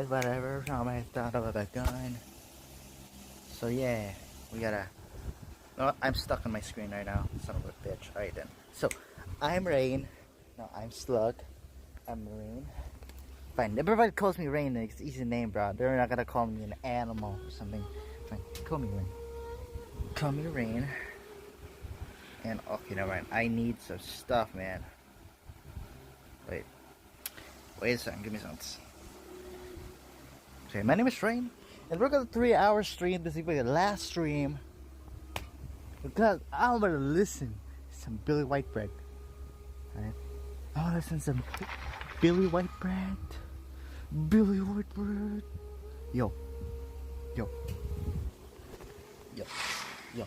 Whatever, I thought about that gun. So yeah, we gotta. No, I'm stuck on my screen right now. Son of a bitch. Alright then. So, I'm Rain. No, I'm Slug. I'm Rain. Fine. Everybody calls me Rain. It's an easy name, bro. They're not gonna call me an animal or something. Fine. Call me Rain. Call me Rain. And okay, never mind. I need some stuff, man. Wait. Wait a second. Give me some. Okay, my name is Rain. And we're gonna 3-hour stream. This is the last stream. Because I'm gonna listen to some Billy Whitebread. Alright? I wanna listen to some Billy Whitebread. Billy Whitebread. Yo. Yo. Yo. Yo.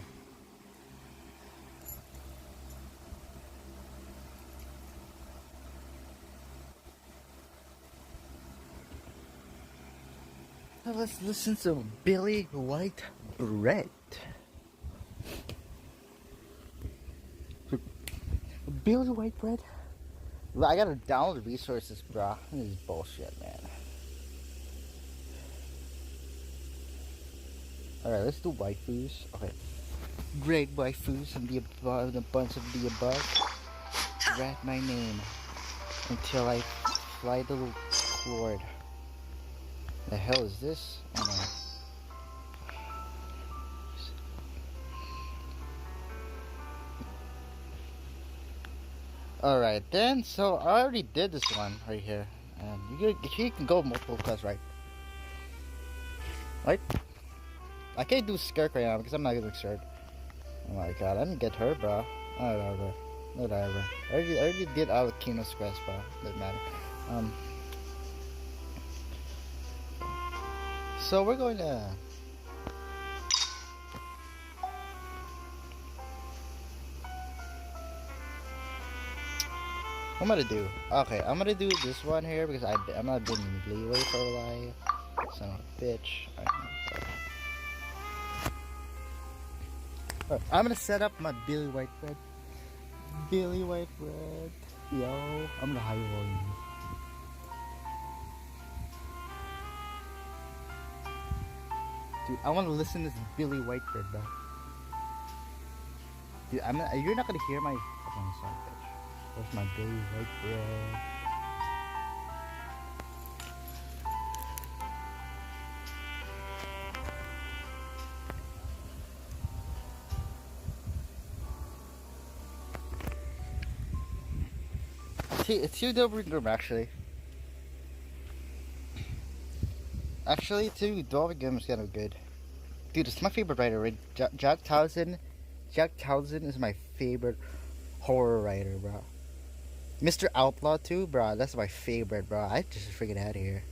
Now let's listen to Billy Whitebread. Billy Whitebread? I gotta download resources, bro. This is bullshit, man. Alright, let's do waifus. Okay. Great waifus and the above, a bunch of the above. Write my name until I fly the cord. The hell is this? Oh no. Alright then, so I already did this one right here. And you can go multiple class, right? Right? I can't do Skirk right now because I'm not getting scared. Oh my god, I didn't get her, bro. Whatever. Whatever. I already did out with Kino's Quest, bro. Doesn't matter. So we're going to... What am I gonna do? Okay, I'm gonna do this one here because I'm not been in leeway for a while. Son of a bitch. Alright, I'm gonna set up my Billy Whitebread. Billy Whitebread. Yo, I'm gonna high roll you. Dude, I wanna listen to this Billy Whitebread, bro. Dude, you're not gonna hear my fucking song, bitch. Where's my Billy Whitebread? See, it's you double room actually. Actually, too, Dolphin Game is kind of good. Dude, it's my favorite writer, right? Jack Townsend. Jack Townsend is my favorite horror writer, bro. Mr. Outlaw too, bro. That's my favorite, bro. I just freaking out of here.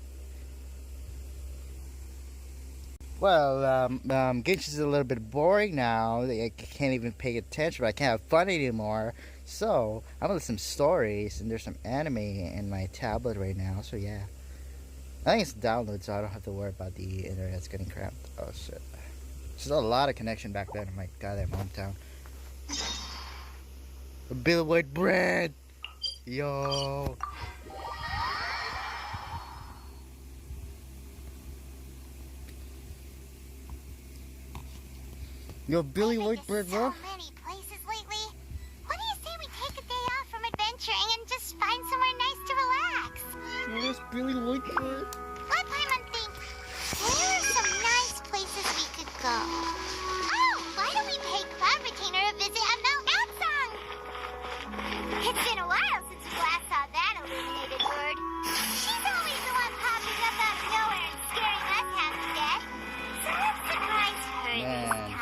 Well, Genshin is a little bit boring now. I can't even pay attention, but I can't have fun anymore. So, I'm gonna listen to some stories, and there's some anime in my tablet right now, so yeah. I think it's download, so I don't have to worry about the internet's getting cramped. Oh shit. There's a lot of connection back then in my goddamn hometown. Bill Whitebread! Yo! Yo, Billy Whitebread, bro? So many places lately. What do you say we take a day off from adventuring and just find somewhere nice to relax? Where's Billy Whitebread? What Paimon think? Where are some nice places we could go? Oh, why don't we pay Cloud Retainer a visit at Mount Natsang? It's been a while since we last saw that illuminated bird. She's always the one popping up out of nowhere and scaring us half to death. So let's surprise her this time.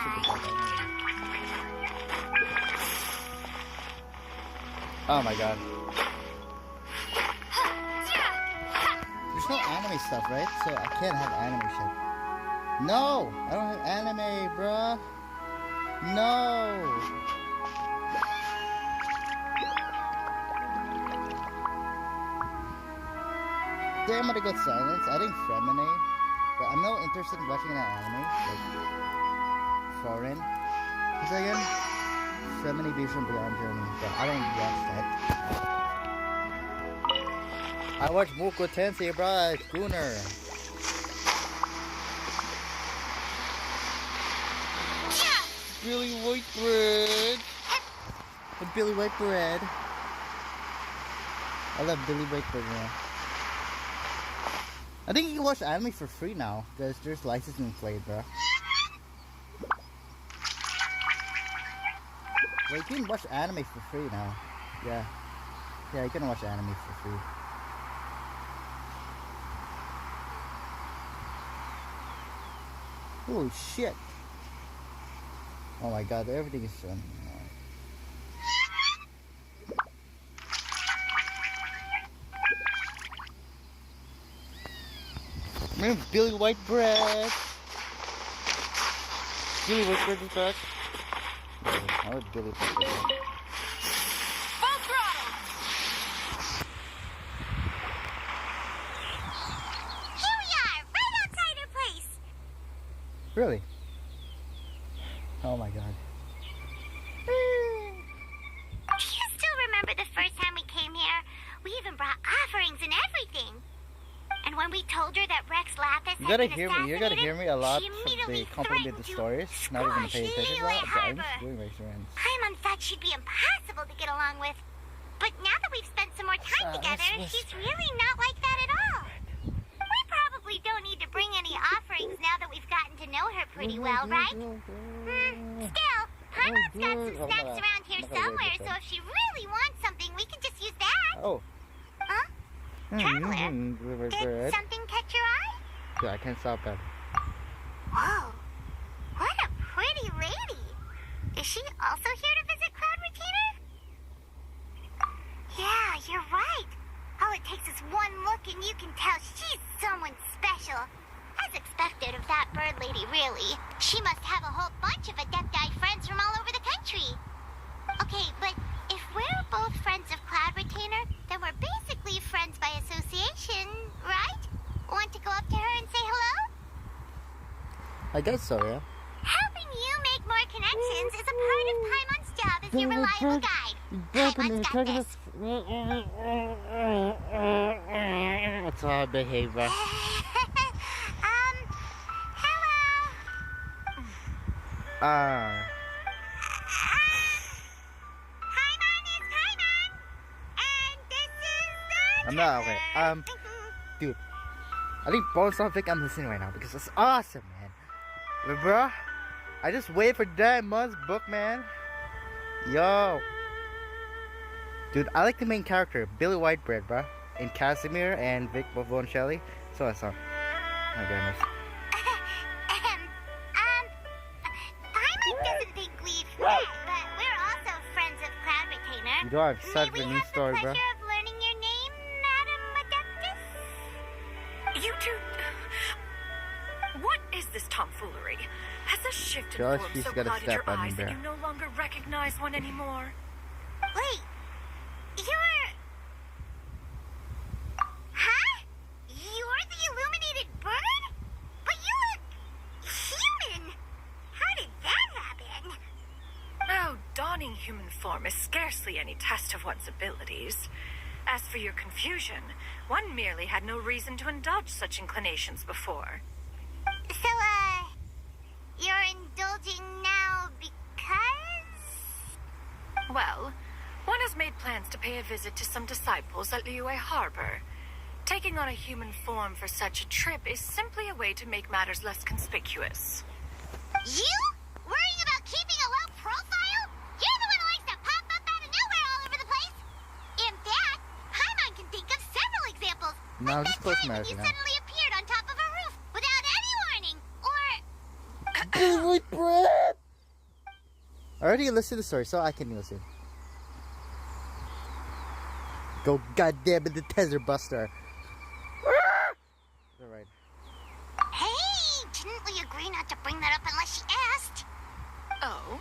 Oh my god. There's no anime stuff, right? So I can't have anime shit. No! I don't have anime, bruh. No! Damn, I'm gonna go silence. I think feminine. But I'm not interested in watching an anime. Like, foreign. What's that again? Feminine Vision Beyond Journey. But I don't watch that. I watch Moko Tensei, bro. Gunner. Billy Whitebread. The Billy Whitebread. I love Billy Whitebread, man. I think you can watch anime for free now because there's licensing played, bro. Yeah, you can watch anime for free now. Yeah. Yeah, you can watch anime for free. Holy shit. Oh my god, everything is done. Remember Billy Whitebread? Billy Whitebread is back. I love Billy Whitebread. Full throttle! Here we are, right outside her place. Really? Oh my god. Do you still remember the first time we came here? We even brought offerings and everything. And when we told her that Rex Lapis You gotta hear me. You gotta hear me a lot of the complimented stories. Not even paying attention to that. I'm just doing my friends. Paimon thought she'd be impossible to get along with. But now that we've spent some more time together, she's really not like that at all. We probably don't need to bring any offerings now that we've gotten to know her pretty well, right? Still, Paimon's got some snacks around here somewhere, so if she really wants something, we can just use that. Oh. Huh? Traveler, did something catch your eye? Yeah, I can't stop that. Whoa, what a pretty lady. Is she also here to visit Cloud Retainer? Yeah, you're right. All it takes is one look and you can tell she's someone special. As expected of that bird lady, really. She must have a whole bunch of Adepti friends from all over the country. Okay, but if we're both friends of Cloud Retainer, then we're basically friends by association, right? Want to go up to her and say hello? I guess so, yeah. Helping you make more connections is a part of Paimon's job as your reliable guide. Paimon's got this. That's how I behave, bro. Hello. Paimon is Paimon, and this is the I'm not okay. Dude, I think bones don't think I'm listening right now because it's awesome, man. But bro, I just wait for that month's book, man. Yo, dude, I like the main character, Billy Whitebread, bro, in Casimir and Vic Boncelli. So that's all. My goodness. Paimon doesn't think we've met, but we're also friends of Cloud Retainer. You don't have such May a we new have story, the bro. pleasure of learning your name, Madam Adeptus? You two... What is this tomfoolery? Has a shift in Josh, form he's so gotta clouded step your on me, eyes that bro. you no longer recognize one anymore? Wait, you're... Huh? You're the illuminated bird? But you look... human. How did that happen? Oh, donning human form is scarcely any test of one's abilities. As for your confusion, one merely had no reason to indulge such inclinations before. So, you're indulging now because... Well, one has made plans to pay a visit to some disciples at Liyue Harbor. Taking on a human form for such a trip is simply a way to make matters less conspicuous. You? Worrying about keeping a low profile? You're the one who likes to pop up out of nowhere all over the place. In fact, Paimon can think of several examples. No, like just that close time when marriage you now. suddenly appeared on top of a roof without any warning. Or... Billy Whitebread! I already listened to the story, so I can listen. Go goddamn it, the Tether Buster. Alright. Hey, didn't we agree not to bring that up unless she asked? Oh?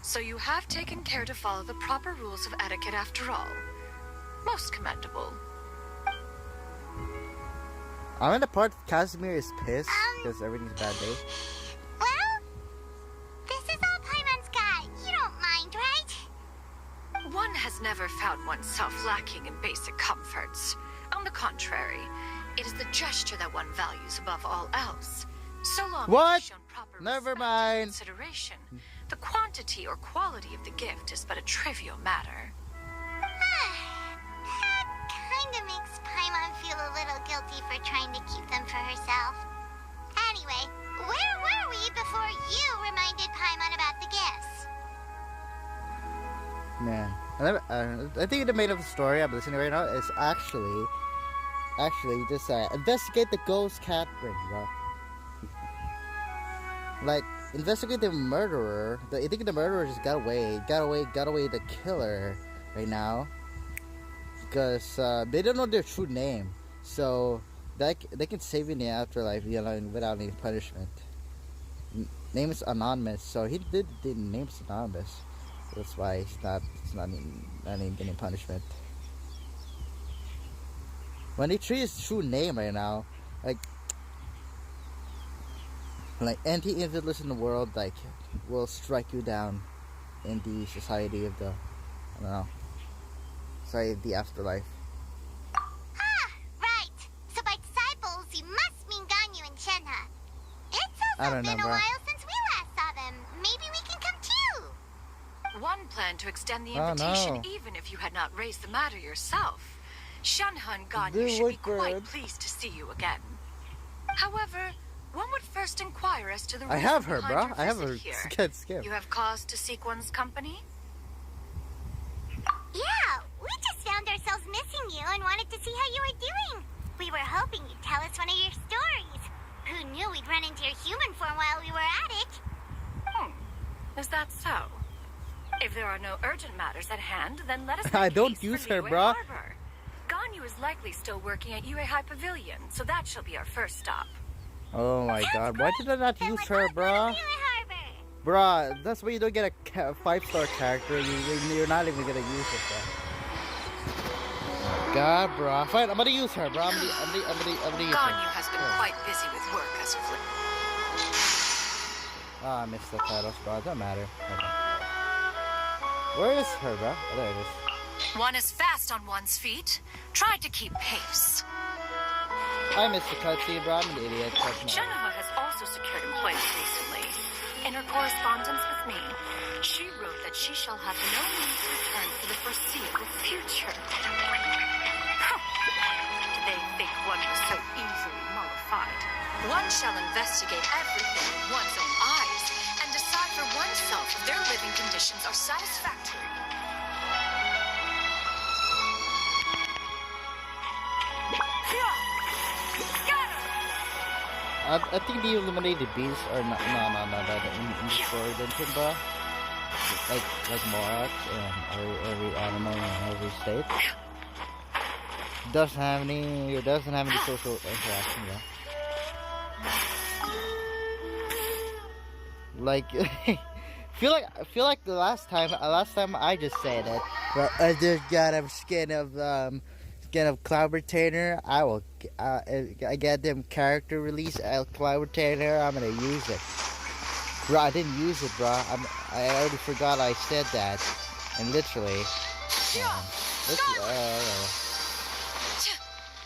So you have taken care to follow the proper rules of etiquette after all. Most commendable. I'm in the part Casimir is pissed because everything's a bad day. Well, this is all Paimon's got. You don't mind, right? One has never found oneself lacking in basic comforts. On the contrary, it is the gesture that one values above all else. So long What? as it's shown proper Never respect and mind. consideration, The quantity or quality of the gift is but a trivial matter. That kinda makes Paimon feel a little guilty for trying to keep them for herself. Anyway, where were we before you reminded Paimon about the gifts? Man, I think the main of the story I'm listening right now is actually just investigate the ghost cat ring, bro. Like, investigate the murderer. I think the murderer just got away the killer right now. Because they don't know their true name. So, they can save you in the afterlife, you know, without any punishment. Name is anonymous, so the name is anonymous. That's why it's not getting punishment. When they treat his true name right now, like anti-infidels in the world, like, will strike you down in the society of the, I don't know, society of the afterlife. Right. So by disciples, you must mean Ganyu and Shenhe. It's I also don't know, been a bro. while since we last saw them. Maybe we can come too. One planned to extend the Oh, invitation no. even if you had not raised the matter yourself. Shenhe and Ganyu Good should be work, quite bird. pleased to see you again. However, one would first inquire as to the I reason have her, behind bro. your I have visit her. here. Get skip. You have cause to seek one's company? Yeah, we just found ourselves missing you and wanted to see how you were doing. We were hoping you'd tell us one of your stories. Who knew we'd run into your human form while we were at it? Is that so? If there are no urgent matters at hand, then let us I make don't haste use for her, Liyue bruh. Harbor. Ganyu is likely still working at Yue High Pavilion, so that shall be our first stop. Oh my god, why did I not Then use let's her, all go to bruh? Liyue Harbor. Bruh, that's why you don't get a 5-star character. You're not even gonna use it, bruh. God, bruh. Fine, I'm gonna use her, bruh. I'm gonna use Ganyu her. has been quite busy with work as of late. Ah, I missed the titles, bro. It doesn't matter. Okay. Where is her, bro? Oh, there it is. One is fast on one's feet. Try to keep pace. I missed the cutscene, bro. I'm an idiot. Shenhe has also secured employment recently. In her correspondence with me, she wrote that she shall have no need to return for the foreseeable future. Huh. Did they think one was so easily mollified? One shall investigate everything in one's own eyes and decide for oneself if their living conditions are satisfactory. I think the eliminated beasts are not in the story dungeon, bro. Like Morax and every animal in every state. Doesn't have any social interaction, bro. Like feel like the last time I just said it. Well, I just got a skin of Cloud Retainer. I get them character release Cloud Retainer. I'm gonna use it, bro. I didn't use it, bro. I already forgot I said that, and literally,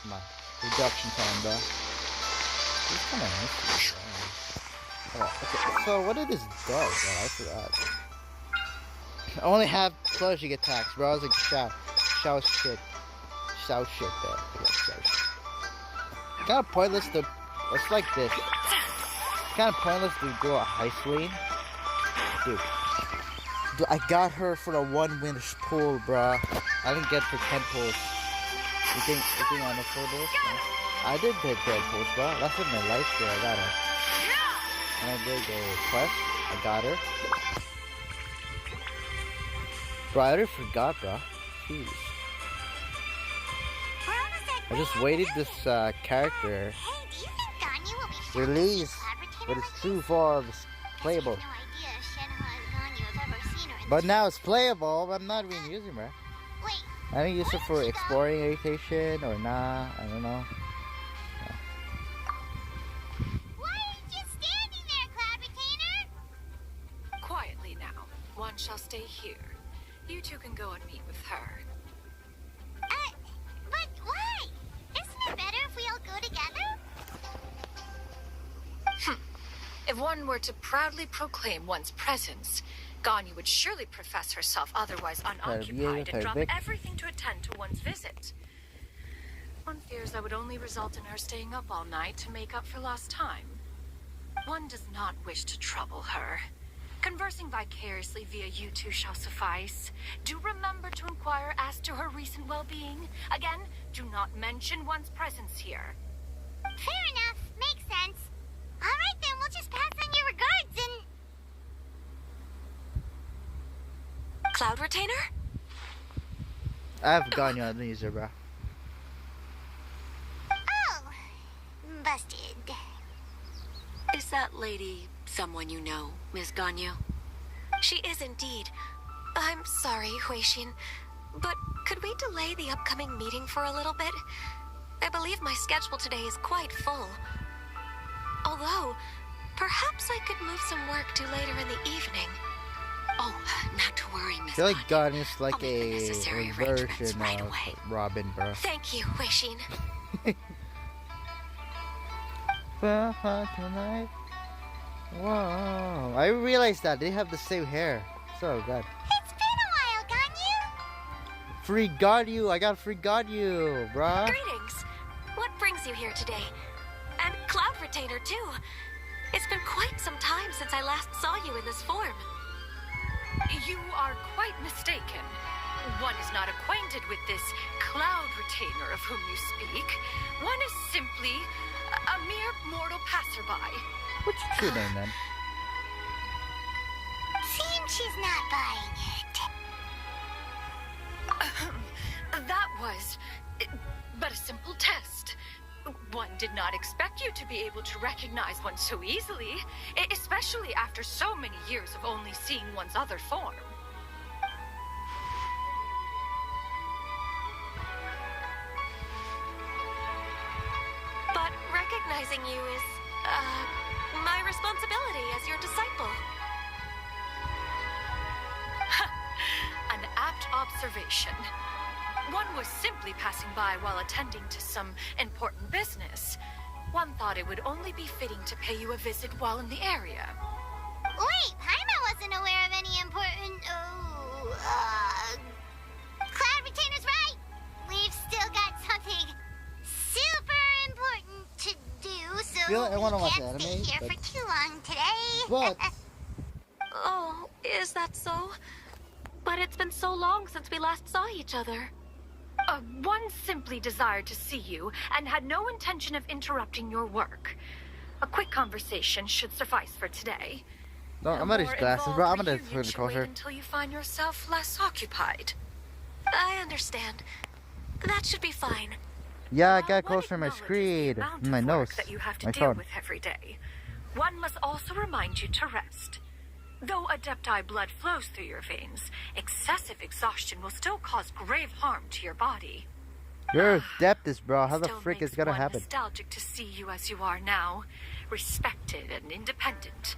come on, reduction time, bro. It's kind of nice. Okay, so what it is does, bro? I forgot. I only have closing attacks, bro. I was like, shout shit, bro. Yeah, shout shit. Kind of pointless to. It's like this. Kind of pointless to go a heist lane, dude. I got her for a 1-win pull, bro. I didn't get for 10 pulls. You think I'm a full this? No. I did get 10 pulls, bro. That's in my life there. I got her. And I did a quest. I got her. Bro, I already forgot, bro. Jeez. I just waited this character Hey, do you think Ganyu will be release, Cloud Retainer but it's like true this? for the I guess playable. we have no idea if Shenhe and Ganyu have ever seen her in But the now it's playable. But I'm not even using her. Wait, I didn't use it for exploring irritation or nah. I don't know. why aren't you standing there, Cloud Retainer? Quietly now. One shall stay here. You two can go and meet with her. But why? Isn't it better if we all go together? If one were to proudly proclaim one's presence, Ganyu would surely profess herself otherwise unoccupied and drop everything to attend to one's visit. One fears that would only result in her staying up all night to make up for lost time. One does not wish to trouble her. Conversing vicariously via you two shall suffice. Do remember to inquire as to her recent well-being. Again, do not mention one's presence here. Fair enough. Makes sense. Alright then, we'll just pass on your regards and... Cloud Retainer? I have Ganyu on the user, bro. Oh. Busted. Is that lady someone you know, Miss Ganyu? She is indeed. I'm sorry, Huixin, but could we delay the upcoming meeting for a little bit? I believe my schedule today is quite full. Although, perhaps I could move some work to later in the evening. Oh, not to worry, Miss I feel like Ganyu. Ganyu's like I'll make the a necessary version arrangements right of away. Robin, bro. Thank you, Huixin. Tonight. Wow, I realized that they have the same hair. So good. It's been a while, Ganyu. Free Ganyu, I got free Ganyu, bruh. Greetings. What brings you here today? And Cloud Retainer, too. It's been quite some time since I last saw you in this form. You are quite mistaken. One is not acquainted with this Cloud Retainer of whom you speak. One is simply a mere mortal passerby. What's your true name then? Seems she's not buying it. That was but a simple test. One did not expect you to be able to recognize one so easily, especially after so many years of only seeing one's other form. But recognizing you is, my responsibility as your disciple. An apt observation. One was simply passing by while attending to some important business. One thought it would only be fitting to pay you a visit while in the area. Wait, Paimon wasn't aware of any important... Cloud Retainer's right. We've still got something super important to do, so feel like I wanna we watch can't stay anime, here but- for too long today. What? Oh, is that so? But it's been so long since we last saw each other. One simply desired to see you and had no intention of interrupting your work. A quick conversation should suffice for today. No, I'm out of these glasses, bro. I'm gonna turn turn closer. until you find yourself less occupied. I understand. That should be fine. Yeah, I While got one closer to my acknowledges the screen. amount My of nose. work that you have to My deal phone. with every day, one must also remind you to rest. Though Adepti blood flows through your veins, excessive exhaustion will still cause grave harm to your body. You're Adeptus, bro. How the Still frick is makes gonna one happen? nostalgic to see you as you are now, respected and independent.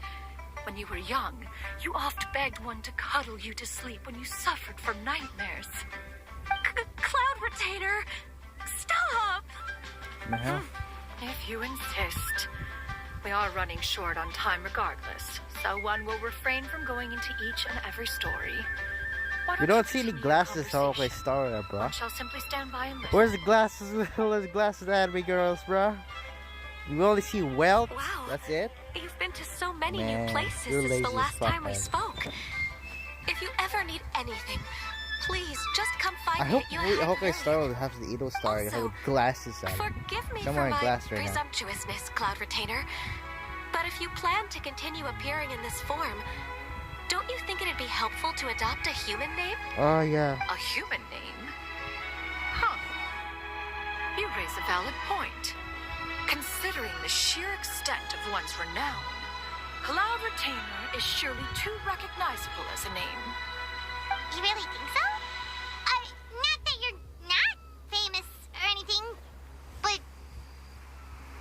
When you were young, you oft begged one to cuddle you to sleep when you suffered from nightmares. Cloud Retainer! Stop! The hell? If you insist. We are running short on time regardless, so one will refrain from going into each and every story. Why You don't see any continue glasses, so conversation? I star there, bro. One shall simply stand by and listen. Where's the glasses? Where's the glasses at, me girls, bro? You only see wealth. Wow. That's it. You've been to so many Man, new places you're since lazy the as last fuck, time we man. spoke. If you ever need anything, please just come find I me hope at your Hawkeye Star will have the Edo Star Also, with glasses on. Forgive me I'm for wearing my glass right now. presumptuousness, Cloud Retainer. But if you plan to continue appearing in this form, don't you think it'd be helpful to adopt a human name? Oh yeah. A human name? Huh. You raise a valid point. Considering the sheer extent of one's renown, Cloud Retainer is surely too recognizable as a name. You really think so? Not that you're not famous or anything, but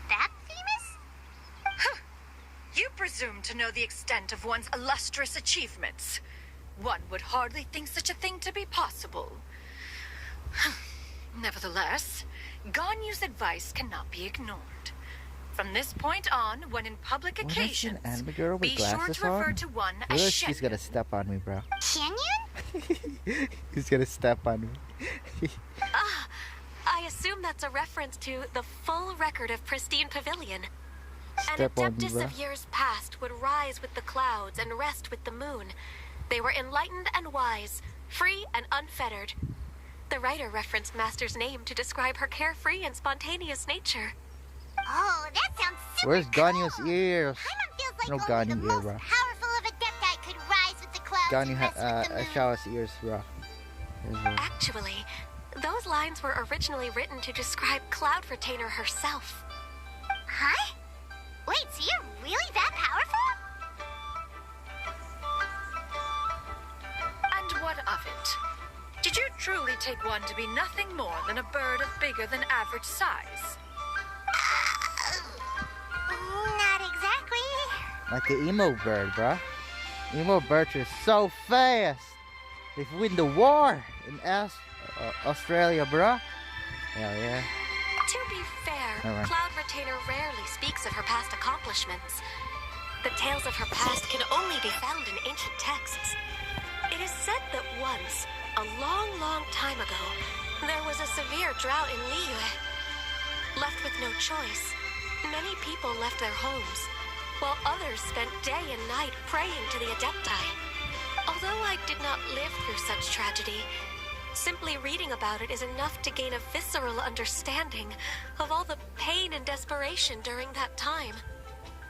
that famous? You presume to know the extent of one's illustrious achievements. One would hardly think such a thing to be possible. Nevertheless, Ganyu's advice cannot be ignored. From this point on, when in public What is an occasions, anime girl with be sure glasses to refer on? to one Look, as she's gonna step on me, bro. Canyon? He's gonna step on me. I assume that's a reference to the full record of Pristine Pavilion. An Step on me, adeptus bro. of years past would rise with the clouds and rest with the moon. They were enlightened and wise, free and unfettered. The writer referenced Master's name to describe her carefree and spontaneous nature. Oh, that sounds super Where's cool. Ganyo's ears? Paimon feels like No only the Ganyu ear, most bro. powerful of Adepti could rise with the clouds Ganyu and rest with the moon. Shao's ears, bro. Actually, those lines were originally written to describe Cloud Retainer herself. Huh? Wait, so you're really that powerful? And what of it? Did you truly take one to be nothing more than a bird of bigger than average size? Not exactly. Like the emo bird, bro. Emo birds are so fast. They've win the war in Australia, bro. Hell yeah. To be fair, Alright. Cloud Retainer rarely speaks of her past accomplishments. The tales of her past can only be found in ancient texts. It is said that once, a long, long time ago, there was a severe drought in Liyue. Left with no choice, many people left their homes, while others spent day and night praying to the Adepti. Although I did not live through such tragedy, simply reading about it is enough to gain a visceral understanding of all the pain and desperation during that time.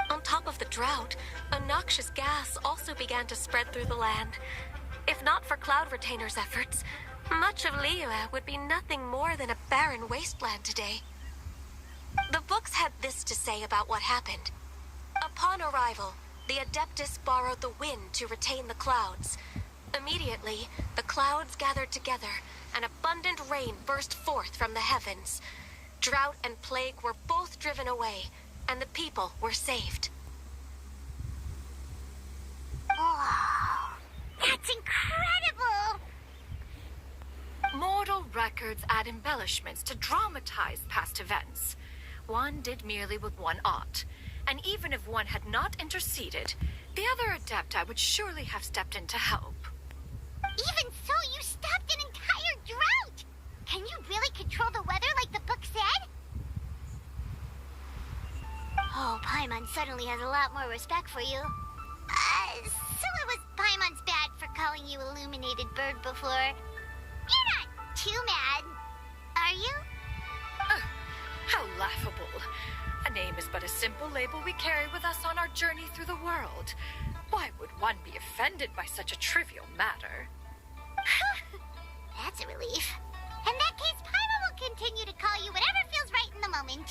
On top of the drought, a noxious gas also began to spread through the land. If not for Cloud Retainer's efforts, much of Liyue would be nothing more than a barren wasteland today. The books had this to say about what happened. Upon arrival, the Adeptus borrowed the wind to retain the clouds. Immediately, the clouds gathered together, and abundant rain burst forth from the heavens. Drought and plague were both driven away, and the people were saved. Oh, that's incredible! Mortal records add embellishments to dramatize past events. One did merely what one ought, and even if one had not interceded, the other Adepti would surely have stepped in to help. Even so, you stopped an entire drought! Can you really control the weather like the book said? Oh, Paimon suddenly has a lot more respect for you. So it was Paimon's bad for calling you Illuminated Bird before. You're not too mad, are you? How laughable. A name is but a simple label we carry with us on our journey through the world. Why would one be offended by such a trivial matter? That's a relief. In that case, Paimon will continue to call you whatever feels right in the moment.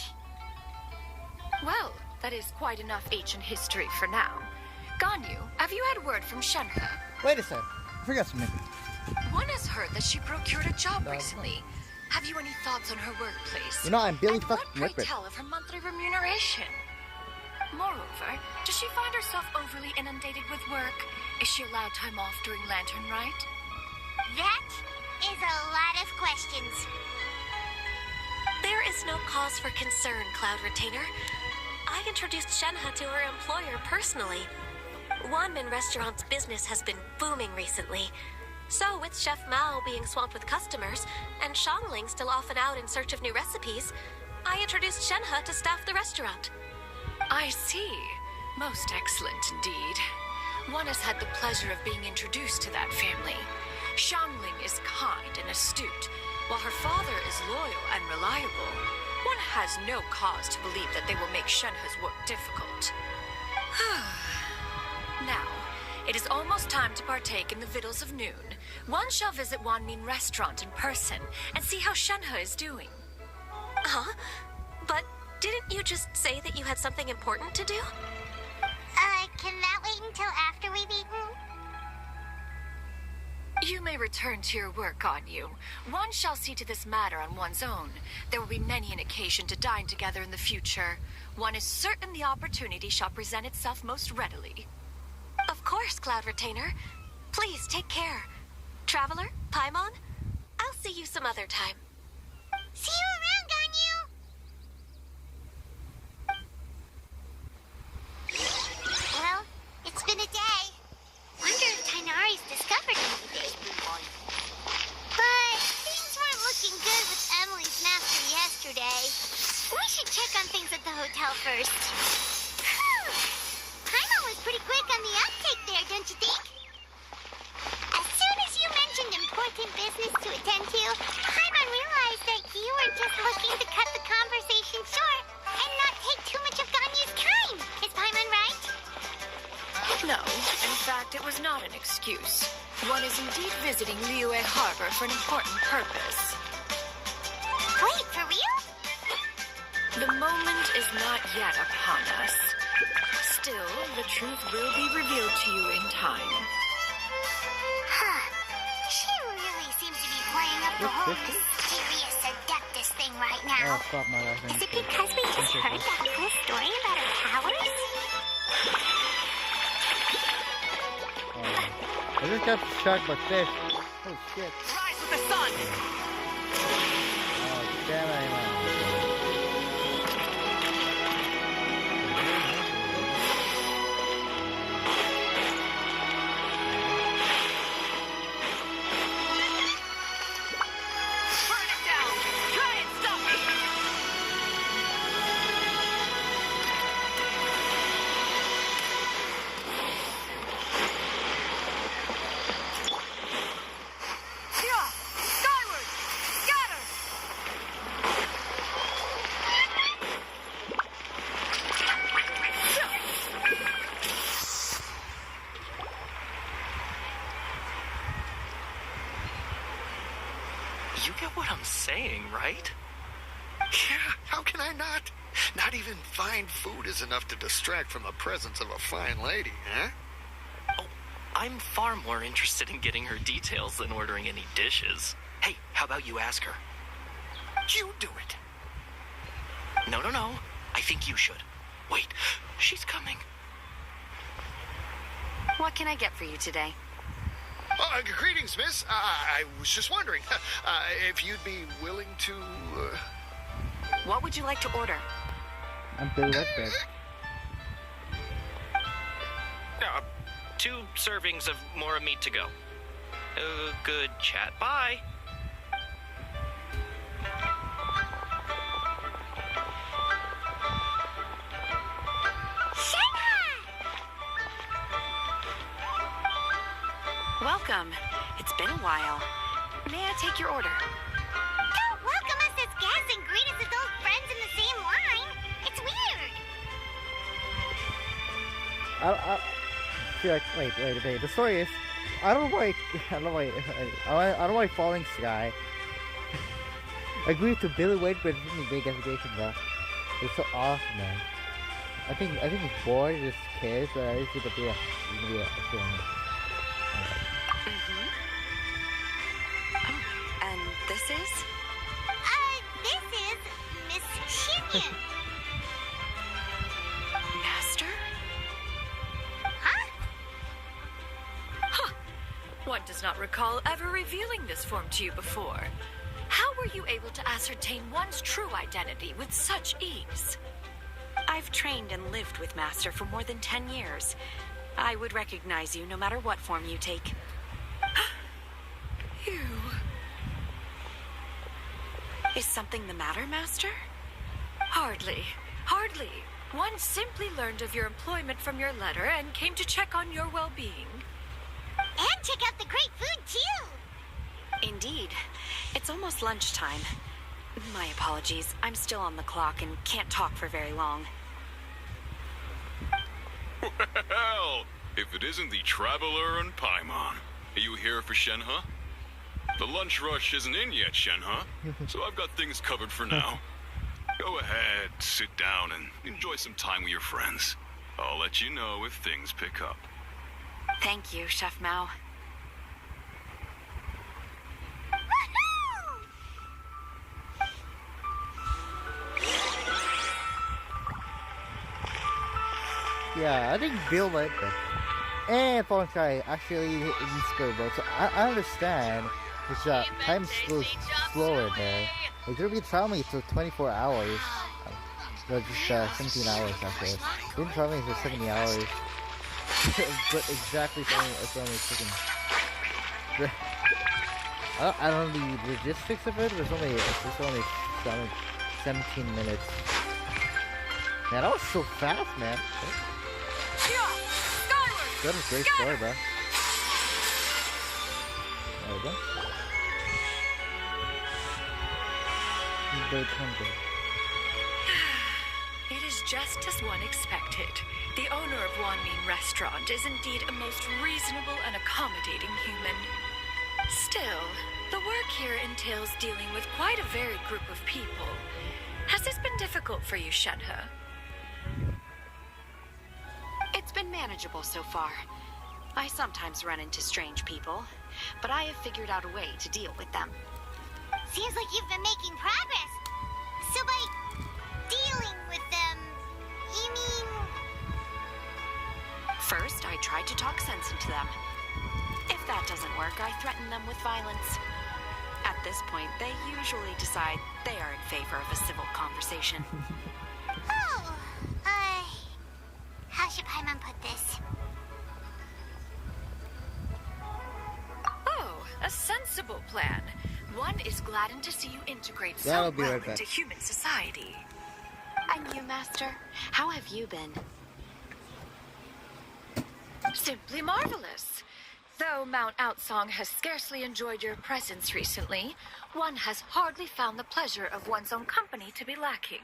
Well, that is quite enough ancient history for now. Ganyu, have you had word from Shenhe? Wait a second. I forgot something. One has heard that she procured a job recently. Have you any thoughts on her workplace? You know, I'm Billy And what, fucking pray Whippet. tell of her monthly remuneration? Moreover, does she find herself overly inundated with work? Is she allowed time off during Lantern Rite? That is a lot of questions. There is no cause for concern, Cloud Retainer. I introduced Shenhe to her employer personally. Wanmin Restaurant's business has been booming recently. So, with Chef Mao being swamped with customers, and Shangling still off and out in search of new recipes, I introduced Shenhe to staff the restaurant. I see. Most excellent indeed. One has had the pleasure of being introduced to that family. Shangling is kind and astute, while her father is loyal and reliable. One has no cause to believe that they will make Shenhe's work difficult. Now, it is almost time to partake in the victuals of noon. One shall visit Wanmin Restaurant in person and see how Shenhe is doing. Huh? But didn't you just say that you had something important to do? Can that wait until after we've eaten? You may return to your work, Ganyu. One shall see to this matter on one's own. There will be many an occasion to dine together in the future. One is certain the opportunity shall present itself most readily. Of course, Cloud Retainer. Please take care. Traveler, Paimon, I'll see you some other time. See you around, Ganyu! Whew. Paimon was pretty quick on the uptake there, don't you think? As soon as you mentioned important business to attend to, Paimon realized that you were just looking to cut the conversation short and not take too much of Ganyu's time. Is Paimon right? No, in fact, it was not an excuse. One is indeed visiting Liyue Harbor for an important purpose. Wait, for real? The moment is not yet upon us. Still, the truth will be revealed to you in time. Huh. She really seems to be playing up the whole mysterious Adeptus thing right now. Oh, fuck, my last name. Is it because we just heard that whole story about her powers? I just got shocked by fish. Oh shit. Rise with the sun! Oh, damn it, man. Burn it down! Try and stop me! Yeah! Skyward! Scatter! You get what I'm saying, right? Yeah, how can I not? Not even fine food is enough to distract from the presence of a fine lady, huh? Oh, I'm far more interested in getting her details than ordering any dishes. Hey, how about you ask her? You do it. No. I think you should. Wait, she's coming. What can I get for you today? Greetings, miss. I was just wondering if you'd be willing to... What would you like to order? I'm Billy Redbeard. 2 servings of more meat to go. Good chat. Bye. Welcome. It's been a while. May I take your order? Don't welcome us as guests and greet us as old friends in the same line. It's weird. I feel like, wait. The story is, I don't know why Falling Sky agreed to Billy Wade with any big investigation, though. It's so awesome, man. I think he's bored, just kids, but I think it'll be a thing. Oh, and this is? This is Miss Shinyan. Master? Huh? One does not recall ever revealing this form to you before. How were you able to ascertain one's true identity with such ease? I've trained and lived with Master for more than 10 years. I would recognize you no matter what form you take. You... Is something the matter, Master? Hardly. One simply learned of your employment from your letter and came to check on your well-being. And check out the great food, too. Indeed. It's almost lunchtime. My apologies. I'm still on the clock and can't talk for very long. Well, if it isn't the Traveler and Paimon. Are you here for Shenhe? The lunch rush isn't in yet, Shenhe, so I've got things covered for now. Go ahead, sit down and enjoy some time with your friends. I'll let you know if things pick up. Thank you, Chef Mao. Woohoo! Yeah, I think Bill went and Falling Sky actually is good, bro. So I understand it's time goes slower there. Like they'll be traveling for 24 hours. No, just 17 hours actually. They've been traveling for 70 hours. But exactly it's only taking. I don't know the logistics of it, but it's just only 17 minutes. Man, that was so fast, man. That was a great story, bro. There we go. Bird humble. It is just as one expected. The owner of Wanmin Restaurant is indeed a most reasonable and accommodating human. Still, the work here entails dealing with quite a varied group of people. Has this been difficult for you, Shenhe? It's been manageable so far. I sometimes run into strange people, but I have figured out a way to deal with them. Seems like you've been making progress. So by dealing with them, you mean... First, I try to talk sense into them. If that doesn't work, I threaten them with violence. At this point, they usually decide they are in favor of a civil conversation. Oh, how should Paimon put this? Oh, a sensible plan. One is gladdened to see you integrate That'll so be well right back. into human society. And you, Master? How have you been? Simply marvelous. Though Mount Outsong has scarcely enjoyed your presence recently, one has hardly found the pleasure of one's own company to be lacking.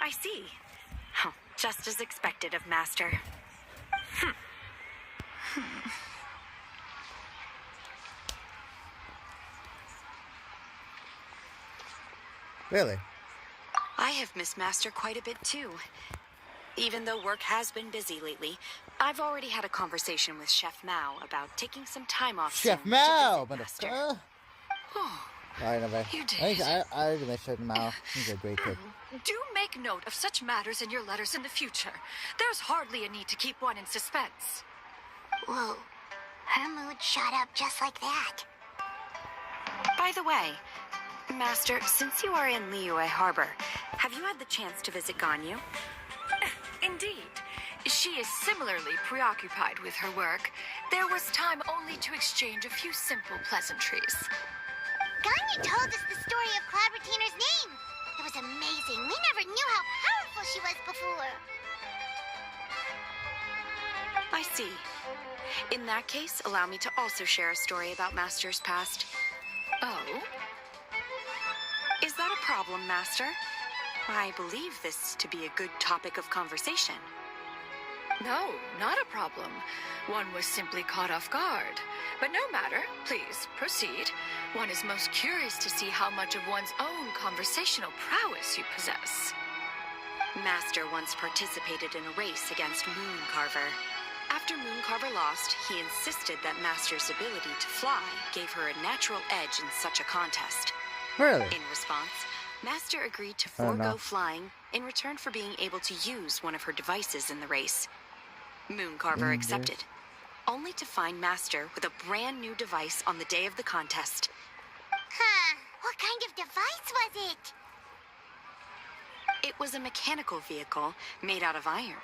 I see. Oh, just as expected of Master. Really? I have missed Master quite a bit too. Even though work has been busy lately, I've already had a conversation with Chef Mao about taking some time off Chef soon to Mao! visit Master. Alright, never. You did. I already met Chef Mao. He's a great cook. Do make note of such matters in your letters in the future. There's hardly a need to keep one in suspense. Whoa, her mood shot up just like that. By the way, Master, since you are in Liyue Harbor, have you had the chance to visit Ganyu? Indeed. She is similarly preoccupied with her work. There was time only to exchange a few simple pleasantries. Ganyu told us the story of Cloud Retainer's name. It was amazing. We never knew how powerful she was before. I see. In that case, allow me to also share a story about Master's past. Oh? Is that a problem, Master? I believe this to be a good topic of conversation. No, not a problem. One was simply caught off guard. But no matter, please proceed. One is most curious to see how much of one's own conversational prowess you possess. Master once participated in a race against Mooncarver. After Mooncarver lost, he insisted that Master's ability to fly gave her a natural edge in such a contest. Really? In response, Master agreed to I don't know. forego flying in return for being able to use one of her devices in the race. Mooncarver accepted, only to find Master with a brand new device on the day of the contest. Huh, what kind of device was it? It was a mechanical vehicle made out of iron.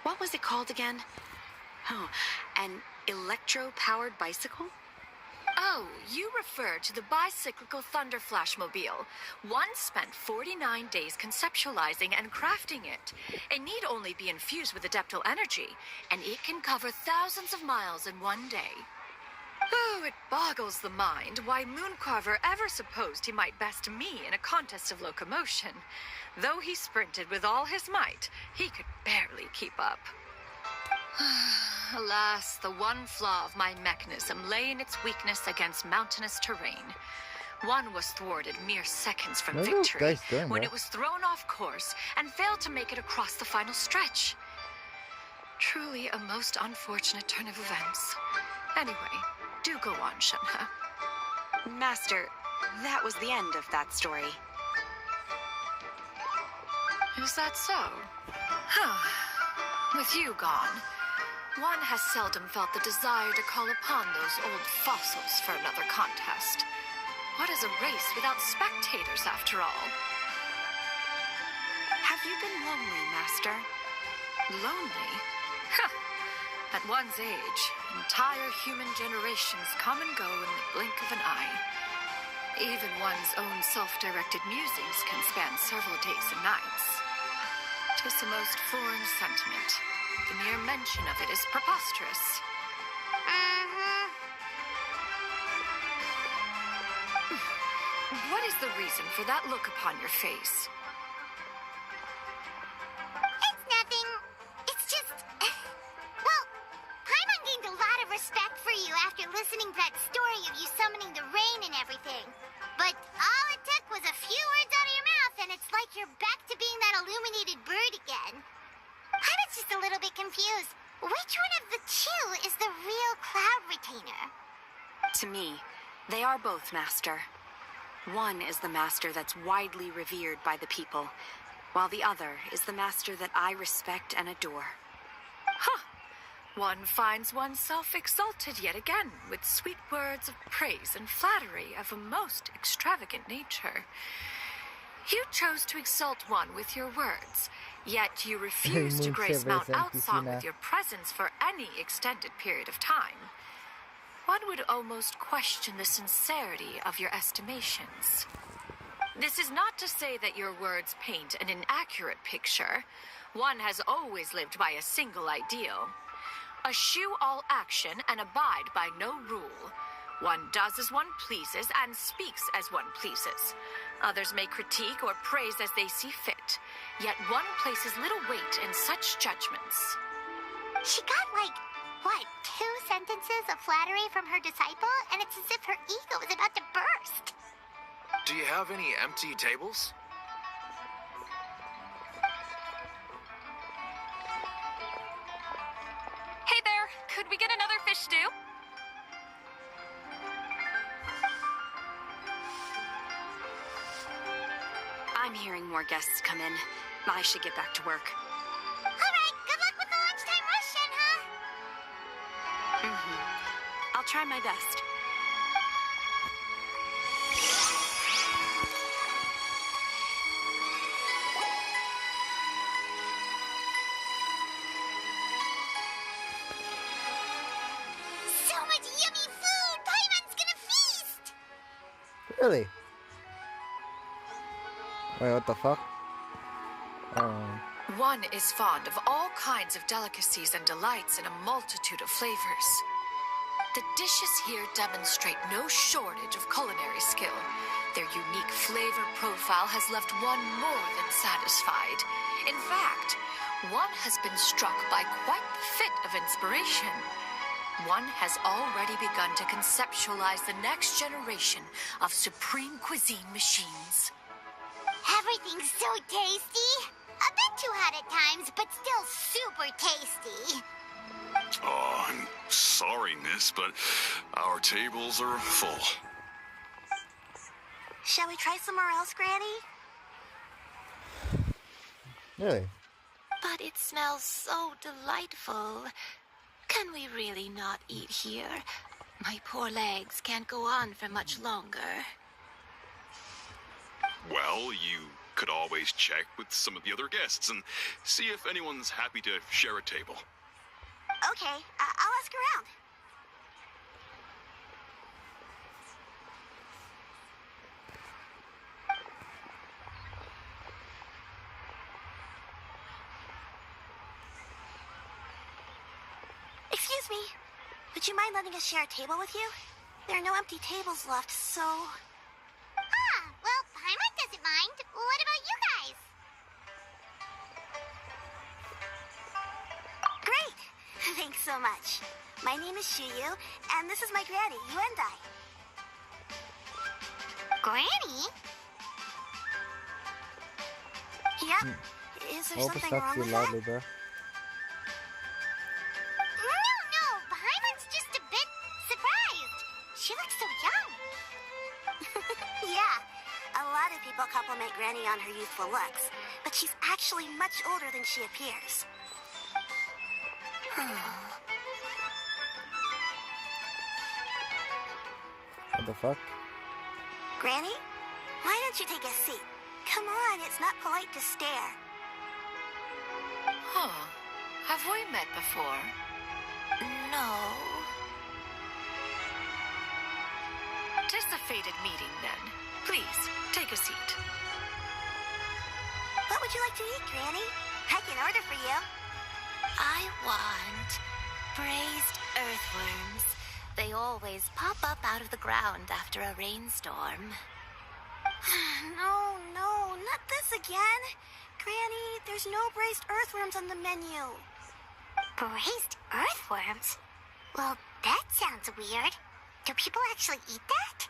What was it called again? Oh, an electro-powered bicycle? Oh, you refer to the bicyclical Thunder Flashmobile. One spent 49 days conceptualizing and crafting it. It need only be infused with adeptal energy, and it can cover thousands of miles in one day. Oh, it boggles the mind why Mooncarver ever supposed he might best me in a contest of locomotion. Though he sprinted with all his might, he could barely keep up. Alas, the one flaw of my mechanism lay in its weakness against mountainous terrain. One was thwarted mere seconds from What are those victory guys doing, when bro? it was thrown off course and failed to make it across the final stretch. Truly a most unfortunate turn of events. Anyway, do go on, Shenhe. Master, that was the end of that story. Is that so? Huh. With you gone, one has seldom felt the desire to call upon those old fossils for another contest. What is a race without spectators, after all? Have you been lonely, Master? Lonely? Huh. At one's age, entire human generations come and go in the blink of an eye. Even one's own self-directed musings can span several days and nights. 'Tis a most foreign sentiment. The mere mention of it is preposterous. Mm-hmm. What is the reason for that look upon your face? It's nothing. It's just... Well, Paimon gained a lot of respect for you after listening to that story of you summoning the rain and everything. But all it took was a few words out of your mouth, and it's like you're back to being that illuminated bird again. I was just a little bit confused. Which one of the two is the real Cloud Retainer? To me, they are both, Master. One is the master that's widely revered by the people, while the other is the master that I respect and adore. Huh. One finds oneself exalted yet again with sweet words of praise and flattery of a most extravagant nature. You chose to exalt one with your words, yet you refuse to grace Mount Outsong with your presence for any extended period of time. One would almost question the sincerity of your estimations. This is not to say that your words paint an inaccurate picture. One has always lived by a single ideal. Eschew all action and abide by no rule. One does as one pleases and speaks as one pleases. Others may critique or praise as they see fit, yet one places little weight in such judgments. She got, like, what, 2 sentences of flattery from her disciple, and it's as if her ego was about to burst. Do you have any empty tables? Hey there, could we get another fish stew? I'm hearing more guests come in. I should get back to work. All right, good luck with the lunchtime rush, Shenhe. I'll try my best. So much yummy food! Paimon's gonna feast! Really? Wait, what the fuck? One is fond of all kinds of delicacies and delights in a multitude of flavors. The dishes here demonstrate no shortage of culinary skill. Their unique flavor profile has left one more than satisfied. In fact, one has been struck by quite the fit of inspiration. One has already begun to conceptualize the next generation of supreme cuisine machines. Everything's so tasty. A bit too hot at times, but still super tasty. Oh, I'm sorry, miss, but our tables are full. Shall we try somewhere else, Granny? Really? But it smells so delightful. Can we really not eat here? My poor legs can't go on for much longer. Well, you could always check with some of the other guests and see if anyone's happy to share a table. Okay, I'll ask around. Excuse me. Would you mind letting us share a table with you? There are no empty tables left, so... Ah, well, Paimon doesn't mind. What about you guys? Great! Thanks so much. My name is Shuyu, and this is my granny, Yuendai. Granny? Yep. Is there Hope something it's not wrong too with loudly, that? bro. No, Paimon's just a bit surprised. She looks so young. Yeah, a lot of people compliment Granny on her youthful looks, but she's actually much older than she appears. What the fuck? Granny, why don't you take a seat? Come on, it's not polite to stare. Huh. Have we met before? No. Tis a fated meeting, then. Please, take a seat. What would you like to eat, Granny? I can order for you. I want braised earthworms. They always pop up out of the ground after a rainstorm. No, not this again. Granny, there's no braised earthworms on the menu. Braised earthworms? Well, that sounds weird. Do people actually eat that?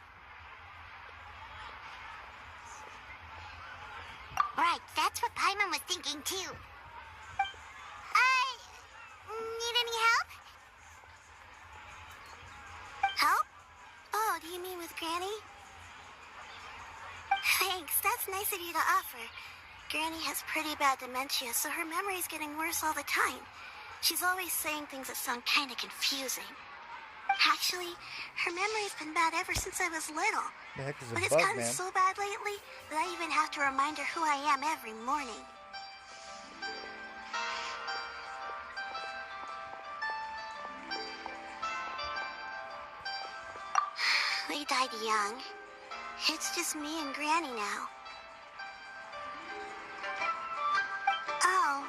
Right, that's what Paimon was thinking too. Need any help? Help? Oh, do you mean with Granny? Thanks, that's nice of you to offer. Granny has pretty bad dementia, so her memory's getting worse all the time. She's always saying things that sound kind of confusing. Actually, her memory's been bad ever since I was little. The heck is a But it's bug, gotten man? so bad lately that I even have to remind her who I am every morning. They died young. It's just me and Granny now. Oh,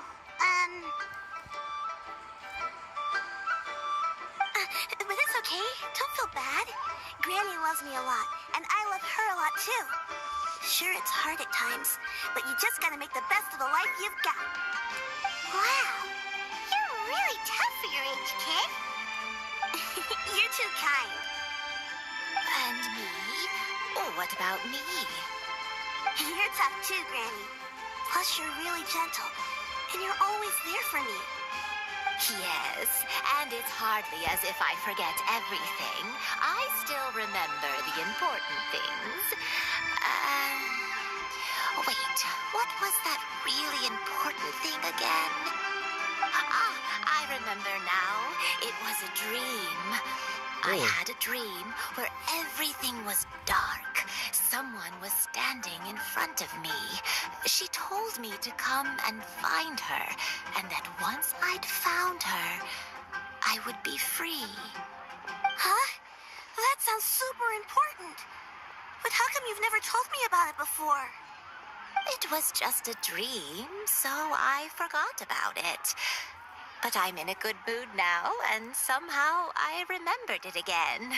but it's okay. Don't feel bad. Granny loves me a lot, and I love her a lot too. Sure, it's hard at times, but you just gotta make the best of the life you've got. Wow, you're really tough for your age, kid. You're too kind. And me? Oh, what about me? You're tough too, Granny. Plus, you're really gentle, and you're always there for me. Yes, and it's hardly as if I forget everything. I still remember the important things. Wait, what was that really important thing again? Ah, I remember now. It was a dream. I had a dream where everything was dark. Someone was standing in front of me. She told me to come and find her, and that once I'd found her, I would be free. Huh? That sounds super important. But how come you've never told me about it before? It was just a dream, so I forgot about it. But I'm in a good mood now, and somehow I remembered it again.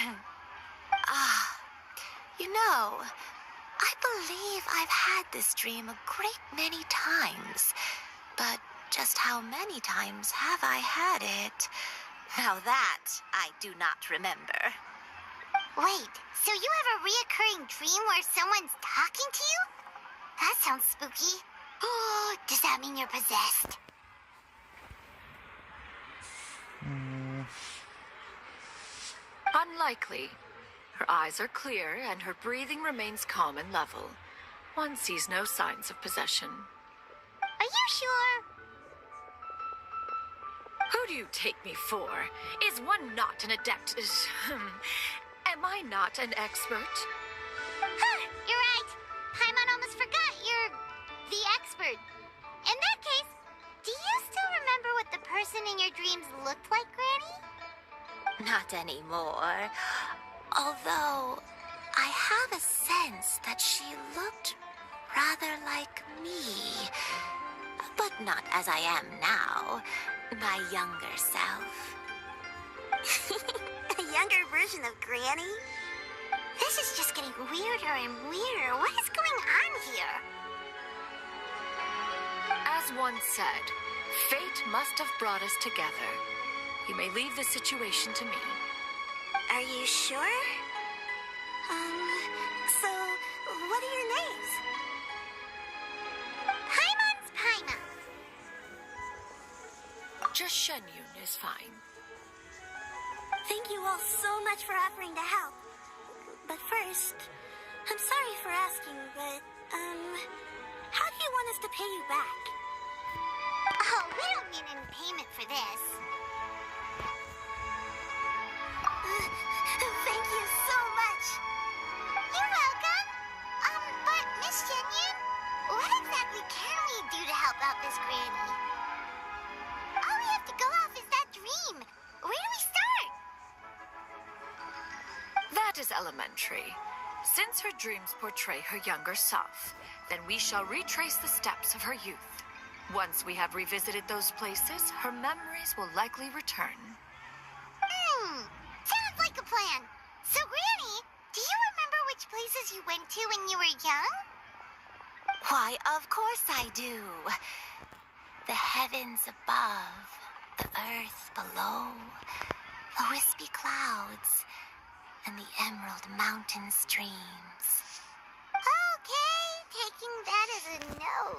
You know, I believe I've had this dream a great many times. But just how many times have I had it? Now that I do not remember. Wait, so you have a reoccurring dream where someone's talking to you? That sounds spooky. Oh, does that mean you're possessed? Unlikely. Her eyes are clear and her breathing remains calm and level. One sees no signs of possession. Are you sure? Who do you take me for? Is one not an adept? Am I not an expert? Huh, you're right. Paimon almost forgot you're the expert. In that case, do you still remember what the person in your dreams looked like, Granny? Not anymore. Although, I have a sense that she looked rather like me. But not as I am now. My younger self. A younger version of Granny? This is just getting weirder and weirder. What is going on here? As one said, fate must have brought us together. You may leave the situation to me. Are you sure? So, what are your names? Paimon's Paimon. Just Shenyun is fine. Thank you all so much for offering to help. But first, I'm sorry for asking, but, how do you want us to pay you back? Oh, we don't need any payment for this. Thank you so much. You're welcome. But Miss Shenyun, what exactly can we do to help out this Granny? All we have to go off is that dream. Where do we start? That is elementary. Since her dreams portray her younger self, then we shall retrace the steps of her youth. Once we have revisited those places, her memories will likely return. Sounds like a plan. So, Granny, do you remember which places you went to when you were young? Why, of course I do. The heavens above, the earth below, the wispy clouds, and the emerald mountain streams. Okay, taking that as a no.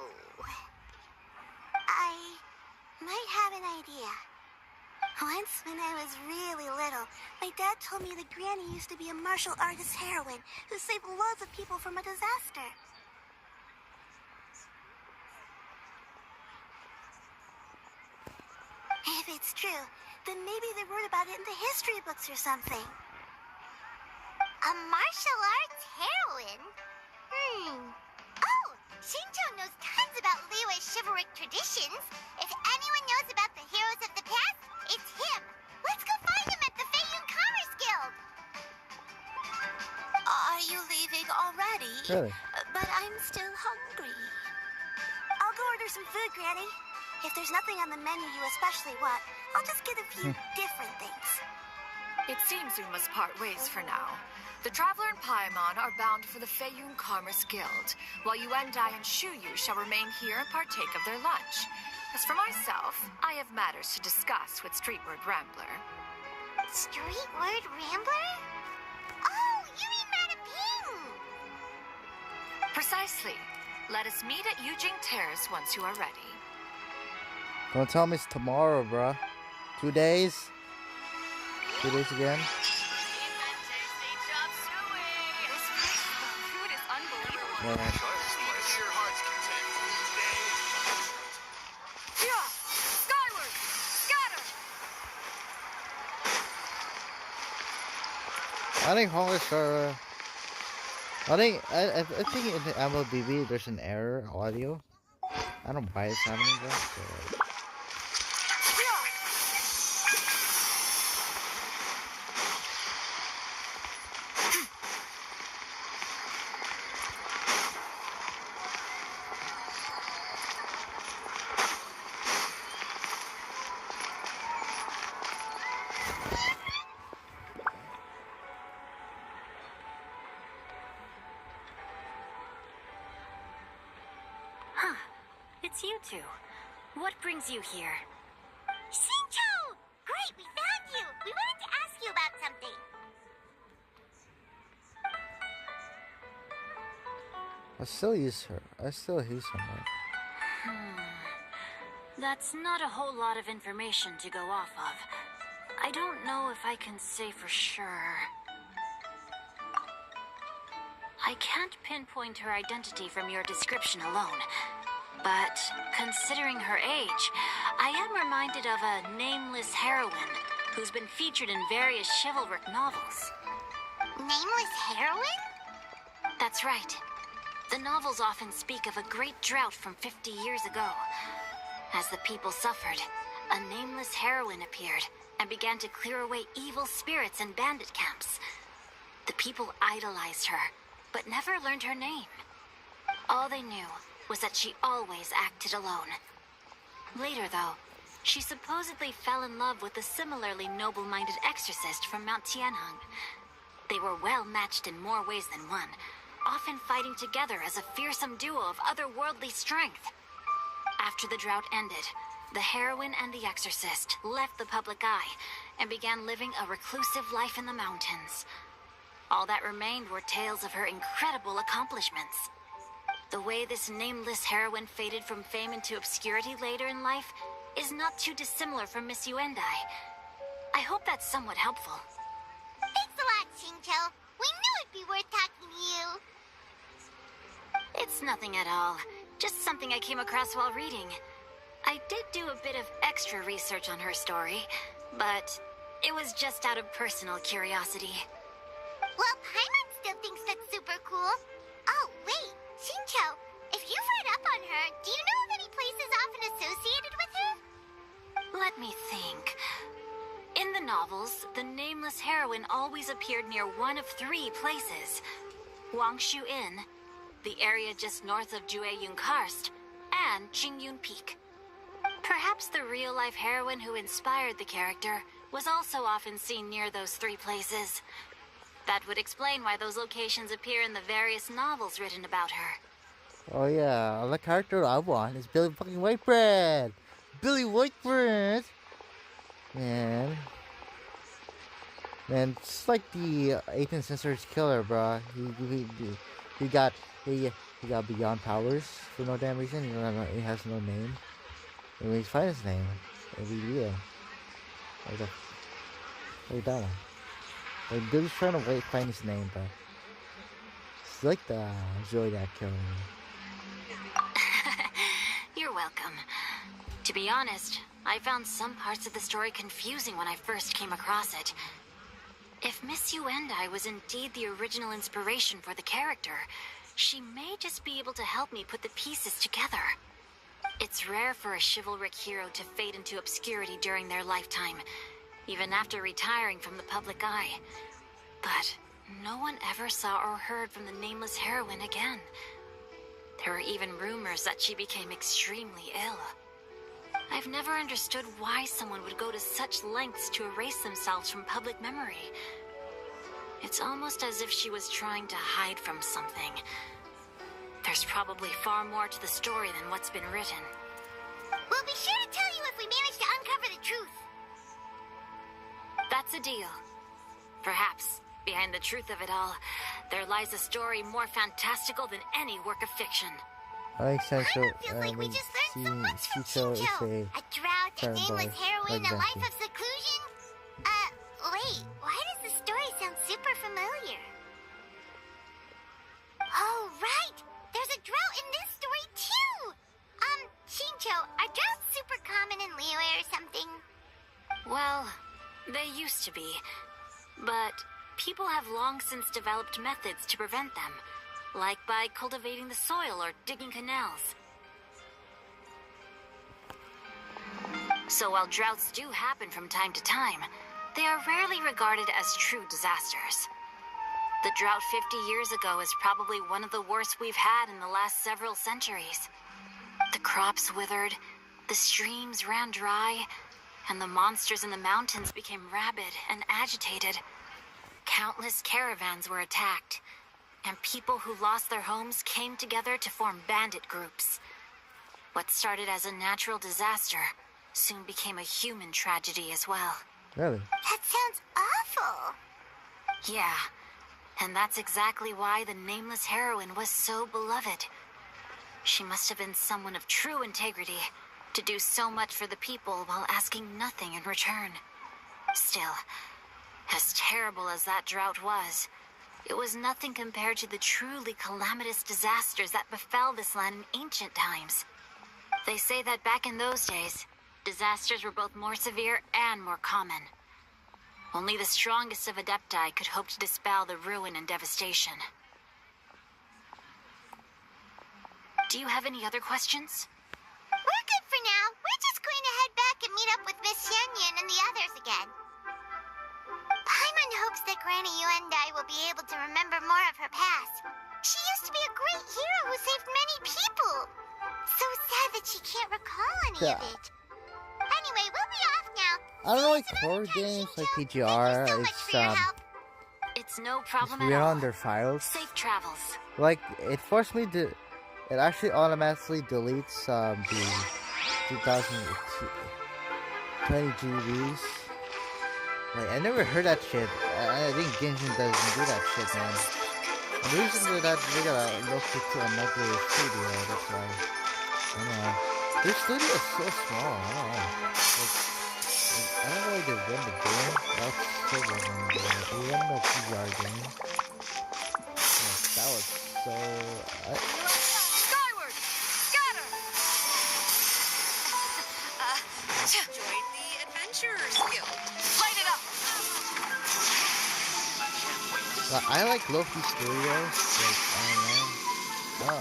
I might have an idea. Once, when I was really little, my dad told me that Granny used to be a martial artist heroine who saved loads of people from a disaster. If it's true, then maybe they wrote about it in the history books or something. A martial arts heroine? Oh, Shinjo knows tons about Liyue's chivalric traditions. If anyone knows about the heroes of the past, it's him. Let's go find him at the Feiyun Commerce Guild. Are you leaving already? Really? But I'm still hungry. I'll go order some food, Granny. If there's nothing on the menu you especially want, I'll just get a few different things. It seems we must part ways for now. The Traveler and Paimon are bound for the Feiyun Commerce Guild, while Yuendai and Shuyu shall remain here and partake of their lunch. As for myself, I have matters to discuss with Streetward Rambler. Streetward Rambler? Oh, you mean Madame Ping! Precisely. Let us meet at Yujing Terrace once you are ready. Don't tell me it's tomorrow, bruh. 2 days? 2 days again? Yeah. Skyward! Scatter! I think Honglish are. I think in the MLBB there's an error audio. I don't know why it's happening though. So. It's you two. What brings you here? Shinjo! Great, we found you! We wanted to ask you about something. I still use her. I still use her. That's not a whole lot of information to go off of. I don't know if I can say for sure. I can't pinpoint her identity from your description alone. But considering her age, I am reminded of a nameless heroine who's been featured in various chivalric novels. Nameless heroine? That's right. The novels often speak of a great drought from 50 years ago. As the people suffered, a nameless heroine appeared and began to clear away evil spirits in bandit camps. The people idolized her, but never learned her name. All they knew was that she always acted alone. Later, though, she supposedly fell in love with a similarly noble-minded exorcist from Mount Tianheng. They were well matched in more ways than one, often fighting together as a fearsome duo of otherworldly strength. After the drought ended, the heroine and the exorcist left the public eye and began living a reclusive life in the mountains. All that remained were tales of her incredible accomplishments. The way this nameless heroine faded from fame into obscurity later in life is not too dissimilar from Miss Yuendai. I hope that's somewhat helpful. Thanks a lot, Shinjo. We knew it'd be worth talking to you. It's nothing at all. Just something I came across while reading. I did do a bit of extra research on her story, but it was just out of personal curiosity. Well, Paimon still thinks that's super cool. Oh, wait, Shinjo, if you've read up on her, do you know of any places often associated with her? Let me think. In the novels, the nameless heroine always appeared near one of 3 places. Wangshu Inn, the area just north of Jueyun Karst, and Qingyun Peak. Perhaps the real-life heroine who inspired the character was also often seen near those three places. That would explain why those locations appear in the various novels written about her. Oh yeah, the character I want is Billy fucking Whitebread! Billy Whitebread! Man. Man, it's like the 18th century's killer, bro. He got beyond powers for no damn reason. He has no name. And we find his name. Every year. Like that one. Like Billy's trying to find his name, but it's like the Zodiac killer. You're welcome. To be honest, I found some parts of the story confusing when I first came across it. If Miss Yuendai was indeed the original inspiration for the character, she may just be able to help me put the pieces together. It's rare for a chivalric hero to fade into obscurity during their lifetime, even after retiring from the public eye. But no one ever saw or heard from the nameless heroine again. There were even rumors that she became extremely ill. I've never understood why someone would go to such lengths to erase themselves from public memory. It's almost as if she was trying to hide from something. There's probably far more to the story than what's been written. We'll be sure to tell you if we manage to uncover the truth. That's a deal. Perhaps, behind the truth of it all, there lies a story more fantastical than any work of fiction. I think Sancho, Feels like we just learned so much from Shincho. A drought, a nameless heroine, a life of seclusion. Wait, why does the story sound super familiar? Oh, right! There's a drought in this story, too! Shincho, are droughts super common in Liyue or something? Well, they used to be. But people have long since developed methods to prevent them. Like by cultivating the soil or digging canals. So while droughts do happen from time to time, they are rarely regarded as true disasters. The drought 50 years ago is probably one of the worst we've had in the last several centuries. The crops withered, the streams ran dry, and the monsters in the mountains became rabid and agitated. Countless caravans were attacked, and people who lost their homes came together to form bandit groups. What started as a natural disaster soon became a human tragedy as well. Really? That sounds awful. Yeah, and that's exactly why the nameless heroine was so beloved. She must have been someone of true integrity to do so much for the people while asking nothing in return. Still, as terrible as that drought was, it was nothing compared to the truly calamitous disasters that befell this land in ancient times. They say that back in those days, disasters were both more severe and more common. Only the strongest of Adepti could hope to dispel the ruin and devastation. Do you have any other questions? We're good for now. We're just going to head back and meet up with Miss Xianyan and the others again. Paimon hopes that Granny Yuendai will be able to remember more of her past. She used to be a great hero who saved many people. So sad that she can't recall any of it. Anyway, we'll be off now. I don't know, like horror games like PGR, It's no problem weird at all. on their files. Safe travels. Like it forced me to. It actually automatically deletes the 2020 GBs. Like I never heard that shit. I think Genshin doesn't do that shit, man. And recently that they got a look to another studio. That's why. I don't know. Their studio is so small. I don't know. I don't know if they run the game. That's so random. They run the PGR game. That was so. Skyward! Scatter! Join the Adventurers Guild. Light it up! But I like Loki Studios. Like, I don't know. I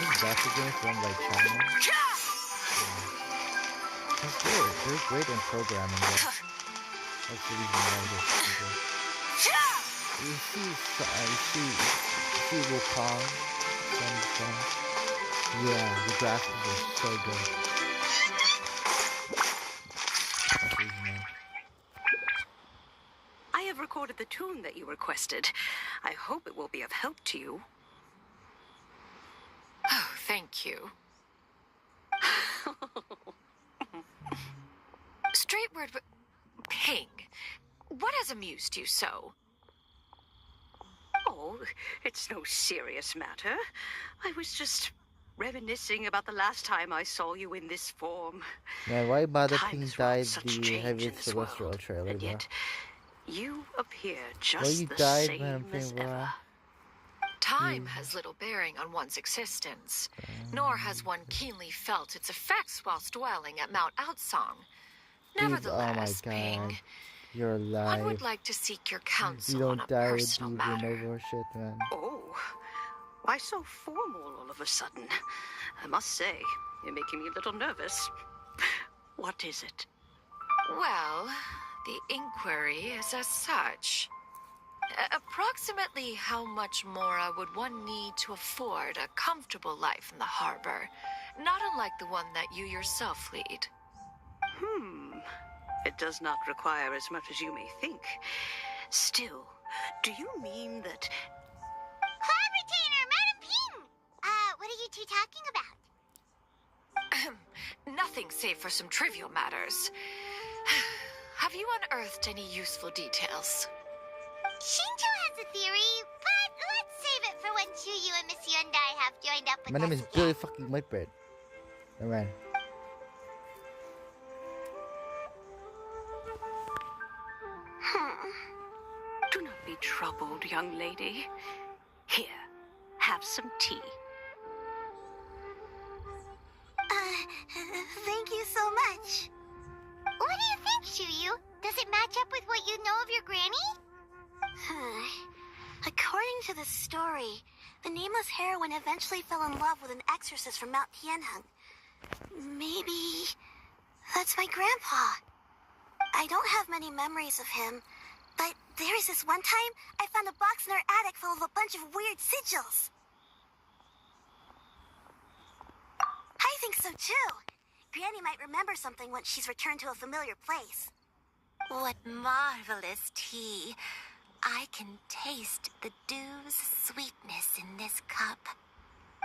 think graphic games run by China. That's good. They're great in programming. That's the reason why they're good. You see Wukong. Yeah, the graphics are so good. the tune that you requested. I hope it will be of help to you. Oh, thank you. Straight word, Ping. What has amused you so? Oh, it's no serious matter. I was just reminiscing about the last time I saw you in this form. Man, why bother Time Ping has died wrought such the change heavy in this celestial world, trailer, and bro? yet you appear Why just you the died, man, same as Ping, bro? ever. Time has little bearing on one's existence, nor has one keenly felt its effects whilst dwelling at Mount Outsong. Nevertheless, oh my god. Ping, You're alive. one would like to seek your You counsel don't on a die with personal the matter. Lenovo shit, man. Oh, why so formal all of a sudden? I must say, you're making me a little nervous. What is it? Well, the inquiry is as such. Approximately how much more would one need to afford a comfortable life in the harbor, not unlike the one that you yourself lead? It does not require as much as you may think. Still, do you mean that... Cloud Retainer, Madam Ping! What are you two talking about? Nothing save for some trivial matters. Have you unearthed any useful details? Shinjo has a theory, but let's save it for when Chuyu and Miss Yundai have joined up with My name us is again. Billy fucking Whitbread. Alright. Do not be troubled, young lady. Here, have some tea. Thank you so much. What do you think, Chuyu? Does it match up with what you know of your granny? According to the story, the nameless heroine eventually fell in love with an exorcist from Mount Tianheng. Maybe that's my grandpa. I don't have many memories of him, but there was this one time I found a box in our attic full of a bunch of weird sigils. I think so too. Granny might remember something once she's returned to a familiar place. What marvelous tea. I can taste the dew's sweetness in this cup.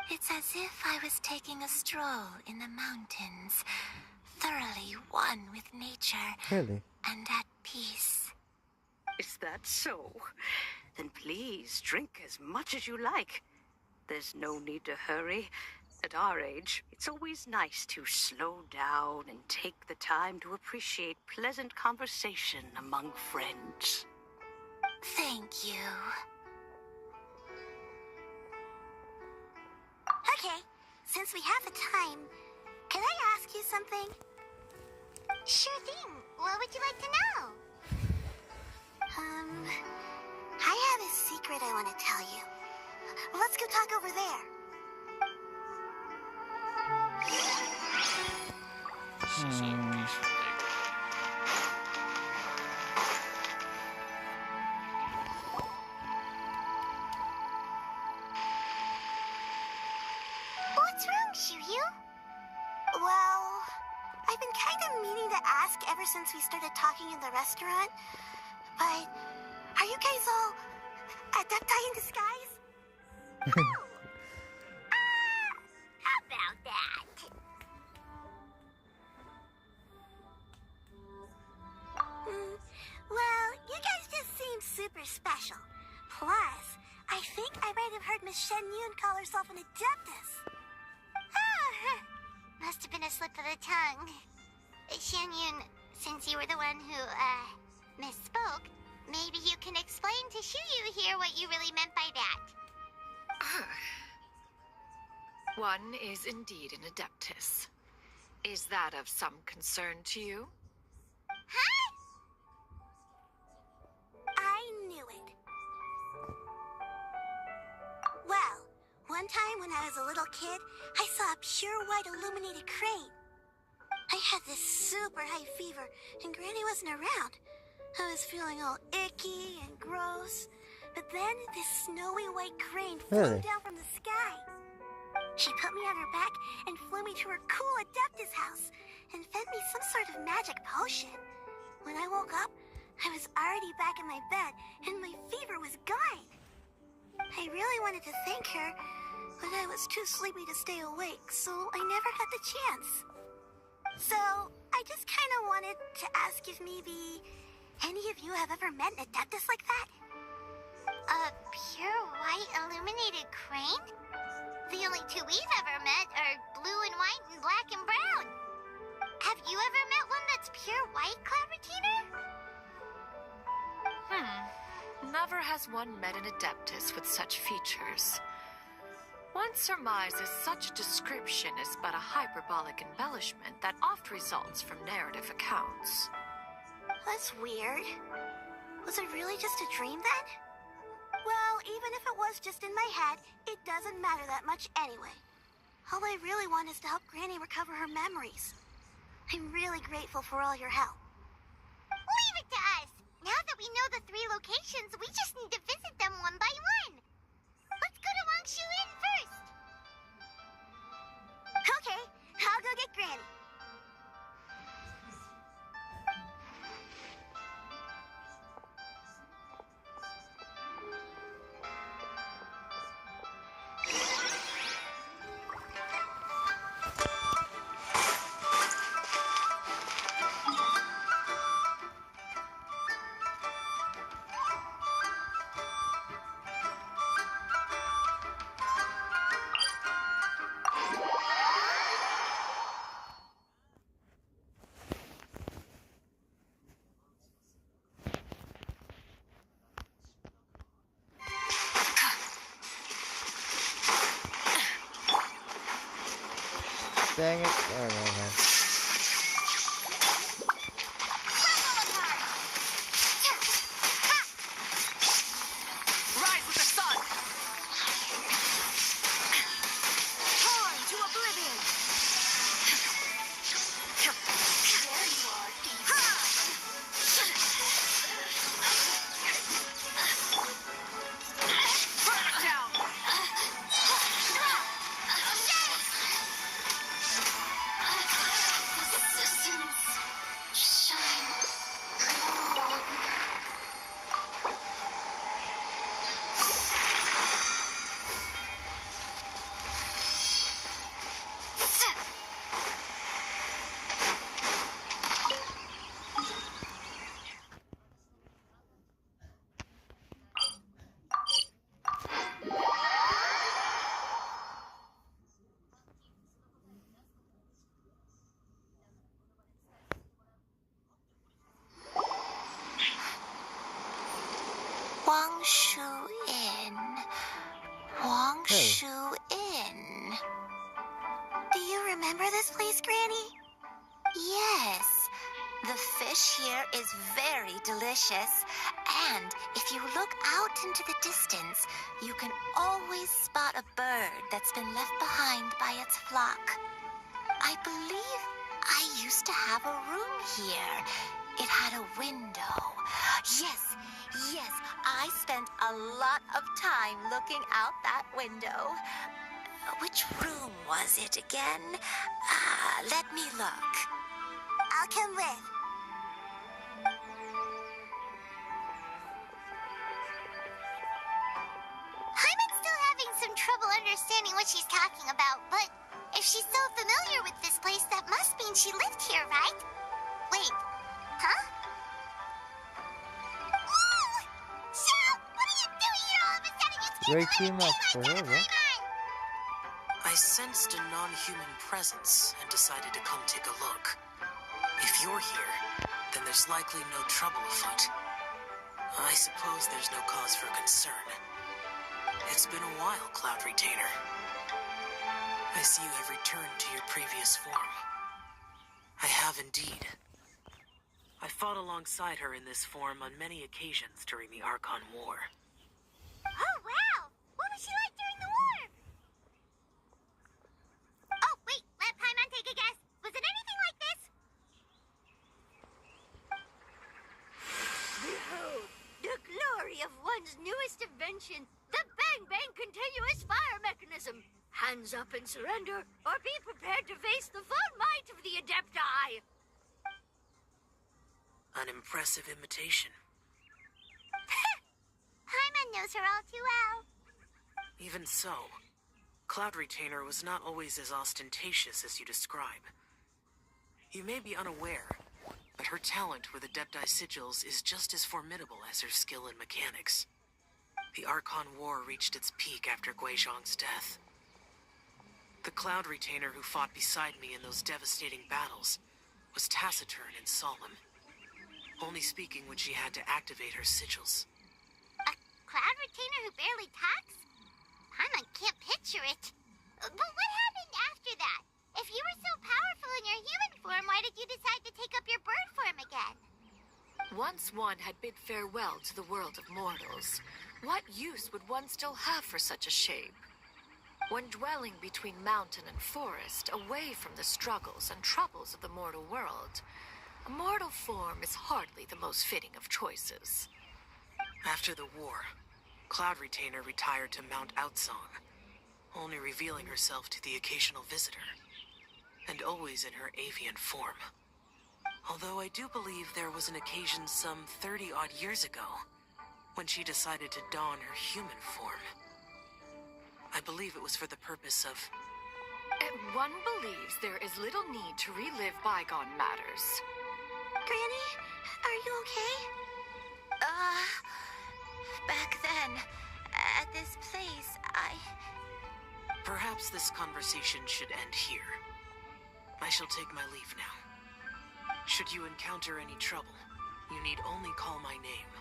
It's as if I was taking a stroll in the mountains, thoroughly one with nature Really? and at peace. Is that so? Then please drink as much as you like. There's no need to hurry. At our age, it's always nice to slow down and take the time to appreciate pleasant conversation among friends. Thank you. Okay, since we have the time, can I ask you something? Sure thing. What would you like to know? I have a secret I want to tell you. Let's go talk over there. What's wrong, Shiryu? Well, I've been kind of meaning to ask ever since we started talking in the restaurant, but are you guys all adepti in disguise? How about that? Well, you guys just seem super special. Plus, I think I might have heard Miss Shen Yun call herself an adeptus. Must have been a slip of the tongue. Shen Yun, since you were the one who, misspoke, maybe you can explain to Shuyu here what you really meant by that. One is indeed an adeptus. Is that of some concern to you? Huh? I knew it. Well, one time when I was a little kid, I saw a pure white illuminated crane. I had this super high fever, and Granny wasn't around. I was feeling all icky and gross. But then this snowy white crane flew down from the sky. She put me on her back and flew me to her cool Adeptus house and fed me some sort of magic potion. When I woke up, I was already back in my bed, and my fever was gone. I really wanted to thank her, but I was too sleepy to stay awake, so I never had the chance. So, I just kind of wanted to ask if maybe any of you have ever met an Adeptus like that? A pure white illuminated crane? The only two we've ever met are blue and white and black and brown. Have you ever met one that's pure white, Cloud Retainer? Never has one met an Adeptus with such features. One surmises such a description is but a hyperbolic embellishment that oft results from narrative accounts. That's weird. Was it really just a dream then? Well, even if it was just in my head, it doesn't matter that much anyway. All I really want is to help Granny recover her memories. I'm really grateful for all your help. Leave it to us! Now that we know the 3 locations, we just need to visit them one by one. Let's go to Wangshu Inn first. Okay, I'll go get Granny. Dang it. Oh, man. Rise with the sun! Torn to oblivion! There you are, burn it down! Wangshu Inn. Wangshu Inn. Do you remember this place, Granny? Yes. The fish here is very delicious. And if you look out into the distance, you can always spot a bird that's been left behind by its flock. I believe I used to have a room here. It had a window. Yes, I spent a lot of time looking out that window. Which room was it again? Let me look. I'll come with. Hyman's still having some trouble understanding what she's talking about, but if she's so familiar with this place, that must mean she lived here, right? Wait, huh? Whoa! Shell, what are you doing here all of a sudden? You Great team up for her, huh? I sensed a non-human presence and decided to come take a look. If you're here, then there's likely no trouble afoot. I suppose there's no cause for concern. It's been a while, Cloud Retainer. I see you have returned to your previous form. I have indeed. I fought alongside her in this form on many occasions during the Archon War. Oh, wow! What was she like during the war? Oh, wait, let Paimon take a guess. Was it anything like this? Behold, the glory of one's newest invention, the Bang Bang Continuous Fire Mechanism. Hands up and surrender, or be prepared to face the full might of the Adepti. An impressive imitation. Paimon knows her all too well. Even so, Cloud Retainer was not always as ostentatious as you describe. You may be unaware, but her talent with Adepti Sigils is just as formidable as her skill in mechanics. The Archon War reached its peak after Guizhong's death. The Cloud Retainer who fought beside me in those devastating battles was taciturn and solemn, only speaking when she had to activate her sigils. A Cloud Retainer who barely talks? Paimon can't picture it. But what happened after that? If you were so powerful in your human form, why did you decide to take up your bird form again? Once one had bid farewell to the world of mortals, what use would one still have for such a shape? When dwelling between mountain and forest, away from the struggles and troubles of the mortal world, a mortal form is hardly the most fitting of choices. After the war, Cloud Retainer retired to Mount Outsong, only revealing herself to the occasional visitor, and always in her avian form. Although I do believe there was an occasion some 30-odd years ago when she decided to don her human form. I believe it was for the purpose of... One believes there is little need to relive bygone matters. Granny, are you okay? Back then, at this place, Perhaps this conversation should end here. I shall take my leave now. Should you encounter any trouble, you need only call my name.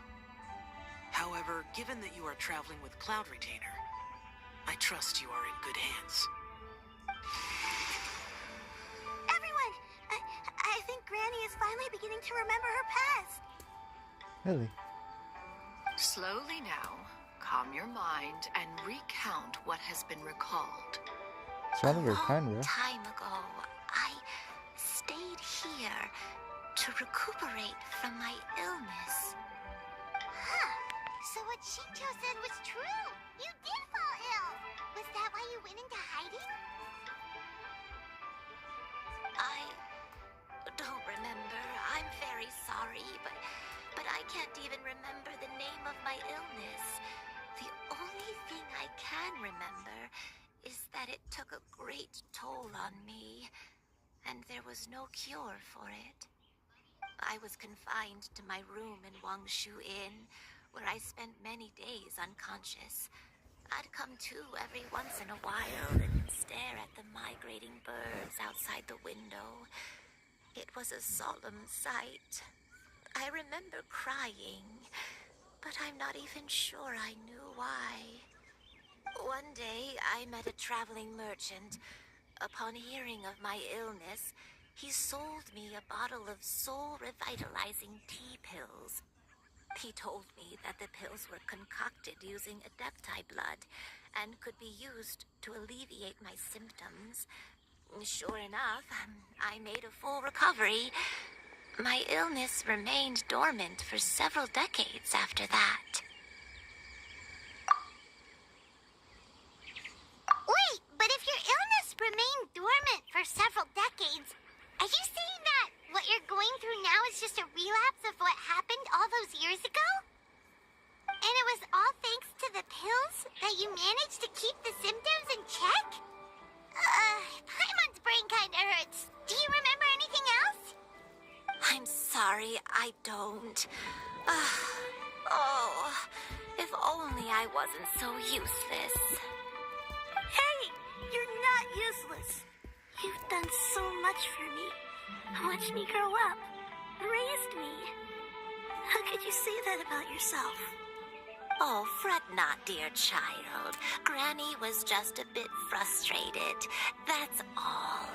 However, given that you are traveling with Cloud Retainer, I trust you are in good hands. Everyone! I think Granny is finally beginning to remember her past. Really? Slowly now, calm your mind and recount what has been recalled. Sounded very kind, A long bro. time ago, I stayed here to recuperate from my illness. Huh. So what Shinto said was true. You did fall ill. Was that why you went into hiding? I don't remember. I'm very sorry, but I can't even remember the name of my illness. The only thing I can remember is that it took a great toll on me, and there was no cure for it. I was confined to my room in Wangshu Inn, where I spent many days unconscious. I'd come to every once in a while and stare at the migrating birds outside the window. It was a solemn sight. I remember crying, but I'm not even sure I knew why. One day, I met a traveling merchant. Upon hearing of my illness, he sold me a bottle of soul-revitalizing tea pills. He told me that the pills were concocted using Adepti blood and could be used to alleviate my symptoms. Sure enough, I made a full recovery. My illness remained dormant for several decades after that. Wait, but if your illness remained dormant for several decades, are you saying that what you're going through now is just a relapse of what happened all those years ago? And it was all thanks to the pills that you managed to keep the symptoms in check? Paimon's brain kinda hurts. Do you remember anything else? I'm sorry, I don't. Oh, if only I wasn't so useless. Hey, you're not useless. You've done so much for me. Watched me grow up. Raised me. How could you say that about yourself? Oh, fret not, dear child. Granny was just a bit frustrated. That's all.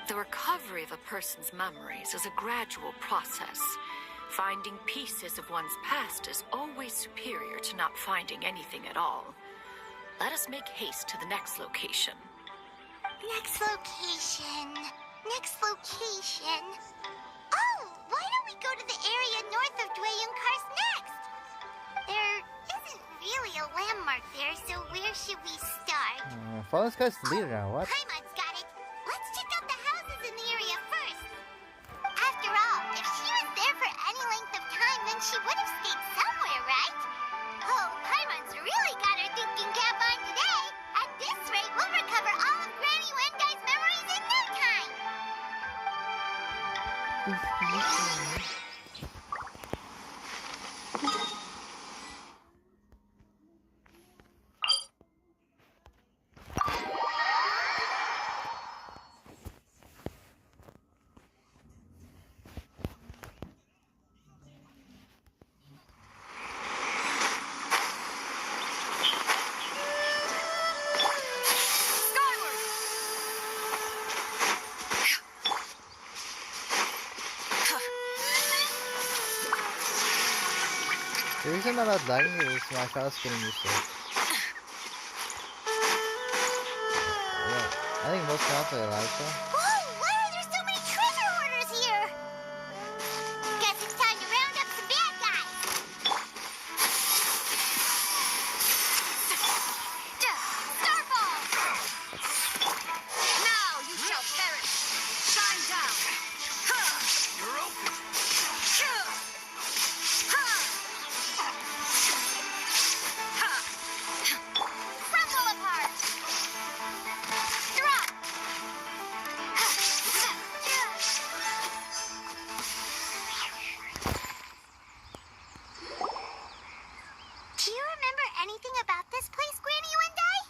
The recovery of a person's memories is a gradual process. Finding pieces of one's past is always superior to not finding anything at all. Let us make haste to the next location. Next location. Next location. Oh, why don't we go to the area north of Dwayunkar's next? There isn't really a landmark there, so where should we start? Follow this guy's leader now, what? Paimon's got it. Let's check out the houses in the area first. After all, if she was there for The reason I'm not lagging it is my child's getting used to it. I think most mounts are like so. Whoa! Why are there so many treasure hoarders here? Guess it's time to round up some bad guys. Starfall! Now you shall perish. Shine down. You're open. Crumble apart. Drop. Do you remember anything about this place, Granny Wendy?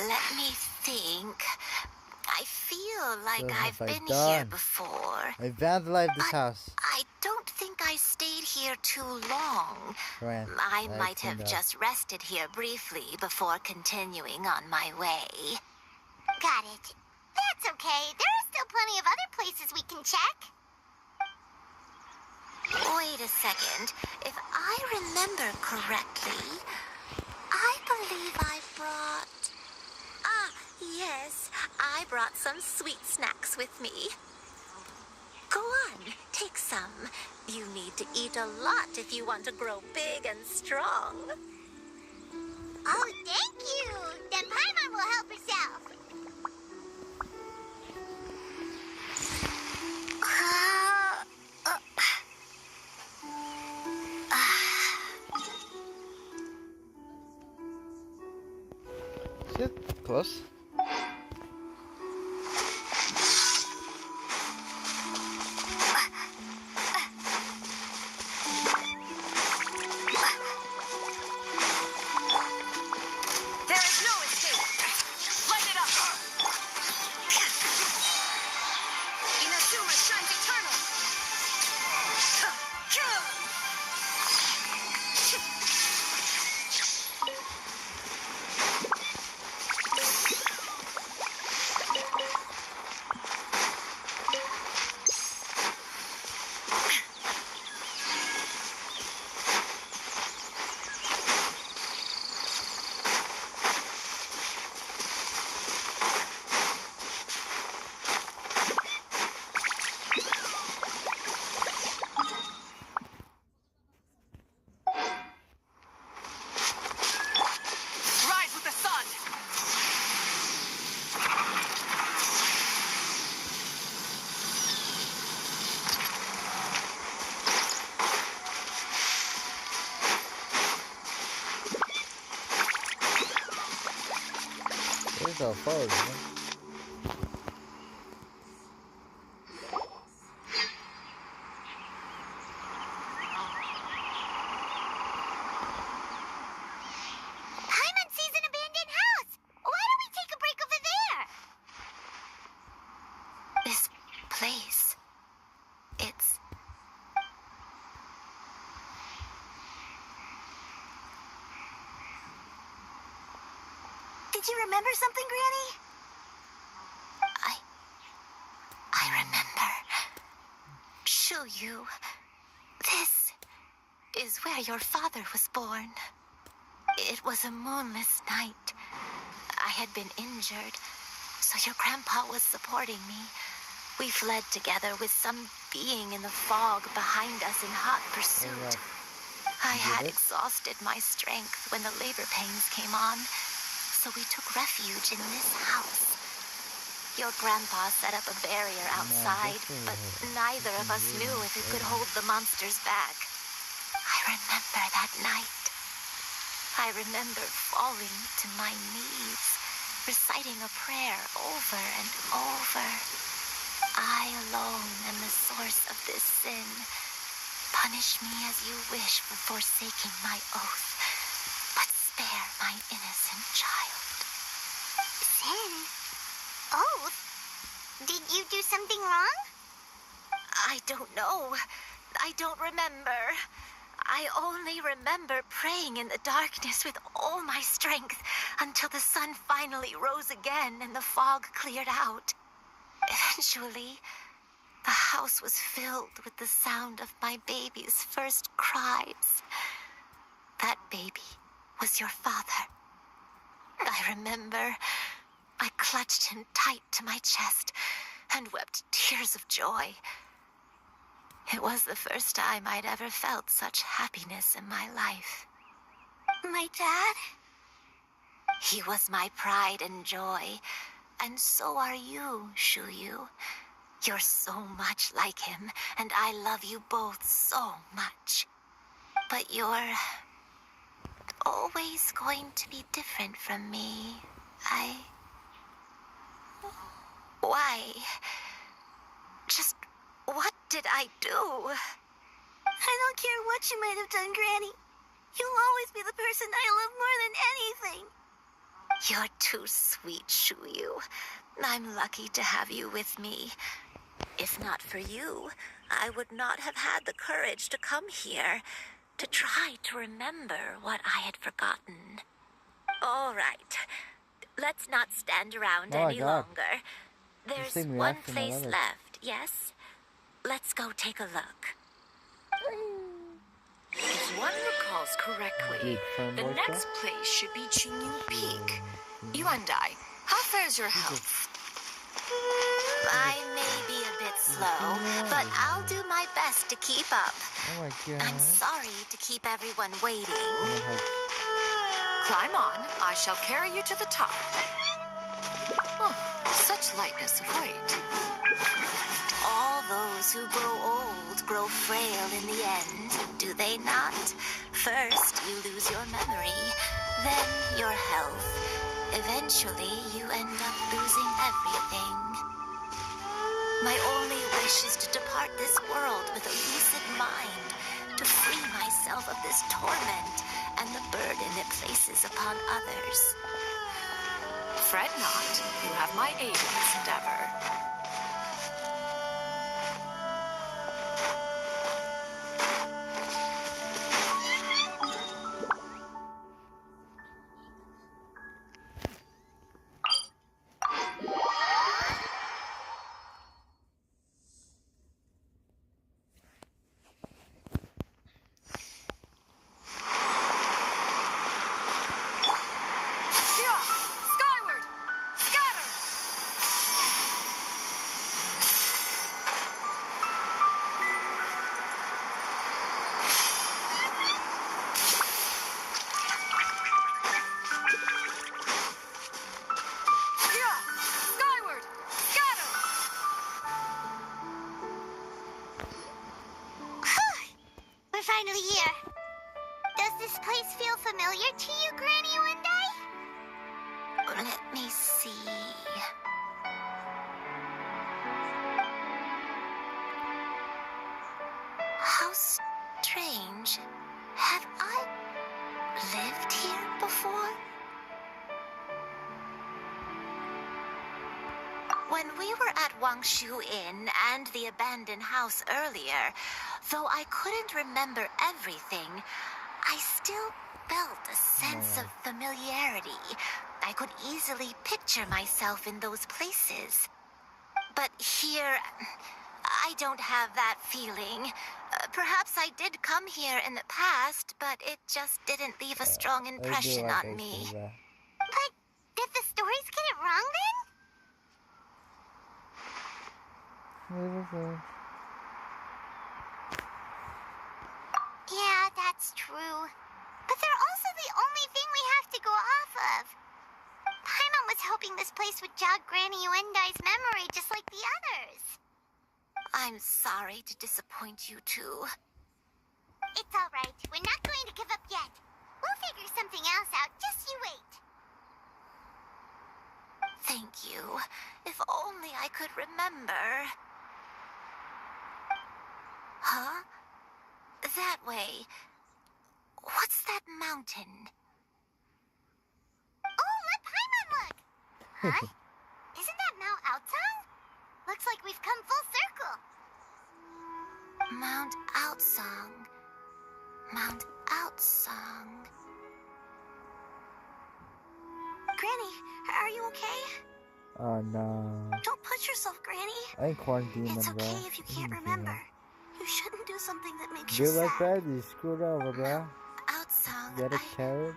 Let me think. I feel like What I've have I been here done? before. I vandalized this house. I don't think I stayed here too long. Right. I might have cleaned up. just rested here briefly before continuing on my way. Got it. That's okay. There are still plenty of other places we can check. Wait a second. If I remember correctly, I believe I brought... Ah, yes. I brought some sweet snacks with me. Go on, take some. You need to eat a lot if you want to grow big and strong. Oh, thank you. Then Paimon will help herself. Is it close? There is no escape. Light it up. Inazuma shines eternal. Rise with the sun. There's no foes, man. Paimon sees an abandoned house. Why don't we take a break over there? This place, it's... Did you remember something, Granny? I remember. Shuyu, this is where your father was born. It was a moonless night. I had been injured, so your grandpa was supporting me. We fled together with some being in the fog behind us in hot pursuit. I had exhausted my strength when the labor pains came on, so we took refuge in this house. Your grandpa set up a barrier outside, but neither of us knew if it could hold the monsters back. I remember that night. I remember falling to my knees, reciting a prayer over and over. I alone am the source of this sin. Punish me as you wish for forsaking my oath, but spare my innocent child. Sin? Oath? Did you do something wrong? I don't know. I don't remember. I only remember praying in the darkness with all my strength until the sun finally rose again and the fog cleared out. Eventually, the house was filled with the sound of my baby's first cries. That baby was your father. I remember I clutched him tight to my chest and wept tears of joy. It was the first time I'd ever felt such happiness in my life. My dad? He was my pride and joy, and so are you, Shuyu. You're so much like him, and I love you both so much. But you're always going to be different from me. Why? Just what did I do? I don't care what you might have done, Granny. You'll always be the person I love more than anything. You're too sweet, Shuyu. I'm lucky to have you with me. If not for you, I would not have had the courage to come here, to try to remember what I had forgotten. All right. Let's not stand around any longer. There's one place left, yes? Let's go take a look. If one recalls correctly, the next place should be Chinyu Peak. You and I, how fares your health? I may be a bit slow, but I'll do my best to keep up. Oh my god. I'm sorry to keep everyone waiting. Climb on, I shall carry you to the top. Oh, such lightness of weight. All those who grow old grow frail in the end, do they not? First, you lose your memory, then your health. Eventually, you end up losing everything. My only wish is to depart this world with a lucid mind, to free myself of this torment and the burden it places upon others. Fret not, you have my aid in this endeavor. Finally here. Does this place feel familiar to you, Granny Wendai? Let me see. How strange. Have I lived here before? When we were at Wangshu Inn and the abandoned house earlier, though I couldn't remember everything, I still felt a sense of familiarity. I could easily picture myself in those places. But here, I don't have that feeling. Perhaps I did come here in the past, but it just didn't leave a strong impression on me. But did the stories get it wrong then? Yeah, that's true. But they're also the only thing we have to go off of. Paimon was hoping this place would jog Granny Uendai's memory just like the others. I'm sorry to disappoint you too. It's all right. We're not going to give up yet. We'll figure something else out. Just you wait. Thank you. If only I could remember. that way. What's that mountain? Oh, let Paimon look! Huh? Isn't that Mount Outsong? Looks like we've come full circle. Mount Outsong. Mount Outsong. Granny, are you okay? Oh no. Don't push yourself, Granny. I ain't quarantining, It's bro. okay if you can't remember. You shouldn't do something that makes Do you like sad. that? You screwed over, bro. Outsong, Get a carriage?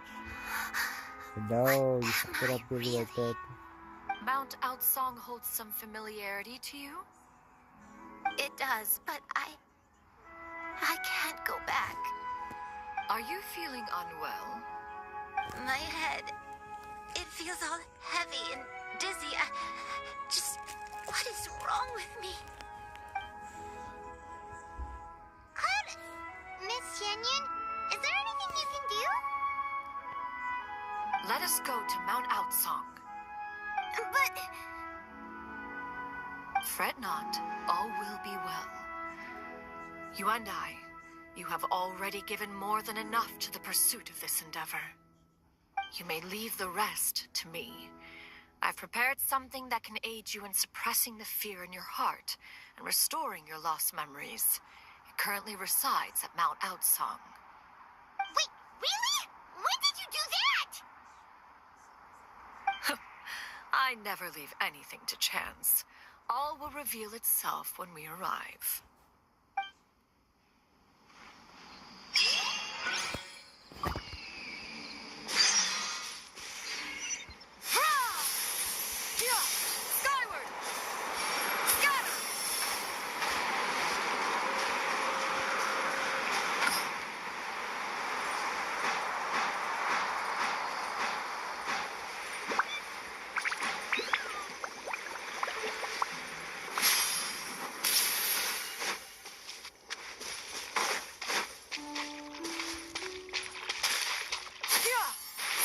No, you fucked it up really like that. Mount Outsong holds some familiarity to you? It does, but I can't go back. Are you feeling unwell? My head, it feels all heavy and dizzy. What is wrong with me? Miss Xianyun, is there anything you can do? Let us go to Mount Outsong. But... Fret not, all will be well. You and I, you have already given more than enough to the pursuit of this endeavor. You may leave the rest to me. I've prepared something that can aid you in suppressing the fear in your heart and restoring your lost memories. It currently resides at Mount Outsong. Wait, really? When did you do that? I never leave anything to chance. All will reveal itself when we arrive. Skyward! Scatter!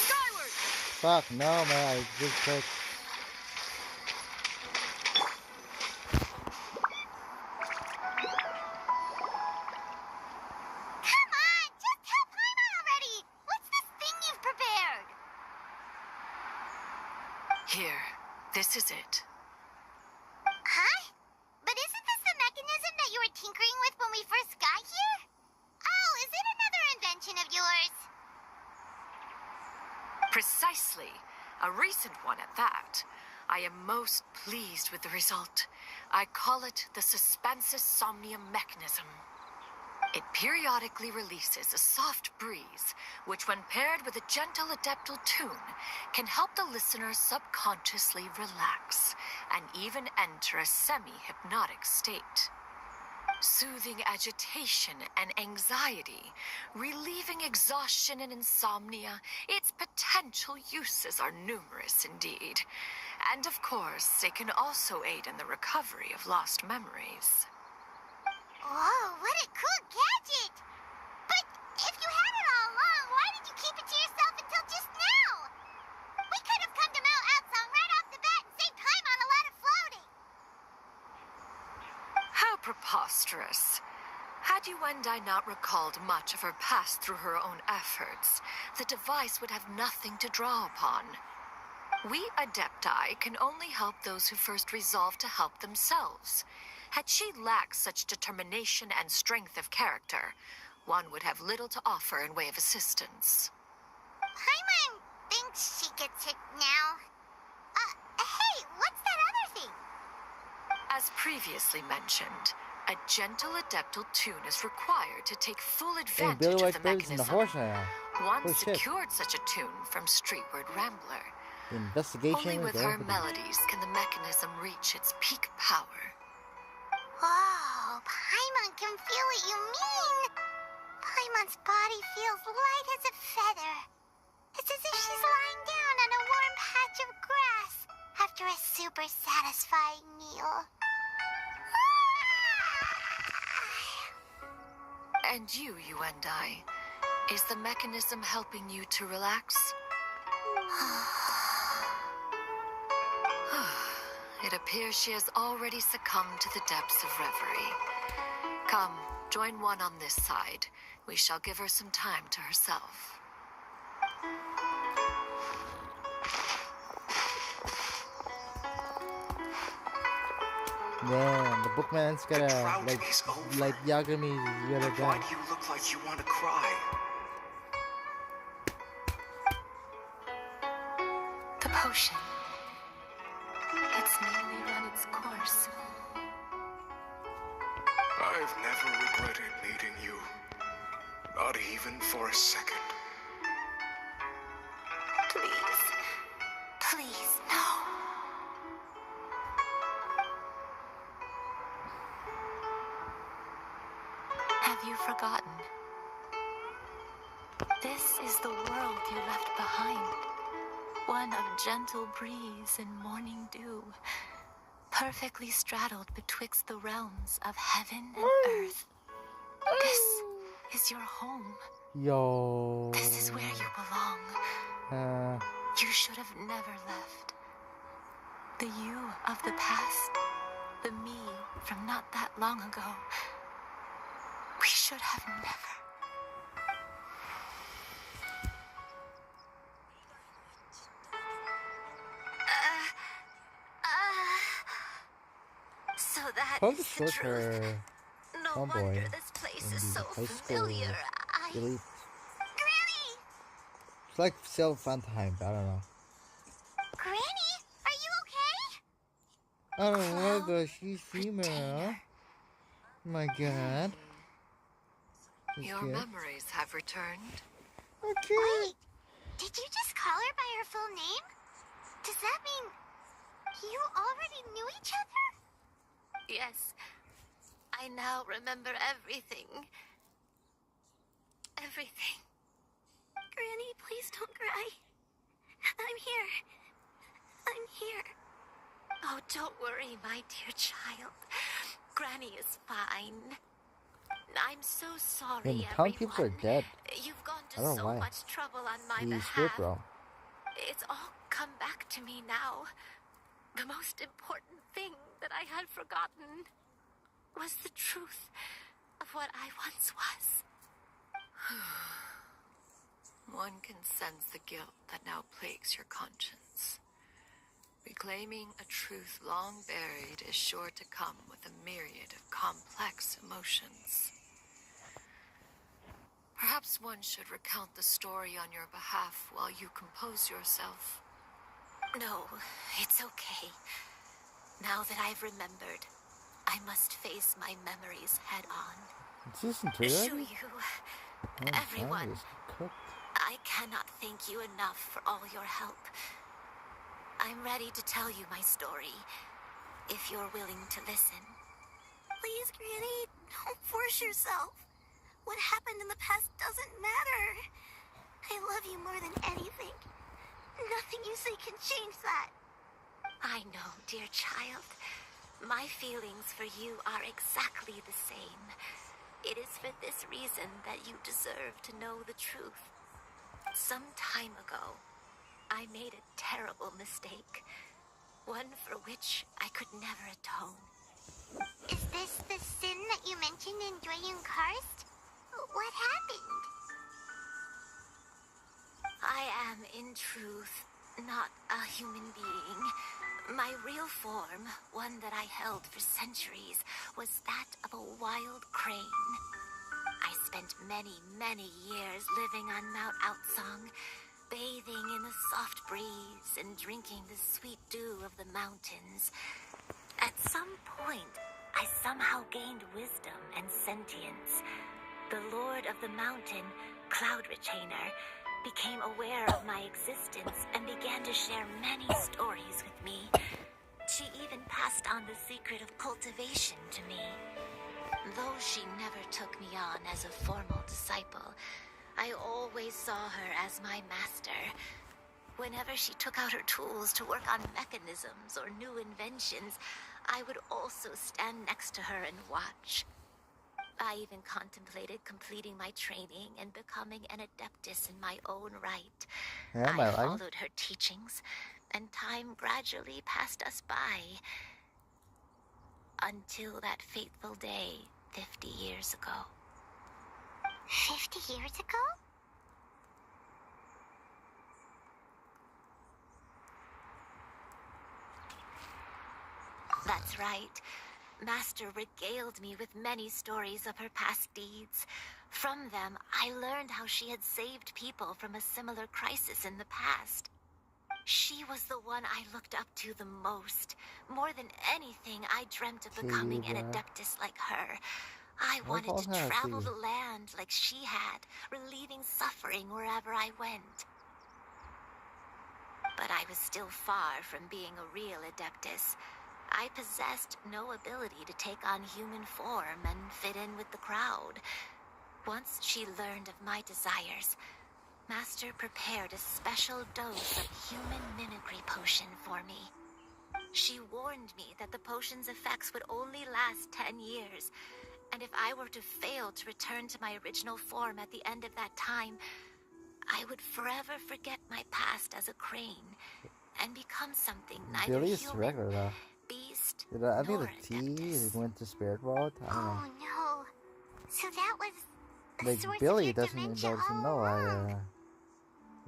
Skyward! Fuck, no, man. I just clicked. Come on, just tell Paimon already! What's this thing you've prepared? Here, this is it. Huh? But isn't this the mechanism that you were tinkering with when we first got here? Oh, is it another invention of yours? Precisely. A recent one at that. I am most pleased with the result. I call it the Suspensus Somnium mechanism. It periodically releases a soft breeze, which when paired with a gentle adeptal tune, can help the listener subconsciously relax and even enter a semi-hypnotic state. Soothing agitation and anxiety, relieving exhaustion and insomnia, its potential uses are numerous indeed. And of course, it can also aid in the recovery of lost memories. Whoa, what a cool gadget! But if you had it all along, why did you keep it to yourself until just now? We could have come to Mount Outsong right off the bat and saved Paimon a lot of floating. How preposterous. Had you and I not recalled much of her past through her own efforts, the device would have nothing to draw upon. We Adepti can only help those who first resolve to help themselves. Had she lacked such determination and strength of character, one would have little to offer in way of assistance. Paimon thinks she gets it now. Hey, what's that other thing? As previously mentioned, a gentle adeptal tune is required to take full Hey, Billy advantage of White the Birds in the mechanism. horse now. One Holy shit. secured such a tune from Streetward Rambler. The investigation Only is with her over. melodies can the mechanism reach its peak power. Whoa, Paimon can feel what you mean. Paimon's body feels light as a feather. It's as if she's lying down on a warm patch of grass after a super satisfying meal. And you and I, is the mechanism helping you to relax? It appears she has already succumbed to the depths of reverie. Come, Join one on this side. We shall give her some time to herself. Man, the bookman's gonna like Yagami's the other Why guy. do you look like you want to cry? The potion. It's nearly run its course. I've never regretted meeting you. Not even for a second. Please. Please, no. Have you forgotten? This is the world you left behind. One of gentle breeze and morning dew, perfectly straddled betwixt the realms of heaven and earth. This is your home. Yo. This is where you belong. You should have never left. The you of the past, the me from not that long ago. We should have never. So that Probably is the short truth. her No tomboy wonder this place in is the so high school familiar. elite. Granny! It's like still fun time, but I don't know. Granny, are you okay? I don't know, but she's female. Oh my god. That's Your good. memories have returned. Okay. Wait, did you just call her by her full name? Does that mean you already knew each other? Yes. I now remember everything. Everything. Granny, please don't cry. I'm here. I'm here. Oh, don't worry, my dear child. Granny is fine. I'm so sorry, When the town people are everyone. dead, You've gone I to don't know so why. much trouble on my He's behalf. weird, bro. It's all come back to me now. The most important thing that I had forgotten was the truth of what I once was. One can sense the guilt that now plagues your conscience. Reclaiming a truth long buried is sure to come with a myriad of complex emotions. Perhaps one should recount the story on your behalf while you compose yourself. No, it's okay. Now that I've remembered, I must face my memories head on. Season 3 Shu already? Yu, Oh, everyone, is cooked. I cannot thank you enough for all your help. I'm ready to tell you my story, if you're willing to listen. Please, Granny, don't force yourself. What happened in the past doesn't matter. I love you more than anything. Nothing you say can change that. I know, dear child. My feelings for you are exactly the same. It is for this reason that you deserve to know the truth. Some time ago, I made a terrible mistake. One for which I could never atone. Is this the sin that you mentioned in Dwayne Karst? What happened? I am, in truth, not a human being. My real form, one that I held for centuries, was that of a wild crane. I spent many, many years living on Mount Outsong, bathing in the soft breeze and drinking the sweet dew of the mountains. At some point, I somehow gained wisdom and sentience. The Lord of the Mountain, Cloud Retainer, became aware of my existence and began to share many stories with me. She even passed on the secret of cultivation to me. Though she never took me on as a formal disciple, I always saw her as my master. Whenever she took out her tools to work on mechanisms or new inventions, I would also stand next to her and watch. I even contemplated completing my training and becoming an adeptus in my own right. Yeah, I followed her teachings, and time gradually passed us by. Until that fateful day, 50 years ago. 50 years ago? That's right. Master regaled me with many stories of her past deeds. From them, I learned how she had saved people from a similar crisis in the past. She was the one I looked up to the most. More than anything, I dreamt of becoming an adeptus like her. I wanted to travel the land like she had, relieving suffering wherever I went. But I was still far from being a real adeptus. I possessed no ability to take on human form and fit in with the crowd. Once she learned of my desires, Master prepared a special dose of human mimicry potion for me. She warned me that the potion's effects would only last 10 years, and if I were to fail to return to my original form at the end of that time, I would forever forget my past as a crane and become something neither Billy's human, regular though. beast, I think nor the tea went to Spirit World. I don't know. Oh no. So that was the Like source Billy of your doesn't dementia all know. along.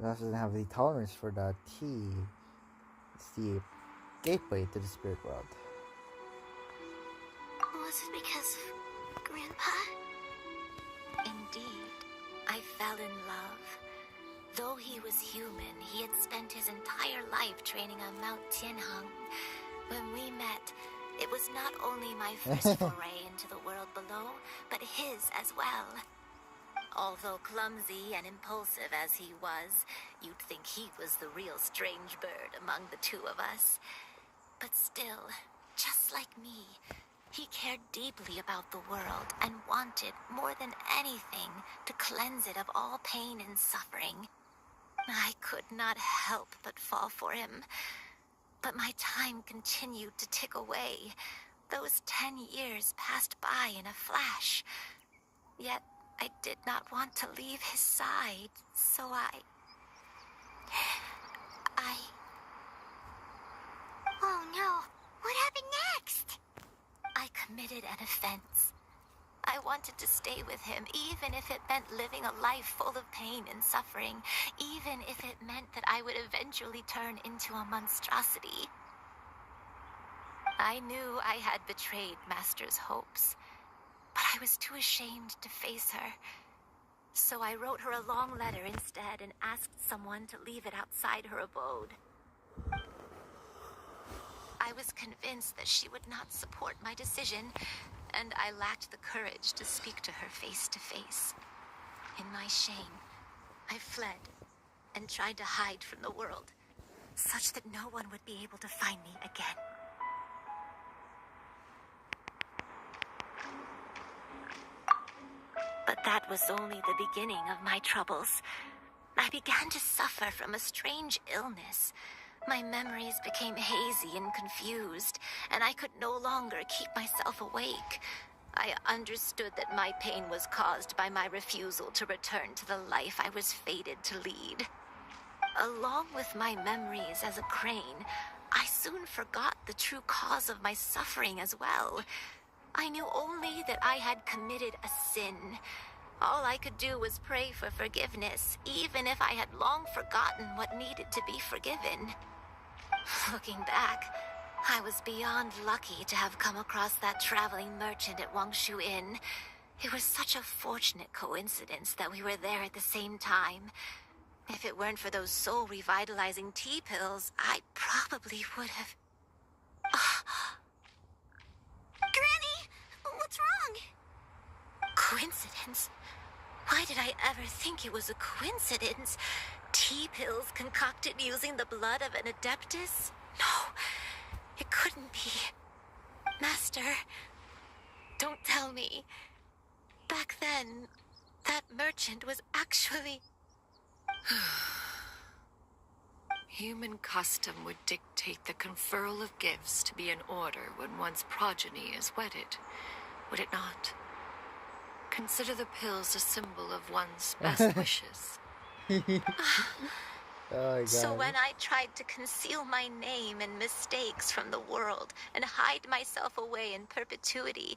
Doesn't have the tolerance for the tea. It's the gateway to the Spirit World. Was it because of Grandpa? Indeed, I fell in love. Though he was human, he had spent his entire life training on Mount Tianheng. When we met, it was not only my first foray into the world below, but his as well. Although clumsy and impulsive as he was, you'd think he was the real strange bird among the two of us. But still, just like me, he cared deeply about the world and wanted, more than anything, to cleanse it of all pain and suffering. I could not help but fall for him. But my time continued to tick away. Those 10 years passed by in a flash. Yet I did not want to leave his side, so I... Oh no. What happened next? I committed an offense. I wanted to stay with him, even if it meant living a life full of pain and suffering, even if it meant that I would eventually turn into a monstrosity. I knew I had betrayed Master's hopes, but I was too ashamed to face her. So I wrote her a long letter instead and asked someone to leave it outside her abode. I was convinced that she would not support my decision, and I lacked the courage to speak to her face to face. In my shame, I fled and tried to hide from the world, such that no one would be able to find me again. But that was only the beginning of my troubles. I began to suffer from a strange illness. My memories became hazy and confused, and I could no longer keep myself awake. I understood that my pain was caused by my refusal to return to the life I was fated to lead. Along with my memories as a crane, I soon forgot the true cause of my suffering as well. I knew only that I had committed a sin. All I could do was pray for forgiveness, even if I had long forgotten what needed to be forgiven. Looking back, I was beyond lucky to have come across that traveling merchant at Wangshu Inn. It was such a fortunate coincidence that we were there at the same time. If it weren't for those soul-revitalizing tea pills, I probably would have... Granny! What's wrong? Coincidence? Why did I ever think it was a coincidence? Tea pills concocted using the blood of an adeptus? No, it couldn't be. Master, don't tell me. Back then, that merchant was actually... Human custom would dictate the conferral of gifts to be in order when one's progeny is wedded, would it not? Consider the pills a symbol of one's best wishes. Oh, so when I tried to conceal my name and mistakes from the world and hide myself away in perpetuity,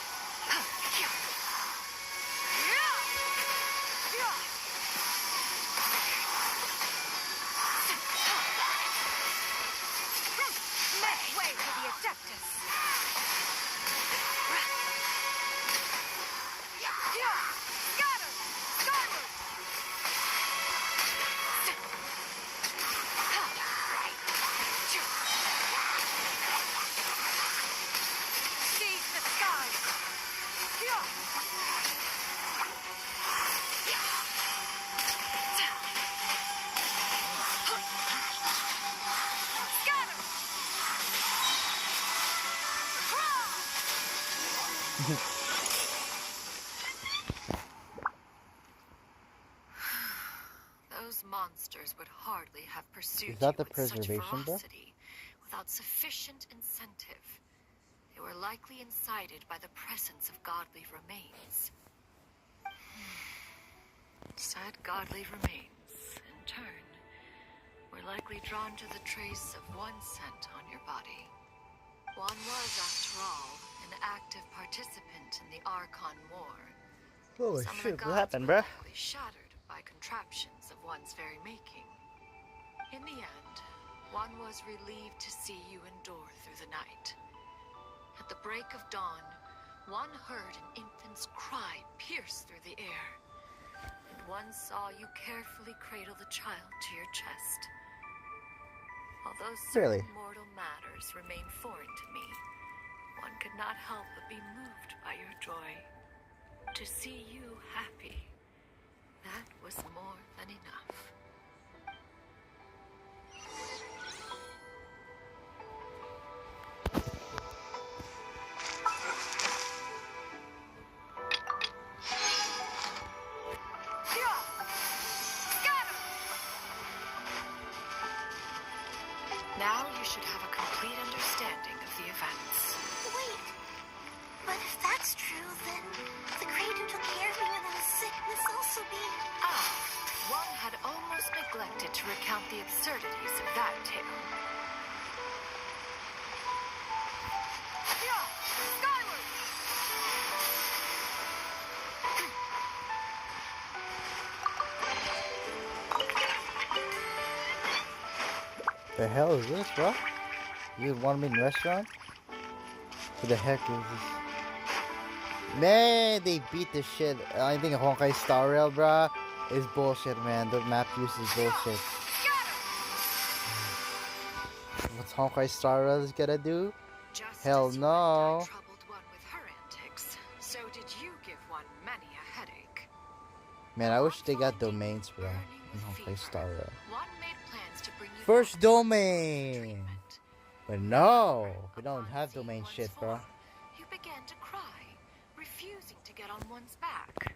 Those monsters would hardly have pursued Is that you the with such preservation, bro? ferocity without sufficient incentive. They were likely incited by the presence of godly remains. Said godly remains, in turn, were likely drawn to the trace of one scent on your body. One was, after all, an active participant in the Archon War. Holy Some of shit, the what gods happened, were bruh? likely shattered by contraptions of one's very making. In the end, one was relieved to see you endure through the night. At the break of dawn, one heard an infant's cry pierce through the air, and one saw you carefully cradle the child to your chest. Although certain Really? mortal matters remain foreign to me, one could not help but be moved by your joy. To see you happy, that was more than enough. Now you should have a complete understanding of the events. Wait, but if that's true, then the Crane who took care of me when I was sick must also be... One had almost neglected to recount the absurdities of that tale. Skyward! The hell is this, bro? You just want me in a restaurant? Who the heck is this? Man, they beat the shit. I think Honkai Star Rail, bro, is bullshit, man. The map use is bullshit. What's Honkai Star Rail is gonna do? Just Hell as you no. and I troubled one with her antics, so did you give one many a headache. Man, I wish they got domains, bro. In Honkai Star Rail. One made plans to bring you First back domain! But no! We don't have domain shit, bro. You began to cry, refusing to get on one's back.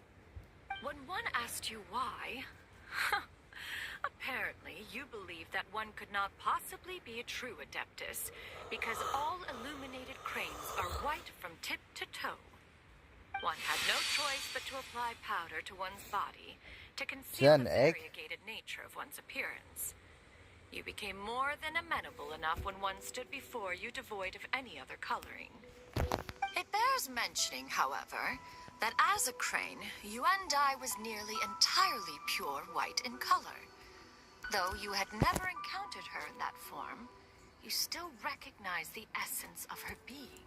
When one asked you why, apparently you believed that one could not possibly be a true Adeptus because all illuminated cranes are white from tip to toe. One had no choice but to apply powder to one's body to conceal the variegated nature of one's appearance. You became more than amenable enough when one stood before you devoid of any other coloring. It bears mentioning, however, that as a crane, Yuan Dai was nearly entirely pure white in color. Though you had never encountered her in that form, you still recognized the essence of her being.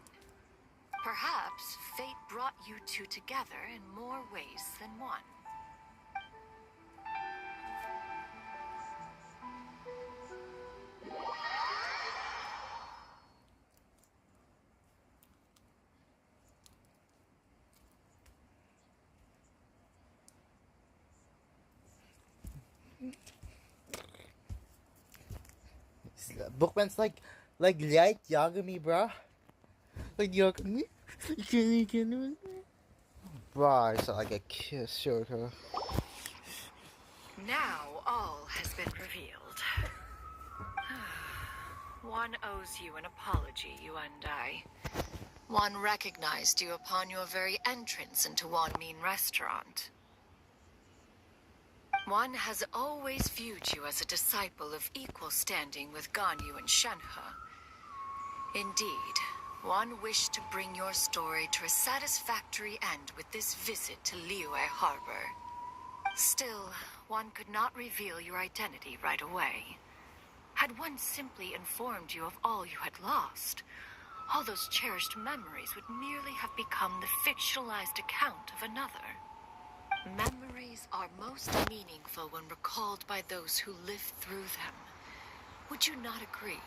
Perhaps fate brought you two together in more ways than one. Bookman's like light Yagami, bro. Like Yagami? Bro, it's like a kiss, sure. Now all has been revealed. One owes you an apology, Yuan Dai. One recognized you upon your very entrance into Wanmin Restaurant. One has always viewed you as a disciple of equal standing with Ganyu and Shenhe. Indeed, one wished to bring your story to a satisfactory end with this visit to Liyue Harbor. Still, one could not reveal your identity right away. Had one simply informed you of all you had lost, all those cherished memories would merely have become the fictionalized account of another. Memories are most meaningful when recalled by those who lived through them. Would you not agree?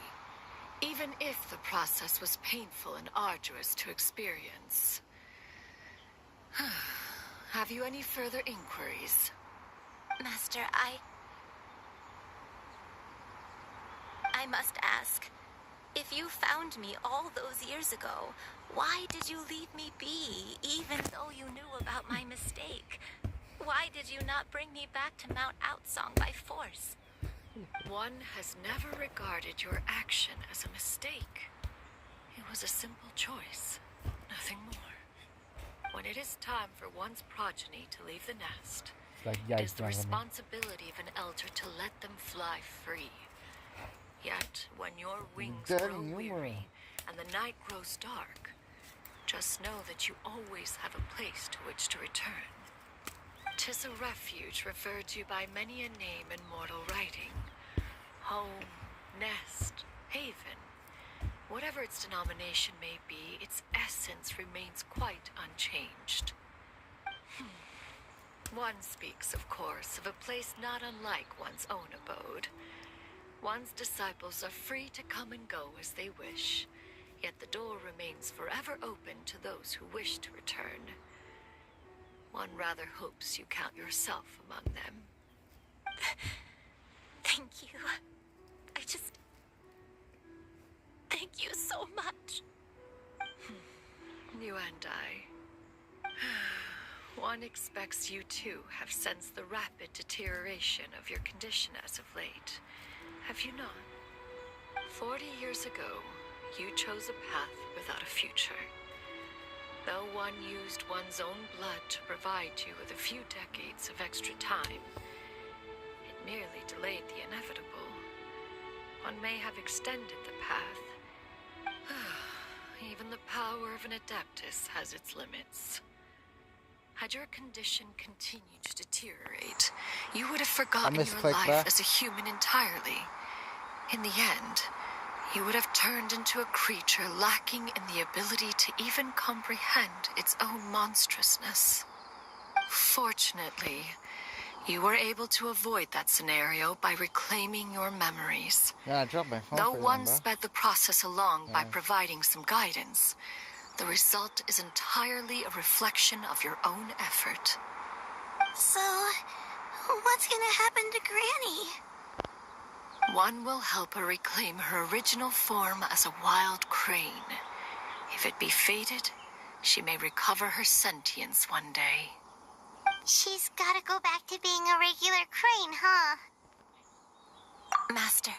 Even if the process was painful and arduous to experience. Have you any further inquiries? Master, I must ask. If you found me all those years ago, Why did you leave me be, even though you knew about my mistake? Why did you not bring me back to Mount Outsong by force? One has never regarded your action as a mistake. It was a simple choice, nothing more. When it is time for one's progeny to leave the nest, Like, it is the responsibility of an elder to let them fly free. Yet, when your wings grow weary and the night grows dark, just know that you always have a place to which to return. 'Tis a refuge referred to by many a name in mortal writing. Home, nest, haven. Whatever its denomination may be, its essence remains quite unchanged. One speaks, of course, of a place not unlike one's own abode. One's disciples are free to come and go as they wish, yet the door remains forever open to those who wish to return. One rather hopes you count yourself among them. Thank you. Thank you so much. You and I. One expects you too have sensed the rapid deterioration of your condition as of late. Have you not? 40 years ago, you chose a path without a future. Though one used one's own blood to provide you with a few decades of extra time, it merely delayed the inevitable. One may have extended the path. Even the power of an adeptus has its limits. Had your condition continued to deteriorate, you would have forgotten your life as a human entirely. In the end, you would have turned into a creature lacking in the ability to even comprehend its own monstrousness. Fortunately, you were able to avoid that scenario by reclaiming your memories. Yeah, I dropped my phone. Though one sped the process along by providing some guidance, the result is entirely a reflection of your own effort. So, what's gonna happen to Granny? One will help her reclaim her original form as a wild crane. If it be fated, she may recover her sentience one day. She's gotta go back to being a regular crane, huh? Master,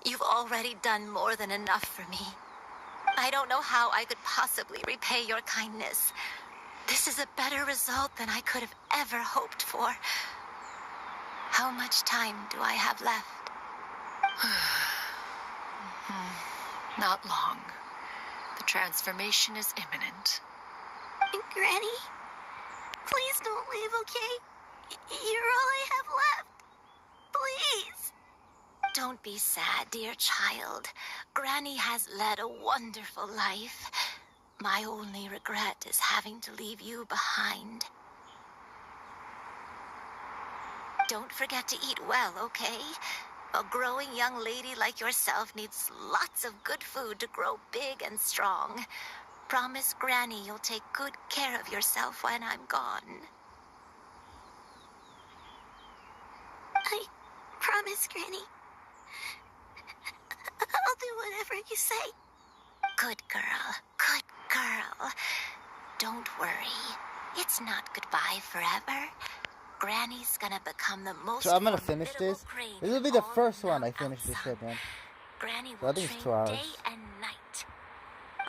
you've already done more than enough for me. I don't know how I could possibly repay your kindness. This is a better result than I could have ever hoped for. How much time do I have left? Not long. The transformation is imminent. Granny, please don't leave, okay? You're all I have left. Please. Don't be sad, dear child. Granny has led a wonderful life. My only regret is having to leave you behind. Don't forget to eat well, okay? A growing young lady like yourself needs lots of good food to grow big and strong. Promise Granny you'll take good care of yourself when I'm gone. I promise, Granny. I'll do whatever you say. Good girl. Good girl. Don't worry. It's not goodbye forever. Granny's gonna become the most. So I'm gonna finish this. This will be the first one I finish this shit, man. Granny So I think it's 2 hours. day and night.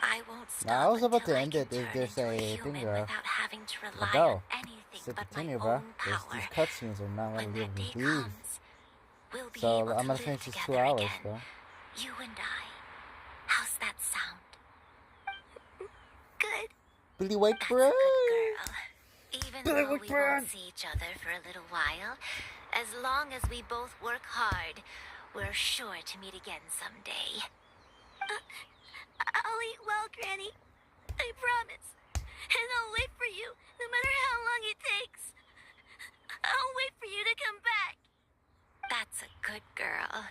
I won't stop. Now I was about to end it if there's a thing there. Having to A rely bell. on anything So but continue, my bro. own power. These cutscenes are not gonna be able to Day leave. comes, we'll be So able I'm to gonna live finish this 2 together hours, again. bro. You and I. How's that sound? Good. Billy White That's Bread. a good girl. Even Billy though White we Bread. won't see each other for a little while, as long as we both work hard, we're sure to meet again someday. I'll eat well, Granny. I promise. And I'll wait for you, no matter how long it takes. I'll wait for you to come back. That's a good girl.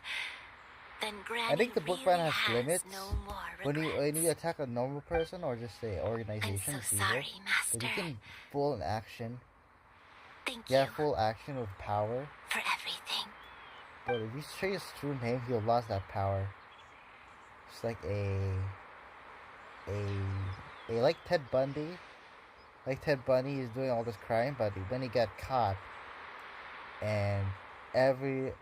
Then Granny I think the book really ban has limits no more when regrets. you attack a normal person or just a organization. I'm it's so evil. sorry, But Master. you can full in action. Thank Yeah, you full action with power. for everything. But if you say his true name, he'll lose that power. It's like a like Ted Bundy. Like Ted Bundy is doing all this crime, but when he got caught, and every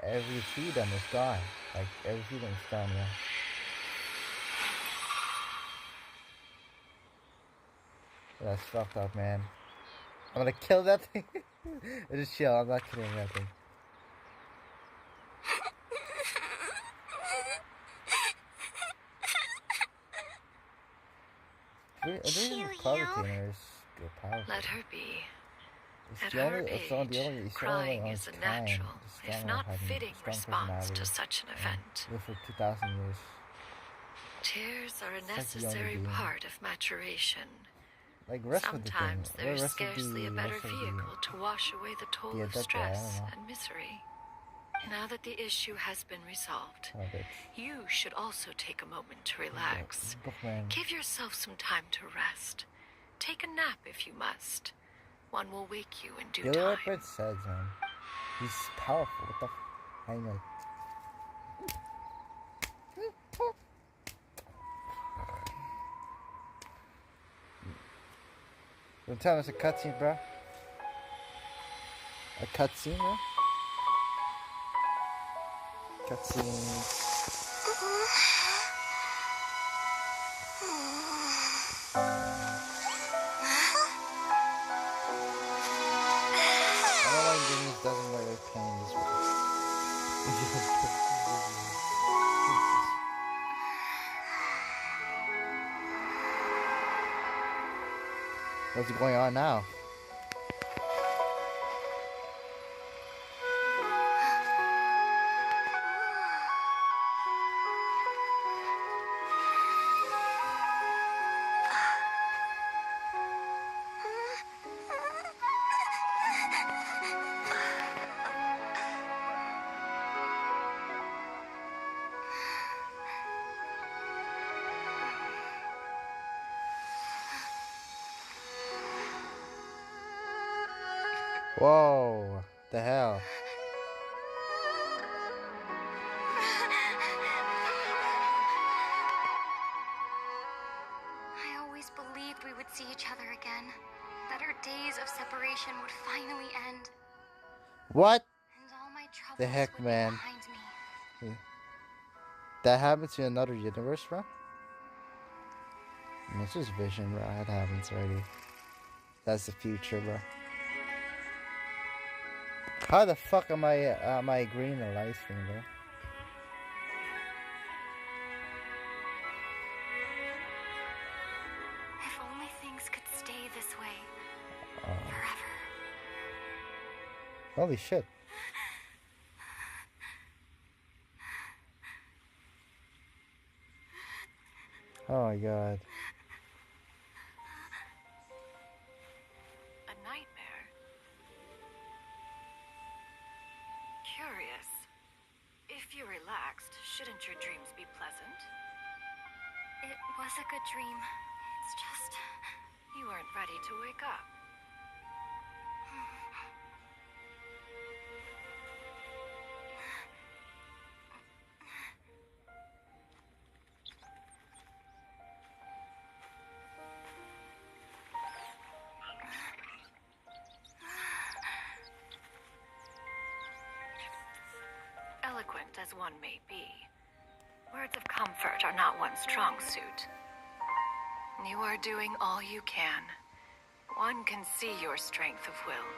freedom is gone. Like every freedom is gone. Yeah. That's fucked up, man. I'm gonna kill that thing. Just chill. I'm not killing that thing. Let her be. At The her only, age, crying is a natural, if not fitting, response to such an event. Live for 2,000 years. Tears are a It's like the necessary only being. part of maturation. Like rest of the Sometimes thing. there's Rest of scarcely the- a better rest of the- vehicle to wash away the toll Yeah, of that guy, I stress don't know. and misery. Now that the issue has been resolved, Oh, bitch. you should also take a moment to relax. Bookman. Give yourself some time to rest. Take a nap if you must. One will wake you in due The other time. Prince says, man. He's powerful. What the I know. Don't tell us a cutscene, bro. A cutscene, bro? Cutscenes. I don't know why Denise doesn't wear her panties, bro. What's going on now? Whoa, the hell? I always believed we would see each other again. That our days of separation would finally end. What? And all my troubles The heck, would man? be behind me. That happens in another universe, bro? It's just vision, bro. That happens already. That's the future, bro. How the fuck am I agreeing to live stream, bro? If only things could stay this way forever. Holy shit. Oh my god. A nightmare? Curious. If you're relaxed, shouldn't your dreams be pleasant? It was a good dream. It's just... You weren't ready to wake up. Eloquent as one may be, words of comfort are not one's strong suit. You are doing all you can. One can see your strength of will,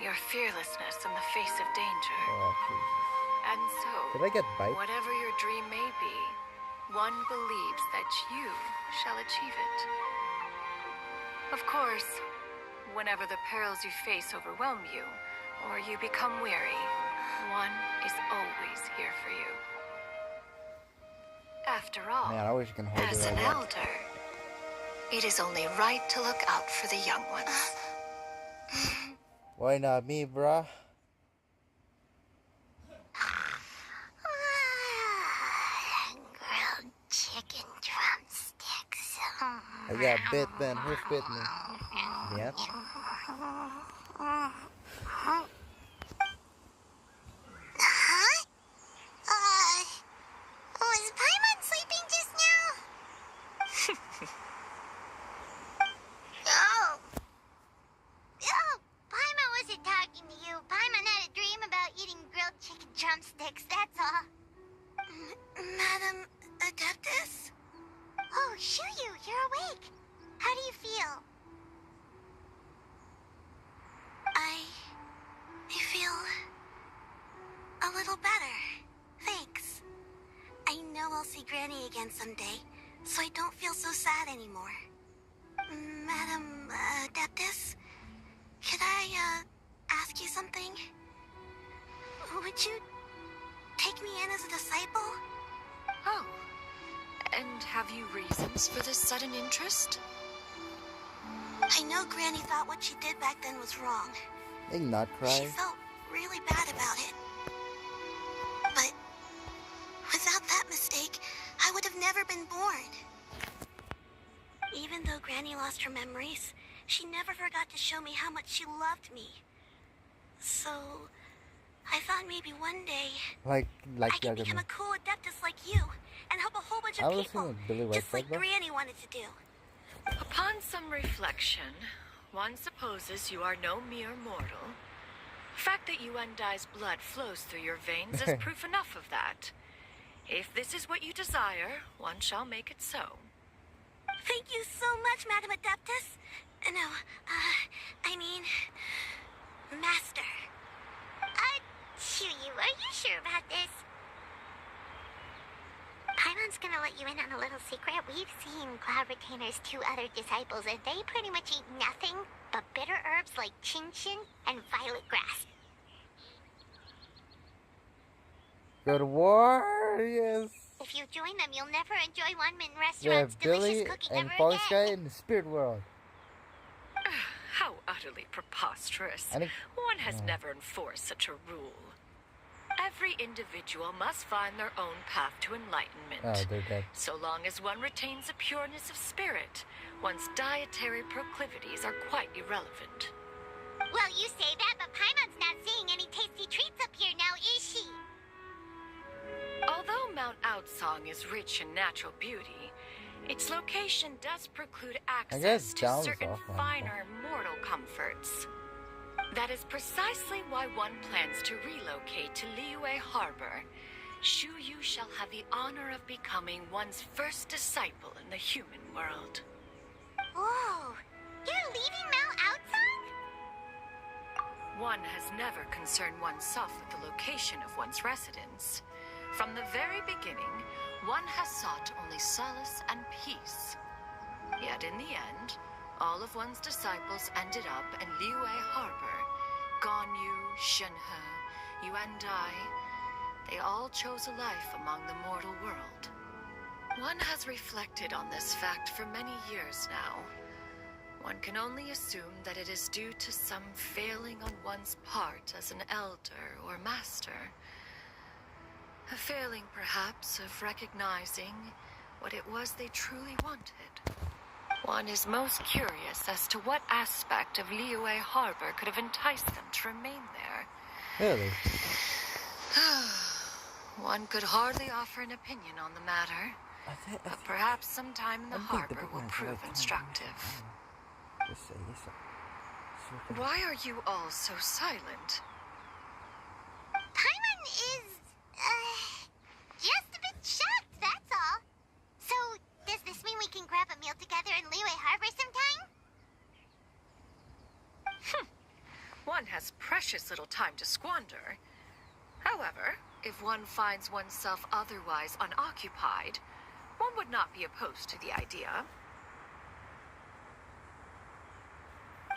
your fearlessness in the face of danger. Oh, Jesus. And so, Did I get bite? whatever your dream may be, one believes that you shall achieve it. Of course, whenever the perils you face overwhelm you, or you become weary, one is always here for you. After all, Man, I wish you can hold as it an like that. elder, it is only right to look out for the young ones. Why not me, bruh? Grilled chicken drumsticks. I got bit, man. Who bit me? Yep. Huh? Was Paimon sleeping just now? Granny again someday, so I don't feel so sad anymore. Madam Adeptus, could I ask you something? Would you take me in as a disciple? Oh. And have you reasons for this sudden interest? I know Granny thought what she did back then was wrong. They not She cry. felt really bad about it. But without that mistake, I would have never been born. Even though Granny lost her memories, she never forgot to show me how much she loved me. So, I thought maybe one day Like I could become a cool Adeptus like you and help a whole bunch of people, just like Granny wanted to do. Upon some reflection, one supposes you are no mere mortal. The fact that Yuendai's blood flows through your veins is proof enough of that. If this is what you desire, one shall make it so. Thank you so much, Madam Adeptus. No, I mean, Master. Chuyu, are you sure about this? Paimon's gonna let you in on a little secret. We've seen Cloud Retainer's 2 other disciples, and they pretty much eat nothing but bitter herbs like chin-chin and violet grass. Go to war, yes. If you join them, you'll never enjoy One-Man We Restaurant's have Billy delicious cooking and ever Falling Sky again. in the spirit world. How utterly preposterous. One has never enforced such a rule. Every individual must find their own path to enlightenment. Oh, they're dead. So long as one retains a pureness of spirit, one's dietary proclivities are quite irrelevant. Well, you say that, but Paimon's not seeing any tasty treats up here now, is she? Although Mount Outsong is rich in natural beauty, its location does preclude access to certain finer mortal comforts. That is precisely why one plans to relocate to Liyue Harbor. Shuyu shall have the honor of becoming one's first disciple in the human world. Whoa! You're leaving Mount Outsong? One has never concerned oneself with the location of one's residence. From the very beginning, one has sought only solace and peace. Yet in the end, all of one's disciples ended up in Liyue Harbor. Ganyu, Shenhe, Yuendai, they all chose a life among the mortal world. One has reflected on this fact for many years now. One can only assume that it is due to some failing on one's part as an elder or master. A failing, perhaps, of recognizing what it was they truly wanted. One is most curious as to what aspect of Liyue Harbor could have enticed them to remain there. Really? One could hardly offer an opinion on the matter, but perhaps some time in the harbor will prove instructive. Why are you all so silent? Paimon is, just a bit shocked, that's all. So, does this mean we can grab a meal together in Liyue Harbor sometime? One has precious little time to squander. However, if one finds oneself otherwise unoccupied, one would not be opposed to the idea.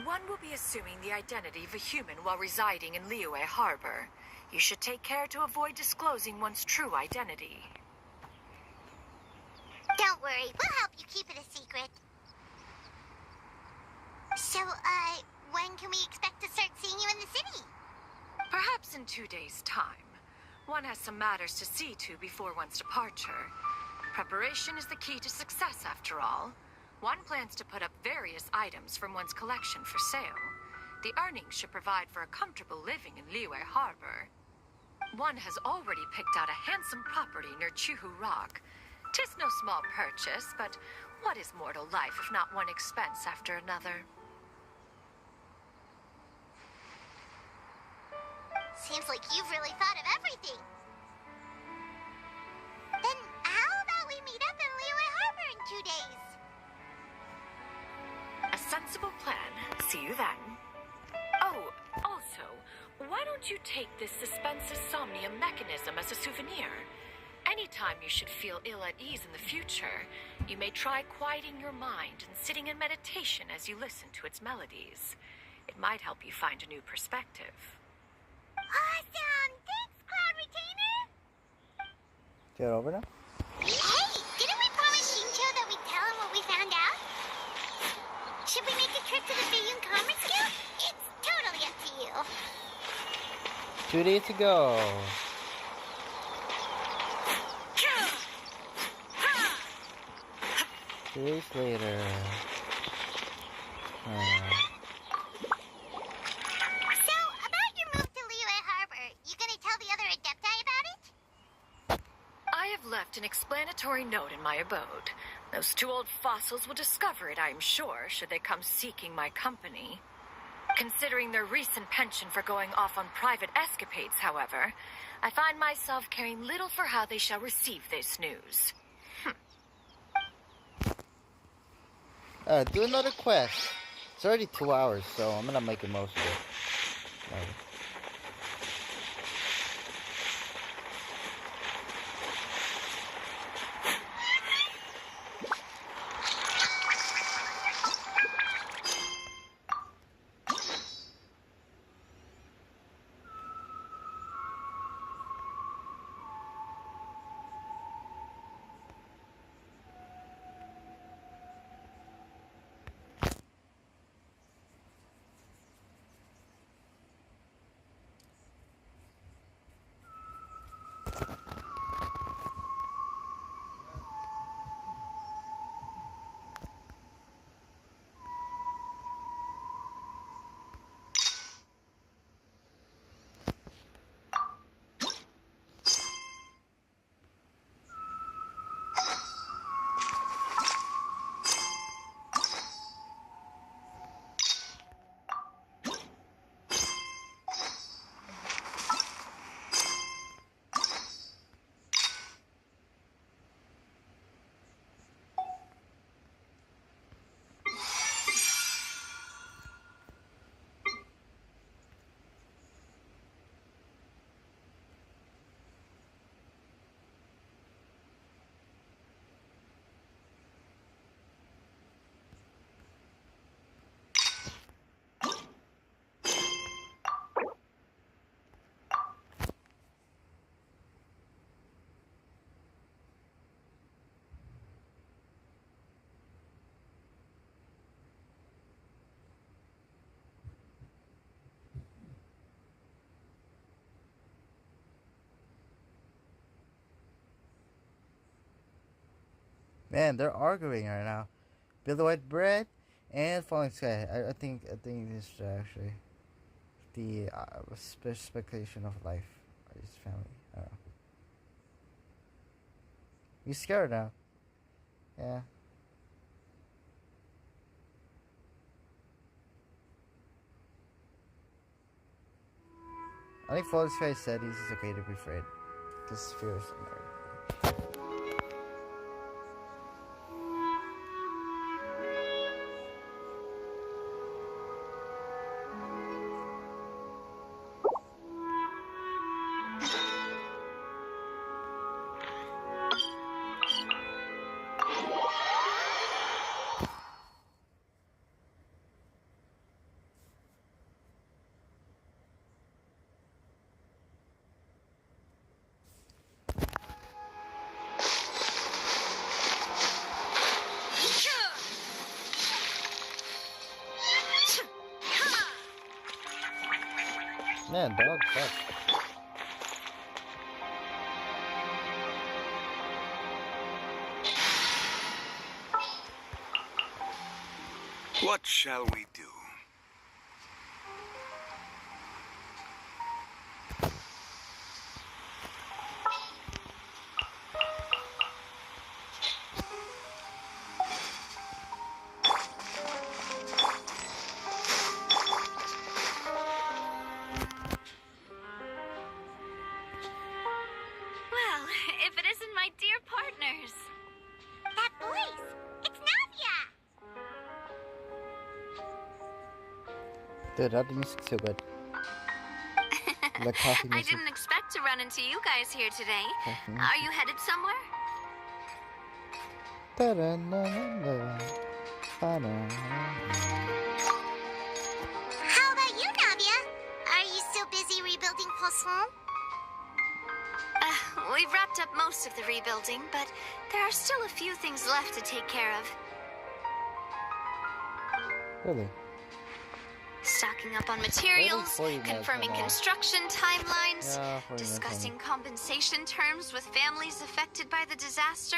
One will be assuming the identity of a human while residing in Liyue Harbor. You should take care to avoid disclosing one's true identity. Don't worry, we'll help you keep it a secret. So, when can we expect to start seeing you in the city? Perhaps in 2 days' time. One has some matters to see to before one's departure. Preparation is the key to success, after all. One plans to put up various items from one's collection for sale. The earnings should provide for a comfortable living in Liyue Harbor. One has already picked out a handsome property near Chuhu Rock. 'Tis no small purchase, but what is mortal life if not one expense after another? Seems like you've really thought of everything. Then how about we meet up in Liyue Harbor in 2 days? A sensible plan. See you then. Oh, also, why don't you take this suspense insomnia mechanism as a souvenir? Anytime you should feel ill at ease in the future, you may try quieting your mind and sitting in meditation as you listen to its melodies. It might help you find a new perspective. Awesome! Thanks, Cloud Retainer! Get over now? Hey, didn't we promise Shincho that we'd tell him what we found out? Should we make a trip to the Fayun Commerce Guild? It's totally up to you. 2 days to go. 2 days later. So, about your move to Liyue Harbor, you gonna tell the other Adepti about it? I have left an explanatory note in my abode. Those two old fossils will discover it, I am sure, should they come seeking my company. Considering their recent penchant for going off on private escapades, however, I find myself caring little for how they shall receive this news. Do another quest. It's already 2 hours, so I'm gonna make the most of it. Man, they're arguing right now. Build the white bread and falling sky. I think this is actually the speculation of life of his family. I don't know. You scared now? Yeah. I think Falling Sky said he's okay to be afraid, because fear is in there. Man, dog sucks. What shall we do? Well, if it isn't my dear partners. That voice! It's Navia! Dude, that music's so good. Like coffee I music. didn't expect to run into you guys here today. Coffee Are you headed somewhere? How about you, Navia? Are you still busy rebuilding Poisson? We've wrapped up most of the rebuilding, but there are still a few things left to take care of. Really? Stocking up on materials, 40 minutes confirming and all. construction timelines, Yeah, 40 minutes discussing compensation terms with families affected by the disaster.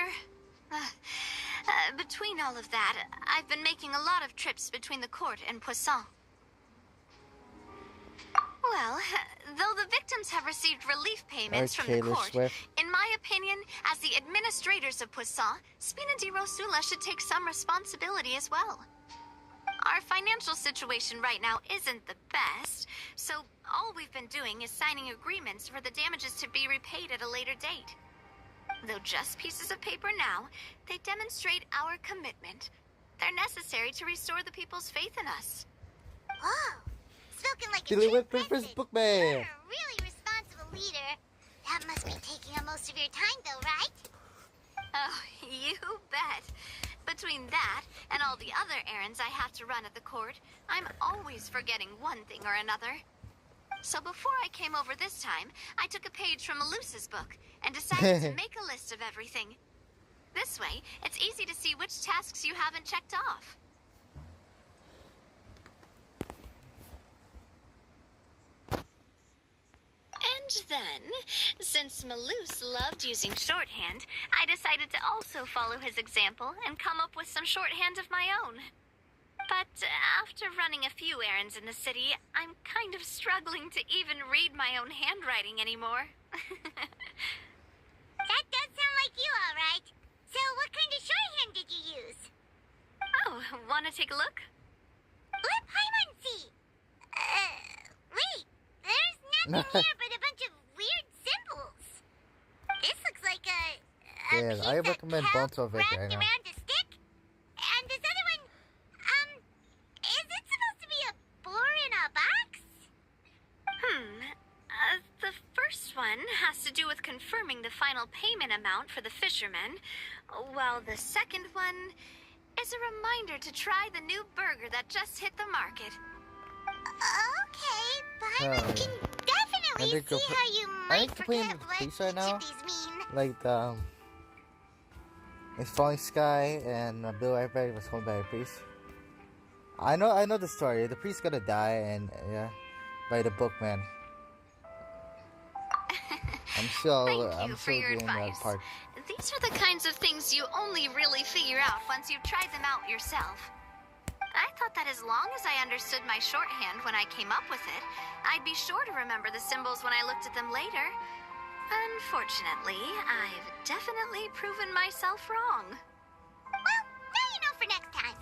Between all of that, I've been making a lot of trips between the court and Poisson. Well, though the victims have received relief payments from the Taylor court, Swift. in my opinion, as the administrators of Poisson, Spina di Rosula should take some responsibility as well. Our financial situation right now isn't the best, so all we've been doing is signing agreements for the damages to be repaid at a later date. Though just pieces of paper now, they demonstrate our commitment. They're necessary to restore the people's faith in us. Whoa, spoken like a Dealing true with Princess president. Bookman. You're a really responsible leader. That must be taking up most of your time, though, right? Oh, you bet. Between that and all the other errands I have to run at the court, I'm always forgetting one thing or another. So before I came over this time, I took a page from Melusa's book and decided to make a list of everything. This way, it's easy to see which tasks you haven't checked off. And then, since Malus loved using shorthand, I decided to also follow his example and come up with some shorthand of my own. But after running a few errands in the city, I'm kind of struggling to even read my own handwriting anymore. That does sound like you, all right. So what kind of shorthand did you use? Oh, want to take a look? Let Paimon see. Wait. There's nothing here but a bunch of weird symbols. This looks like a Yeah, piece I of recommend kelp Bones of Vic wrapped right now. around a stick. And this other one, is it supposed to be a boar in a box? The first one has to do with confirming the final payment amount for the fishermen, while the second one is a reminder to try the new burger that just hit the market. Okay, Paimon can definitely think see how you I might think complaining forget with the what police right each now. of these mean. Like it's Falling Sky and Bill Everybody was called by a priest. I know the story. The priest's gonna die, and yeah, by the bookman. I'm still your doing that advice. part. These are the kinds of things you only really figure out once you've tried them out yourself. I thought that as long as I understood my shorthand when I came up with it, I'd be sure to remember the symbols when I looked at them later. Unfortunately, I've definitely proven myself wrong. Well, now you know for next time.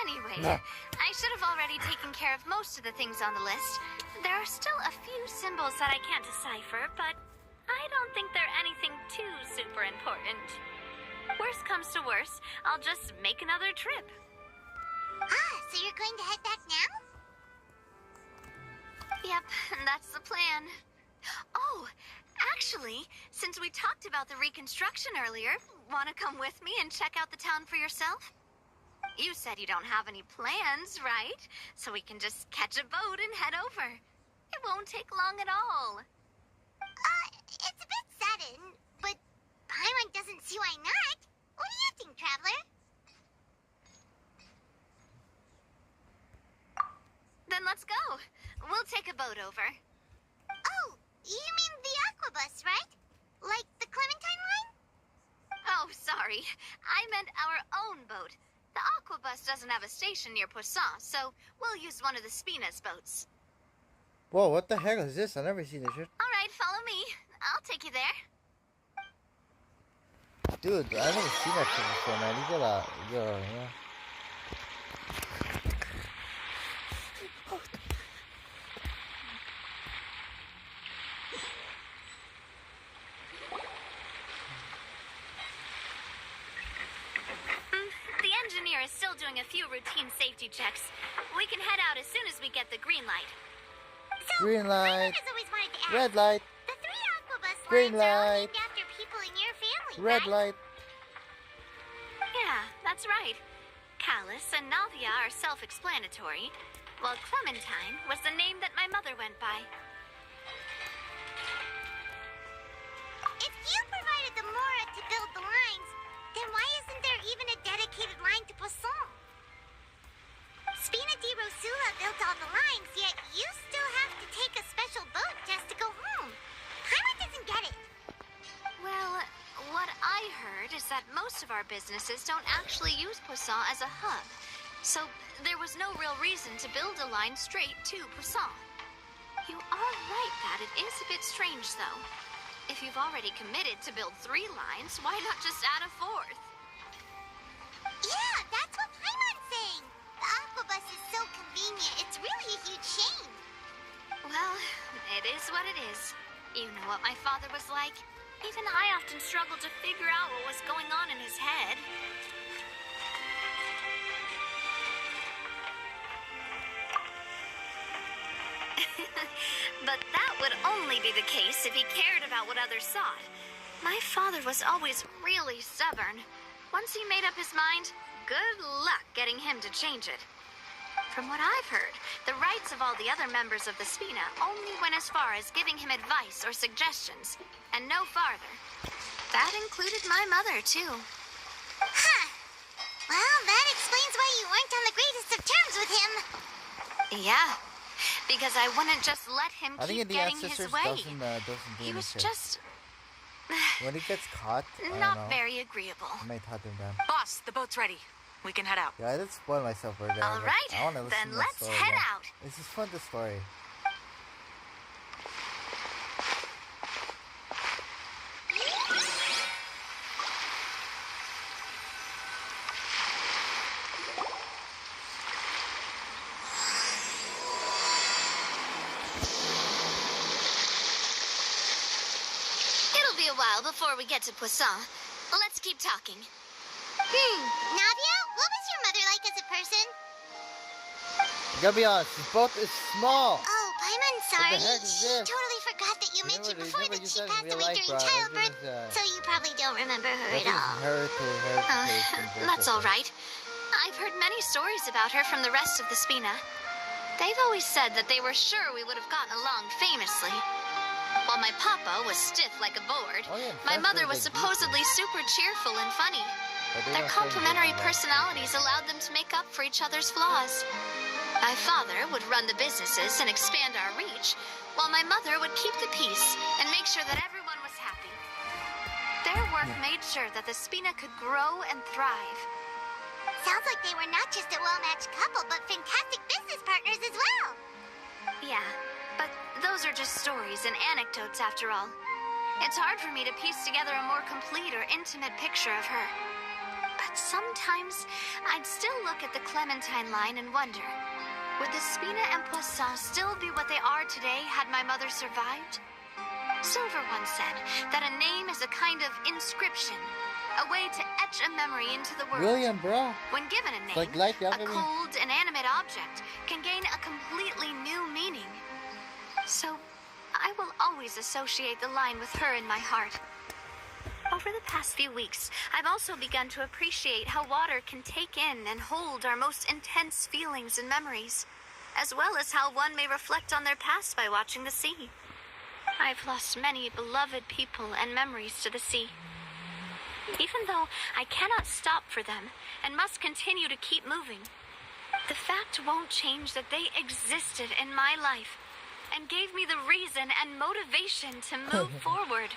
Anyway, I should have already taken care of most of the things on the list. There are still a few symbols that I can't decipher, but I don't think they're anything too super important. Worst comes to worst, I'll just make another trip. So you're going to head back now? Yep, that's the plan. Oh, actually, since we talked about the reconstruction earlier, want to come with me and check out the town for yourself? You said you don't have any plans, right? So we can just catch a boat and head over. It won't take long at all. It's a bit sudden, but Paimon doesn't see why not. What do you think, Traveler? Then let's go. We'll take a boat over. Oh, you mean the Aquabus, right? Like the Clementine line? Oh, sorry. I meant our own boat. The Aquabus doesn't have a station near Poisson, so we'll use one of the Spina's boats. Whoa, what the heck is this? I've never seen this shit. All right, follow me. I'll take you there. Dude, I've never seen that shit before, man. You gotta, yeah. The engineer is still doing a few routine safety checks. We can head out as soon as we get the green light. Green light. Paimon has always wanted to ask. Red light. The 3 Aquabus Green lines are all light. named after people in your family, Red right? light. Yeah, that's right. Callus and Navia are self-explanatory, while Clementine was the name that my mother went by. If you provided the Mora to build the lines, then why isn't there even a dedicated line to Poisson? Spina di Rosula built all the lines, yet you still have to take a special boat just to go home. Paimon doesn't get it. Well, what I heard is that most of our businesses don't actually use Poisson as a hub, so there was no real reason to build a line straight to Poisson. You are right that it is a bit strange, though. If you've already committed to build 3 lines, why not just add a 4th? Yeah, that's what Paimon's saying. The Aquabus is so convenient, it's really a huge shame. Well, it is what it is. You know what my father was like. Even I often struggled to figure out what was going on in his head. But that would only be the case if he cared about what others thought. My father was always really stubborn. Once he made up his mind, good luck getting him to change it. From what I've heard, the rights of all the other members of the Spina only went as far as giving him advice or suggestions, and no farther. That included my mother, too. Huh. Well, that explains why you weren't on the greatest of terms with him. Yeah, because I wouldn't just let him I think keep the getting his ancestors way. doesn't do He was anything. just When he gets caught, I don't not know. very agreeable. I might hunt him down. Boss, the boat's ready. We can head out. Yeah, I did spoil myself for that. All right, I want to listen then to let's the story head now. out. This is fun, the story. It'll be a while before we get to Poisson. Let's keep talking. Navia, what was your mother like as a person? Gotta be honest, this boat is small. Oh, Paimon, sorry. What the heck is She this? totally forgot that you mentioned Never- before never that used she that in passed real away life, during bro. childbirth, This is, so you probably don't remember her That at is all. heritage. That's all right. I've heard many stories about her from the rest of the Spina. They've always said that they were sure we would have gotten along famously. While my papa was stiff like a board, Oh, yeah, my that's mother what was they do. supposedly super cheerful and funny. But they Their don't say complementary anything about it. personalities allowed them to make up for each other's flaws. My father would run the businesses and expand our reach, while my mother would keep the peace and make sure that everyone was happy. Their work made sure that the Spina could grow and thrive. Sounds like they were not just a well-matched couple, but fantastic business partners as well. Yeah, but those are just stories and anecdotes after all. It's hard for me to piece together a more complete or intimate picture of her. But sometimes I'd still look at the Clementine line and wonder, would the Spina and Poisson still be what they are today had my mother survived? Silver once said that a name is a kind of inscription, a way to etch a memory into the world. William, bro. When given a name, It's like a cold, inanimate object can gain a completely new meaning. So, I will always associate the line with her in my heart. Over the past few weeks, I've also begun to appreciate how water can take in and hold our most intense feelings and memories, as well as how one may reflect on their past by watching the sea. I've lost many beloved people and memories to the sea. Even though I cannot stop for them and must continue to keep moving, the fact won't change that they existed in my life and gave me the reason and motivation to move forward.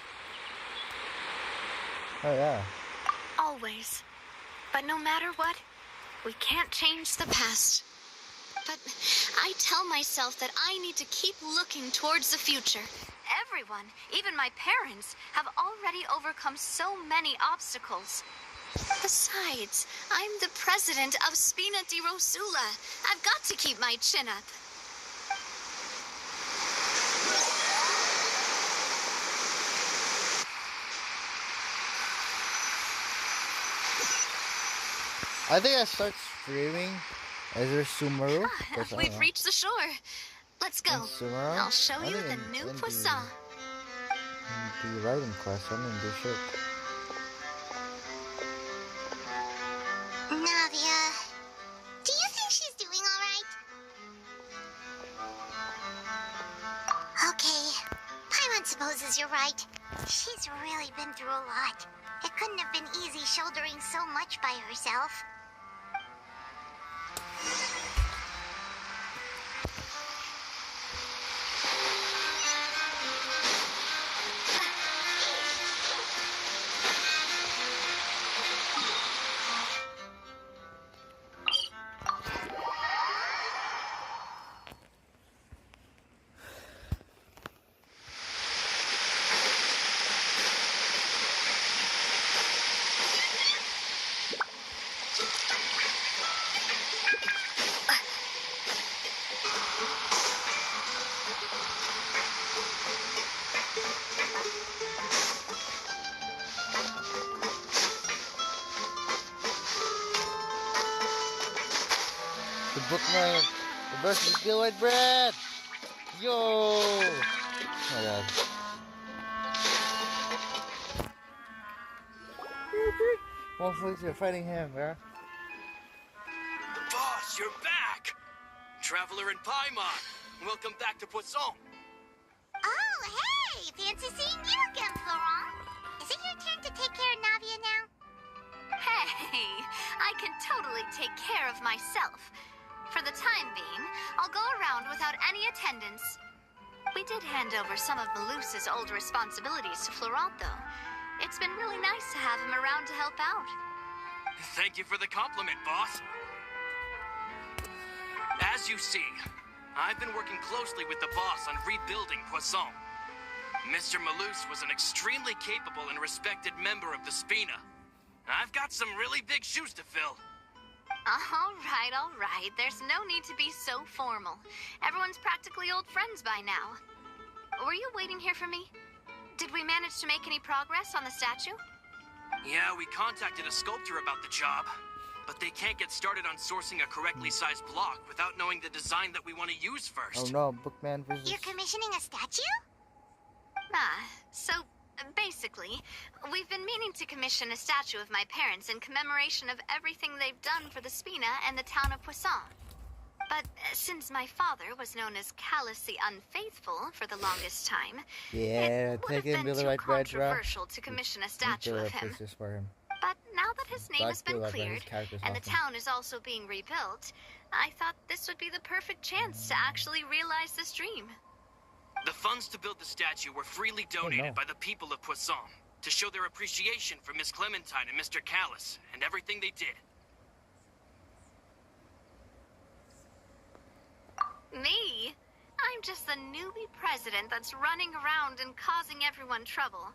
Oh, yeah. Always. But no matter what, we can't change the past. But I tell myself that I need to keep looking towards the future. Everyone, even my parents, have already overcome so many obstacles. Besides, I'm the president of Spina di Rosula. I've got to keep my chin up. I think I start streaming as there's Sumaru. We've reached the shore. Let's go. Sumera? I'll show I you think the in new poisson. the writing class, I didn't do shit. Navia, do you think she's doing all right? Okay, Paimon supposes you're right. She's really been through a lot. It couldn't have been easy shouldering so much by herself. The bookmark. The versus Bill White Bread. Yo. Oh my god. Motherfuckers are fighting him, bro. Boss, you're back! Traveler and Paimon, welcome back to Poisson. Oh, hey! Fancy seeing you again, Florent. Is it your turn to take care of Navia now? Hey, I can totally take care of myself. For the time being, I'll go around without any attendance. We did hand over some of Malus's old responsibilities to Florent, though. It's been really nice to have him around to help out. Thank you for the compliment, boss. As you see, I've been working closely with the boss on rebuilding Poisson. Mr. Malus was an extremely capable and respected member of the Spina. I've got some really big shoes to fill. All right. There's no need to be so formal. Everyone's practically old friends by now. Were you waiting here for me? Did we manage to make any progress on the statue? Yeah, we contacted a sculptor about the job, but they can't get started on sourcing a correctly sized block without knowing the design that we want to use first. Oh no, Bookman versus... You're commissioning a statue? So basically, we've been meaning to commission a statue of my parents in commemoration of everything they've done for the Spina and the town of Poisson. But since my father was known as callously unfaithful for the longest time, it would have been too controversial to commission a statue of him. But now that his name has been cleared, and the town is also being rebuilt, I thought this would be the perfect chance to actually realize this dream. The funds to build the statue were freely donated by the people of Poisson to show their appreciation for Miss Clementine and Mr. Callis and everything they did. Me? I'm just the newbie president that's running around and causing everyone trouble.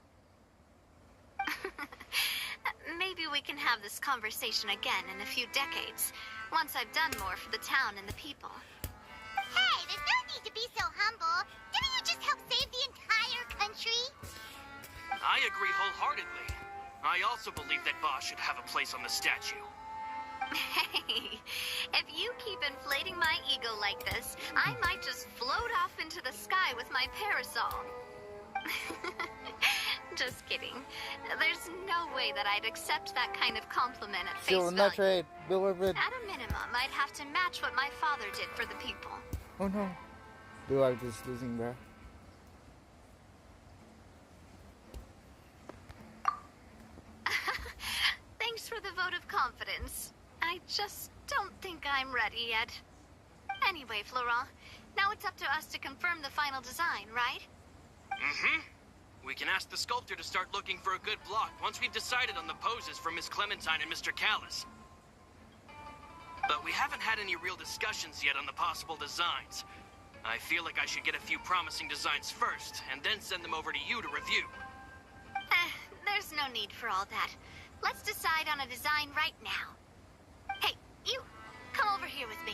Maybe we can have this conversation again in a few decades, once I've done more for the town and the people. Hey, there's no need to be so humble. Didn't you just help save the entire country? I agree wholeheartedly. I also believe that Boss should have a place on the statue. Hey, if you keep inflating my ego like this, I might just float off into the sky with my parasol. Just kidding. There's no way that I'd accept that kind of compliment at face value. At a minimum, I'd have to match what my father did for the people. Oh no. Do I just losing, bro? Thanks for the vote of confidence. I just don't think I'm ready yet. Anyway, Florent, now it's up to us to confirm the final design, right? Mm-hmm. We can ask the sculptor to start looking for a good block once we've decided on the poses for Miss Clementine and Mr. Callis. But we haven't had any real discussions yet on the possible designs. I feel like I should get a few promising designs first, and then send them over to you to review. There's no need for all that. Let's decide on a design right now. Hey, you, come over here with me.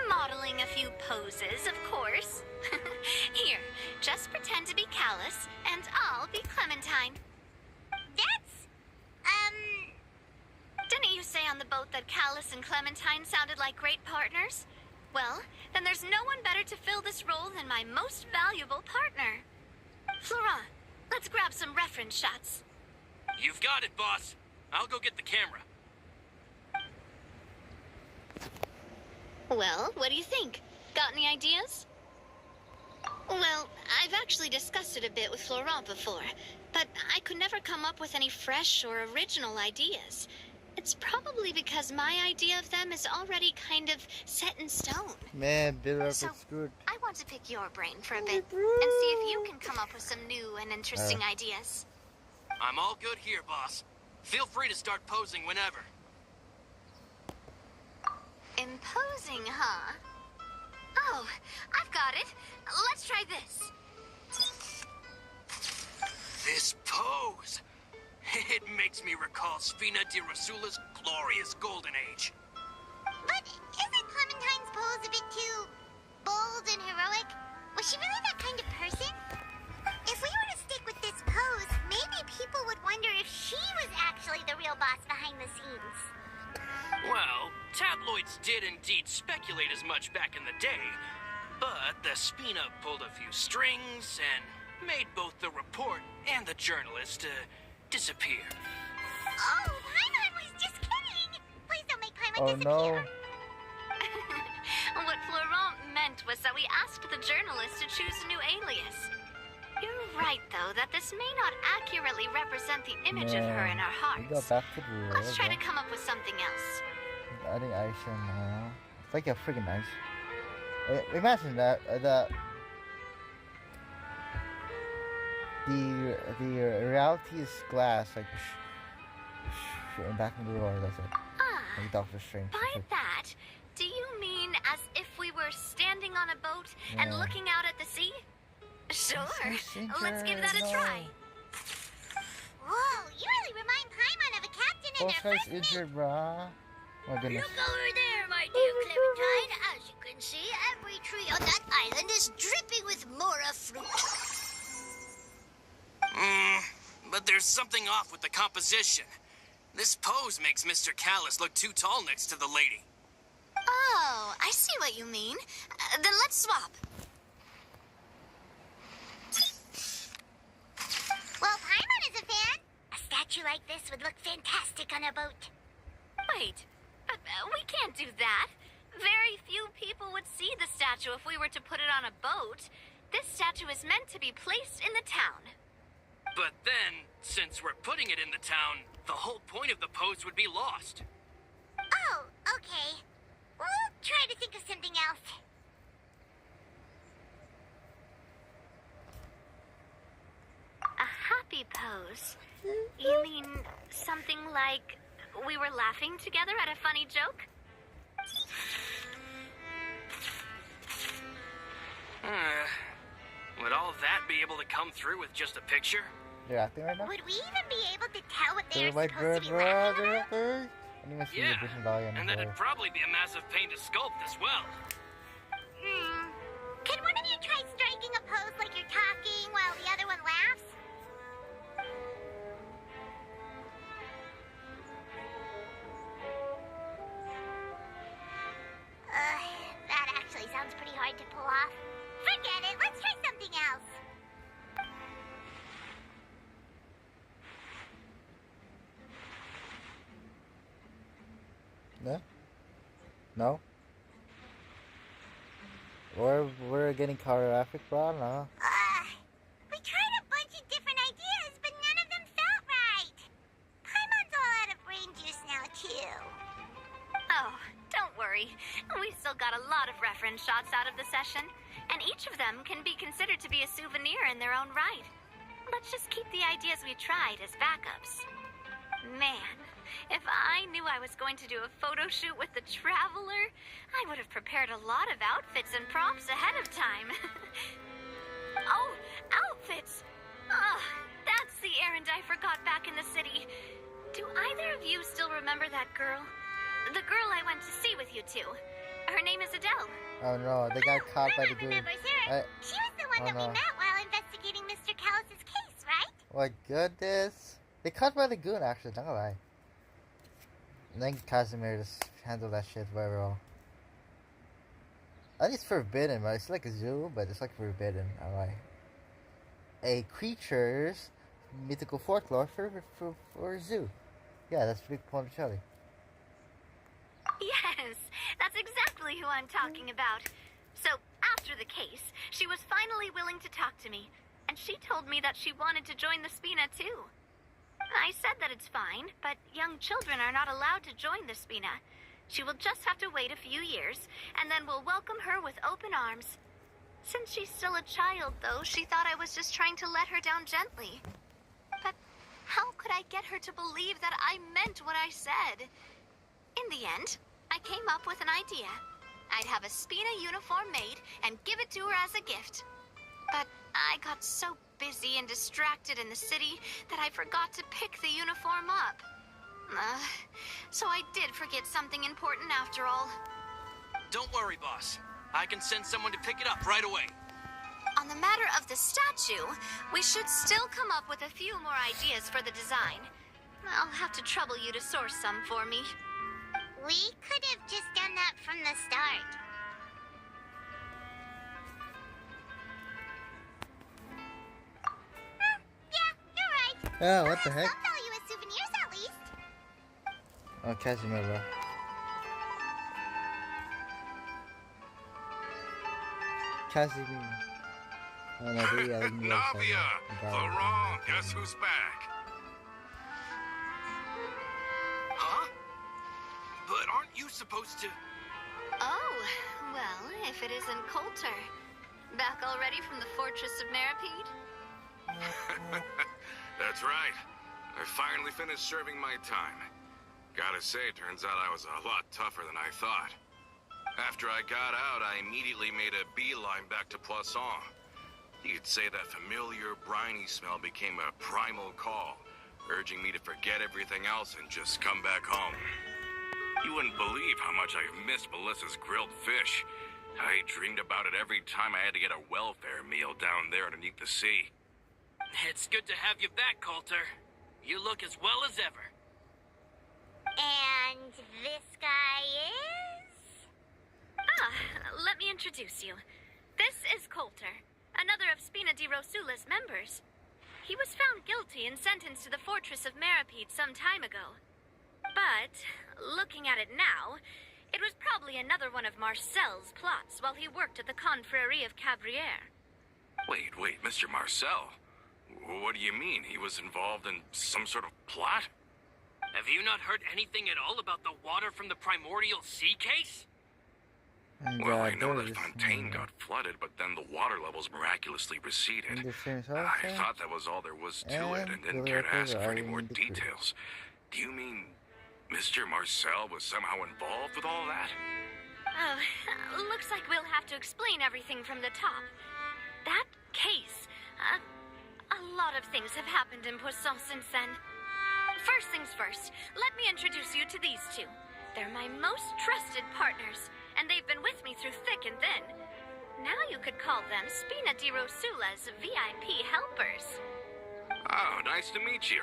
Modeling a few poses, of course. Here, just pretend to be Callis, and I'll be Clementine. That's, Didn't you say on the boat that Callus and Clementine sounded like great partners? Well, then there's no one better to fill this role than my most valuable partner. Florent, let's grab some reference shots. You've got it, boss. I'll go get the camera. Well, what do you think? Got any ideas? Well, I've actually discussed it a bit with Florent before, but I could never come up with any fresh or original ideas. It's probably because my idea of them is already kind of set in stone. Man, Bill So, is good. I want to pick your brain for a bit and see if you can come up with some new and interesting ideas. I'm all good here, boss. Feel free to start posing whenever. Imposing, huh? Oh, I've got it. Let's try this. This pose! It makes me recall Sfina di Rasula's glorious golden age. but isn't Clementine's pose a bit too bold and heroic? Was she really that kind of person? If we were to stick with this pose, maybe people would wonder if she was actually the real boss behind the scenes. Well, tabloids did indeed speculate as much back in the day, but the Spina pulled a few strings and made both the report and the journalist disappear. Oh, Paimon was just kidding! Please don't make Paimon Oh disappear. no. What Florent meant was that we asked the journalist to choose a new alias. You're right, though, that this may not accurately represent the image of her in our We go hearts. back to the Let's try to come up with something else. Adding ice in it's like a freaking ice. Imagine that the reality is glass, like back in the world. That's it. Like Doctor Strange. By that, do you mean as if we were standing on a boat and Yeah. looking out at the sea? Sure. so Let's give that a try. Whoa, you really remind Paimon of a captain in Both their guys first meet. injured, brah. My goodness. Look over there, my dear Clementine. As you can see, every tree on that island is dripping with mora fruit. But there's something off with the composition. This pose makes Mr. Callus look too tall next to the lady. Oh, I see what you mean. Then let's swap. Well, Paimon is a fan. A statue like this would look fantastic on a boat. Wait, but we can't do that. Very few people would see the statue if we were to put it on a boat. This statue is meant to be placed in the town. But then, since we're putting it in the town, the whole point of the pose would be lost. Oh, okay. We'll try to think of something else. A happy pose? You mean something like we were laughing together at a funny joke? Would all that be able to come through with just a picture? They're acting right now? Would we even be able to tell what they They're are my supposed to be laughing about? brother. I need to see Yeah, the different value on and the that'd probably be a massive pain to sculpt as well. Can one of you try striking a pose like you're talking while the other one laughs? That actually sounds pretty hard to pull off. Forget it, let's try something else. No? No? We're getting choreographic, bro? No. We tried a bunch of different ideas, but none of them felt right. Paimon's all out of brain juice now, too. Oh, don't worry. We still got a lot of reference shots out of the session, and each of them can be considered to be a souvenir in their own right. Let's just keep the ideas we tried as backups. Man, if I knew I was going to do a photo shoot with the Traveler, I would have prepared a lot of outfits and props ahead of time. Oh, outfits! Ah, that's the errand I forgot back in the city. Do either of you still remember that girl? The girl I went to see with you two. Her name is Adele. Oh no, they got caught by the dude. Remembers her. I- She was the one oh, that we no. met while investigating Mr. Callus's case. My goodness. They cut by the goon, actually, not gonna lie. I think Casimir just handled that shit very well. I think it's forbidden, but it's like a zoo, but it's like forbidden. Alright. A creature's mythical folklore for a zoo. Yeah, that's Big Ponticelli. Yes, that's exactly who I'm talking about. So, after the case, she was finally willing to talk to me, and she told me that she wanted to join the Spina too. I said that it's fine, but young children are not allowed to join the Spina. She will just have to wait a few years, and then we'll welcome her with open arms. Since she's still a child, though, she thought I was just trying to let her down gently. But how could I get her to believe that I meant what I said? In the end, I came up with an idea. I'd have a Spina uniform made and give it to her as a gift. But I got so busy and distracted in the city that I forgot to pick the uniform up. So I did forget something important after all. Don't worry, boss. I can send someone to pick it up right away. On the matter of the statue, we should still come up with a few more ideas for the design. I'll have to trouble you to source some for me. We could have just done that from the start. Yeah, you're right. Oh, what the heck? Some value as souvenirs, at least. Oh, Casimir. Casimir. Oh, no, Navia! Laurent, guess who's back? Huh? But aren't you supposed to... Oh, well, if it isn't Coulter. Back already from the Fortress of Meripede? That's right. I finally finished serving my time. Gotta say, turns out I was a lot tougher than I thought. After I got out, I immediately made a beeline back to Poisson. You could say that familiar, briny smell became a primal call, urging me to forget everything else and just come back home. You wouldn't believe how much I've missed Melissa's grilled fish. I dreamed about it every time I had to get a welfare meal down there underneath the sea. It's good to have you back, Coulter. You look as well as ever. And this guy is? Let me introduce you. This is Coulter, another of Spina di Rosula's members. He was found guilty and sentenced to the Fortress of Meripede some time ago. But, looking at it now, it was probably another one of Marcel's plots while he worked at the Confrérie of Cabrières. Wait, Mr. Marcel? What do you mean? He was involved in some sort of plot? Have you not heard anything at all about the water from the primordial sea case? Well, I know that Fontaine got flooded, but then the water levels miraculously receded. I thought that was all there was to it and didn't care to ask for any more details. Do you mean Mr. Marcel was somehow involved with all that? Oh, looks like we'll have to explain everything from the top. That case, a lot of things have happened in Poisson since then. First things first, let me introduce you to these two. They're my most trusted partners, and they've been with me through thick and thin. Now you could call them Spina di Rosula's VIP helpers. Oh, nice to meet you.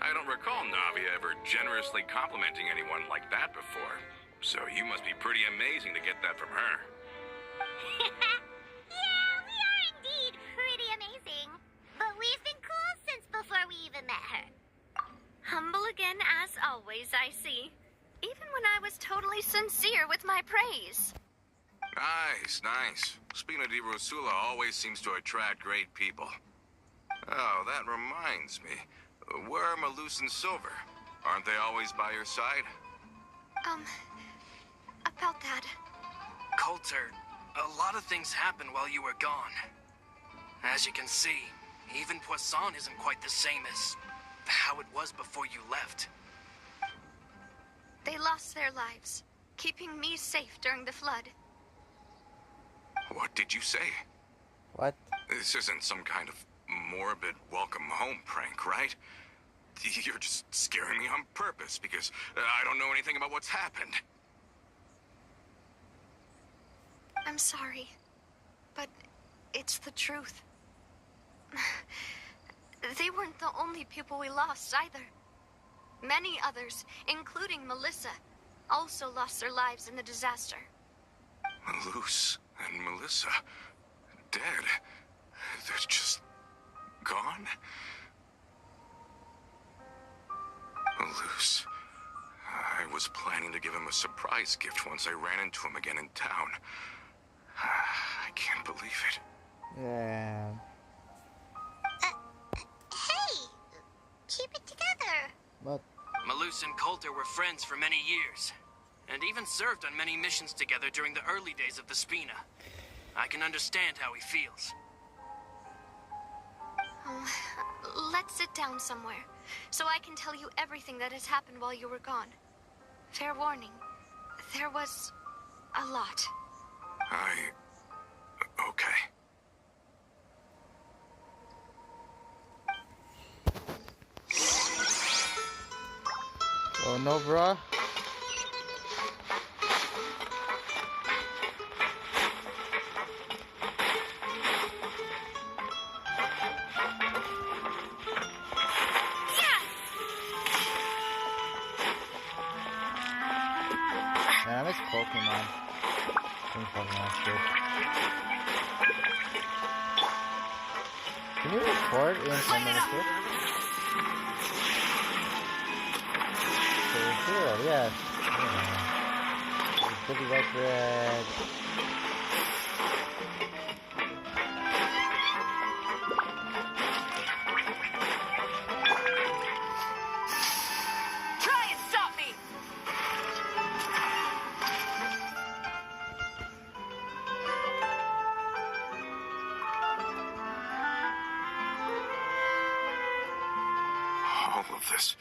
I don't recall Navia ever generously complimenting anyone like that before. So you must be pretty amazing to get that from her. Yeah, we are indeed pretty amazing. But we've been cool since before we even met her. Humble again as always, I see. Even when I was totally sincere with my praise. Nice. Spina di Rosula always seems to attract great people. Oh, that reminds me. Where are Malus and Silver? Aren't they always by your side? About that. Coulter, a lot of things happened while you were gone. As you can see, even Poisson isn't quite the same as how it was before you left. They lost their lives, keeping me safe during the flood. What did you say? What? This isn't some kind of morbid welcome home prank, right? You're just scaring me on purpose because I don't know anything about what's happened. I'm sorry, but it's the truth. The they weren't the only people we lost either. Many others, including Melissa, also lost their lives in the disaster. Luce and Melissa, dead. They're just gone? Luce, I was planning to give him a surprise gift once I ran into him again in town. I can't believe it. Yeah. Hey! Keep it together. What? Malus and Coulter were friends for many years, and even served on many missions together during the early days of the Spina. I can understand how he feels. Let's sit down somewhere, so I can tell you everything that has happened while you were gone. Fair warning, there was a lot. Okay. Oh no, bruh. Man, I miss Pokemon. I think Pokemon's good. Can you record in 10 minutes too? Cool, yes. Pretty white bread. Try and stop me! All of this,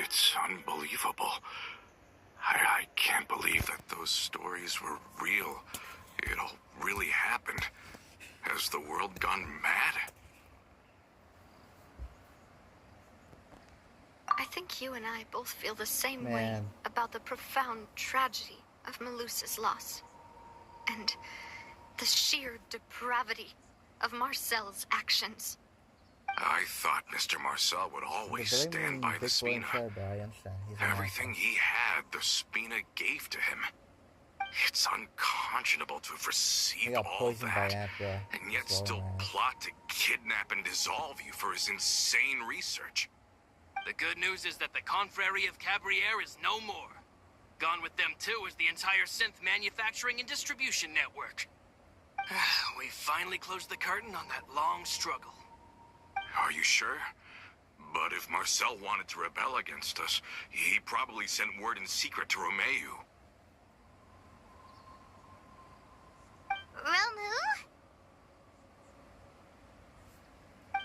it's unbelievable. I can't believe that those stories were real. It all really happened. Has the world gone mad? I think you and I both feel the same way Man. about the profound tragedy of Melusa's loss. And the sheer depravity of Marcel's actions. I thought Mr. Marcel would always stand by the Spina. I understand. He's an Everything he had, the Spina gave to him. It's unconscionable to have He received got all poisoned by that, Apra. and yet still plot to kidnap and dissolve you for his insane research. The good news is that the Confrérie of Cabriere is no more. Gone with them too is the entire synth manufacturing and distribution network. We finally closed the curtain on that long struggle. Are you sure? But if Marcel wanted to rebel against us, he probably sent word in secret to Romeu. Romu?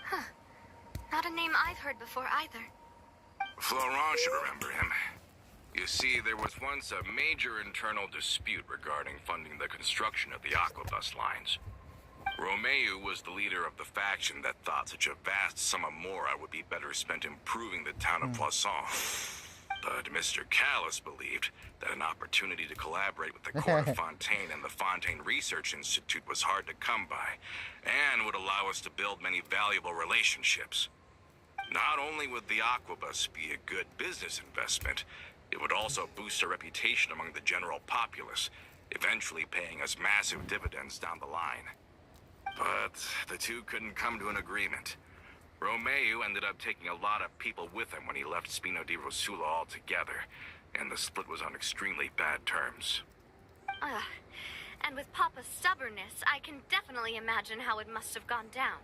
Huh. Not a name I've heard before either. Florent should remember him. You see, there was once a major internal dispute regarding funding the construction of the Aquabus lines. Romeu was the leader of the faction that thought such a vast sum of mora would be better spent improving the town of Poisson. But Mr. Callis believed that an opportunity to collaborate with the Court of Fontaine and the Fontaine Research Institute was hard to come by, and would allow us to build many valuable relationships. Not only would the Aquabus be a good business investment, it would also boost our reputation among the general populace, eventually paying us massive dividends down the line. But the two couldn't come to an agreement. Romeu ended up taking a lot of people with him when he left Spino di Rosula altogether, and the split was on extremely bad terms. And with Papa's stubbornness, I can definitely imagine how it must have gone down.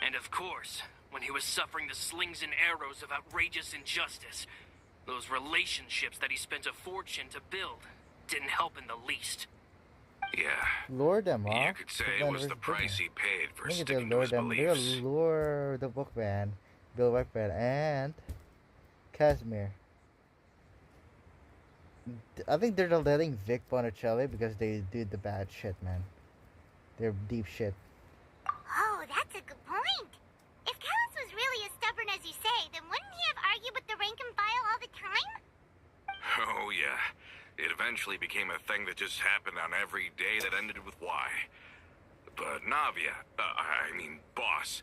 And of course, when he was suffering the slings and arrows of outrageous injustice, those relationships that he spent a fortune to build didn't help in the least. Yeah. Lure them, huh? You could say it was the price he paid for sticking to lure his them. They'll beliefs. lure the bookman, Bill Wackman, and Casimir. I think they're letting Vic Bonicelli because they did the bad shit, man. They're deep shit. Oh, that's a good point. If Callis was really as stubborn as you say, then wouldn't he have argued with the rank and file all the time? Oh, yeah. It eventually became a thing that just happened on every day that ended with Y. But boss,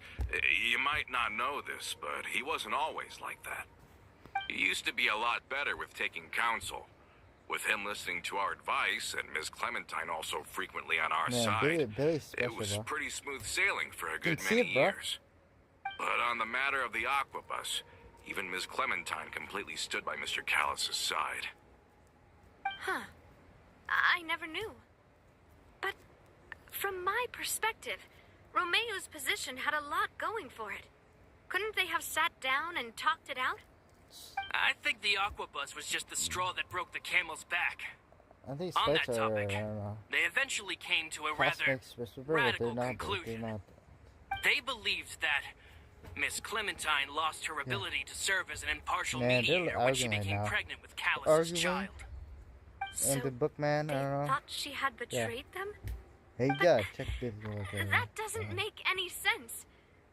you might not know this, but he wasn't always like that. He used to be a lot better with taking counsel. With him listening to our advice and Ms. Clementine also frequently on our side, Billy's special, it was bro. pretty smooth sailing for a good see many it, bro. years. But on the matter of the Aquabus, even Ms. Clementine completely stood by Mr. Callus's side. Huh. I never knew. But from my perspective, Romeo's position had a lot going for it. Couldn't they have sat down and talked it out? I think the Aquabus was just the straw that broke the camel's back. I think On that Spice are, topic, I don't know. they eventually came to a Cast rather makes Spice prefer, but radical they're not. conclusion. They're not. They believed that Miss Clementine lost her ability to serve as an impartial Man, they're mediator when she arguing right became now. pregnant with Callus's Arguing? child. And the book, man, I They don't know. thought she had betrayed them? Hey, you gotta check this out. That doesn't make any sense.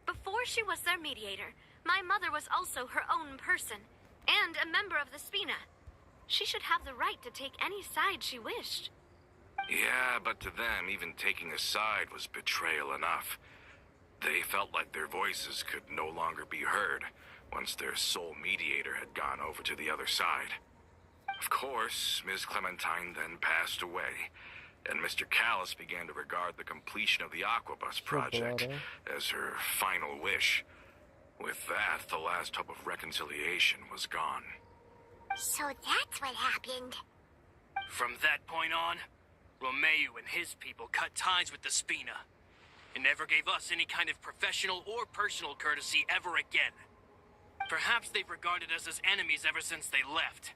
Before she was their mediator, my mother was also her own person, and a member of the Spina. She should have the right to take any side she wished. Yeah, but to them, even taking a side was betrayal enough. They felt like their voices could no longer be heard once their sole mediator had gone over to the other side. Of course, Ms. Clementine then passed away, and Mr. Callus began to regard the completion of the Aquabus project as her final wish. With that, the last hope of reconciliation was gone. So that's what happened. From that point on, Romeo and his people cut ties with the Spina, and never gave us any kind of professional or personal courtesy ever again. Perhaps they've regarded us as enemies ever since they left.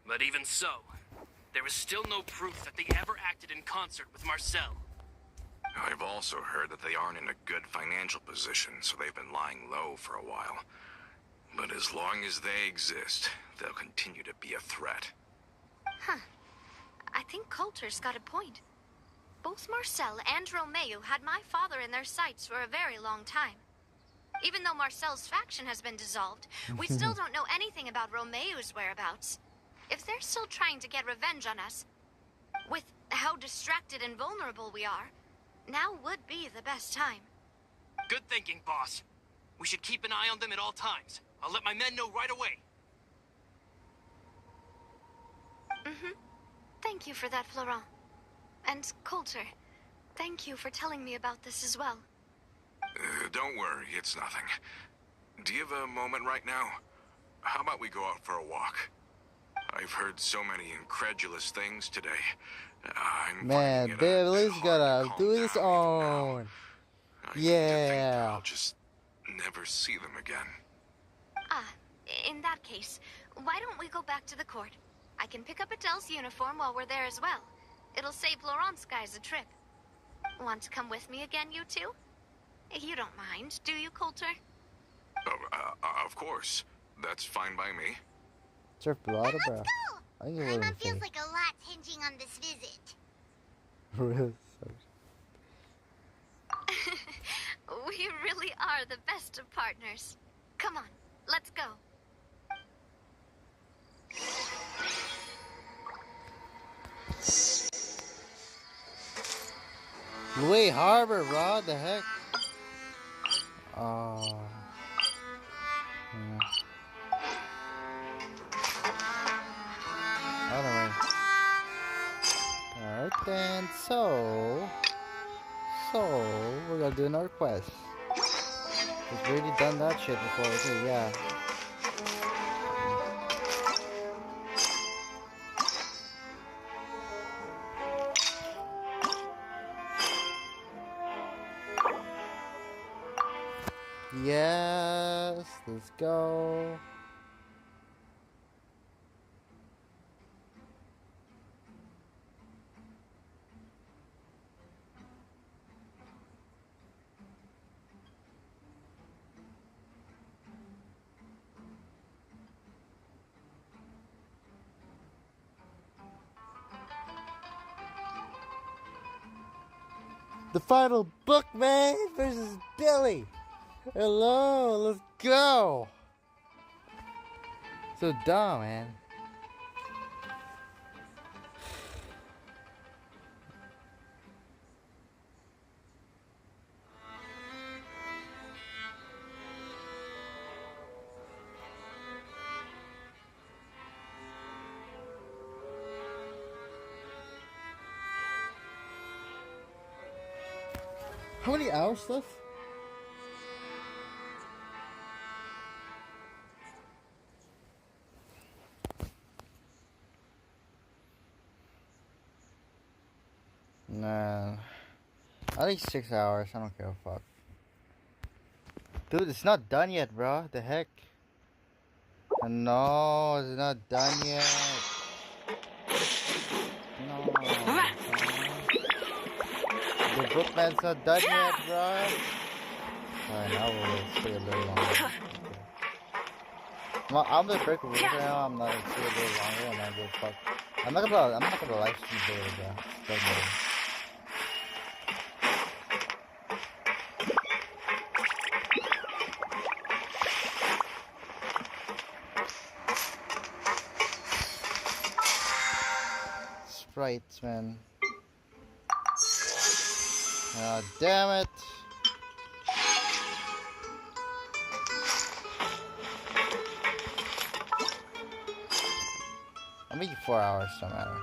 But even so, there is still no proof that they ever acted in concert with Marcel. I've also heard that they aren't in a good financial position, so they've been lying low for a while. But as long as they exist, they'll continue to be a threat. Huh. I think Coulter's got a point. Both Marcel and Romeo had my father in their sights for a very long time. Even though Marcel's faction has been dissolved, we still don't know anything about Romeo's whereabouts. If they're still trying to get revenge on us, with how distracted and vulnerable we are, now would be the best time. Good thinking, boss. We should keep an eye on them at all times. I'll let my men know right away. Thank you for that, Florent. And Coulter, thank you for telling me about this as well. Don't worry, it's nothing. Do you have a moment right now? How about we go out for a walk? I've heard so many incredulous things today. Man, Billy's gotta do his own. Yeah. I'll just never see them again. In that case, why don't we go back to the court? I can pick up Adele's uniform while we're there as well. It'll save Laurent's guys a trip. Want to come with me again, you two? You don't mind, do you, Coulter? Of course. That's fine by me. Surf blood, bro. I think Paimon feels like a lot's hinging on this visit. We really are the best of partners. Come on, let's go. Louis Harbor, bro. The heck? Oh. Yeah. Anyway. Alright then, so we're gonna do another quest. We've already done that shit before too, yeah. Yes, let's go. The final book, man, versus Billy. Hello, let's go. So dumb, man. How many hours left? Nah. At least 6 hours. I don't give a fuck. Dude, it's not done yet, bro. The heck? No, it's not done yet. No. The bookman's not done yet, bro. Alright, now we'll stay a little longer. Well, I'm gonna break a rule right now. I'm not gonna stay a little longer. I'm not gonna fuck. I'm not gonna live stream later, bro. Don't worry. Sprites, man. Ah, damn it. I'll make it 4 hours, no matter.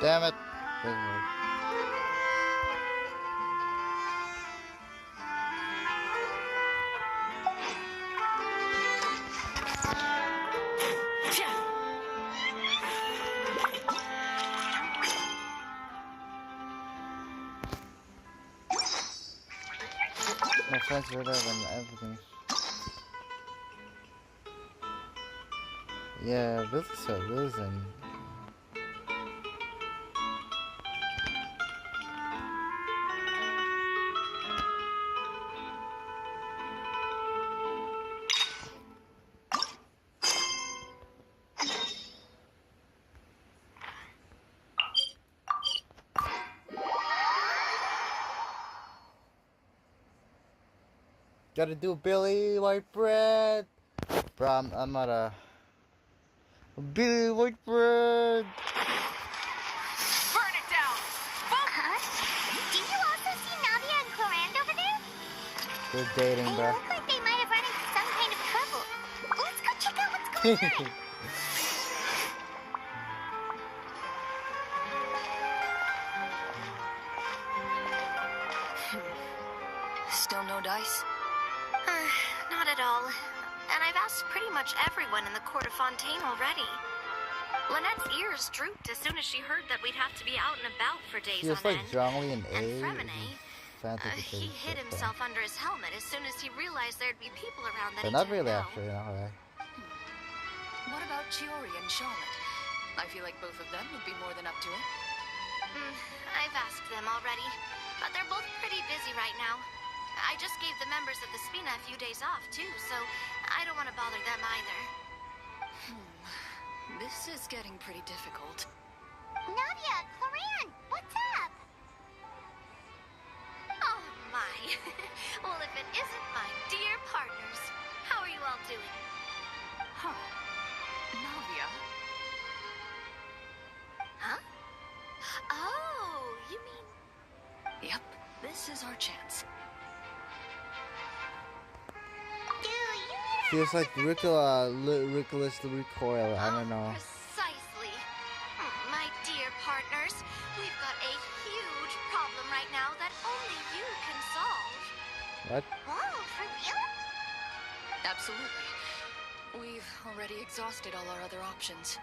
Damn it. Doesn't work. My friends are there when everything's... Yeah, buildings are losing. Gotta do Billy White Bread. Bro, I'm not a Billy White Bread. Burn it down! Huh? Do you also see Navia and Clorand over there? They're dating, They bro. look like they might have run into some kind of trouble. Let's go check out what's going on. Still no dice? Not at all. And I've asked pretty much everyone in the court of Fontaine already. Lynette's ears drooped as soon as she heard that we'd have to be out and about for days She was on like end. Zhongli and A. And Fremine, Fantasy he hid himself under his helmet as soon as he realized there'd be people around that But he not didn't really, know. actually, no way. What about Chiori and Charlotte? I feel like both of them would be more than up to it. I've asked them already, but they're both pretty busy right now. I just gave the members of the Spina a few days off, too, so I don't want to bother them either. This is getting pretty difficult. Navia, Clorand, what's up? Oh, my. Well, if it isn't my dear partners, how are you all doing? Huh. Navia? Huh? Oh, you mean... Yep, this is our chance. Feels like Ridiculous the Recoil, I don't know. Precisely. My dear partners, we've got a huge problem right now that only you can solve. What? Whoa, for real? Absolutely. We've already exhausted all our other options.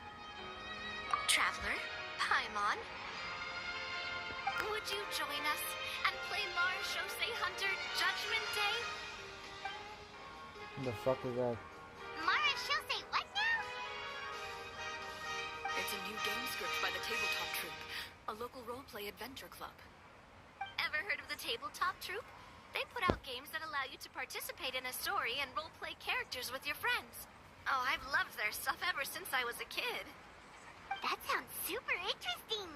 Traveler, Paimon, would you join us and play Mars Shosei Hunter Judgment Day? What the fuck is that? Mara, she'll say what now? It's a new game script by the Tabletop Troupe, a local roleplay adventure club. Ever heard of the Tabletop Troupe? They put out games that allow you to participate in a story and role-play characters with your friends. Oh, I've loved their stuff ever since I was a kid. That sounds super interesting.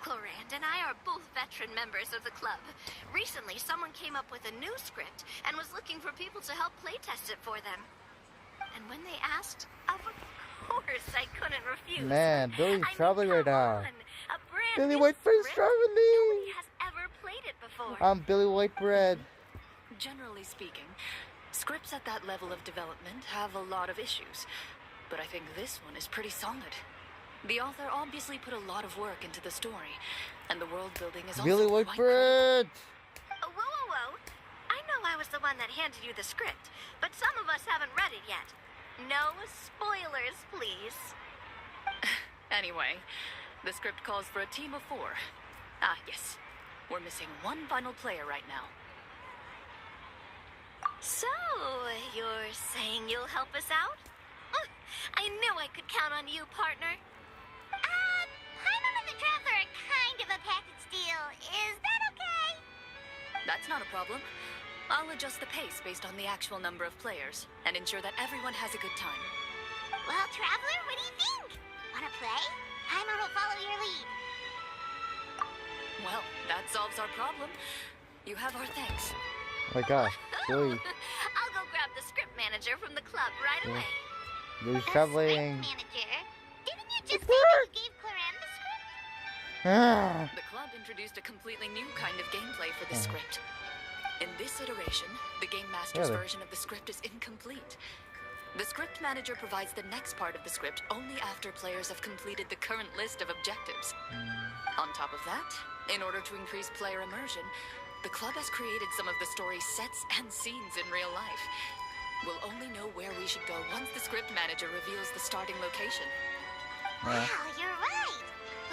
Clorand and I are both veteran members of the club. Recently, someone came up with a new script and was looking for people to help playtest it for them. And when they asked, of course I couldn't refuse. Man, Billy's traveling right now. A brand Billy new Whitebread's script? traveling. Nobody has ever played it before. I'm Billy Whitebread. Generally speaking, scripts at that level of development have a lot of issues, but I think this one is pretty solid. The author obviously put a lot of work into the story, and the world building is Billy also quite Whitebread. Whoa, whoa, whoa. I know I was the one that handed you the script, but some of us haven't read it yet. No spoilers, please. Anyway, the script calls for a team of 4. Ah, yes. We're missing one final player right now. So, you're saying you'll help us out? I knew I could count on you, partner. Paimon and the Traveler are kind of a package deal. Is that okay? That's not a problem. I'll adjust the pace based on the actual number of players and ensure that everyone has a good time. Well, Traveler, what do you think? Wanna play? Paimon will follow your lead. Well, that solves our problem. You have our thanks. Oh my gosh, Billy. I'll go grab the script manager from the club right away. Billy's traveling. Manager, didn't you just say that you gave Clorand the script? The club introduced a completely new kind of gameplay for the script. In this iteration, the Game Master's Really? version of the script is incomplete. The script manager provides the next part of the script only after players have completed the current list of objectives. On top of that, in order to increase player immersion, the club has created some of the story's sets and scenes in real life. We'll only know where we should go once the script manager reveals the starting location. Wow, you're right.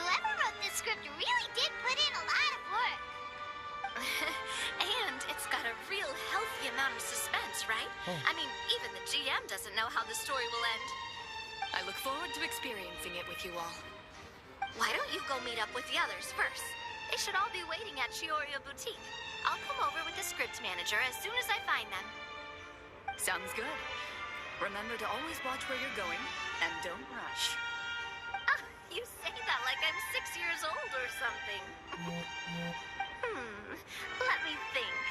Whoever wrote this script really did put in a lot of work. And it's got a real healthy amount of suspense, right? I mean, even the GM doesn't know how the story will end. I look forward to experiencing it with you all. Why don't you go meet up with the others first? They should all be waiting at Chioria Boutique. I'll come over with the script manager as soon as I find them. Sounds good. Remember to always watch where you're going, and don't rush. You say that like I'm 6 years old or something. Let me think.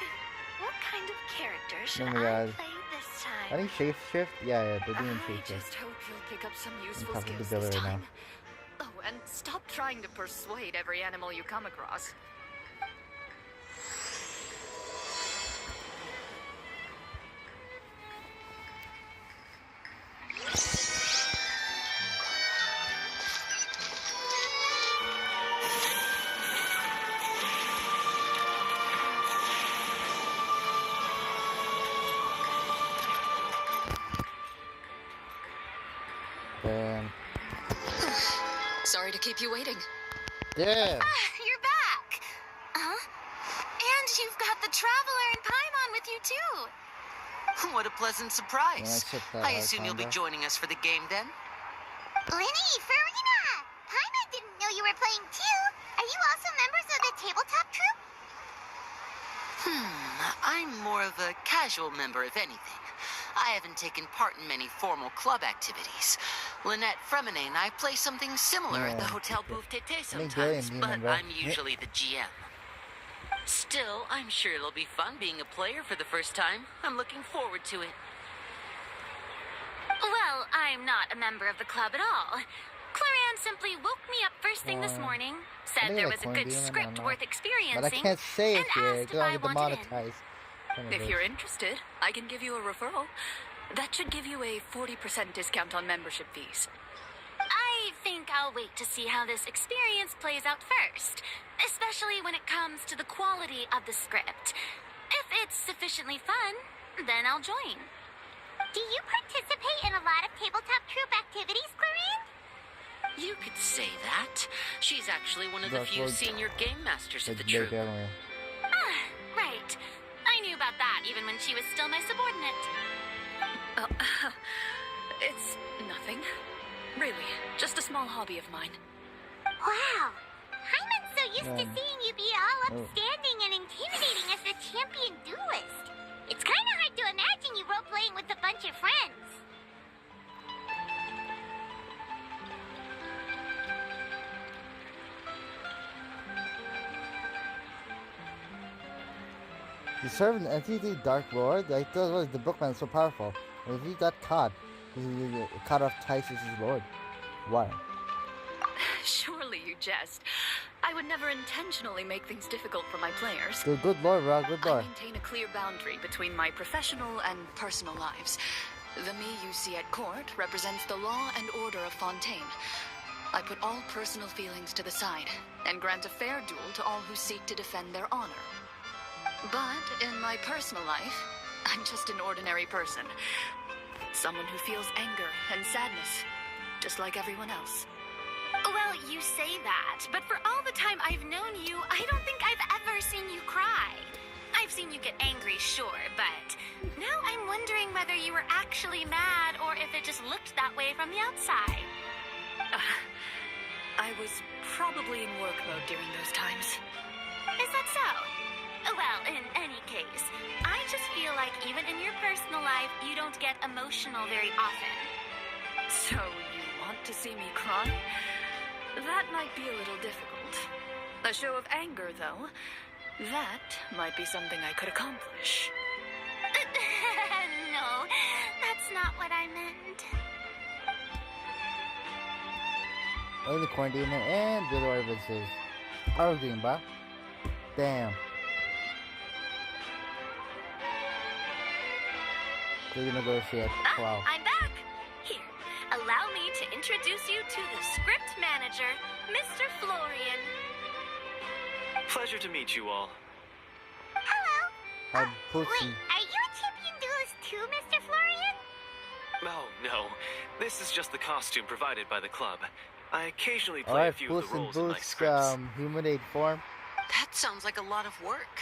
What kind of character should Oh my I God. play this I time? think shapeshift. Yeah, they're doing I shapeshift. just hope you'll pick up some I'm useful talking to skills Billy this right time. now. Oh, and stop trying to persuade every animal you come across. Damn. Sorry to keep you waiting. Yeah. You're back. Huh? And you've got the Traveler and Paimon with you too. What a pleasant surprise. Well, I assume you'll be joining us for the game then? Lenny, Farina! Paimon didn't know you were playing too. Are you also members of the tabletop troupe? I'm more of a casual member, if anything. I haven't taken part in many formal club activities. Lynette Fremine and I play something similar at the Hotel Bouff Tété sometimes, but I'm usually the GM. Still, I'm sure it'll be fun being a player for the first time. I'm looking forward to it. Well, I'm not a member of the club at all. Clorand simply woke me up first thing this morning, I said think there I was a like good Corned Beef, I script don't worth know. experiencing, But I can't say it and here. asked Because if I'll I get wanted in. demonetized. Son of a If bitch. you're interested, I can give you a referral. That should give you a 40% discount on membership fees. I think I'll wait to see how this experience plays out first, especially when it comes to the quality of the script. If it's sufficiently fun, then I'll join. Do you participate in a lot of tabletop troupe activities, Clorand? You could say that. She's actually one of the That's few what- senior game masters of the Let's break troupe. down here. Right. I knew about that even when she was still my subordinate. It's nothing. Really, just a small hobby of mine. Wow. Paimon's so used to Yeah. seeing you be all upstanding and intimidating as the champion duelist. It's kind of hard to imagine you role-playing with a bunch of friends. You serve an entity, Dark Lord? I thought the bookman is so powerful. If he got caught, he cut off Titus' lord. Why? Surely you jest. I would never intentionally make things difficult for my players. Good lord, Rob, good I lord. maintain a clear boundary between my professional and personal lives. The me you see at court represents the law and order of Fontaine. I put all personal feelings to the side and grant a fair duel to all who seek to defend their honor. But in my personal life, I'm just an ordinary person. Someone who feels anger and sadness, just like everyone else. Well, you say that, but for all the time I've known you, I don't think I've ever seen you cry. I've seen you get angry, sure, but now I'm wondering whether you were actually mad or if it just looked that way from the outside. I was probably in work mode during those times. Is that so? Well, in any case, I just feel like even in your personal life, you don't get emotional very often. So you want to see me cry? That might be a little difficult. A show of anger, though, that might be something I could accomplish. No, that's not what I meant. Only quarantine and the Lord versus Arlene, ba? Damn. They're gonna go see it. Wow. I'm back. Here, allow me to introduce you to the script manager, Mr. Florian. Pleasure to meet you all. Hello. Wait, are you a champion duelist too, Mr. Florian? Oh, no. This is just the costume provided by the club. I occasionally play a Alright, few of Puss the in roles in my Boots, scripts. humanoid form. That sounds like a lot of work.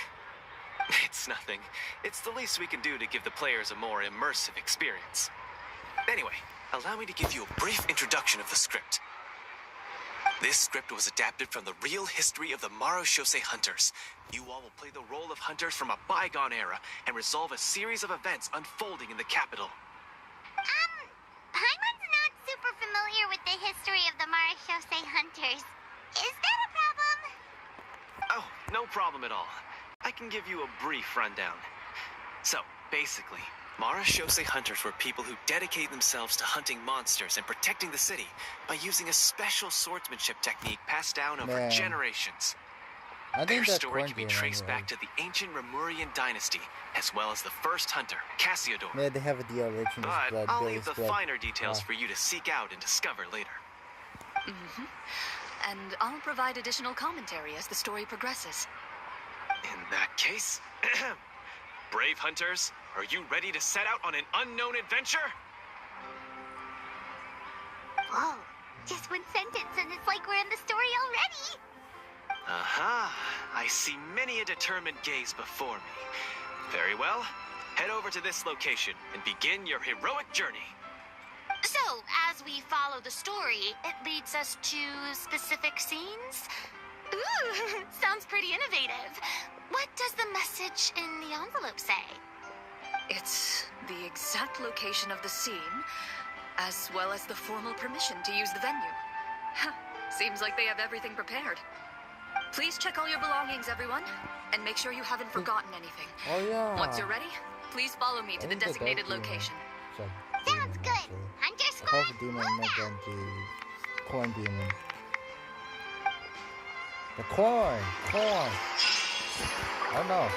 It's nothing. It's the least we can do to give the players a more immersive experience. Anyway, allow me to give you a brief introduction of the script. This script was adapted from the real history of the Marashose Hunters. You all will play the role of hunters from a bygone era and resolve a series of events unfolding in the capital. Paimon's not super familiar with the history of the Marashose Hunters. Is that a problem? Oh, no problem at all. I can give you a brief rundown. So, basically, Marashose hunters were people who dedicated themselves to hunting monsters and protecting the city by using a special swordsmanship technique passed down over Man. generations. I Their think that story can be quarantine traced back to the ancient Remurian dynasty, as well as the first hunter, Cassiodor. Yeah, they have a deal in his But blood. I'll Billy's leave the blood. finer details Wow. for you to seek out and discover later. Mm-hmm. And I'll provide additional commentary as the story progresses. In that case, brave hunters, are you ready to set out on an unknown adventure? Whoa, just one sentence and it's like we're in the story already. Aha, I see many a determined gaze before me. Very well, head over to this location and begin your heroic journey. So, as we follow the story, it leads us to specific scenes? Ooh, sounds pretty innovative. What does the message in the envelope say? It's the exact location of the scene, as well as the formal permission to use the venue. Seems like they have everything prepared. Please check all your belongings, everyone, and make sure you haven't forgotten anything. Oh yeah. Once you're ready, please follow me to the designated location. Sounds good. Hunter I Squad, hope the demon move not out. going to corn demon. The corn. Oh no.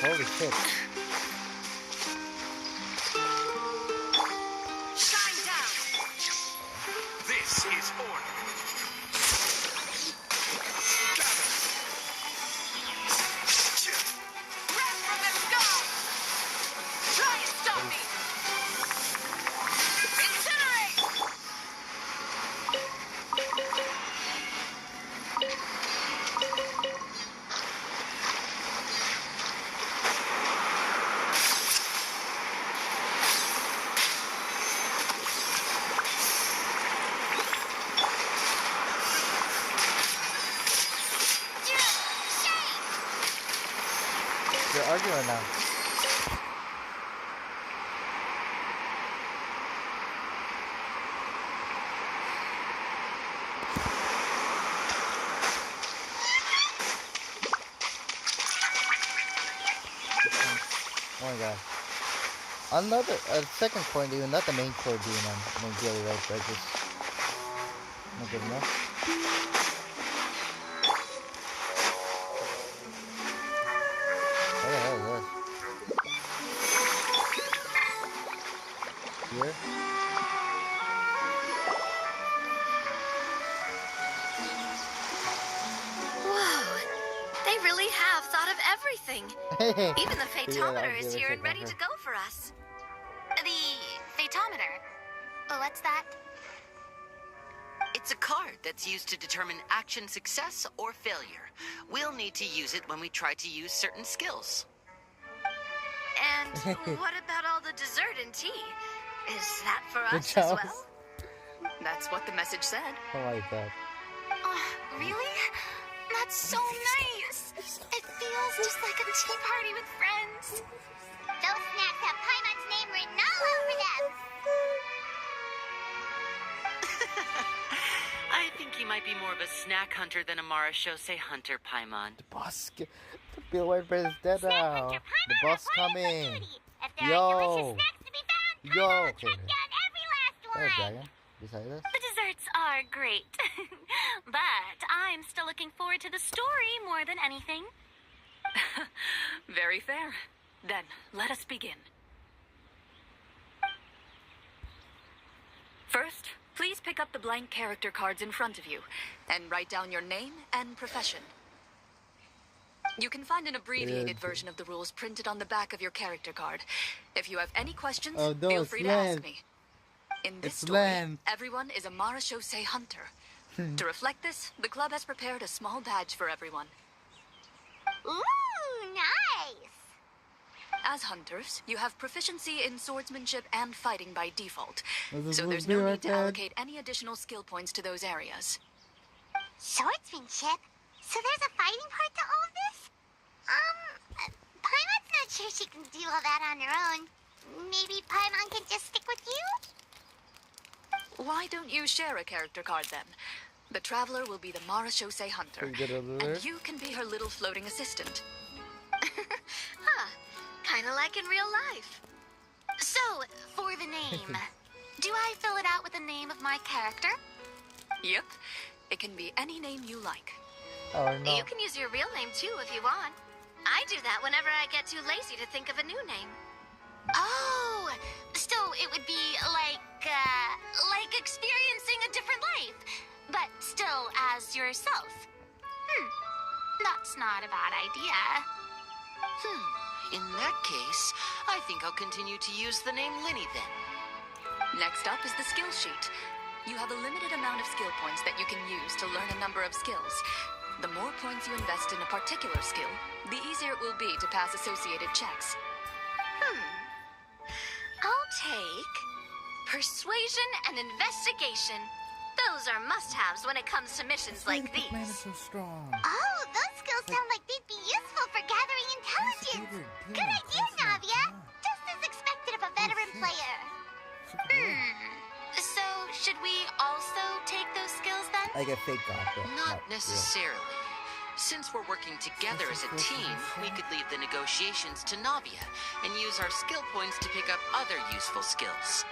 Holy shit. Shine down. This is order. Gather. Rest from the sky. Try and stop me. Incinerate. They're arguing now. Oh my god. Another, second coin demon, not the main core demon. I mean, daily right, but just not good enough. What the hell is this? Here? Whoa. They really have thought of everything. Even the phaetometer is here and ready to go for us. The phaetometer. What's that? It's a card that's used to determine action success or failure. We'll need to use it when we try to use certain skills. And what about all the dessert and tea? Is that for The us as Jaws. well? That's what the message said. Oh my god. Really? That's so nice. It feels just like a tea party with friends. Those snacks have Paimon's name written all over them. I think you might be more of a snack hunter than a Marashose hunter, Paimon. The boss, the Bill White Bread is dead now. The boss coming. If there are delicious Yo. snacks to be found, Yo. Paimon will track down every last There's a one. dragon beside us. The desserts are great. But I'm still looking forward to the story more than anything. Very fair. Then, let us begin. First, please pick up the blank character cards in front of you and write down your name and profession. You can find an abbreviated version of the rules printed on the back of your character card. If you have any questions, Oh, no, feel it's free to land. ask me. In this It's story, land. everyone is a Marashose hunter. To reflect this, the club has prepared a small badge for everyone. Ooh, nice. As hunters, you have proficiency in swordsmanship and fighting by default, This is so there's supposed to be no right need to there. allocate any additional skill points to those areas. Swordsmanship? So there's a fighting part to all of this? Paimon's not sure she can do all that on her own. Maybe Paimon can just stick with you? Why don't you share a character card then? The Traveler will be the Marashose hunter, Can we get over there? and you can be her little floating assistant. Huh. Kind of like in real life. So, for the name, do I fill it out with the name of my character? Yep, it can be any name you like. Oh no. You can use your real name too if you want. I do that whenever I get too lazy to think of a new name. Oh, so it would be like experiencing a different life, but still as yourself. That's not a bad idea. In that case, I think I'll continue to use the name Linny then. Next up is the skill sheet. You have a limited amount of skill points that you can use to learn a number of skills. The more points you invest in a particular skill, the easier it will be to pass associated checks. I'll take persuasion and investigation. Those are must-haves when it comes to missions like these. Man is so strong. Oh, those skills sound like they'd be useful for gathering intelligence. Good idea, Navia. Just as expected of a veteran player. So, should we also take those skills then? I get fake god, but Not real. necessarily. Since we're working together as a team, we could leave the negotiations to Navia and use our skill points to pick up other useful skills.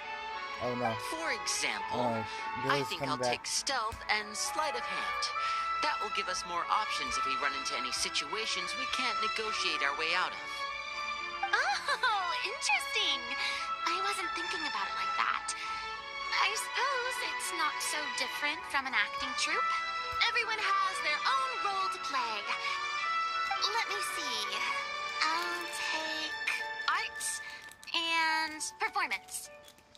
Oh no. For example, Oh, I Billy's think coming I'll back. take stealth and sleight of hand. That will give us more options if we run into any situations we can't negotiate our way out of. interesting. I wasn't thinking about it like that. I suppose it's not so different from an acting troupe. Everyone has their own role to play. Let me see. I'll take art and performance.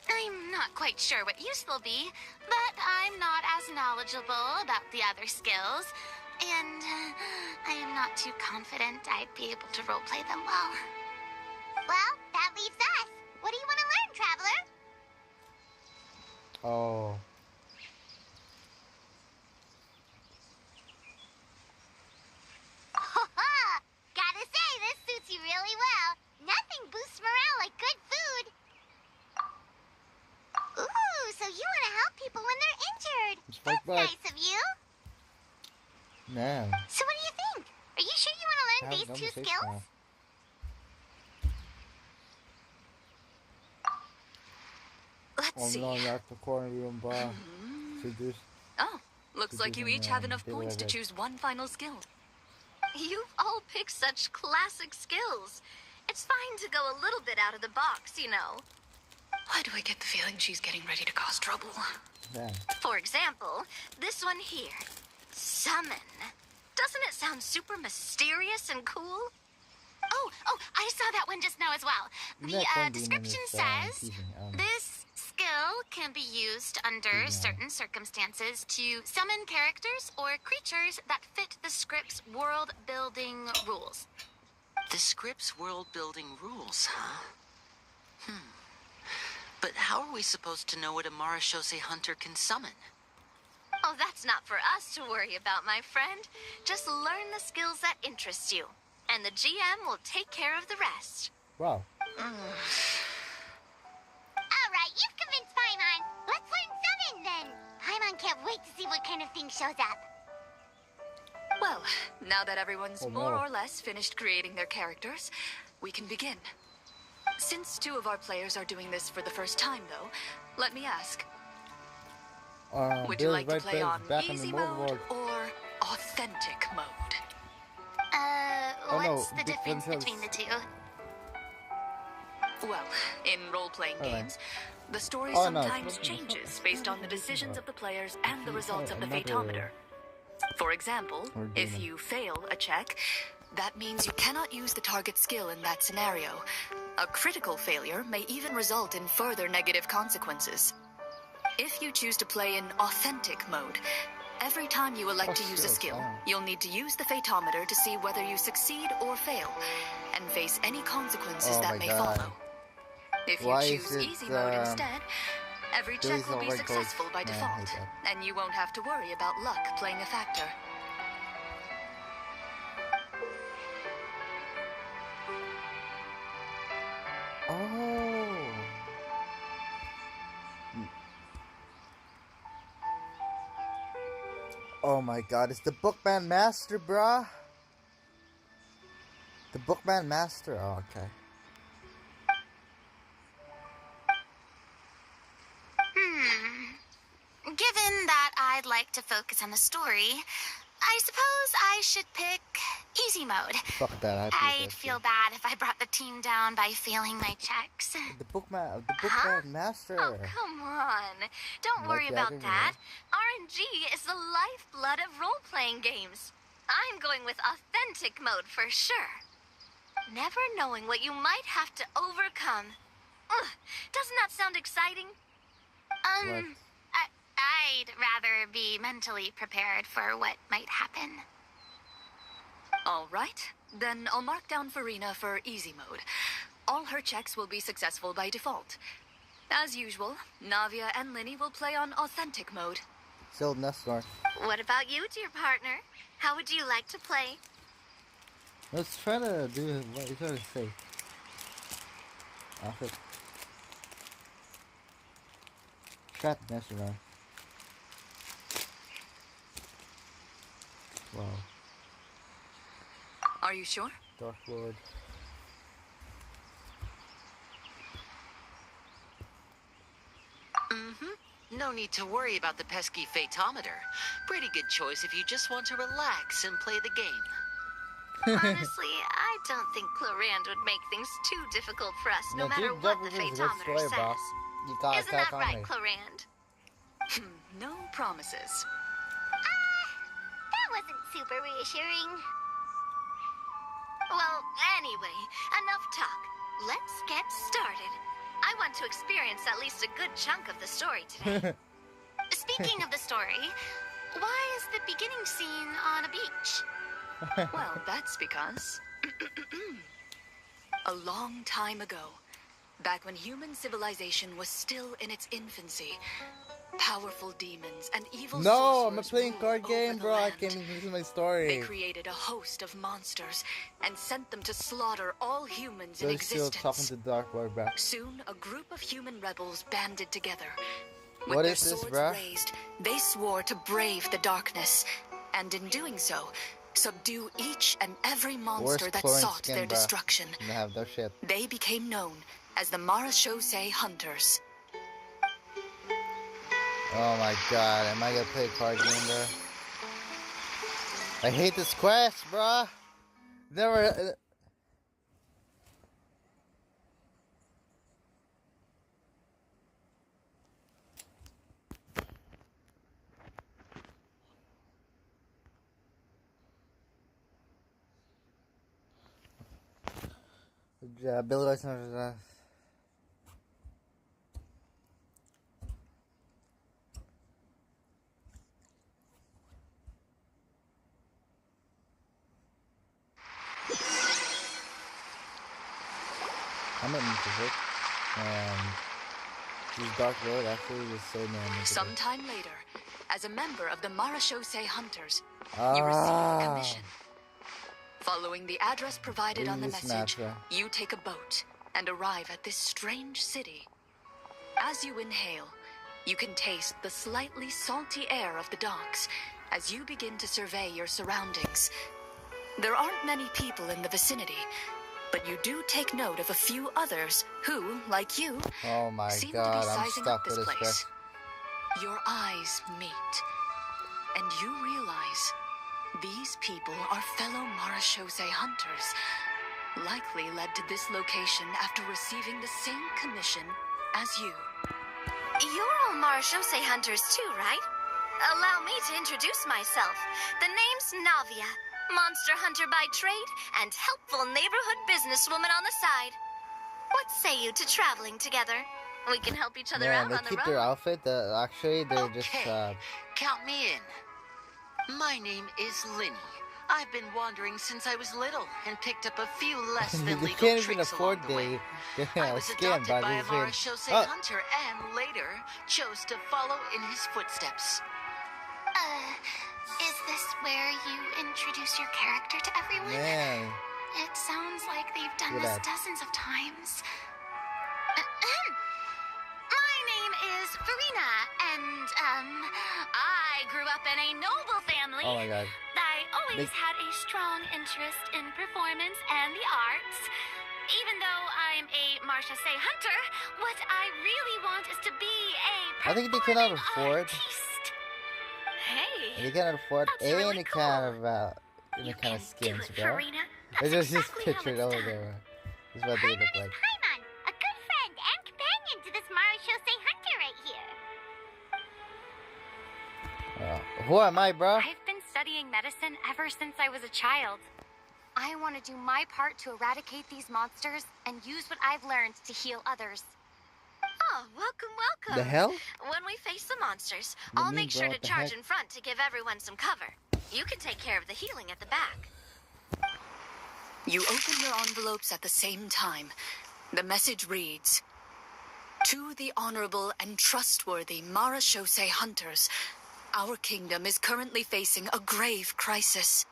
I'm not quite sure what use they'll be, but I'm not as knowledgeable about the other skills, and I am not too confident I'd be able to roleplay them well. Well, that leaves us. What do you want to learn, Traveler? Oh. Gotta say, this suits you really well. Nothing boosts morale like good food. Ooh, so you want to help people when they're injured. That's nice of you. Man. So what do you think? Are you sure you want to learn these two skills? Let's see. Oh, looks like you each have enough points to choose one final skill. You've all picked such classic skills. It's fine to go a little bit out of the box, you know. Why do I get the feeling she's getting ready to cause trouble? Yeah. For example, this one here. Summon. Doesn't it sound super mysterious and cool? Oh, I saw that one just now as well. The description says, this skill can be used under certain circumstances to summon characters or creatures that fit the script's world-building rules. The script's world-building rules, huh? But how are we supposed to know what a Marashose hunter can summon? Oh, that's not for us to worry about, my friend. Just learn the skills that interest you, and the GM will take care of the rest. Wow. All right, you've convinced Paimon. Let's learn summon then. Paimon can't wait to see what kind of thing shows up. Well, now that everyone's more or less finished creating their characters, we can begin. Since 2 of our players are doing this for the first time, though, let me ask. Would you like to play on easy mode or authentic mode? What's the difference between the two? Well, in role-playing games, the story sometimes changes based on the decisions of the players and the results of the Fatometer. For example, if you fail a check, that means you cannot use the target skill in that scenario. A critical failure may even result in further negative consequences. If you choose to play in authentic mode, every time you elect to use a skill, you'll need to use the Fatometer to see whether you succeed or fail, and face any consequences that may follow. If you choose easy mode instead, every check will be successful by default, and you won't have to worry about luck playing a factor. Oh my god, it's the Bookman Master, bruh. The Bookman Master. Oh, okay. Given that I'd like to focus on the story, I suppose I should pick easy mode. Fuck that. I'd feel bad if I brought the team down by failing my checks. The Bookman Master. Oh, come on. Don't worry about that. RNG is the lifeblood of role-playing games. I'm going with authentic mode for sure. Never knowing what you might have to overcome. Ugh, doesn't that sound exciting? I'd rather be mentally prepared for what might happen. All right, then I'll mark down Farina for easy mode. All her checks will be successful by default. As usual, Navia and Linny will play on authentic mode. Still Nestor. What about you, dear partner? How would you like to play? Let's try to do what he's trying to say. Trap Nestor. Wow. Are you sure? Dark Lord. No need to worry about the pesky Fatometer. Pretty good choice if you just want to relax and play the game. Honestly, I don't think Clorand would make things too difficult for us, no matter what the Fatometer says. Isn't that right, Clorand? No promises. That wasn't super reassuring. Well, anyway, enough talk. Let's get started. I want to experience at least a good chunk of the story today. Speaking of the story, why is the beginning scene on a beach? Well, that's because... a long time ago, back when human civilization was still in its infancy, powerful demons and evil No, I'm sorcerers playing card game, bro. I can't even listen to my story. They created a host of monsters and sent them to slaughter all humans in They're still existence. talking to Dark Lord, bro. Soon, a group of human rebels banded together. What With their is this, swords bro? raised, they swore to brave the darkness, and in doing so, subdue each and every monster that sought their destruction. They have no shit. They became known as the Marachose Hunters. Oh my god, am I gonna play a card game, bro? I hate this quest, bro. Never. Billy Weiss. I'm into it. This Dark Lord actually is so damn. Sometime later, as a member of the Marachose Hunters, you receive commission. Following the address provided on the message, you take a boat and arrive at this strange city. As you inhale, you can taste the slightly salty air of the docks as you begin to survey your surroundings. There aren't many people in the vicinity, but you do take note of a few others who, like you, seem to be sizing up this place. Your eyes meet, and you realize these people are fellow Marachose hunters, likely led to this location after receiving the same commission as you. You're all Marachose hunters too, right? Allow me to introduce myself. The name's Navia, monster hunter by trade and helpful neighborhood businesswoman on the side. What say you to traveling together? We can help each other out on the road. They keep their outfit. Actually, they're just. Count me in. My name is Linny. I've been wandering since I was little and picked up a few less than legal can't even tricks afford along the way. I was scam adopted by a this Marachose hunter and later chose to follow in his footsteps. Is this where you introduce your character to everyone? Man. It sounds like they've done this dozens of times. My name is Farina, and, I grew up in a noble family. Oh my god. I always had a strong interest in performance and the arts. Even though I'm a Marachose hunter, what I really want is to be a I think they cannot afford. Hey, they cannot afford any kind of skins, bro. It's just pictured over there. This is what they look like. Paimon, a good friend and companion to this Marachose hunter right here. Who am I, bro? I've been studying medicine ever since I was a child. I want to do my part to eradicate these monsters and use what I've learned to heal others. Oh, welcome. The hell? When we face the monsters, I'll make sure to charge in front to give everyone some cover. You can take care of the healing at the back. You open your envelopes at the same time. The message reads, "To the honorable and trustworthy Marachose hunters, our kingdom is currently facing a grave crisis.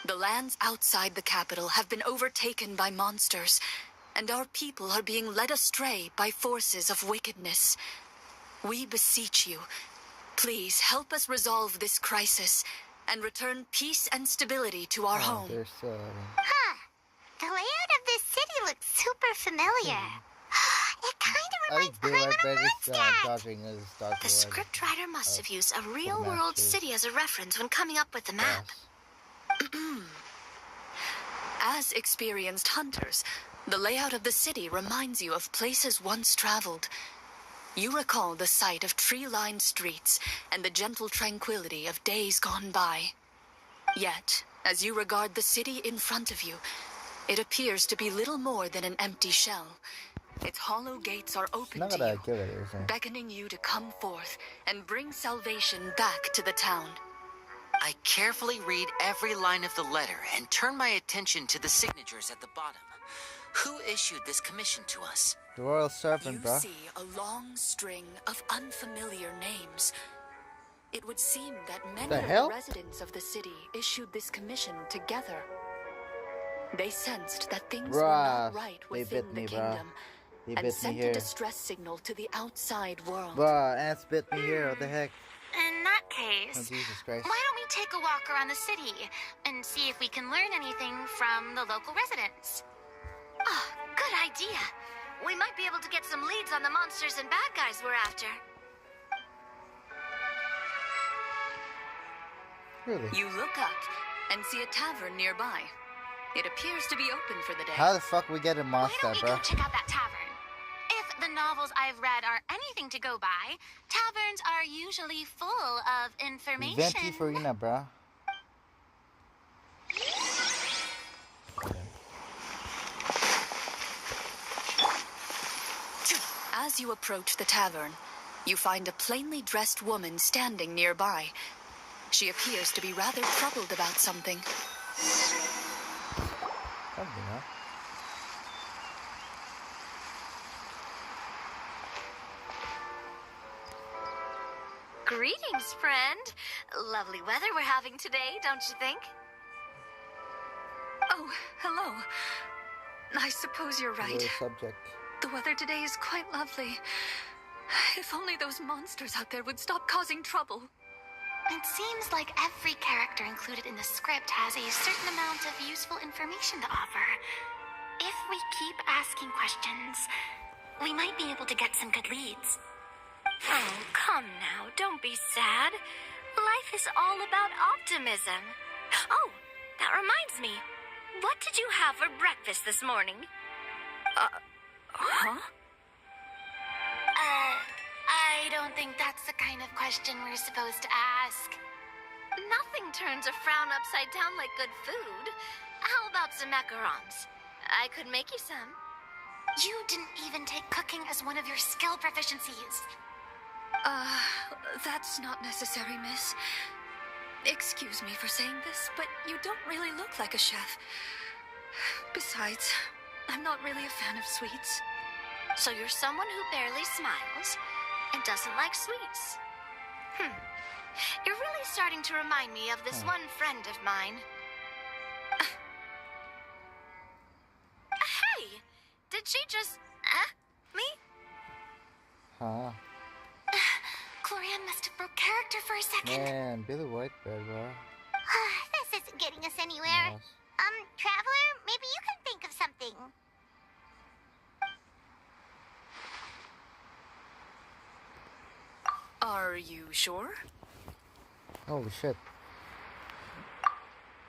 The lands outside the capital have been overtaken by monsters, and our people are being led astray by forces of wickedness. We beseech you, please help us resolve this crisis and return peace and stability to our home." Huh. The layout of this city looks super familiar. It kind of reminds Paimon of The scriptwriter must have used a real-world city as a reference when coming up with the map. As experienced hunters, the layout of the city reminds you of places once traveled. You recall the sight of tree-lined streets and the gentle tranquility of days gone by. Yet, as you regard the city in front of you, it appears to be little more than an empty shell. Its hollow gates are open to you, beckoning you to come forth and bring salvation back to the town. I carefully read every line of the letter and turn my attention to the signatures at the bottom. Who issued this commission to us? The Royal Servant, bro. You see a long string of unfamiliar names. It would seem that many of the residents of the city issued this commission together. They sensed that things were not right within the kingdom and sent a distress signal to the outside world. Bruh, ants bit me here, what the heck? In that case, Oh, Jesus Christ. why don't we take a walk around the city and see if we can learn anything from the local residents? Oh, good idea. We might be able to get some leads on the monsters and bad guys we're after. Really? You look up and see a tavern nearby. It appears to be open for the day. How the fuck we get a monster, bro? Check out that tavern. If the novels I've read are anything to go by, taverns are usually full of information. Venti Farina, bro. As you approach the tavern, you find a plainly dressed woman standing nearby. She appears to be rather troubled about something. Greetings, friend. Lovely weather we're having today, don't you think? Oh, hello. I suppose you're right. Subject. The weather today is quite lovely. If only those monsters out there would stop causing trouble. It seems like every character included in the script has a certain amount of useful information to offer. If we keep asking questions, we might be able to get some good leads. Oh, come now. Don't be sad. Life is all about optimism. Oh, that reminds me. What did you have for breakfast this morning? Huh? I don't think that's the kind of question we're supposed to ask. Nothing turns a frown upside down like good food. How about some macarons? I could make you some. You didn't even take cooking as one of your skill proficiencies. That's not necessary, miss. Excuse me for saying this, but you don't really look like a chef. Besides, I'm not really a fan of sweets. So you're someone who barely smiles and doesn't like sweets. You're really starting to remind me of this one friend of mine. Hey! Did she just... me? Huh? Glorian must have broke character for a second. Man, Billy Whitebread, bro. This isn't getting us anywhere. Traveler, maybe you can think of something. Are you sure? Holy shit.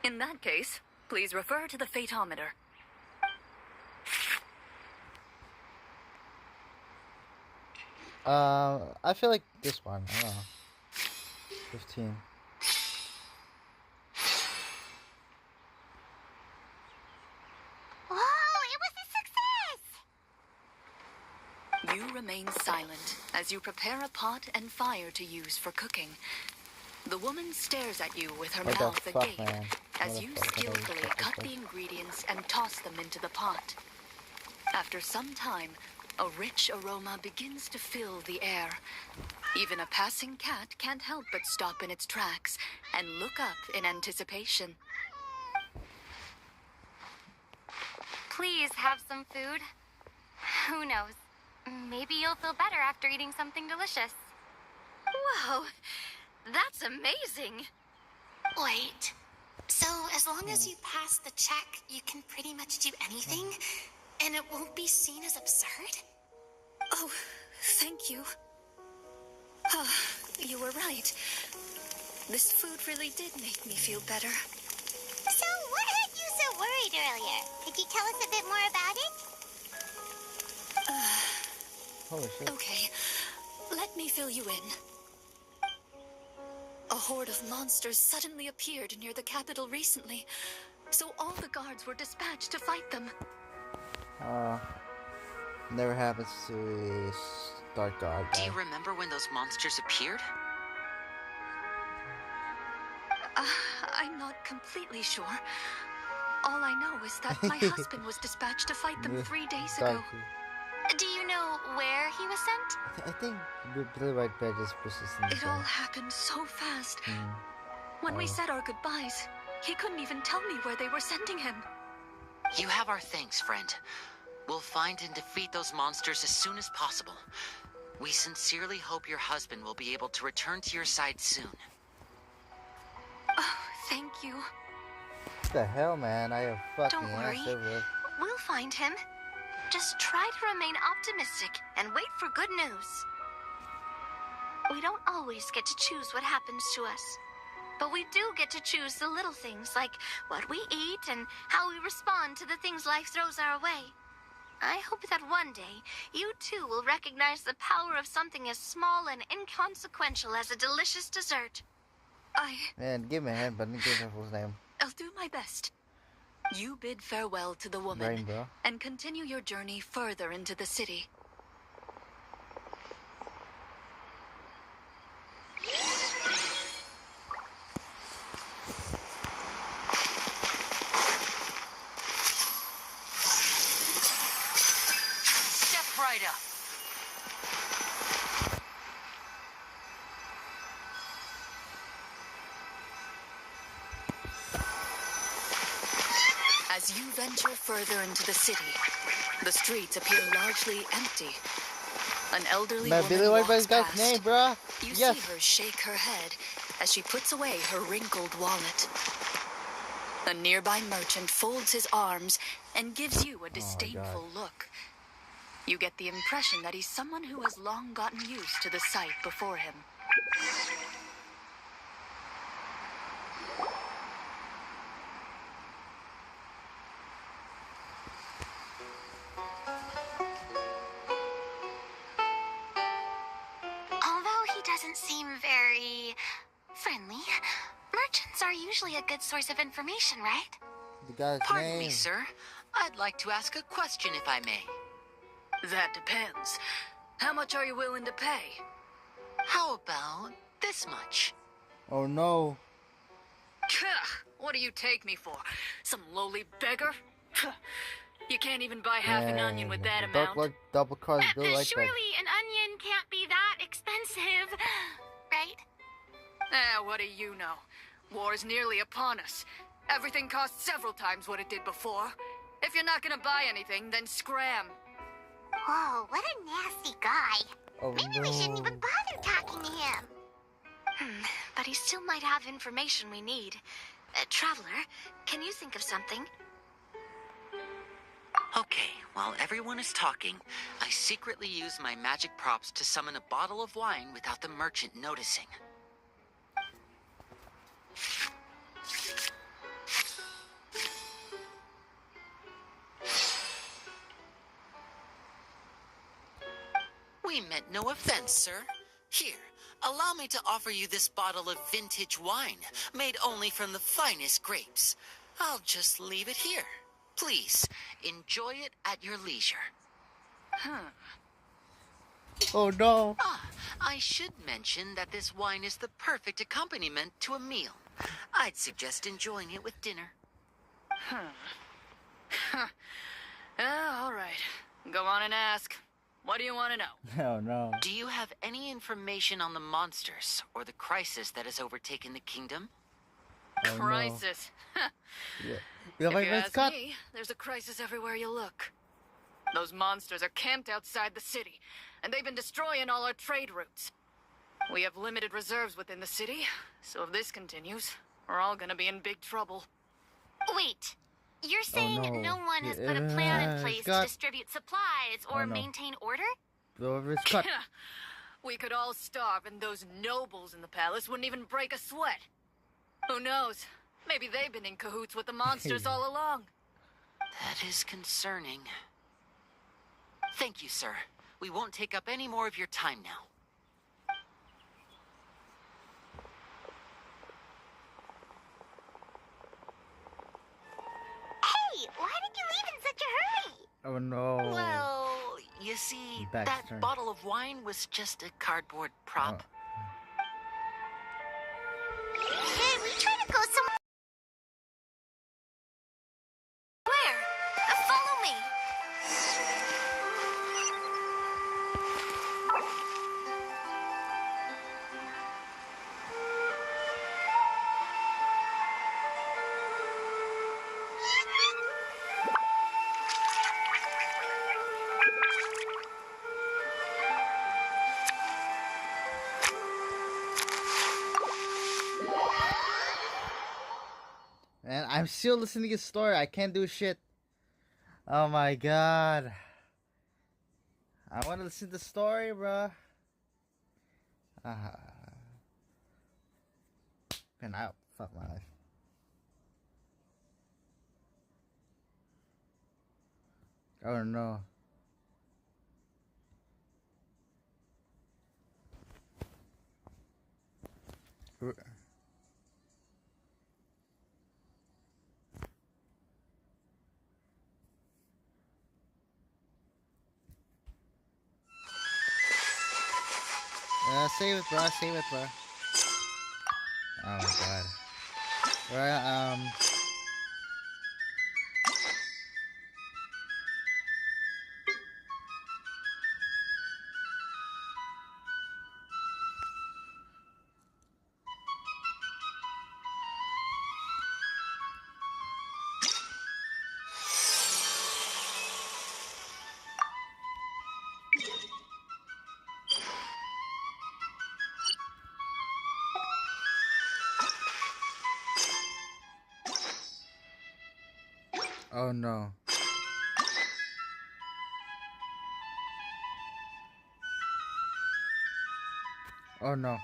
In that case, please refer to the phaetometer. I feel like this one. I don't know. 15. Whoa, it was a success! You remain silent as you prepare a pot and fire to use for cooking. The woman stares at you with her mouth agape as you skillfully cut the ingredients and toss them into the pot. After some time, a rich aroma begins to fill the air. Even a passing cat can't help but stop in its tracks and look up in anticipation. Please have some food. Who knows? Maybe you'll feel better after eating something delicious. Wow, that's amazing. Wait, so as long as you pass the check, you can pretty much do anything? And it won't be seen as absurd? Oh, thank you. You were right. This food really did make me feel better. So what had you so worried it earlier. Could you tell us a bit more about it? Holy shit. Okay, let me fill you in. A horde of monsters suddenly appeared near the capital recently, so all the guards were dispatched to fight them. Never happens to a Dark God. Do you remember when those monsters appeared? I'm not completely sure. All I know is that my husband was dispatched to fight them 3 days ago. Do you know where he was sent? I think Billy White Bed is persistent. It all happened so fast. When we said our goodbyes, he couldn't even tell me where they were sending him. You have our thanks, friend. We'll find and defeat those monsters as soon as possible. We sincerely hope your husband will be able to return to your side soon. Oh, thank you. What the hell, man? I have fucking Don't worry. ass everywhere. We'll find him. Just try to remain optimistic and wait for good news. We don't always get to choose what happens to us. But we do get to choose the little things, like what we eat and how we respond to the things life throws our way. I hope that one day, you too will recognize the power of something as small and inconsequential as a delicious dessert. Man, give me a hand, but I didn't give her full name. I'll do my best. You bid farewell to the woman Rainbow. and continue your journey further into the city. Step right up. As you venture further into the city, the streets appear largely empty. An elderly Man, woman Billy White walks Bed's got past. his name, bruh. You Yes. see her shake her head as she puts away her wrinkled wallet. A nearby merchant folds his arms and gives you a disdainful look. You get the impression that he's someone who has long gotten used to the sight before him. Although he doesn't seem very friendly, merchants are usually a good source of information, right? The guy's Pardon name. me, sir. I'd like to ask a question if I may. That depends. How much are you willing to pay? How about this much? Oh no. What do you take me for? Some lowly beggar? You can't even buy half an onion with that Dark amount. Lord double cross Billy White Bed. Surely an onion can't be that expensive, right? What do you know? War is nearly upon us. Everything costs several times what it did before. If you're not gonna buy anything, then scram. Whoa, what a nasty guy. Oh, Maybe we shouldn't even bother talking to him. But he still might have information we need. Traveler, can you think of something? Okay, while everyone is talking, I secretly use my magic props to summon a bottle of wine without the merchant noticing. We meant no offense, sir. Here, allow me to offer you this bottle of vintage wine, made only from the finest grapes. I'll just leave it here. Please, enjoy it at your leisure. Oh no. I should mention that this wine is the perfect accompaniment to a meal. I'd suggest enjoying it with dinner. All right. Go on and ask. What do you want to know? Oh no. Do you have any information on the monsters or the crisis that has overtaken the kingdom? Oh, no. Crisis. Yeah. If Billy you White Bed's ask cut. me, there's a crisis everywhere you look. Those monsters are camped outside the city, and they've been destroying all our trade routes. We have limited reserves within the city, so if this continues, we're all gonna be in big trouble. Wait, you're saying no. no one has put a plan in place to Scott. distribute supplies or Oh, no. maintain order? Billy White Bed's cut. We could all starve, and those nobles in the palace wouldn't even break a sweat. Who knows? Maybe they've been in cahoots with the monsters all along. That is concerning. Thank you, sir. We won't take up any more of your time now. Hey, why did you leave in such a hurry? Oh no. Well, you see, Baxter. that bottle of wine was just a cardboard prop. Should we try to go somewhere? Where? Follow me. And I'm still listening to his story. I can't do shit. Oh my god. I want to listen to the story, bruh. Man, fuck my life. Oh no. Save it, bro. Save it, bro. Oh my god. Well, oh no. Oh no.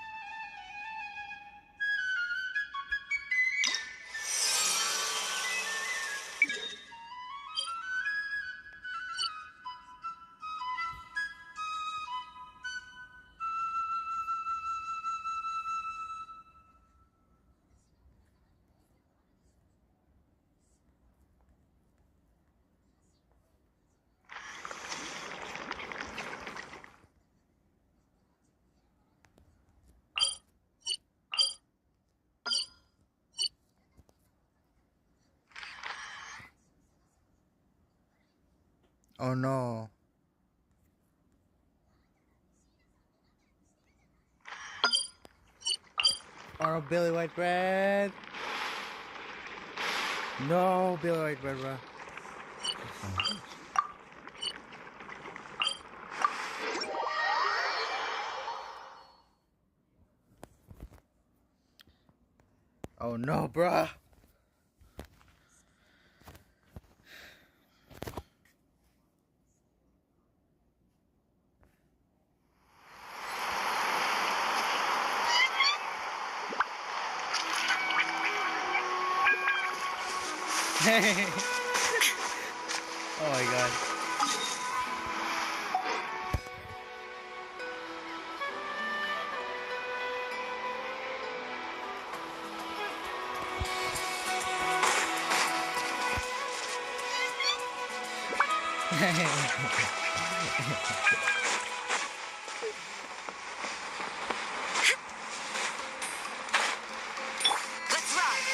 Oh no. Oh no, Billy White Bread. No, Billy White Bread, bro. Oh no, bruh. Oh my god. Let's ride.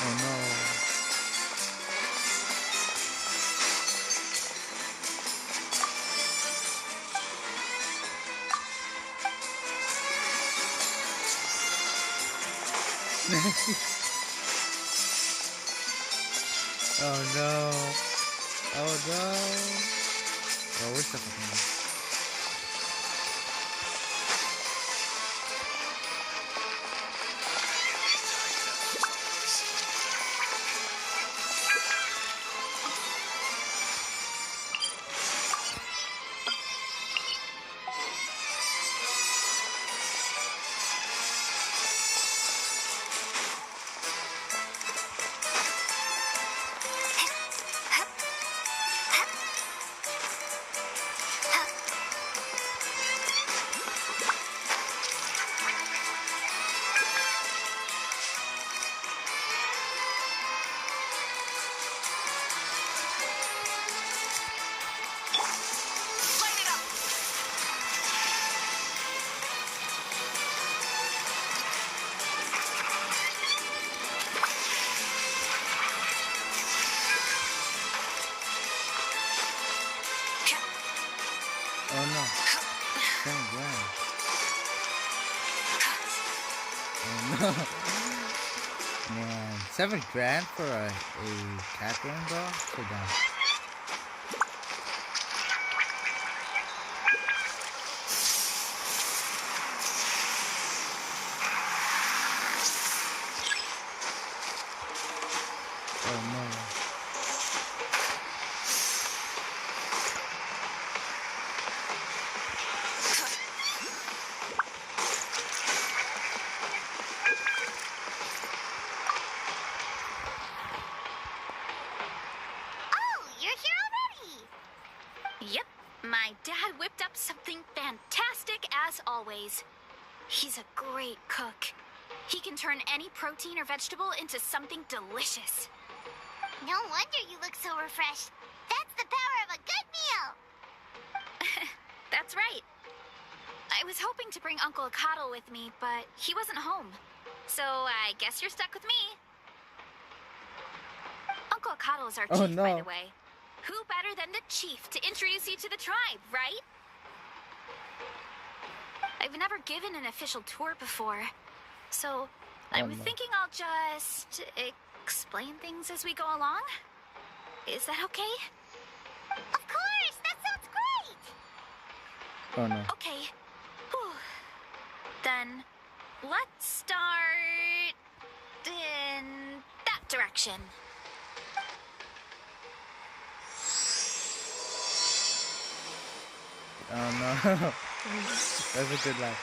Oh no. Oh no. Oh no. Oh, we're stuck with him. $7,000 for a cat-wearing doll? So dumb. Oh no. Yep, my dad whipped up something fantastic as always. He's a great cook. He can turn any protein or vegetable into something delicious. No wonder you look so refreshed. That's the power of a good meal. That's right. I was hoping to bring Uncle Akatl with me, but he wasn't home. So I guess you're stuck with me. Uncle Akatl is our chief, by the way. Who better than the chief to introduce you to the tribe, right? I've never given an official tour before, so I'm thinking I'll just explain things as we go along. Is that okay? Of course! That sounds great! Oh no. Okay. Whew. Then let's start in that direction. Oh no. That's a good laugh.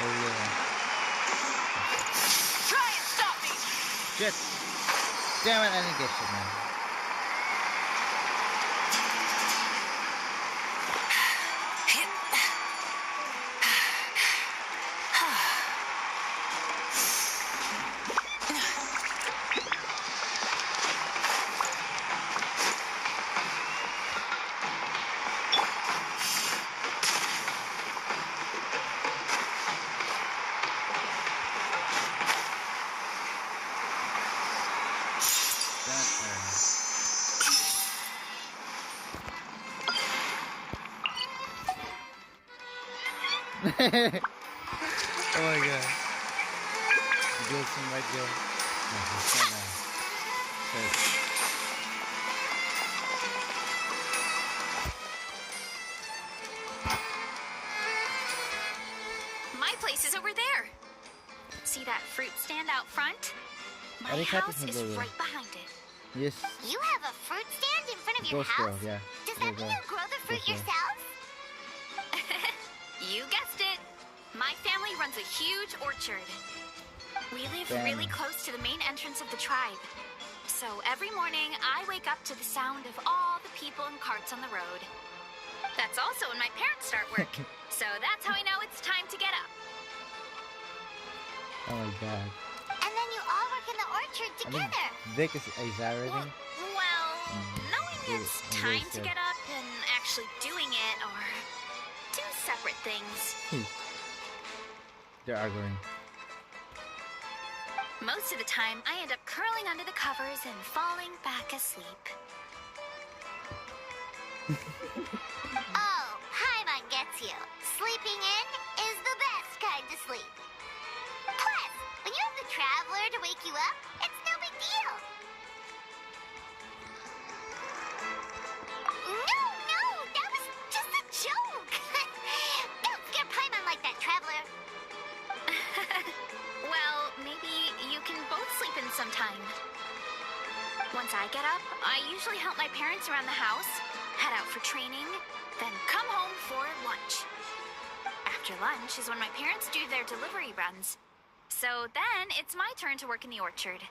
Oh yeah. Try and stop me! Shit. Damn it, I didn't get you, man. Oh my god. Jason might go. No, he's not now. My place is over there. See that fruit stand out front? My house is right behind it. Yes. You have a fruit stand in front of your Ghost house? girl, yeah. Does that mean you grow the fruit yourself? You guessed it. My family runs a huge orchard. We live really close to the main entrance of the tribe. So every morning, I wake up to the sound of all the people and carts on the road. That's also when my parents start work. So that's how I know it's time to get up. Oh my god. And then you all work in the orchard together. Vic is exaggerating. Well, knowing it's time to get up and actually doing it are two separate things. They're arguing. Most of the time, I end up curling under the covers and falling back asleep. Oh, Paimon gets you. Sleeping in is the best kind of sleep. Plus, when you have the Traveler to wake you up, it's no big deal. No, that was just a joke. Don't scare Paimon like that, Traveler. Well, maybe you can both sleep in sometime. Once I get up, I usually help my parents around the house, head out for training, then come home for lunch. After lunch is when my parents do their delivery runs. So then it's my turn to work in the orchard.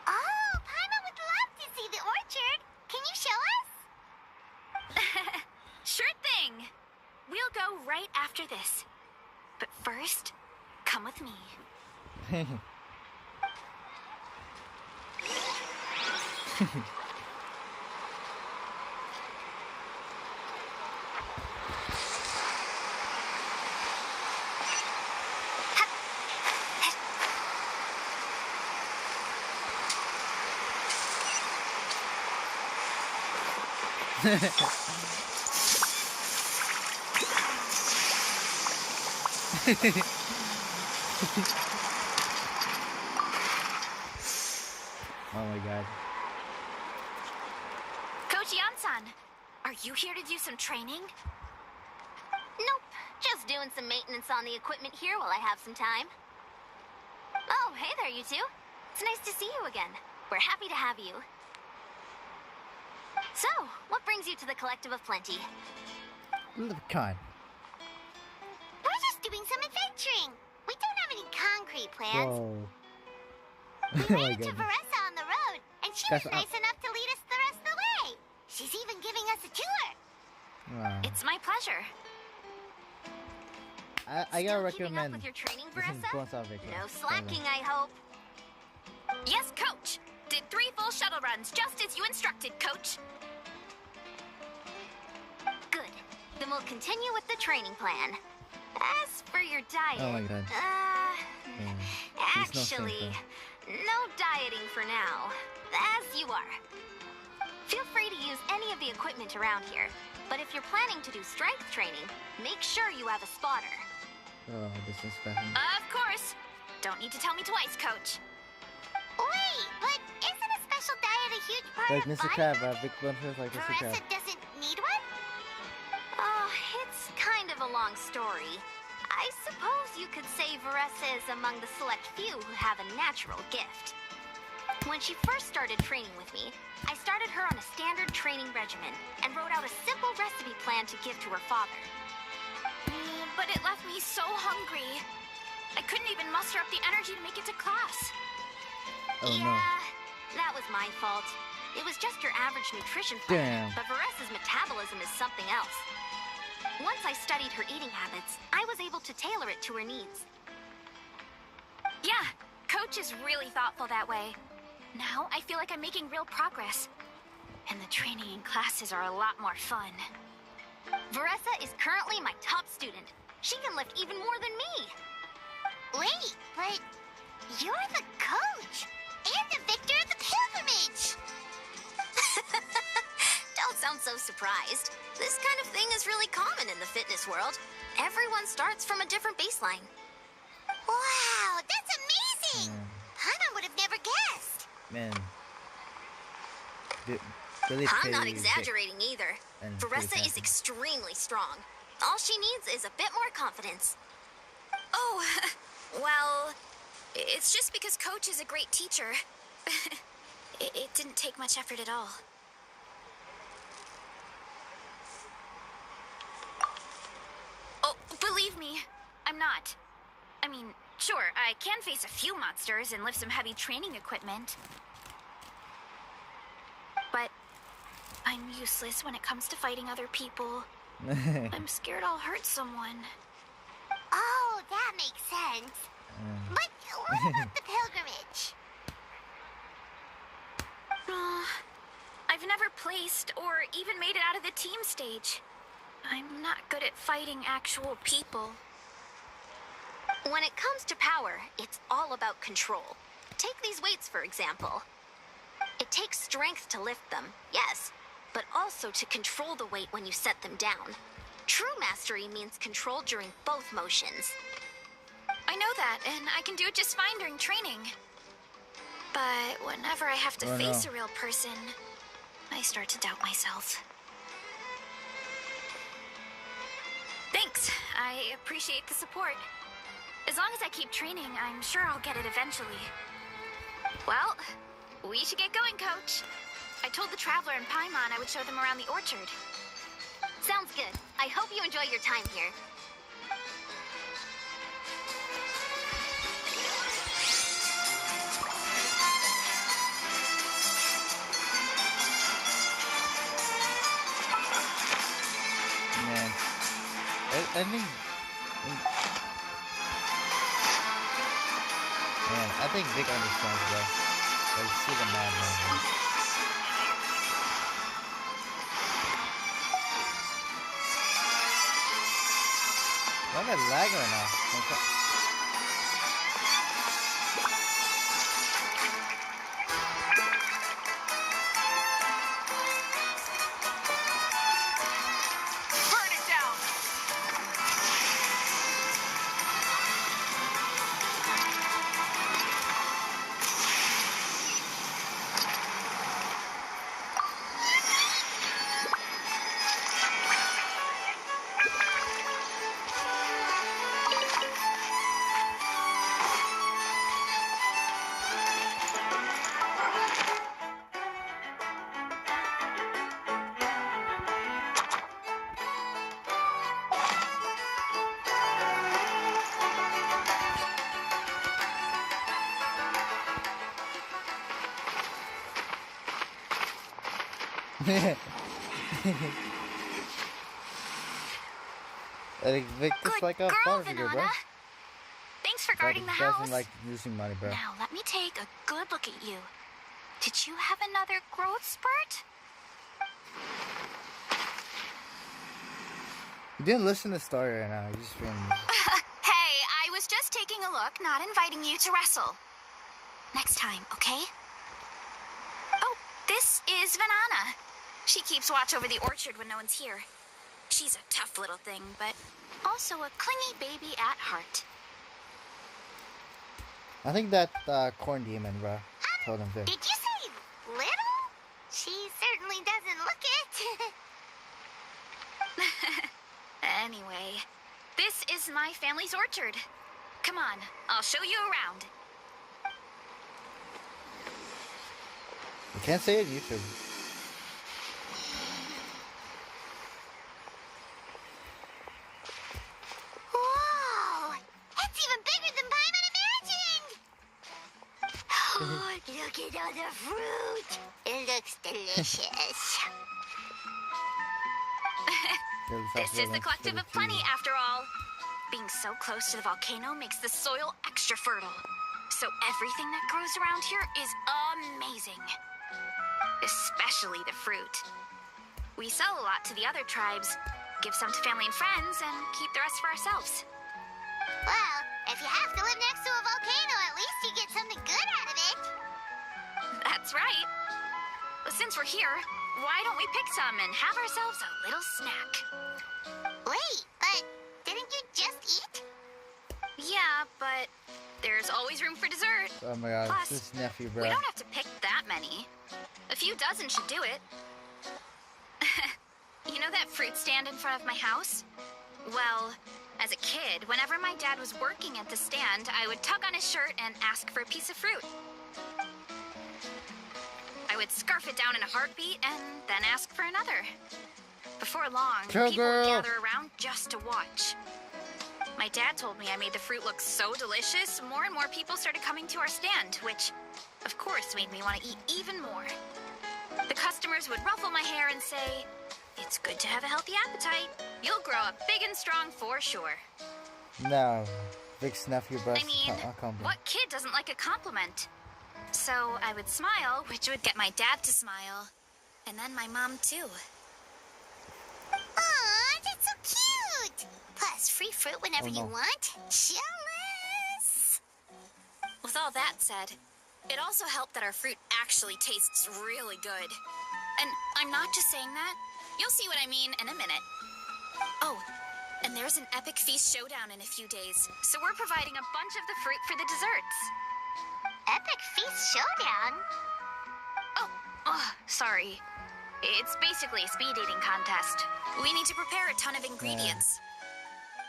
Oh, Paimon would love to see the orchard. Can you show us? Sure thing. We'll go right after this. But first, come with me. Oh my god. Coach Yan-san, are you here to do some training? Nope. Just doing some maintenance on the equipment here while I have some time. Oh, hey there, you two. It's nice to see you again. We're happy to have you. So, what brings you to the Collective of Plenty? Con. We're just doing some adventuring. We don't have any concrete plans. Whoa. We Oh my ran into goodness. Veressa on the road, and she was nice enough to lead us the rest of the way. She's even giving us a tour. Wow. It's my pleasure. I gotta recommend With your training, this is Veressa? bonus outfit. No slacking, I hope. Yes, Coach. Did 3 full shuttle runs, just as you instructed, Coach. Good. Then we'll continue with the training plan. As for your diet, Oh my god. actually, no dieting for now. As you are. Feel free to use any of the equipment around here. But if you're planning to do strength training, make sure you have a spotter. Oh, this is bad. Of course. Don't need to tell me twice, Coach. Wait, but isn't a special diet a huge part Like of Mr. body? Crab, Big Bunches like Mr. Crab. Veressa doesn't need one? Oh, it's kind of a long story. I suppose you could say Veressa is among the select few who have a natural gift. When she first started training with me, I started her on a standard training regimen and wrote out a simple recipe plan to give to her father. But it left me so hungry. I couldn't even muster up the energy to make it to class. Oh yeah, no. that was my fault. It was just your average nutrition Damn. plan, but Veressa's metabolism is something else. Once I studied her eating habits, I was able to tailor it to her needs. Yeah, Coach is really thoughtful that way. Now I feel like I'm making real progress. And the training and classes are a lot more fun. Veressa is currently my top student. She can lift even more than me. Wait, but you're the coach and the victor of the pilgrimage. Don't sound so surprised. This kind of thing is really common in the fitness world. Everyone starts from a different baseline. Wow, that's amazing! Paimon would have never guessed. Man. Really I'm not pretty exaggerating either. and Veressa pretty is extremely strong. All she needs is a bit more confidence. Oh, well, it's just because Coach is a great teacher. It didn't take much effort at all. Oh, believe me, I'm not. I mean, sure, I can face a few monsters and lift some heavy training equipment. But I'm useless when it comes to fighting other people. I'm scared I'll hurt someone. Oh, that makes sense. But what about the pilgrimage? I've never placed or even made it out of the team stage. I'm not good at fighting actual people. When it comes to power, it's all about control. Take these weights, for example. It takes strength to lift them, yes, but also to control the weight when you set them down. True mastery means control during both motions. I know that, and I can do it just fine during training. But whenever I have to face a real person, I start to doubt myself. Thanks. I appreciate the support. As long as I keep training, I'm sure I'll get it eventually. Well, we should get going, Coach. I told the Traveler and Paimon I would show them around the orchard. Sounds good. I hope you enjoy your time here. Man. I think... Man, I think Vic understands that. Like, see the madman. Why am I lagging right now? Burn it down! I think Victor's like a father figure, bro. Thanks for But guarding he the doesn't house. like using money, bro. Now, let me take a good look at you. Did you have another growth spurt? You didn't listen to the story right now. You just been. Hey, I was just taking a look, not inviting you to wrestle. Next time, okay? Oh, this is Vanana. She keeps watch over the orchard when no one's here. She's a tough little thing, but also a clingy baby at heart. I think that corn demon, bro, told him to. Did you say little? She certainly doesn't look it. Anyway, this is my family's orchard. Come on, I'll show you around. You can't say it on YouTube. Whoa! It's even bigger than Paimon imagined! Oh, look at all the fruit! It looks delicious. This is the collective of plenty, after all. Being so close to the volcano makes the soil extra fertile. So everything that grows around here is amazing. Especially the fruit. We sell a lot to the other tribes, give some to family and friends, and keep the rest for ourselves. Well, if you have to live next to a volcano, at least you get something good out of it. That's right. Well, since we're here, why don't we pick some and have ourselves a little snack? Wait, but didn't you just eat? Yeah, but there's always room for dessert. Oh my god, Plus, this is nephew, bro. we don't have to pick that many. A few dozen should do it. You know that fruit stand in front of my house? Well, as a kid, whenever my dad was working at the stand, I would tug on his shirt and ask for a piece of fruit. I would scarf it down in a heartbeat and then ask for another. Before long, Go, people would girl. gather around just to watch. My dad told me I made the fruit look so delicious, more and more people started coming to our stand, which, of course, made me want to eat even more. The customers would ruffle my hair and say, "It's good to have a healthy appetite. You'll grow up big and strong for sure." No, Vic's nephew, bro. I mean, what kid doesn't like a compliment? So I would smile, which would get my dad to smile, and then my mom too. Aw, that's so cute! Plus, free fruit whenever you want. Jealous! With all that said, it also helped that our fruit actually tastes really good. And I'm not just saying that. You'll see what I mean in a minute. Oh, and there's an epic feast showdown in a few days, so we're providing a bunch of the fruit for the desserts. Epic feast showdown? Oh, sorry. It's basically a speed eating contest. We need to prepare a ton of ingredients.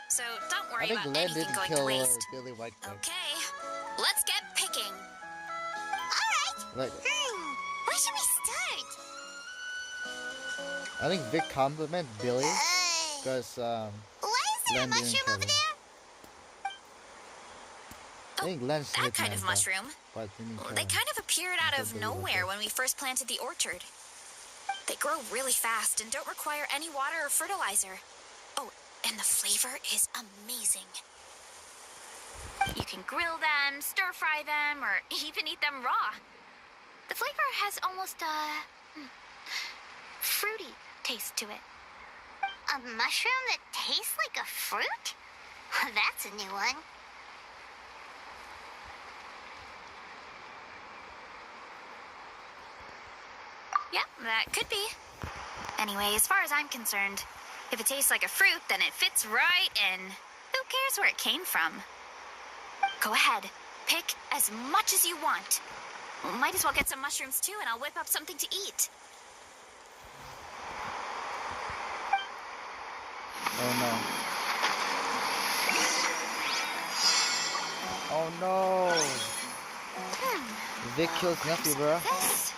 So don't I worry think about Len anything didn't going kill to waste. Billy Whitecoat. Okay, let's get picking. All right. Like, Where should we start? I think Vic compliment Billy because Why is there a Len didn't mushroom kill over him. there? I think Len's That kind of mushroom. But didn't kill They him. kind of appeared out of nowhere when we first planted the orchard. They grow really fast and don't require any water or fertilizer. Oh, and the flavor is amazing. You can grill them, stir-fry them, or even eat them raw. The flavor has almost a fruity taste to it. A mushroom that tastes like a fruit? That's a new one. Yeah, that could be. Anyway, as far as I'm concerned, if it tastes like a fruit, then it fits right in. Who cares where it came from? Go ahead. Pick as much as you want. Might as well get some mushrooms too, and I'll whip up something to eat. Oh no. Oh no. Vic kills nephew, bro. This,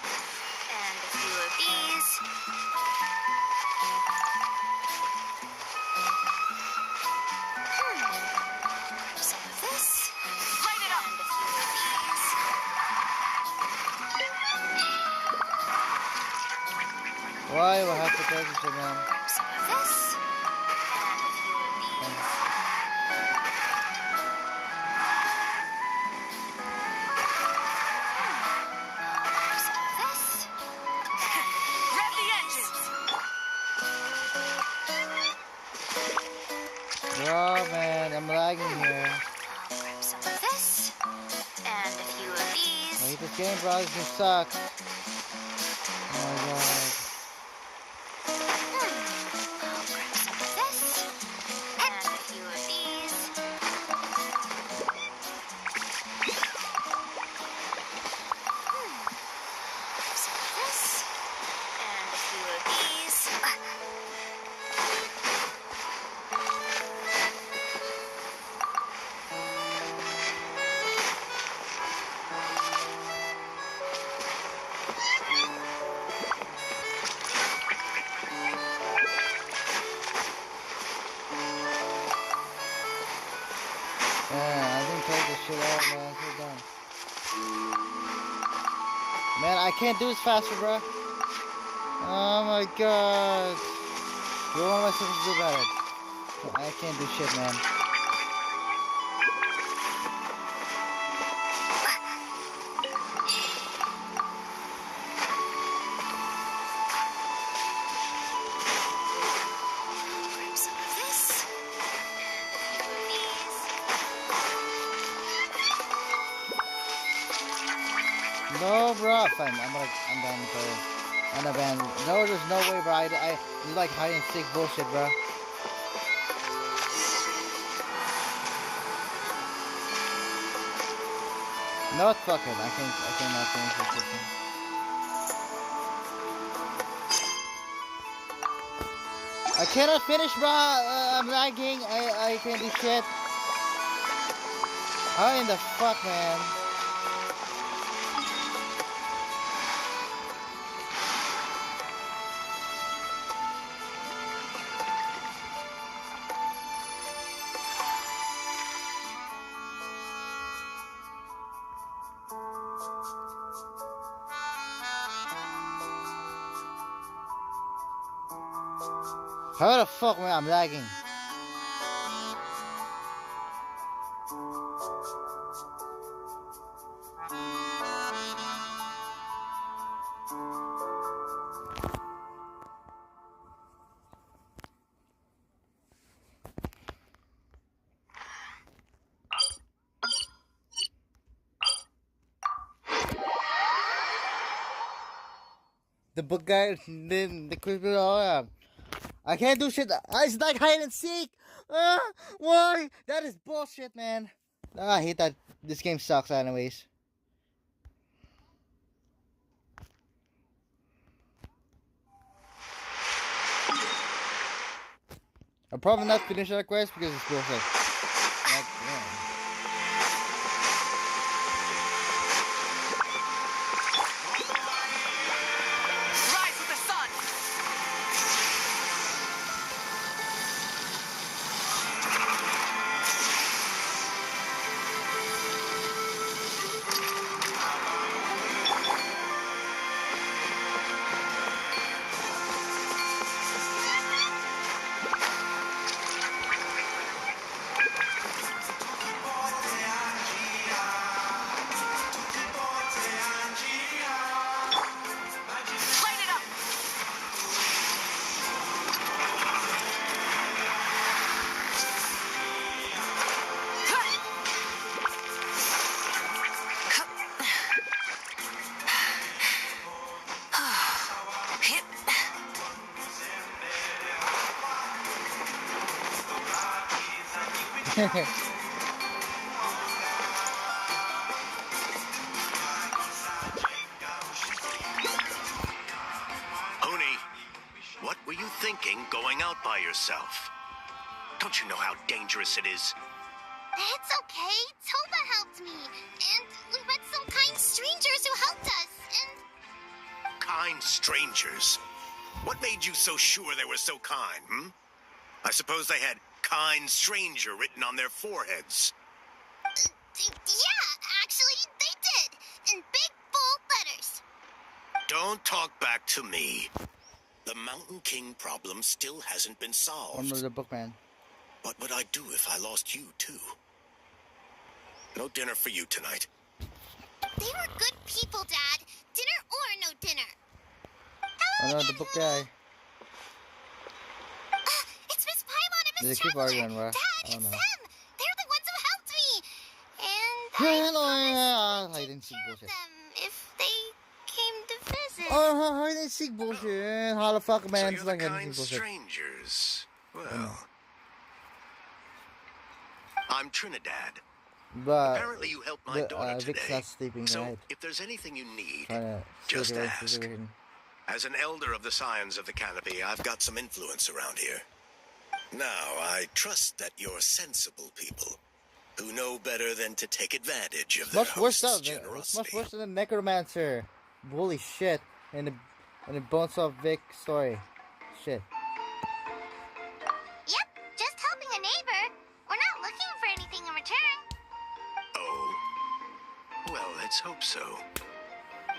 and a few of these. Some of this. Light it up. And a few of these. Why do I have to take this, man? Some of this. And a few of these. Some of this. Rev the engines! Bro, man, I'm lagging here. I'll grab some of this. And a few of these. I hate this game, bro. This game sucks. Oh my god. I'll grab some of this. And a few of these. Some of this. And a few of these. Man, I didn't take this shit out, man. So dumb. Man, I can't do this faster, bro. Oh my god. What am I supposed to do about it? I can't do shit, man. Grab some of this. And a few of these. No, bro. Fine, I'm done with it. I'm not banned. No, there's no way, bro. I you like hide and seek bullshit, bro. No, it's fucking. I cannot finish this system. I cannot finish, bro. I'm lagging. I can't do shit. How in the fuck, man? How the fuck, man? I'm lagging. The book guy, the quick, I can't do shit. It's like hide and seek. Why? That is bullshit, man. I hate that. This game sucks, anyways. I'll probably not finish that quest because it's bullshit. Like, yeah. Rise with the sun! Light it up! Huni, what were you thinking going out by yourself? Don't you know how dangerous it is? It's okay. Toba helped me. And we met some kind strangers who helped us. And Kind strangers? What made you so sure they were so kind, hmm? I suppose they had kind stranger written on their foreheads. yeah, actually, they did. In big, bold letters. Don't talk back to me. The The Mountain King problem still hasn't been solved. One more the bookman. What would I do if I lost you, too? No dinner for you tonight. They were good people, Dad. Dinner or no dinner. Oh no, the book guy. It's Miss Paimon and They Miss keep Traveler. arguing, right? Dad, I don't it's know. them. They're the ones who helped me. And I didn't see bullshit. if they came to visit. Oh, I didn't see bullshit. How the fuck, man? So It's you're like the I didn't kind see bullshit. strangers. Well, I'm Trinidad. But Apparently you helped my daughter Vic's today. not sleeping So tonight. if there's anything you need, Trying to just figure out ask. situation. As an elder of the Scions of the Canopy, I've got some influence around here. Now, I trust that you're sensible people who know better than to take advantage of their Much worse host's though. It's generosity. much worse than the necromancer. Holy shit! And the bones of Vic story. Shit. Yep, just helping a neighbor. We're not looking for anything in return. Oh, well, let's hope so.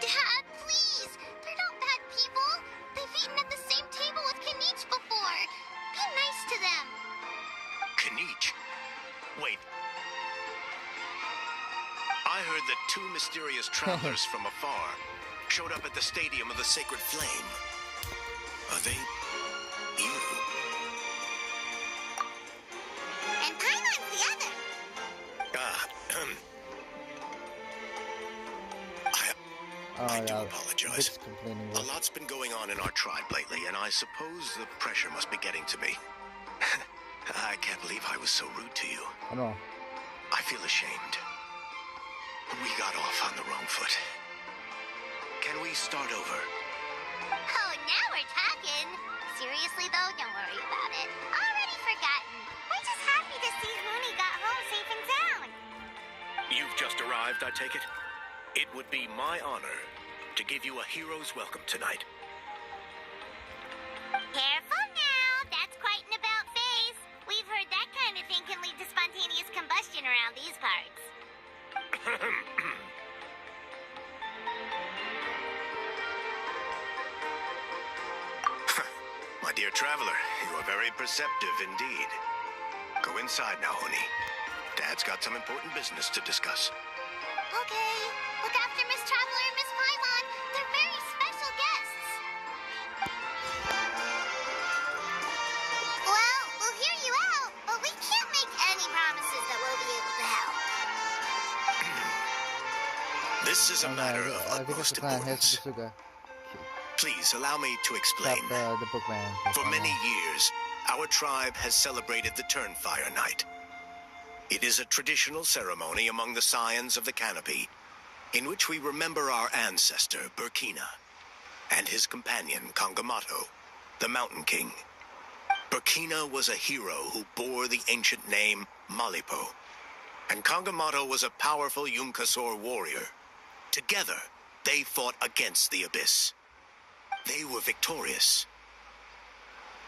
Dad, please. They're not bad people. They've eaten at the same table with Kanich before. Be nice to them. Kanich? Wait. I heard that two mysterious travelers from afar showed up at the Stadium of the Sacred Flame. Are they you? And Paimon's the other. I do apologize. Vic's complaining. A lot's been going on in our tribe lately, and I suppose the pressure must be getting to me. I can't believe I was so rude to you. I know. I feel ashamed. We got off on the wrong foot. Can we start over? Oh, now we're talking. Seriously, though, don't worry about it. Already forgotten. We're just happy to see Mooney got home safe and sound. You've just arrived, I take it? It would be my honor to give you a hero's welcome tonight. Careful now. That's quite an about face. We've heard that kind of thing can lead to spontaneous combustion around these parts. My dear traveler, you are very perceptive indeed. Go inside now, honey. Dad's got some important business to discuss. Okay. Look after Miss Traveler and Miss Paimon. They're very special guests. Well, we'll hear you out, but we can't make any promises that we'll be able to help. This is a matter of I think it's utmost the plan. importance. Here's the Please allow me to explain. the bookman. For many years, our tribe has celebrated the Turnfire Night. It is a traditional ceremony among the Scions of the Canopy, in which we remember our ancestor, Burkina, and his companion, Kangamato, the Mountain King. Burkina was a hero who bore the ancient name Malipo, and Kangamato was a powerful Yumkasor warrior. Together, they fought against the Abyss. They were victorious,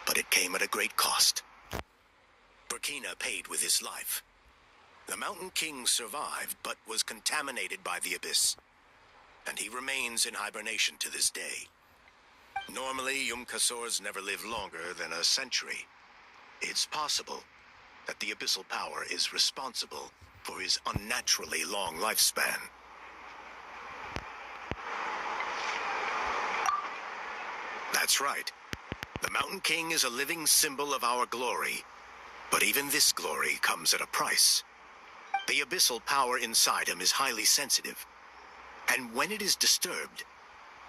but it came at a great cost. Burkina paid with his life. The Mountain King survived, but was contaminated by the Abyss, and he remains in hibernation to this day. Normally, Yumkasors never live longer than a century. It's possible that the Abyssal power is responsible for his unnaturally long lifespan. That's right. The Mountain King is a living symbol of our glory, but even this glory comes at a price. The abyssal power inside him is highly sensitive, and when it is disturbed,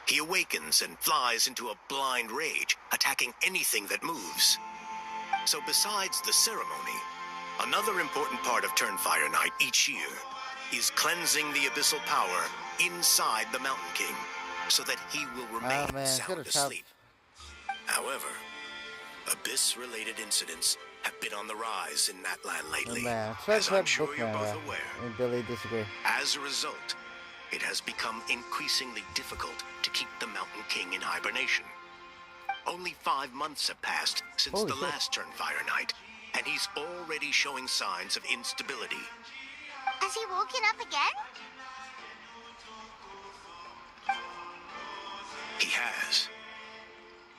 he awakens and flies into a blind rage, attacking anything that moves. So besides the ceremony, another important part of Turnfire Night each year is cleansing the abyssal power inside the Mountain King, so that he will remain sound asleep. However, Abyss-related incidents have been on the rise in that land lately, as I'm sure you're both aware. And Billy disagree. As a result, it has become increasingly difficult to keep the Mountain King in hibernation. Only 5 months have passed since the last Turnfire Night, and he's already showing signs of instability. Has he woken up again? He has.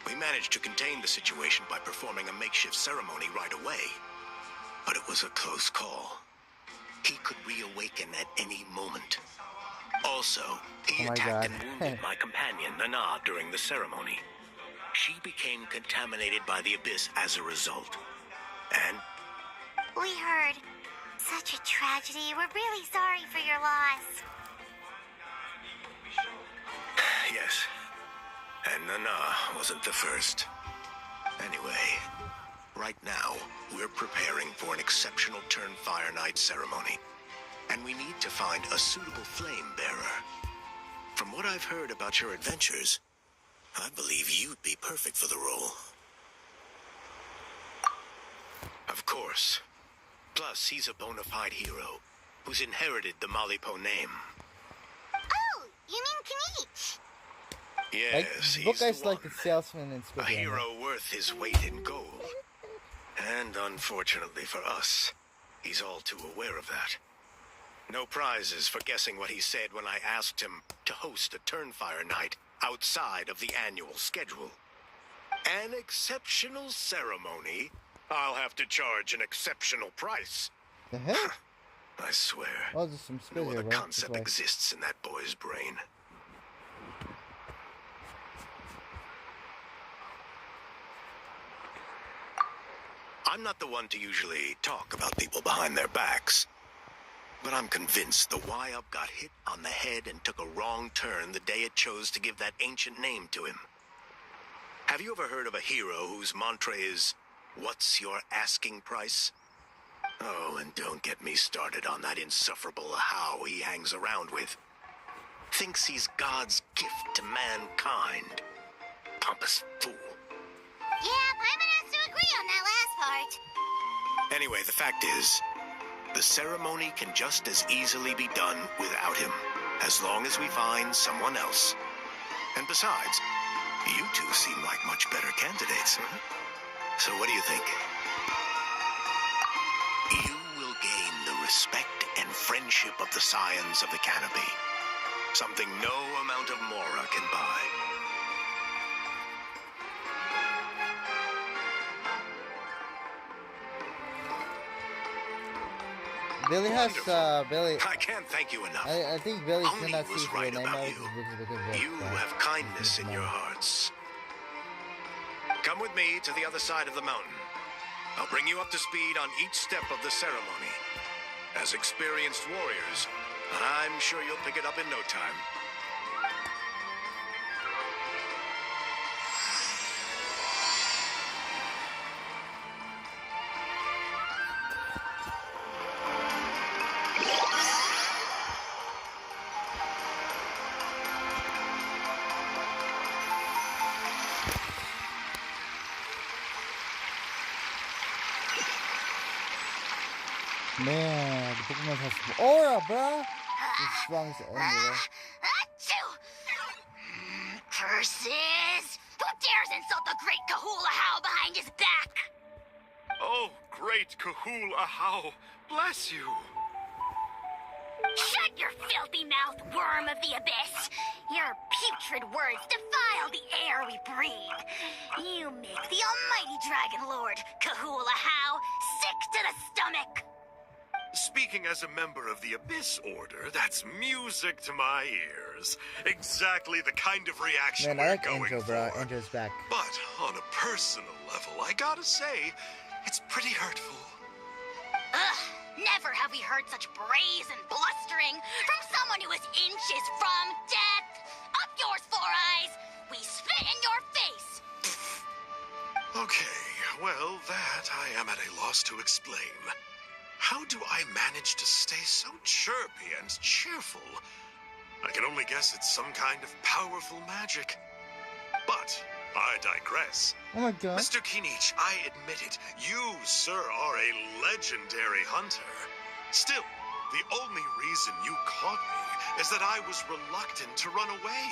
We managed to contain the situation by performing a makeshift ceremony right away. But it was a close call. He could reawaken at any moment. Also, he attacked and wounded my companion, Nana, during the ceremony. She became contaminated by the Abyss as a result. And We heard. Such a tragedy. We're really sorry for your loss. yes, and Nana wasn't the first. Anyway, right now, we're preparing for an exceptional Turnfire Night ceremony. And we need to find a suitable flame bearer. From what I've heard about your adventures, I believe you'd be perfect for the role. Of course. Plus, he's a bona fide hero who's inherited the Malipo name. Oh, you mean Kanich? Yes, Like, book he's guys the like one. the salesman in A Squid Game. hero worth his weight in gold. And unfortunately for us, he's all too aware of that. No prizes for guessing what he said when I asked him to host a Turnfire Night outside of the annual schedule. An exceptional ceremony? I'll have to charge an exceptional price. The heck? I swear, Oh, there's some Squid no here, other bro. concept That's why. exists in that boy's brain. I'm not the one to usually talk about people behind their backs. But I'm convinced the Y-Up got hit on the head and took a wrong turn the day it chose to give that ancient name to him. Have you ever heard of a hero whose mantra is, "What's your asking price?" Oh, and don't get me started on that insufferable how he hangs around with. Thinks he's God's gift to mankind. Pompous fool. Yeah, Paimon has to agree on that last part. Anyway, the fact is, the ceremony can just as easily be done without him, as long as we find someone else. And besides, you two seem like much better candidates, huh? So what do you think? You will gain the respect and friendship of the Scions of the Canopy. Something no amount of Mora can buy. Billy has, Billy. I can't thank you enough. I think Billy Oni cannot see was his right real name about now you. because of You have kindness in your hearts. Come with me to the other side of the mountain. I'll bring you up to speed on each step of the ceremony. As experienced warriors, I'm sure you'll pick it up in no time. Man, the Pokemon has aura, bruh. It's strong as ever. Achoo! Curses! Who dares insult the great Kahula How behind his back? Oh, great Kahul Ahau, bless you. Shut your filthy mouth, worm of the abyss! Your putrid words defile the air we breathe. You make the almighty Dragon Lord, Kahula How, sick to the stomach. Speaking as a member of the Abyss Order, that's music to my ears. Exactly the kind of reaction Man, I we're like going Angel, for. bro. Angel's back. But on a personal level, I gotta say, it's pretty hurtful. Ugh, never have we heard such brazen blustering from someone who is inches from death. Up yours, Four Eyes! We spit in your face! Okay, well, that I am at a loss to explain. How do I manage to stay so chirpy and cheerful? I can only guess it's some kind of powerful magic. But I digress. Oh my god. Mr. Kinich, I admit it. You, sir, are a legendary hunter. Still, the only reason you caught me is that I was reluctant to run away.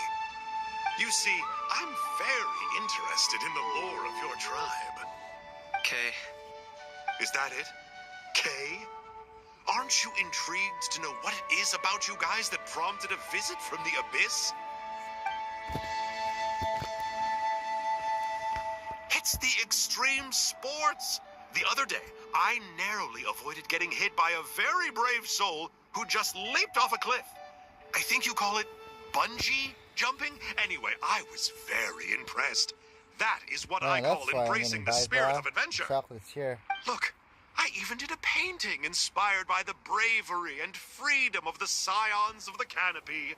You see, I'm very interested in the lore of your tribe. Okay. Is that it? Kay? Aren't you intrigued to know what it is about you guys that prompted a visit from the Abyss? It's the extreme sports. The other day, I narrowly avoided getting hit by a very brave soul who just leaped off a cliff. I think you call it bungee jumping? Anyway, I was very impressed. That is what I call embracing the spirit of adventure. Chocolates here. Look, I even did a painting inspired by the bravery and freedom of the scions of the canopy.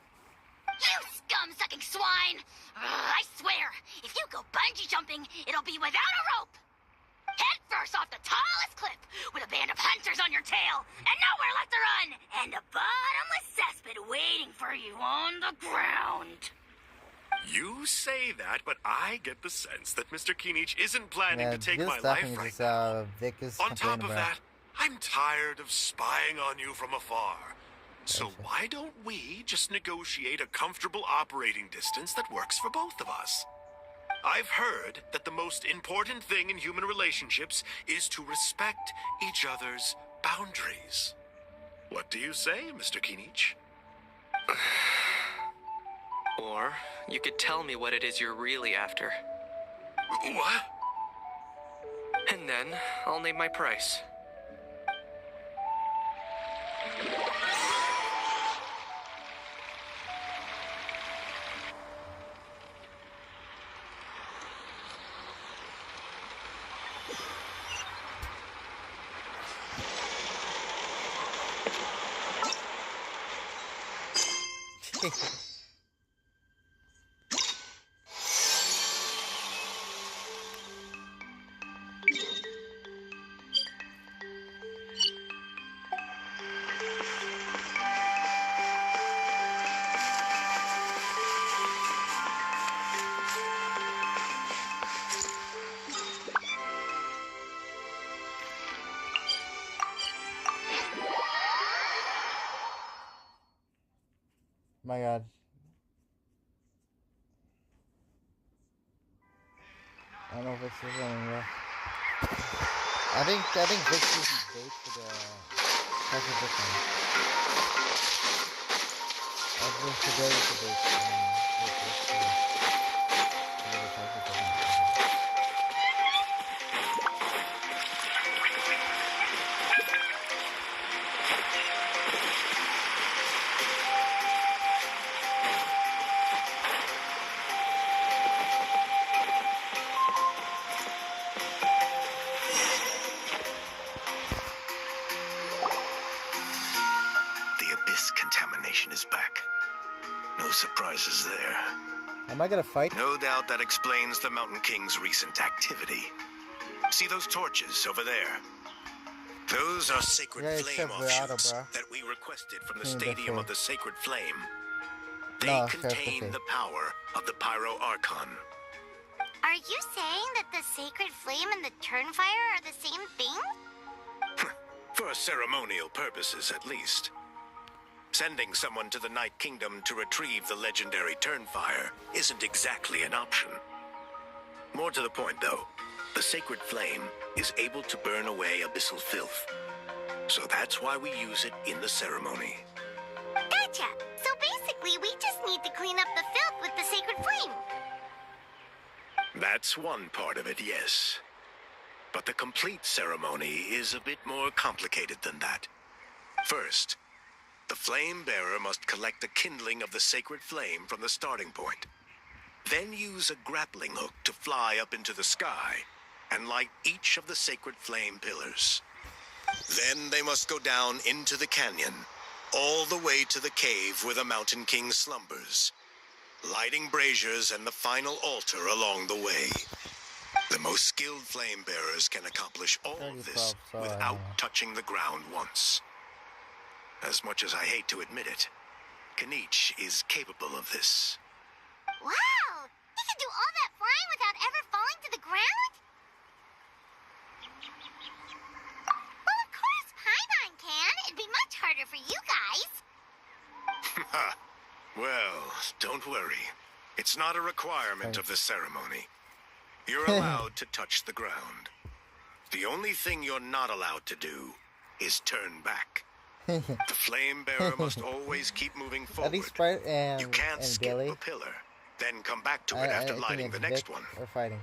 You scum-sucking swine! I swear, if you go bungee jumping, it'll be without a rope. Head first off the tallest cliff with a band of hunters on your tail and nowhere left to run, and a bottomless cesspit waiting for you on the ground. You say that, but I get the sense that Mr. Kinich isn't planning to take this my life right is, now. Vic is On top of complaining that, I'm tired of spying on you from afar. So why don't we just negotiate a comfortable operating distance that works for both of us? I've heard that the most important thing in human relationships is to respect each other's boundaries. What do you say, Mr. Kinich? Or you could tell me what it is you're really after. What? And then I'll name my price. My God. I don't know if it's still going well. I think Vic's using bait for the Pacific one. I think today is the bait Contamination is back. No surprises there. Am I gonna fight? No doubt that explains the Mountain King's recent activity. See those torches over there? Those are sacred flame offshoots that we requested from the Stadium of the Sacred Flame. They contain the power of the Pyro Archon. Are you saying that the sacred flame and the turnfire are the same thing? For ceremonial purposes, at least. Sending someone to the Night Kingdom to retrieve the legendary Turnfire isn't exactly an option. More to the point, though, the Sacred Flame is able to burn away abyssal filth. So that's why we use it in the ceremony. Gotcha! So basically, we just need to clean up the filth with the sacred flame. That's one part of it, yes. But the complete ceremony is a bit more complicated than that. First, the flame bearer must collect the kindling of the sacred flame from the starting point. Then use a grappling hook to fly up into the sky and light each of the sacred flame pillars. Then they must go down into the canyon, all the way to the cave where the Mountain King slumbers, lighting braziers and the final altar along the way. The most skilled flame bearers can accomplish all of this without touching the ground once. As much as I hate to admit it, Kinich is capable of this. Wow! He can do all that flying without ever falling to the ground? Well, of course Paimon can. It'd be much harder for you guys. Well, don't worry. It's not a requirement of the ceremony. You're allowed to touch the ground. The only thing you're not allowed to do is turn back. The flame bearer must always keep moving forward. You can't skip a pillar, then come back to it after lighting the next one. We're fighting.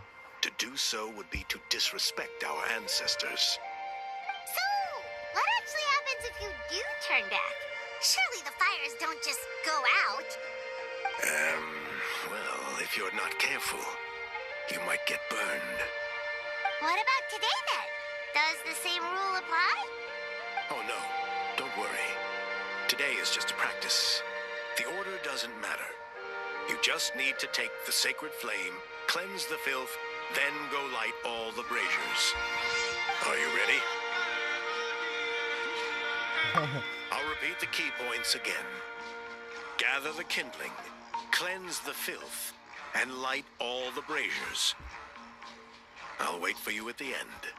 To do so would be to disrespect our ancestors. So, what actually happens if you do turn back? Surely the fires don't just go out. Well, if you're not careful, you might get burned. What about today then? Does the same rule apply? Oh no, don't worry. Today is just a practice. The order doesn't matter. You just need to take the sacred flame, cleanse the filth, then go light all the braziers. Are you ready? I'll repeat the key points again. Gather the kindling, cleanse the filth, and light all the braziers. I'll wait for you at the end.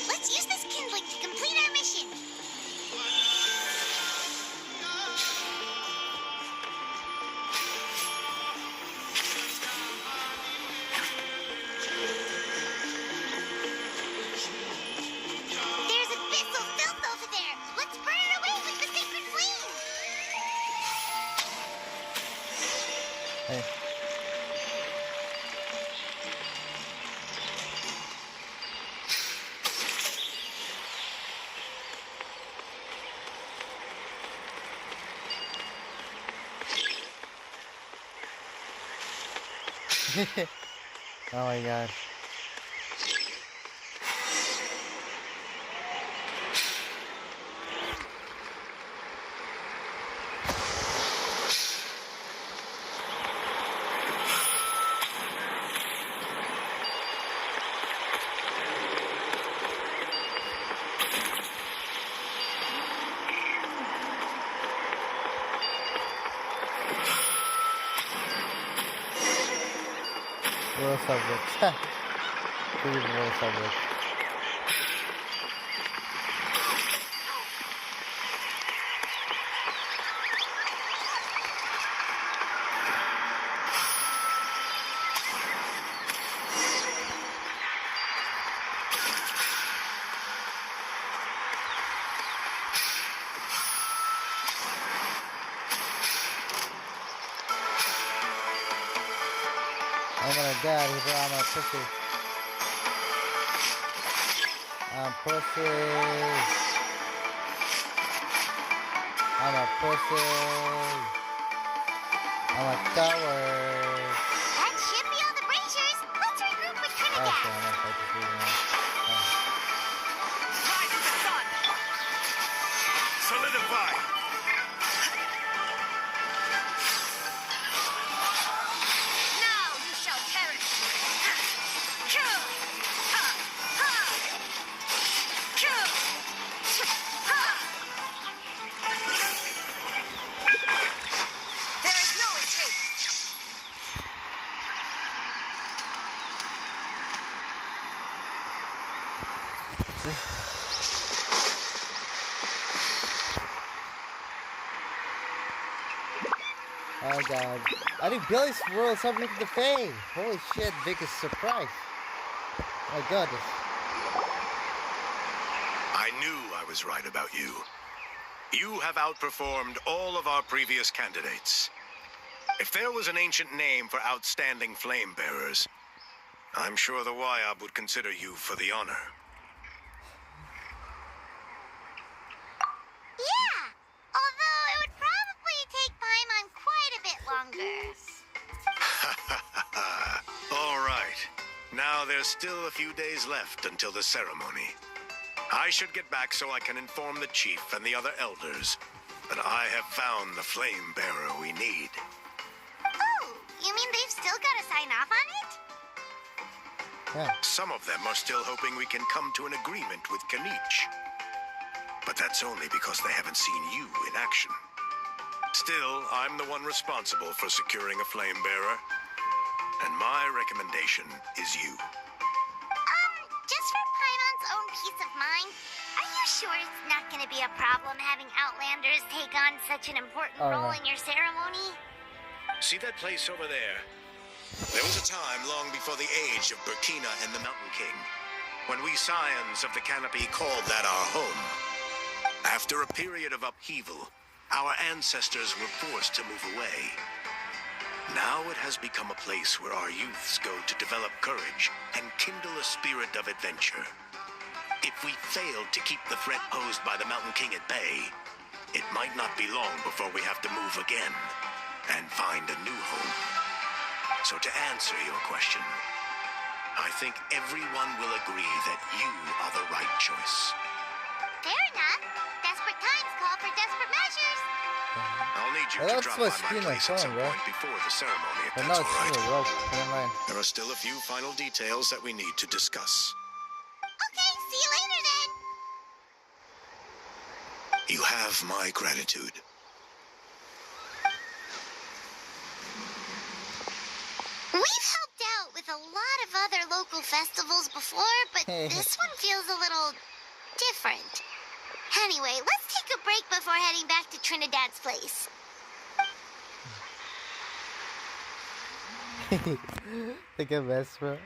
Let's use this kindling to complete our mission. There's a bit of filth over there. Let's burn it away with the sacred flame. Hey. Oh my god. World subjects. Pretty world subjects. I'm gonna die because I'm a pussy. I'm pussy. I'm a pussy. I'm a coward. That should be all the braziers. Let's regroup with Trinidad. Okay, I'm gonna fight this dude now. Rise to the sun! Solidify! Now you shall perish. Kill. Ha. Ha. Kill. Ha. There is no escape. Oh god. I think Billy's world subject to the fame. Holy shit, biggest surprise. My goodness. I knew I was right about you. You have outperformed all of our previous candidates. If there was an ancient name for outstanding flame bearers, I'm sure the Wyab would consider you for the honor. Yeah, although it would probably take Paimon quite a bit longer. All right. Now there's still a few days left until the ceremony. I should get back so I can inform the chief and the other elders that I have found the flame bearer we need. Oh, you mean they've still got to sign off on it? Yeah. Some of them are still hoping we can come to an agreement with Kanich. But that's only because they haven't seen you in action. Still, I'm the one responsible for securing a flame bearer. And my recommendation is you. Just for Paimon's own peace of mind, are you sure it's not going to be a problem having Outlanders take on such an important role in your ceremony? See that place over there? There was a time long before the age of Burkina and the Mountain King, when we Scions of the Canopy called that our home. After a period of upheaval, our ancestors were forced to move away. Now it has become a place where our youths go to develop courage and kindle a spirit of adventure. If we failed to keep the threat posed by the Mountain King at bay, it might not be long before we have to move again and find a new home. So to answer your question, I think everyone will agree that you are the right choice. Fair enough. Desperate times call for desperate measures. I'll need you to Well, drop that's by what my place at some Spino point before the ceremony, if But that's no, all it's right. still rope. Never mind. There are still a few final details that we need to discuss. Okay, see you later then. You have my gratitude. We've helped out with a lot of other local festivals before, but this one feels a little different. Anyway, let's take a break before heading back to Trinidad's place. Think of mess, bro.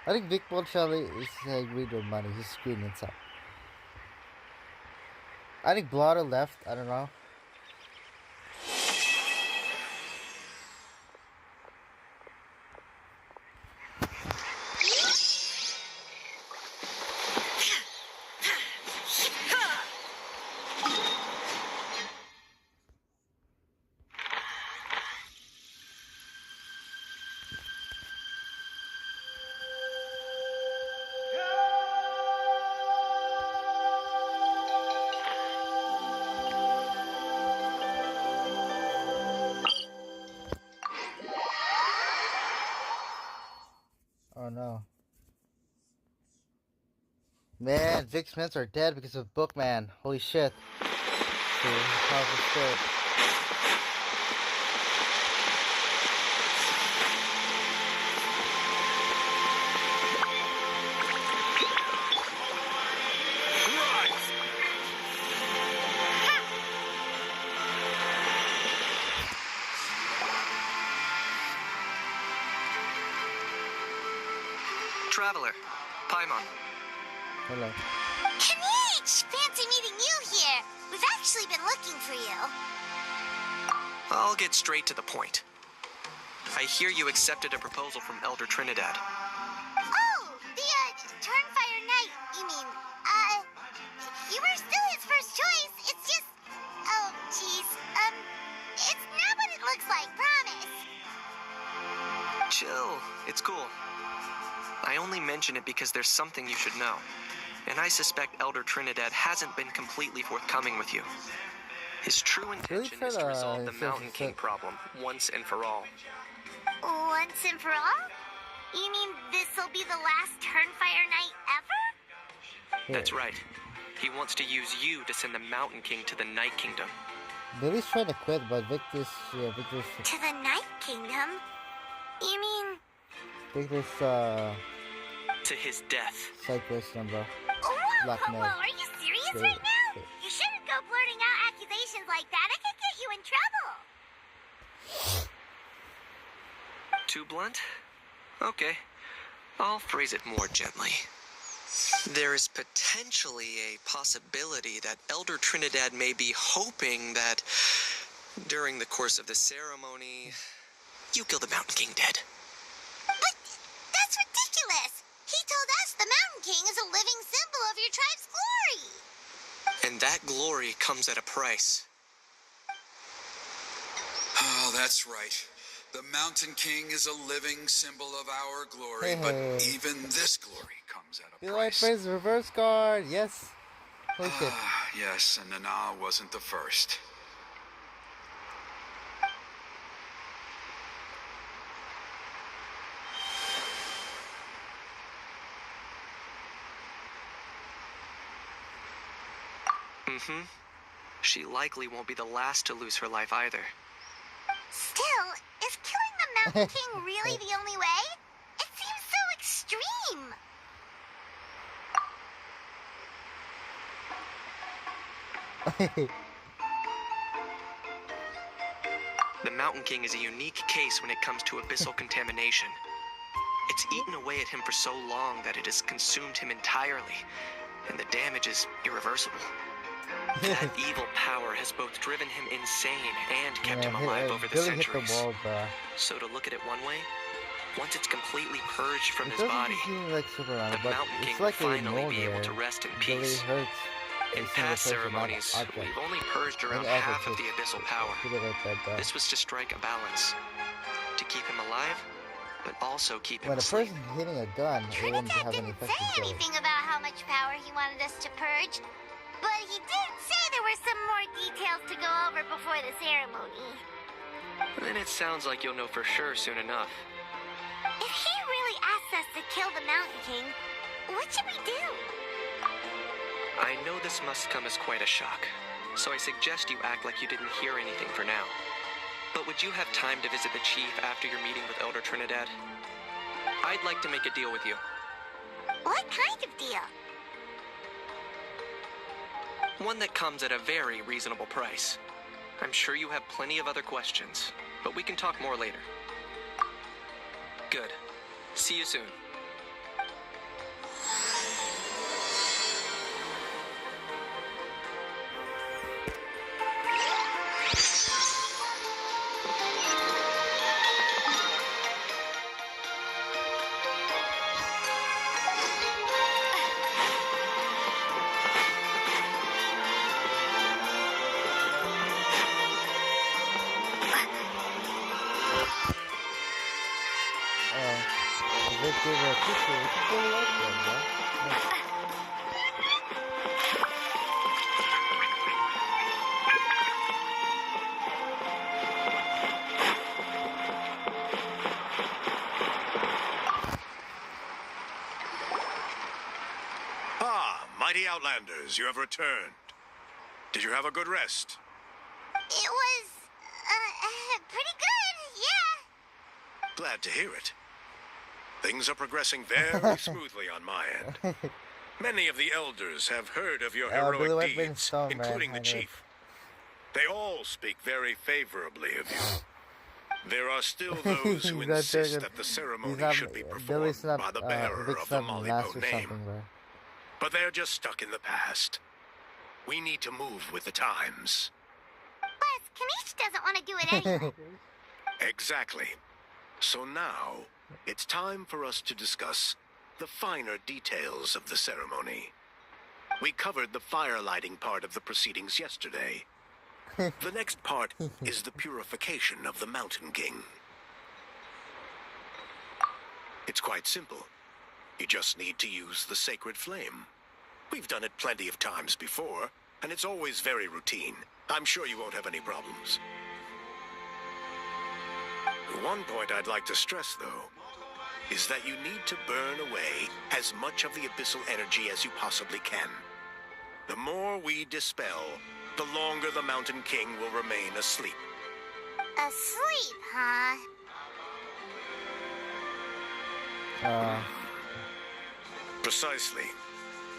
I think Big Ball Charlie is agreed with money. He's screwing himself. I think Blotter left. I don't know. Oh no. Man, Vic Smiths are dead because of Bookman. Holy shit. So, powerful spirit. Traveler, Paimon. Hello. Kanich! Fancy meeting you here. We've actually been looking for you. I'll get straight to the point. I hear you accepted a proposal from Elder Trinidad. Oh, the, Turnfire Knight, you mean. You were still his first choice. It's just... Oh, jeez. It's not what it looks like, promise. Chill, it's cool. I only mention it because there's something you should know. And I suspect Elder Trinidad hasn't been completely forthcoming with you. His true intention is to resolve the Mountain King problem once and for all. Once and for all? You mean this'll be the last Turnfire Knight ever? That's right. He wants to use you to send the Mountain King to the Night Kingdom. Billy's trying to quit, but Victor's... To the Night Kingdom? You mean... Victor's, to his death. Cypress number. Whoa, are you serious right now? You shouldn't go blurting out accusations like that. It could get you in trouble. Too blunt? Okay. I'll phrase it more gently. There is potentially a possibility that Elder Trinidad may be hoping that during the course of the ceremony, you kill the Mountain King dead. But that's ridiculous. He told us the Mountain King is a living symbol of your tribe's glory. And that glory comes at a price. Oh, that's right. The Mountain King is a living symbol of our glory, but even this glory comes at a You price. like his reverse card, yes. Holy shit. Yes, and Nana wasn't the first. Mm-hmm. She likely won't be the last to lose her life either. Still, is killing the Mountain King really the only way? It seems so extreme. The Mountain King is a unique case when it comes to abyssal contamination. It's eaten away at him for so long that it has consumed him entirely, and the damage is irreversible. That evil power has both driven him insane and kept him alive over the Billy hit centuries. the wall, bruh. So to look at it one way, once it's completely purged from It his doesn't body, seem like super random, the but Mountain King it's will like a finally be able to where rest in Billy peace. hurts In a single past person, not ceremonies, an object. we've only purged around And also half of to the abyssal power. put it like that, bruh. This was to strike a balance. To keep him alive, but also keep him When a asleep. person's hitting a gun, it wouldn't have any effect Say on Billy. anything about how much power he wanted us to purge, but he did say there were some more details to go over before the ceremony. Then it sounds like you'll know for sure soon enough. If he really asks us to kill the Mountain King, what should we do? I know this must come as quite a shock, so I suggest you act like you didn't hear anything for now. But would you have time to visit the chief after your meeting with Elder Trinidad? I'd like to make a deal with you. What kind of deal? One that comes at a very reasonable price. I'm sure you have plenty of other questions, but we can talk more later. Good. See you soon. Vic gave her a picture. We should go like that, bruh. Ah, mighty Outlanders, you have returned. Did you have a good rest? It was, pretty good, yeah. Glad to hear it. Things are progressing very smoothly on my end. Many of the elders have heard of your Billy heroic White's been deeds, stoned, including man. the chief. They all speak very favorably of you. There are still those who He's not insist taking- that the ceremony he's not- should be performed Billy's not, by the bearer Vic's of the not Mollybo master name. something, bro. But they're just stuck in the past. We need to move with the times. Plus, Kanish doesn't want to do it anyway. Exactly. So now, it's time for us to discuss the finer details of the ceremony. We covered the fire lighting part of the proceedings yesterday. The next part is the purification of the Mountain King. It's quite simple. You just need to use the sacred flame. We've done it plenty of times before, and it's always very routine. I'm sure you won't have any problems. One point I'd like to stress, though, is that you need to burn away as much of the abyssal energy as you possibly can. The more we dispel, the longer the Mountain King will remain asleep. Asleep, huh? Precisely.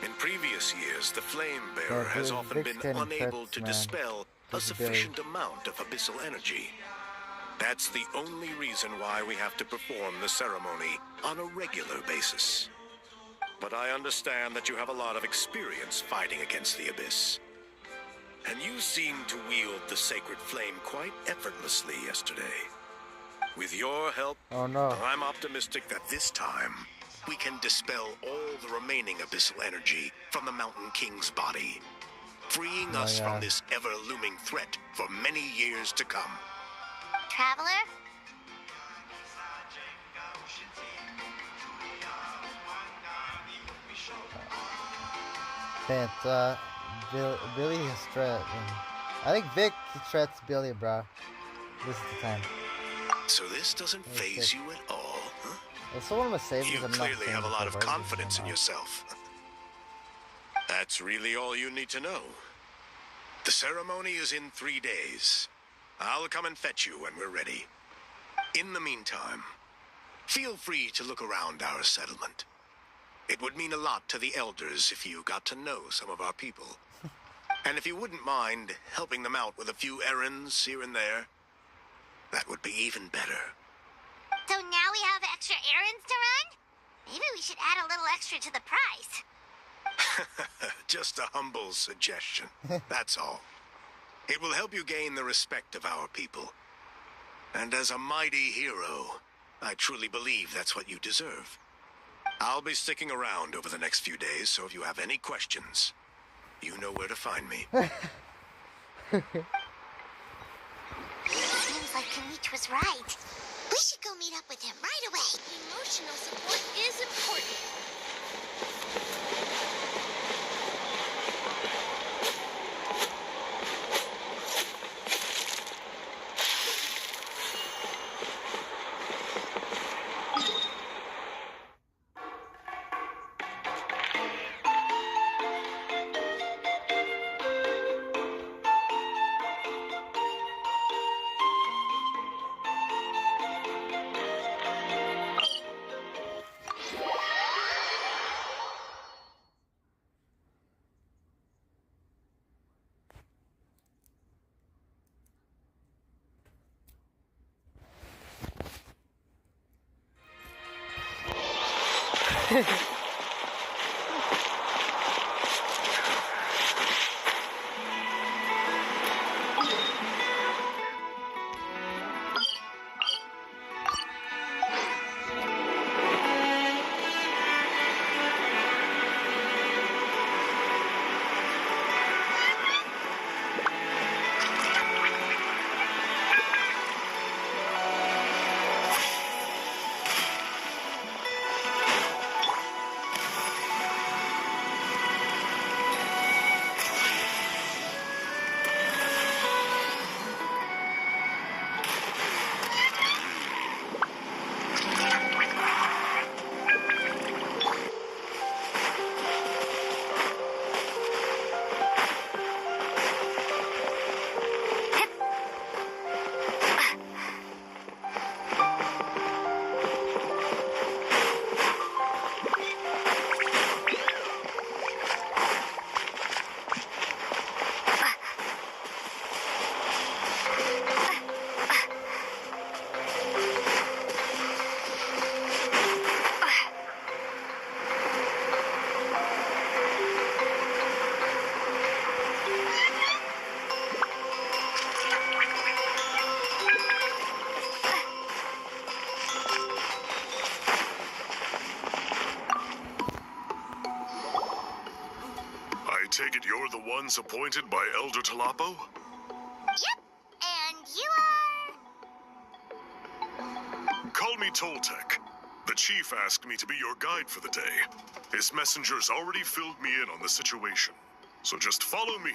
In previous years, the Flame Bearer has often been unable to dispel a sufficient amount of abyssal energy. That's the only reason why we have to perform the ceremony on a regular basis. But I understand that you have a lot of experience fighting against the Abyss. And you seemed to wield the sacred flame quite effortlessly yesterday. With your help, I'm optimistic that this time we can dispel all the remaining abyssal energy from the Mountain King's body, freeing us from this ever-looming threat for many years to come. Traveler? Billy is threat. I think Vic threats Billy, bro. This is the time. So this doesn't faze you at all, huh? If someone was saved, You clearly have a lot of confidence in yourself. That's really all you need to know. The ceremony is in 3 days. I'll come and fetch you when we're ready. In the meantime, feel free to look around our settlement. It would mean a lot to the elders if you got to know some of our people. And if you wouldn't mind helping them out with a few errands here and there. That would be even better. So now we have extra errands to run? Maybe we should add a little extra to the price. Just a humble suggestion. That's all. It will help you gain the respect of our people. And as a mighty hero, I truly believe that's what you deserve. I'll be sticking around over the next few days, so if you have any questions, you know where to find me. Seems like Kamich was right. We should go meet up with him right away. Emotional support is important. Take it you're the ones appointed by Elder Talapo? Yep, and you are... Call me Toltec. The chief asked me to be your guide for the day. His messengers already filled me in on the situation. So just follow me.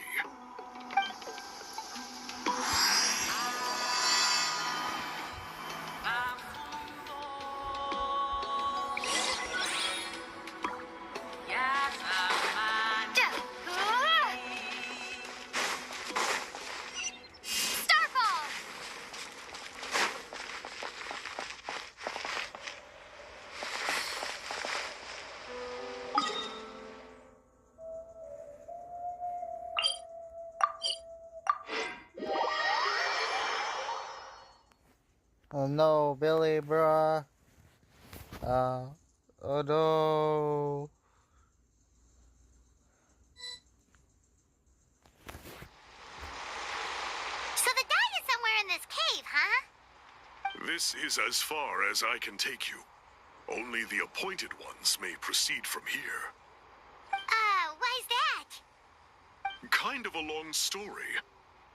Oh no, Billy, bruh. Oh no. So the guide is somewhere in this cave, huh? This is as far as I can take you. Only the appointed ones may proceed from here. Why's that? Kind of a long story.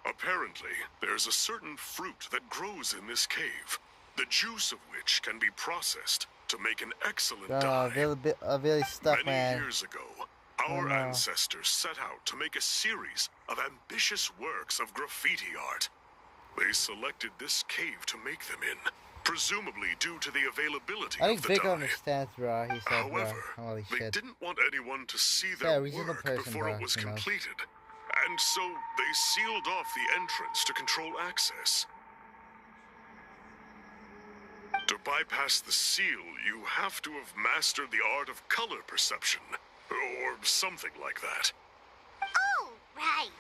Apparently, there's a certain fruit that grows in this cave, the juice of which can be processed to make an excellent dye. Really stuck, man. Many years ago, our ancestors set out to make a series of ambitious works of graffiti art. They selected this cave to make them in, presumably due to the availability I think of the Vic dye. understands, bro. He said, However, holy they shit. didn't want anyone to see their work before it was completed. And so they sealed off the entrance to control access. To bypass the seal, you have to have mastered the art of color perception, or something like that. Oh, right.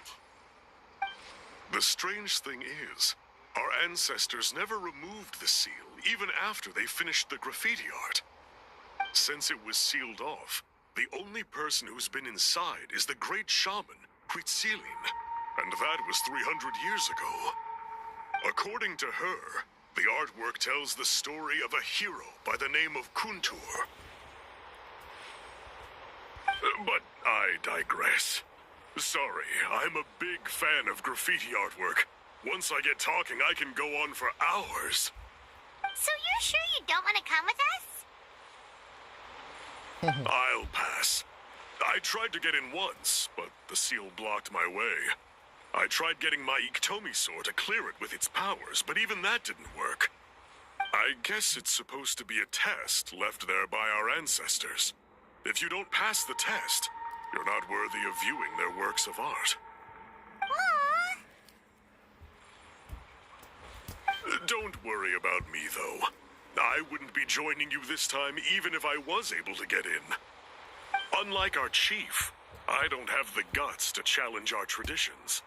The strange thing is, Our ancestors never removed the seal, even after they finished the graffiti art. Since it was sealed off, the only person who's been inside is the great shaman, Huitzilin, and that was 300 years ago. According to her, the artwork tells the story of a hero by the name of Kuntur. But I digress. Sorry, I'm a big fan of graffiti artwork. Once I get talking, I can go on for hours. So you're sure you don't want to come with us? I'll pass. I tried to get in once, but the seal blocked my way. I tried getting my Iktomi sword to clear it with its powers, but even that didn't work. I guess it's supposed to be a test left there by our ancestors. If you don't pass the test, you're not worthy of viewing their works of art. Don't worry about me, though. I wouldn't be joining you this time even if I was able to get in. Unlike our chief, I don't have the guts to challenge our traditions.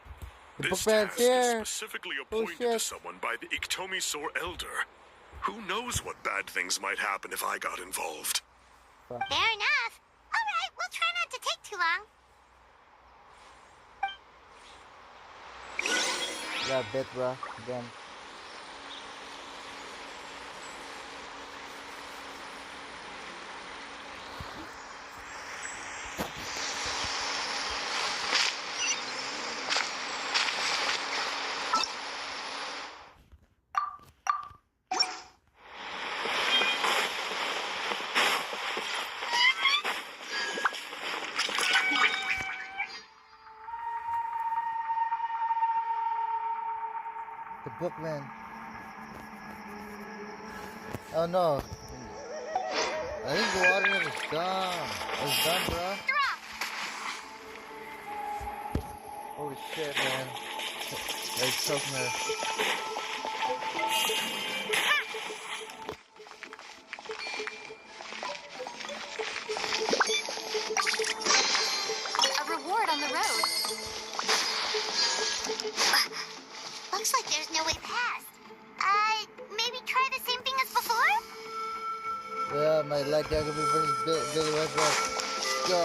This task is specifically appointed to someone by the Iktomi Sor Elder. Who knows what bad things might happen if I got involved? Fair enough. All right, we'll try not to take too long. Yeah, bit, bro. Again. The bookman. Oh no. I think the water is done. It's done, bro. Holy shit, man. It's choking her. A reward on the road. Looks like there's no way past. Maybe try the same thing as before? Yeah, my leg Gagaboo versus Billy West. Let's go.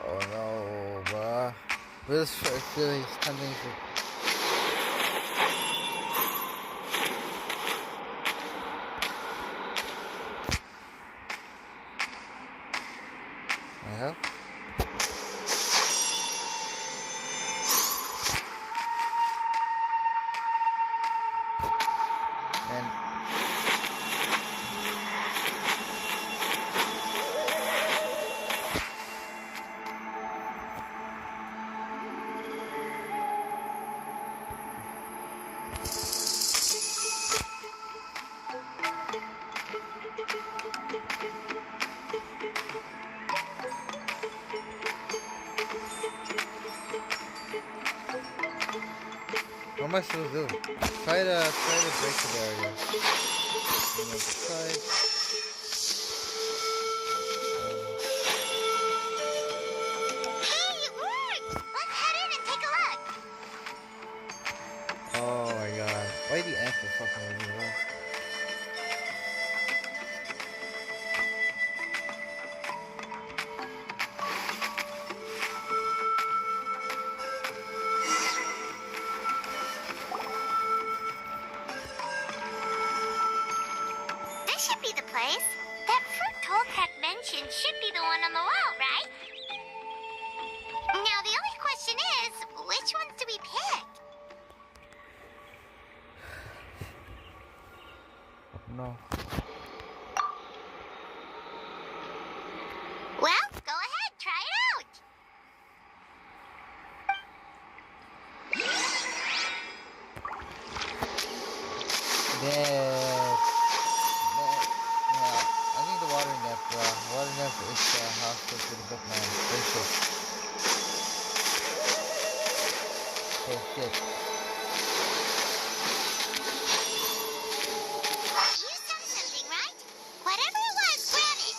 Oh no, bruh. This feeling is coming to... Yeah. And what am I supposed to do? Try to break the barrier. And then try. Hey, it worked! Let's head in and take a look. Oh my god. Why the ants are fucking with me, bro? This should be the place. That fruit Toltec mentioned should be the one on the wall, right? Now, the only question is, which ones do we pick? No. Well, go ahead, try it out. Yeah. I need the water nymph, bro. Water nymph is hostage to the bookman. Oh shit. Oh shit. You said something, right? Whatever it was, grab it.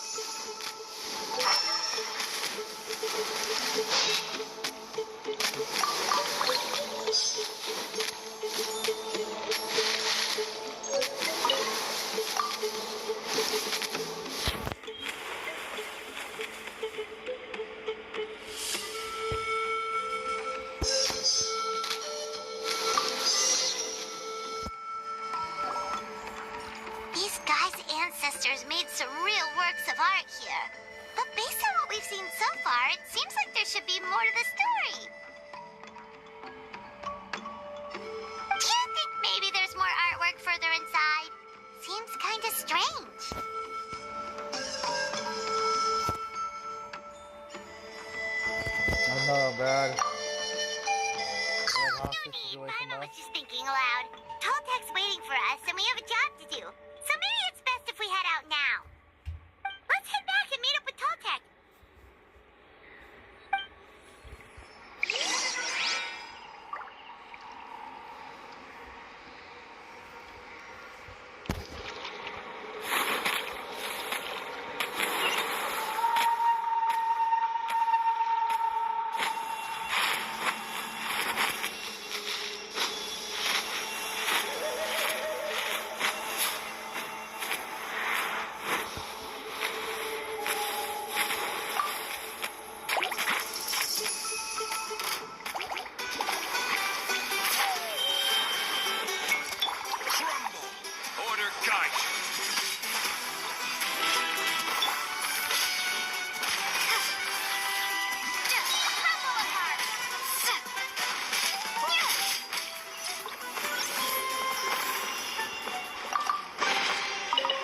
These guys' ancestors made some real works of art here. But based on what we've seen so far, it seems like there should be more to the story. Do you think maybe there's more artwork further inside? Seems kinda strange. Oh no, bro. No need. I was just thinking aloud. Toltek's waiting for us, and we have a job to do. So maybe it's best if we head out now. Let's head back and meet up with Toltek.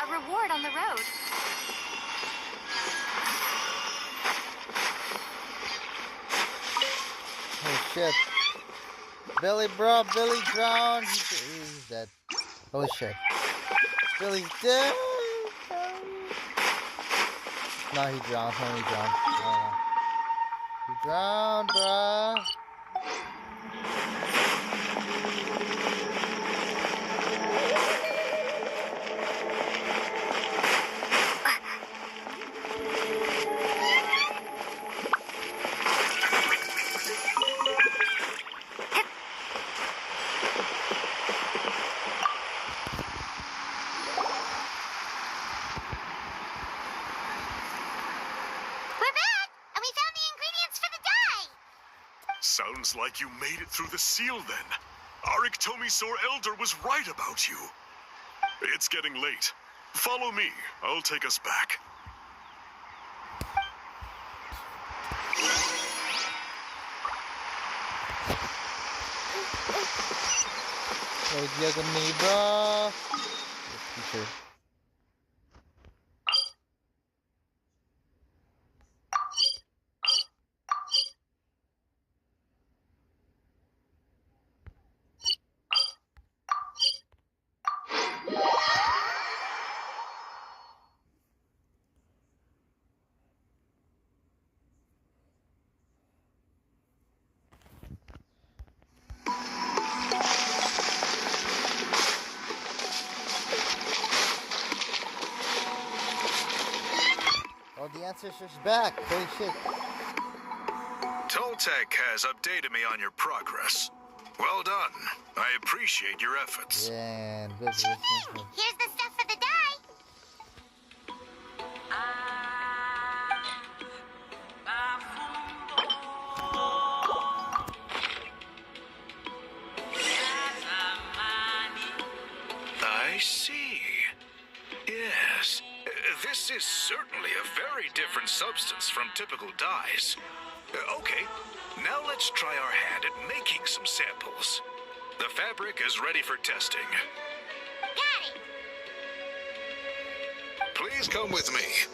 A reward on the road. Oh shit. Billy, bro. Billy drowned. He's dead. Holy shit. Billy's dead. No, he drowned. No, he drowned. Oh, no. He drowned, bruh. We're back, and we found the ingredients for the dye. Sounds like you made it through the seal then. Our Iktomi-Sor Elder was right about you. It's getting late. Follow me. I'll take us back. Hey, look at me, bro. Teacher. Oh, the ancestor's back. Holy shit. Toltek has updated me on your progress. Well done. I appreciate your efforts. Yeah, and good. Here's the stuff for the dye. I see. Yes. This is certainly a very different substance from typical dyes. Okay, now let's try our hand at making some samples. The fabric is ready for testing. Got it. Please come with me.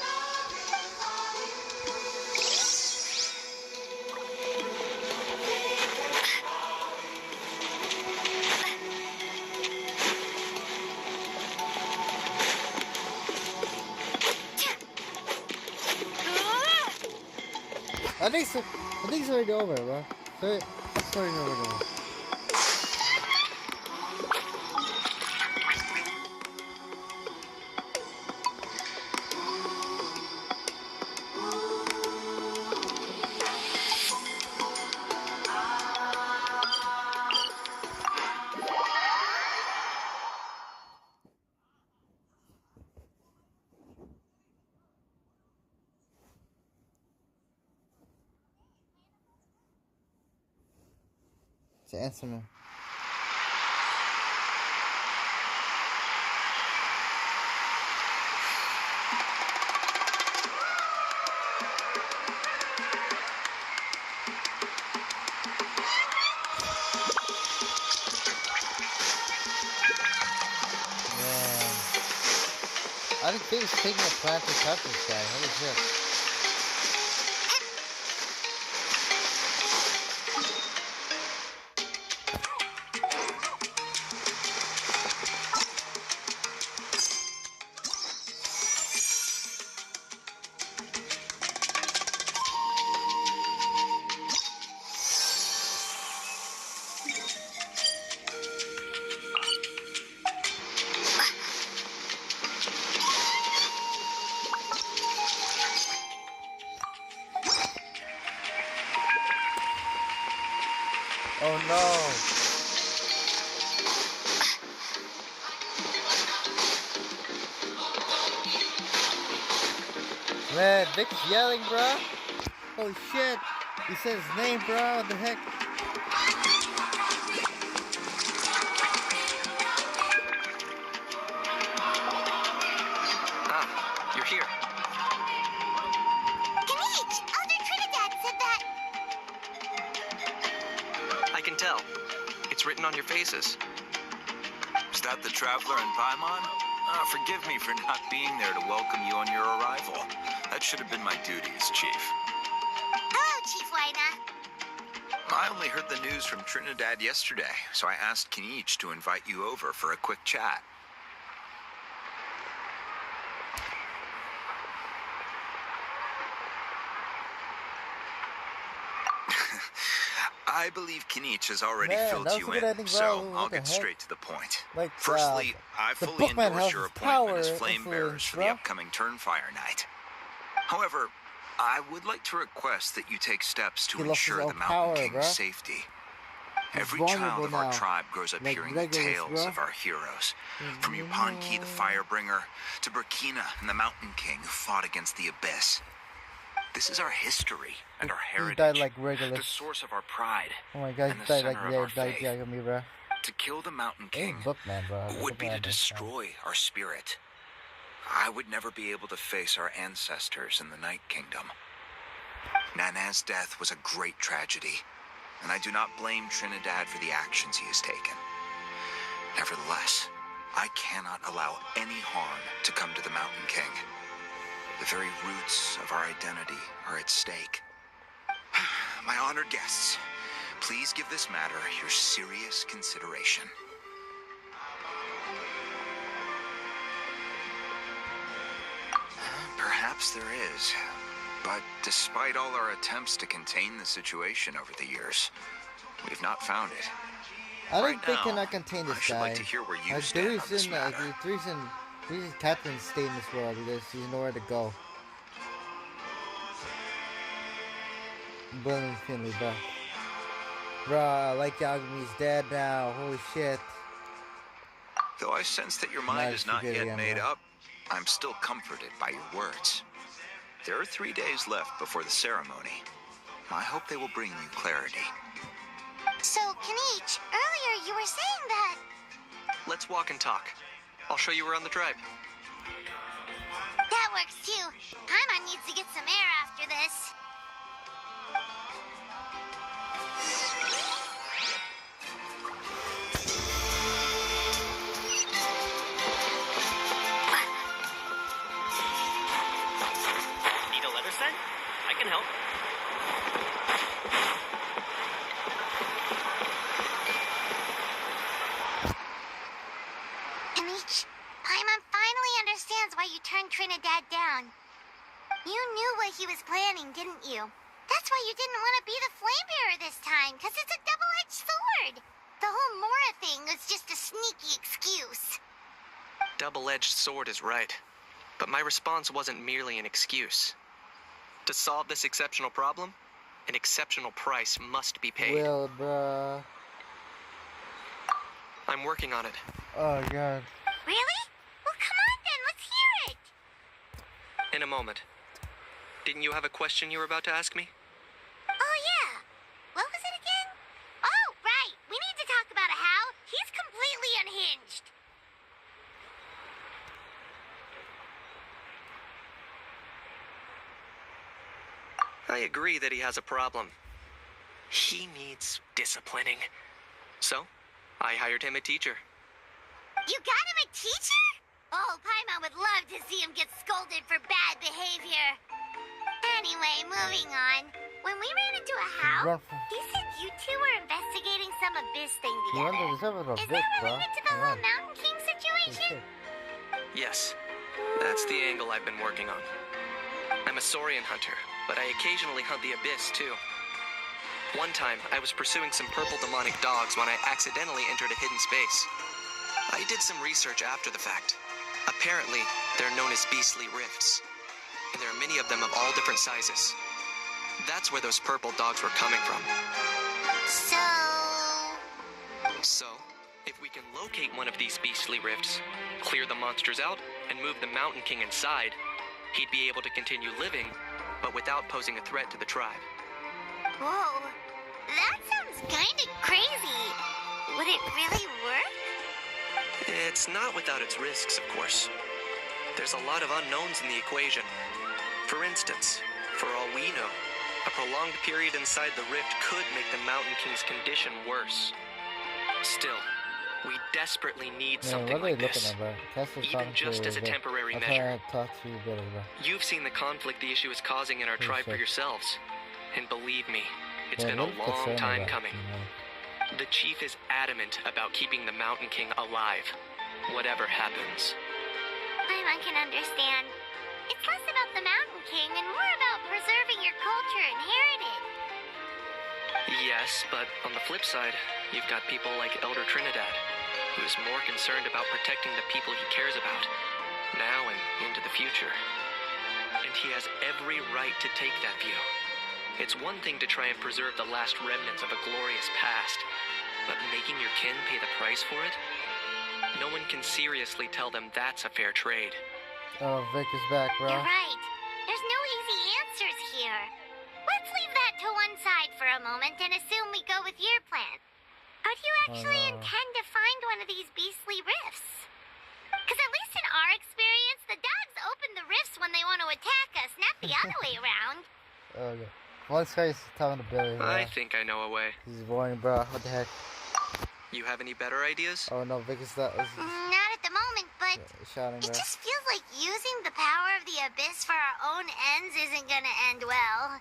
I think so. I think it's already over, bro. It's already over. To answer me. I didn't think it was taking a plan to catch this guy. Holy shit. Oh no! Man, Vic's yelling, bro. Holy shit! He said his name, bro. What the heck? Ah, you're here. Ganich! Elder Trinidad said that. I can tell. It's written on your faces. Is that the Traveler and Paimon? Forgive me for not being there to welcome you on your arrival. That should have been my duty as Chief. Hello, Chief Wyna. I only heard the news from Trinidad yesterday, so I asked Kinich to invite you over for a quick chat. I believe Kinich has already filled you in, so I'll get straight to the point. Like, Firstly, I fully endorse your appointment as flame bearers for the bro. upcoming Turnfire Night. However, I would like to request that you take steps to ensure the Mountain King's safety. Every child of our tribe grows up hearing the tales of our heroes. From Yupanqui the Firebringer to Burkina and the Mountain King who fought against the Abyss. This is our history and our heritage, died like Regulus. the source of our pride, Oh my god, and he the died center like of our faith. me, bro. To kill the Mountain King Bookman, bro. would be to destroy our spirit. I would never be able to face our ancestors in the Night Kingdom. Nana's death was a great tragedy, and I do not blame Trinidad for the actions he has taken. Nevertheless, I cannot allow any harm to come to the Mountain King. The very roots of our identity are at stake. My honored guests, please give this matter your serious consideration. Perhaps there is, but despite all our attempts to contain the situation over the years, we've not found it. I don't think I can contain this guy. Like to hear where you the stand on this matter. The reason Catherine stayed in this world because she's nowhere to go. Bullying Finley, bro. Bruh, like Yagumi's dead now. Holy shit. Though I sense that your mind is not yet made up, I'm still comforted by your words. There are 3 days left before the ceremony. I hope they will bring you clarity. So, Kinich, earlier you were saying that... Let's walk and talk. I'll show you around the tribe. That works too. Paimon needs to get some air after this. Need a letter set? I can help. Kinich, Paimon finally understands why you turned Trinidad down. You knew what he was planning, didn't you? That's why you didn't want to be the flame bearer this time, because it's a double-edged sword. The whole Mora thing was just a sneaky excuse. Double-edged sword is right. But my response wasn't merely an excuse. To solve this exceptional problem, an exceptional price must be paid. Well, bruh. I'm working on it. Oh, God. Really? Well, come on then, let's hear it. In a moment. Didn't you have a question you were about to ask me? Oh, yeah. What was it again? Oh, right. We need to talk about Hal. He's completely unhinged. I agree that he has a problem. He needs disciplining. So, I hired him a teacher. You got him a teacher? Oh, Paimon would love to see him get scolded for bad behavior. Anyway, moving on. When we ran into a house, he said you two were investigating some abyss thing together. Is that related to the whole Mountain King situation? Yes, that's the angle I've been working on. I'm a Saurian hunter, but I occasionally hunt the abyss too. One time, I was pursuing some purple demonic dogs when I accidentally entered a hidden space. I did some research after the fact. Apparently, they're known as beastly rifts, and there are many of them of all different sizes. That's where those purple dogs were coming from. So, if we can locate one of these beastly rifts, clear the monsters out, and move the Mountain King inside, he'd be able to continue living, but without posing a threat to the tribe. Whoa, that sounds kind of crazy. Would it really work? It's not without its risks, of course. There's a lot of unknowns in the equation. For instance, for all we know, a prolonged period inside the rift could make the Mountain King's condition worse. Still, we desperately need something like this, even just as a temporary measure. You've seen the conflict the issue is causing in our tribe for yourselves, and believe me, it's been a long time coming. The chief is adamant about keeping the Mountain King alive, whatever happens. Paimon can understand. It's less about the Mountain King and more about preserving your culture and heritage. Yes, but on the flip side, you've got people like Elder Trinidad, who is more concerned about protecting the people he cares about, now and into the future. And he has every right to take that view. It's one thing to try and preserve the last remnants of a glorious past, but making your kin pay the price for it? No one can seriously tell them that's a fair trade. Oh, Vic is back, bro. You're right. There's no easy answers here. Let's leave that to one side for a moment and assume we go with your plan. How do you actually intend to find one of these beastly rifts? Because at least in our experience, the dogs open the rifts when they want to attack us, not the other way around. Okay. Well, this guy's talking to Billy. I think I know a way. He's boring, bro. What the heck? You have any better ideas? Oh no, Vic is that. Not at the moment, but shouting, it bro. just feels like using the power of the abyss for our own ends isn't gonna end well.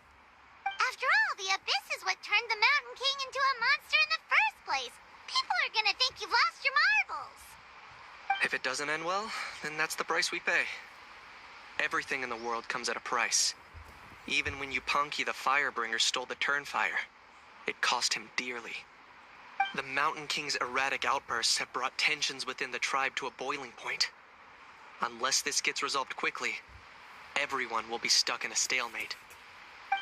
After all, the abyss is what turned the Mountain King into a monster in the first place. People are gonna think you've lost your marbles. If it doesn't end well, then that's the price we pay. Everything in the world comes at a price. Even when Yupanqui the Firebringer stole the Turnfire, it cost him dearly. The Mountain King's erratic outbursts have brought tensions within the tribe to a boiling point. Unless this gets resolved quickly, everyone will be stuck in a stalemate.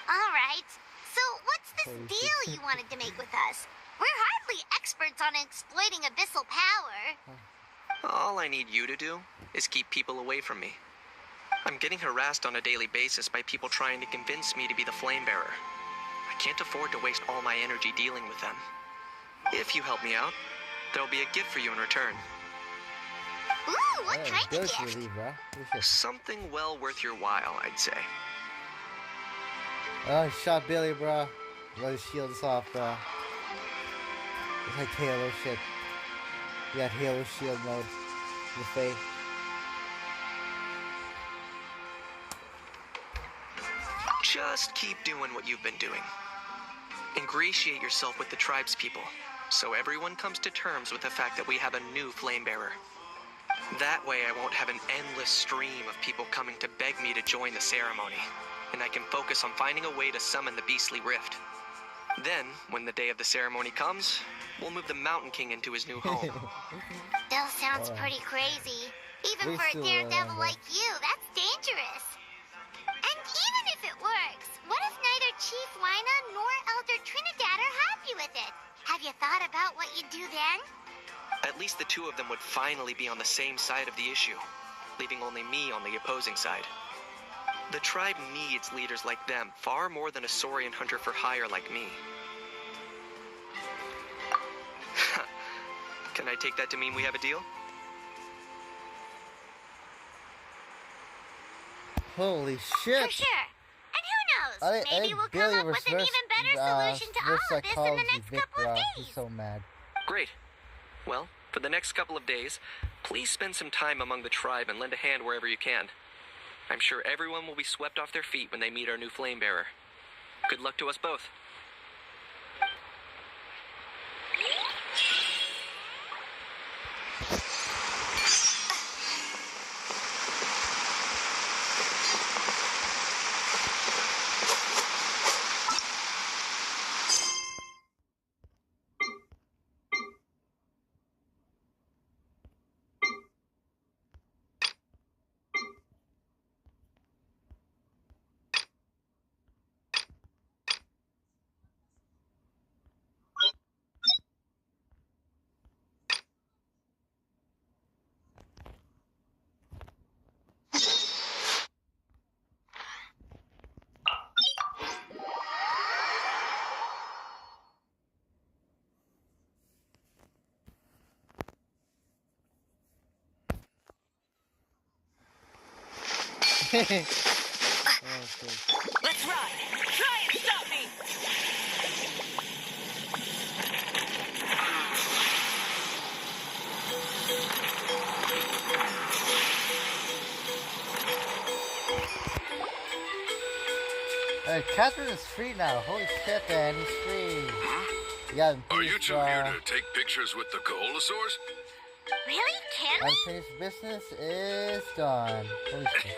Alright, so what's this deal you wanted to make with us? We're hardly experts on exploiting abyssal power. All I need you to do is keep people away from me. I'm getting harassed on a daily basis by people trying to convince me to be the flame bearer. I can't afford to waste all my energy dealing with them. If you help me out, there'll be a gift for you in return. Ooh, what kind of gift? Something well worth your while, I'd say. Oh, he shot Billy, bro. Let his shields off, bro. It's like Halo shit. You got Halo shield mode. The face. Just keep doing what you've been doing. Ingratiate yourself with the tribespeople, so everyone comes to terms with the fact that we have a new flame bearer. That way I won't have an endless stream of people coming to beg me to join the ceremony. and I can focus on finding a way to summon the beastly rift. Then, when the day of the ceremony comes, we'll move the Mountain King into his new home. Still sounds pretty crazy. Even for a daredevil like you, that's dangerous. And even if it works, what if neither Chief Wyna nor Elder Trinidad are happy with it? Have you thought about what you'd do then? At least the two of them would finally be on the same side of the issue, leaving only me on the opposing side. The tribe needs leaders like them far more than a Saurian hunter for hire like me. Can I take that to mean we have a deal? Holy shit! For sure. And who knows? Maybe we'll come up with an even better solution to all of this in the next couple of days. He's so mad. Great. Well, for the next couple of days, please spend some time among the tribe and lend a hand wherever you can. I'm sure everyone will be swept off their feet when they meet our new flame bearer. Good luck to us both. Okay. Let's ride! Try and stop me! Catherine is free now. Holy shit, man, he's free. Yeah, Are you two here to take pictures with the Koholosaurs? Really? Can we? Unfinished business is done. Holy shit.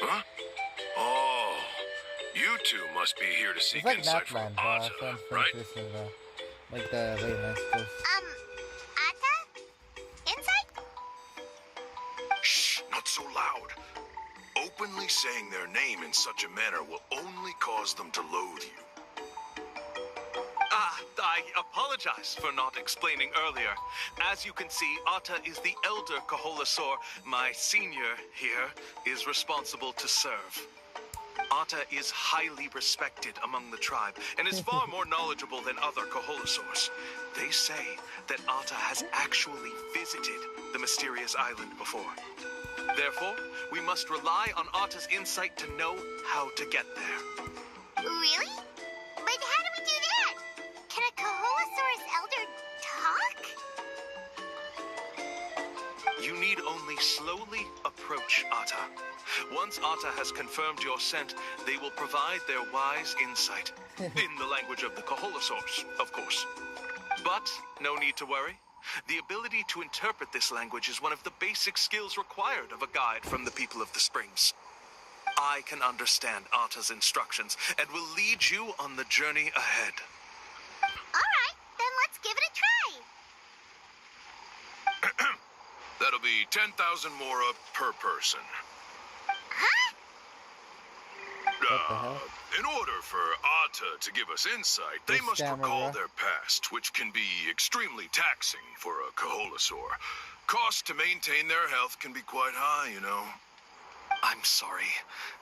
Huh? Oh, you two must be here to seek It's like insight from Natland, Atta, unfinished right? business, like the Wayland stuff. Atta? Insight? Shh, not so loud. Openly saying their name in such a manner will only cause them to loathe you. I apologize for not explaining earlier. As you can see, Atta is the elder Koholosaur. My senior here is responsible to serve. Atta is highly respected among the tribe and is far more knowledgeable than other Koholosaurs. They say that Atta has actually visited the mysterious island before. Therefore, we must rely on Atta's insight to know how to get there. Really? But how do we do that? Can a Koholosaurus elder talk? You need only slowly approach Atta. Once Atta has confirmed your scent, they will provide their wise insight. In the language of the Koholosaurs, of course. But no need to worry. The ability to interpret this language is one of the basic skills required of a guide from the people of the Springs. I can understand Atta's instructions and will lead you on the journey ahead. Alright, then let's give it a try. That'll be 10,000 mora per person. In order for Atta to give us insight, they must recall their past, which can be extremely taxing for a Koholosaur. Costs to maintain their health can be quite high, you know. I'm sorry.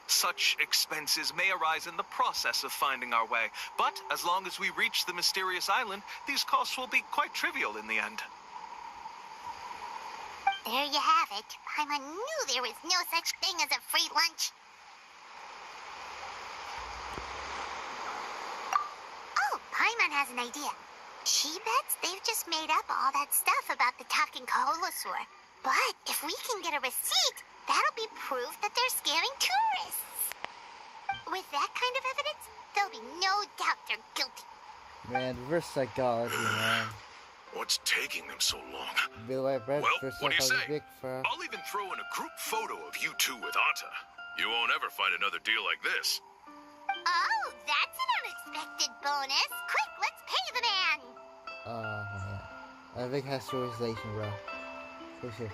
Such expenses may arise in the process of finding our way, but as long as we reach the mysterious island, these costs will be quite trivial in the end. There you have it. Paimon knew there was no such thing as a free lunch. Oh, Paimon has an idea. She bets they've just made up all that stuff about the talking Koholosaur. But if we can get a receipt, that'll be proof that they're scamming tourists. With that kind of evidence, there'll be no doubt they're guilty. Man, reverse psychology, man. What's taking them so long? Well, What do you say? I'll even throw in a group photo of you two with Atta. You won't ever find another deal like this. Oh, that's an unexpected bonus. Quick, let's pay the man. Yeah. Vic has translation, bro. For sure.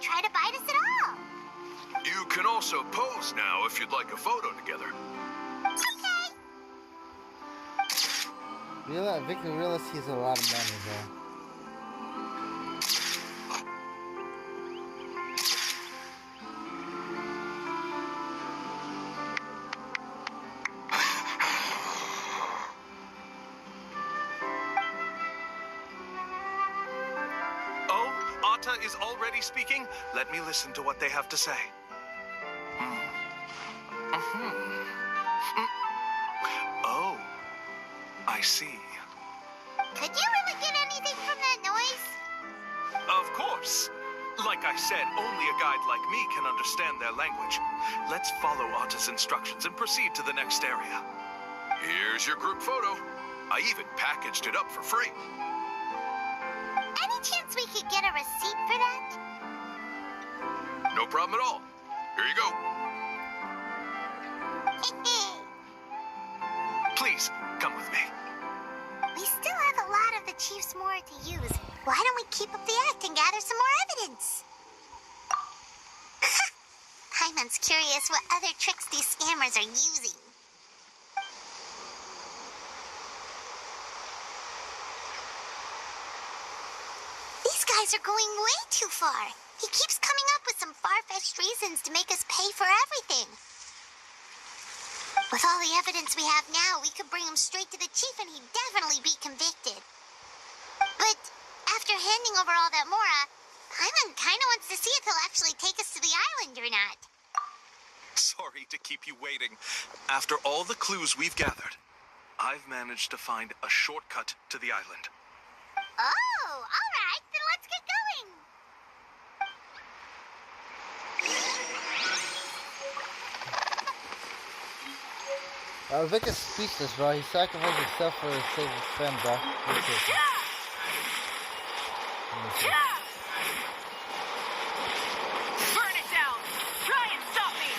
Try to bite us at all. You can also pose now if you'd like a photo together. Okay. Victor realizes he's a lot of money, bro. Is already speaking. Let me listen to what they have to say. Oh, I see. Could you really get anything from that noise? Of course. Like I said, only a guide like me can understand their language. Let's follow Atta's instructions and proceed to the next area. Here's your group photo. I even packaged it up for free. Any chance we could get a receipt for that? No problem at all. Here you go. Please, come with me. We still have a lot of the Chief's more to use. Why don't we keep up the act and gather some more evidence? Hyman's curious what other tricks these scammers are using. These guys are going way too far. He keeps coming up with some far-fetched reasons to make us pay for everything. With all the evidence we have now, we could bring him straight to the chief and he'd definitely be convicted. But after handing over all that Mora, Hyman kind of wants to see if he'll actually take us to the island or not. Sorry to keep you waiting. After all the clues we've gathered, I've managed to find a shortcut to the island. Oh, all right. Then let's get going. Vic is speechless, bro. He sacrificed himself for the sake of his friend, bro. Burn it down! Try and stop me!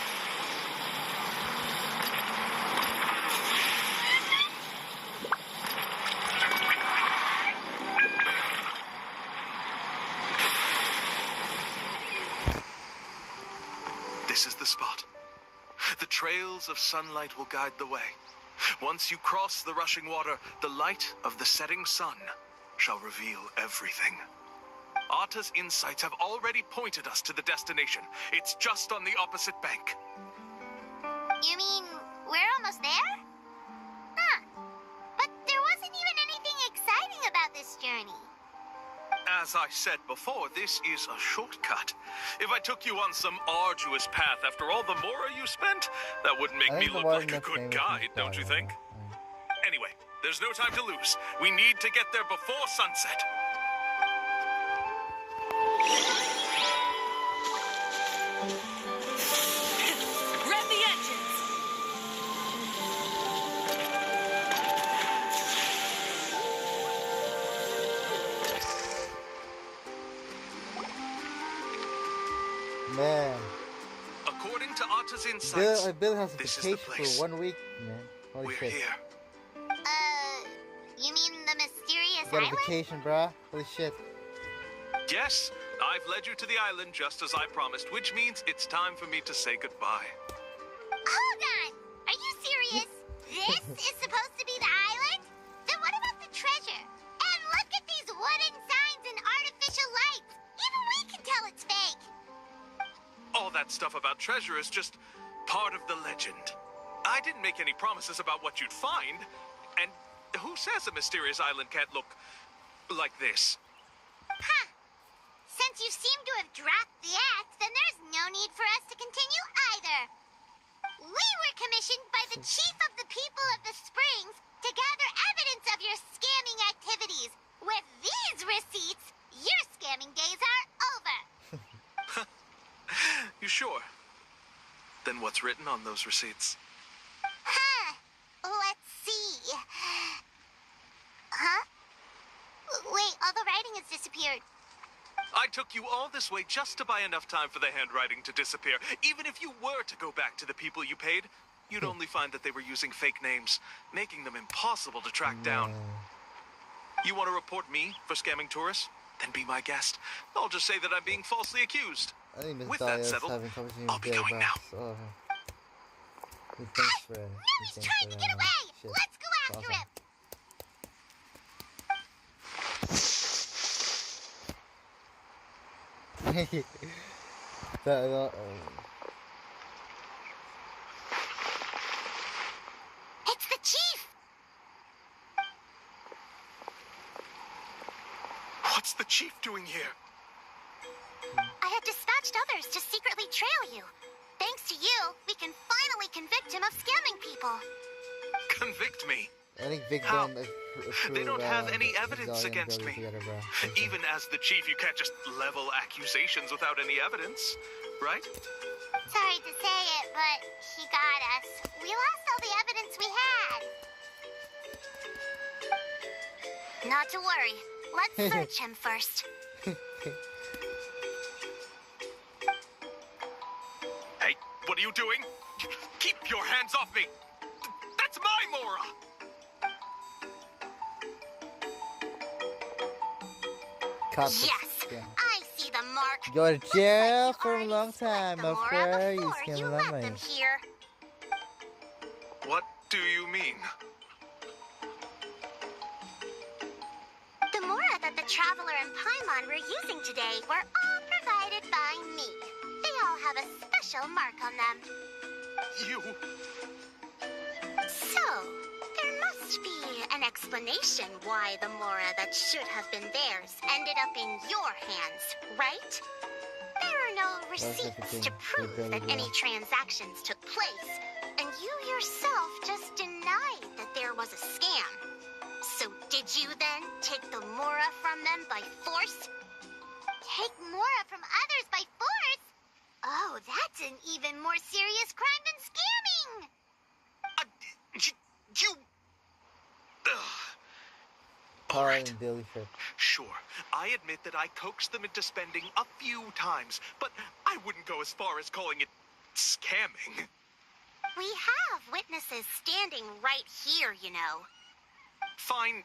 This is the spot. The trails of sunlight will guide the way. Once you cross the rushing water, the light of the setting sun shall reveal everything. Atta's insights have already pointed us to the destination. It's just on the opposite bank. You mean we're almost there? Huh. But there wasn't even anything exciting about this journey. As I said before, this is a shortcut. If I took you on some arduous path after all the Mora you spent, that wouldn't make me look like a good guide, don't you think? Anyway, there's no time to lose. We need to get there before sunset. Rev the engines! Man. According to Atta's insights, Bill has a this is the vacation place. for 1 week, man. Holy We're shit. here. You mean the mysterious Got a island? vacation, bruh. Holy shit. Yes, I've led you to the island just as I promised, which means it's time for me to say goodbye. Hold on! Are you serious? This is supposed to be the island? Then what about the treasure? And look at these wooden signs and artificial lights! Even we can tell it's fake! All that stuff about treasure is just part of the legend. I didn't make any promises about what you'd find. And who says a mysterious island can't look like this? Huh. Since you seem to have dropped the act, then there's no need for us to continue either. We were commissioned by the chief of the people of the Springs to gather evidence of your scamming activities. With these than what's written on those receipts. Huh. Let's see. Huh? Wait, all the writing has disappeared. I took you all this way just to buy enough time for the handwriting to disappear. Even if you were to go back to the people you paid, you'd only find that they were using fake names, making them impossible to track down. You want to report me for scamming tourists? Then be my guest. I'll just say that I'm being falsely accused. I think Miss With Dahlia that is settled, having conversations I'll be with going now. Oh, thanks for it. He's trying to get away! Shit. Let's go after him! It's the chief! What's the chief doing here? I have dispatched others to secretly trail you. Thanks to you, we can finally convict him of scamming people. Convict me? I think Vic How? don't They don't have any Miss evidence Dahlia and against Billy me. together, bro. Even as the chief, you can't just level accusations without any evidence, right? Sorry to say it, but he got us. We lost all the evidence we had. Not to worry. Let's search him first. Hey, what are you doing? Keep your hands off me! That's my Mora! Yes, I see the mark. Go to jail for a long time, The of Mora course. You before you scam let money. them here. What do you mean? The Mora that the Traveler and Paimon were using today were all provided by me. They all have a special mark on them. You... So, there must be an explanation why the Mora that should have been theirs ended up in your hands, right? There are no receipts to prove that any transactions took place, and you yourself just denied that there was a scam. So did you then take the Mora from them by force? Take Mora from others by force? Oh, that's an even more serious crime than scamming! You... All right. Billy Ship. Sure, I admit that I coaxed them into spending a few times, but I wouldn't go as far as calling it scamming. We have witnesses standing right here, you know. Fine,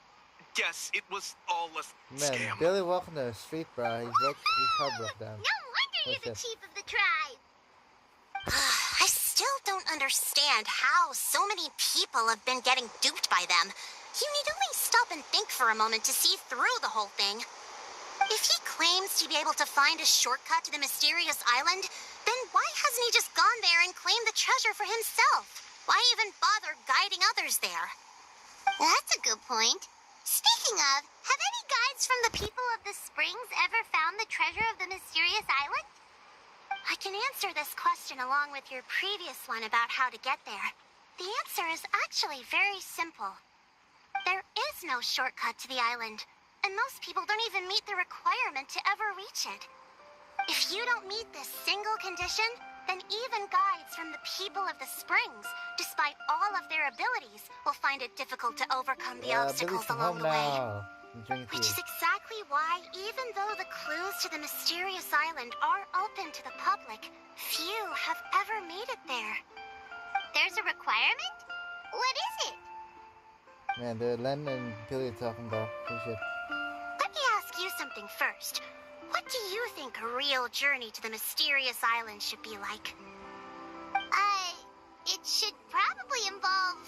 guess it was all a Man, scam. Billy walking down the street, bro. His car broke down. No wonder you're the What's chief of the tribe. I still don't understand how so many people have been getting duped by them. You need only stop and think for a moment to see through the whole thing. If he claims to be able to find a shortcut to the mysterious island, then why hasn't he just gone there and claimed the treasure for himself? Why even bother guiding others there? That's a good point. Speaking of, have any guides from the people of the springs ever found the treasure of the mysterious island? I can answer this question along with your previous one about how to get there. The answer is actually very simple. There is no shortcut to the island, and most people don't even meet the requirement to ever reach it. If you don't meet this single condition, then even guides from the people of the springs, despite all of their abilities, will find it difficult to overcome the obstacles Billy's along home the way. now. Drink Which is exactly why, even though the clues to the mysterious island are open to the public, few have ever made it there. There's a requirement? What is it? Man, the Len and Billy are talking about this shit. Let me ask you something first. What do you think a real journey to the mysterious island should be like? It should probably involve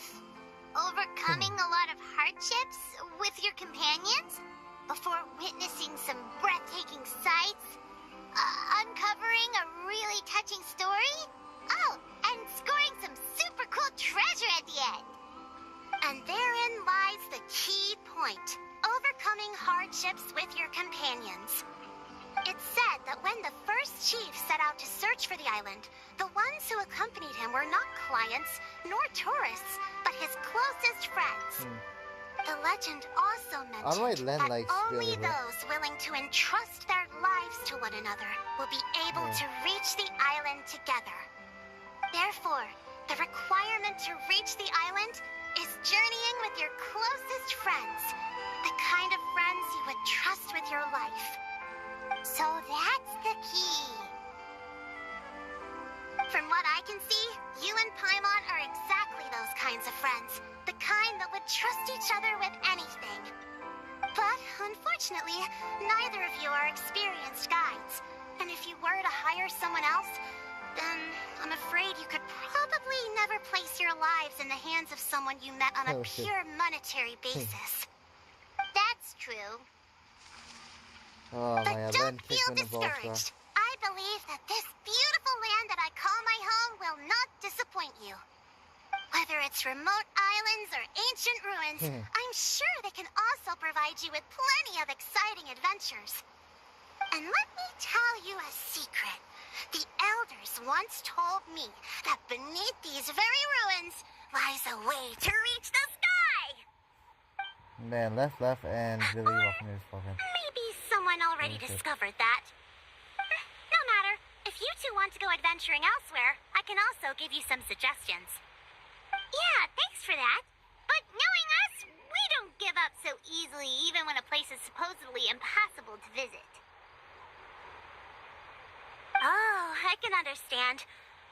overcoming a lot of hardships with your companions before witnessing some breathtaking sights, uncovering a really touching story, and scoring some super cool treasure at the end. And therein lies the key point, overcoming hardships with your companions. It's said that when the first chief set out to search for the island, the ones who accompanied him were not clients nor tourists, but his closest friends. The legend also mentioned Len that likes only Billy, bro. those willing to entrust their lives to one another will be able to reach the island together. Therefore, the requirement to reach the island is journeying with your closest friends. The kind of friends you would trust with your life. So that's the key. From what I can see, you and Paimon are exactly those kinds of friends. The kind that would trust each other with anything. But, unfortunately, neither of you are experienced guides. And if you were to hire someone else, then I'm afraid you could probably never place your lives in the hands of someone you met on a pure monetary basis. That's true. Oh, But don't feel discouraged. I believe that this beautiful land that I call my home will not disappoint you. Whether it's remote islands or ancient ruins, I'm sure they can also provide you with plenty of exciting adventures. And let me tell you a secret. The elders once told me that beneath these very ruins lies a way to reach the sky. Man, left, and Billy walking his fucking. Maybe someone already discovered that. No matter. If you two want to go adventuring elsewhere, I can also give you some suggestions. Yeah, thanks for that. But knowing us, we don't give up so easily even when a place is supposedly impossible to visit. Oh, I can understand.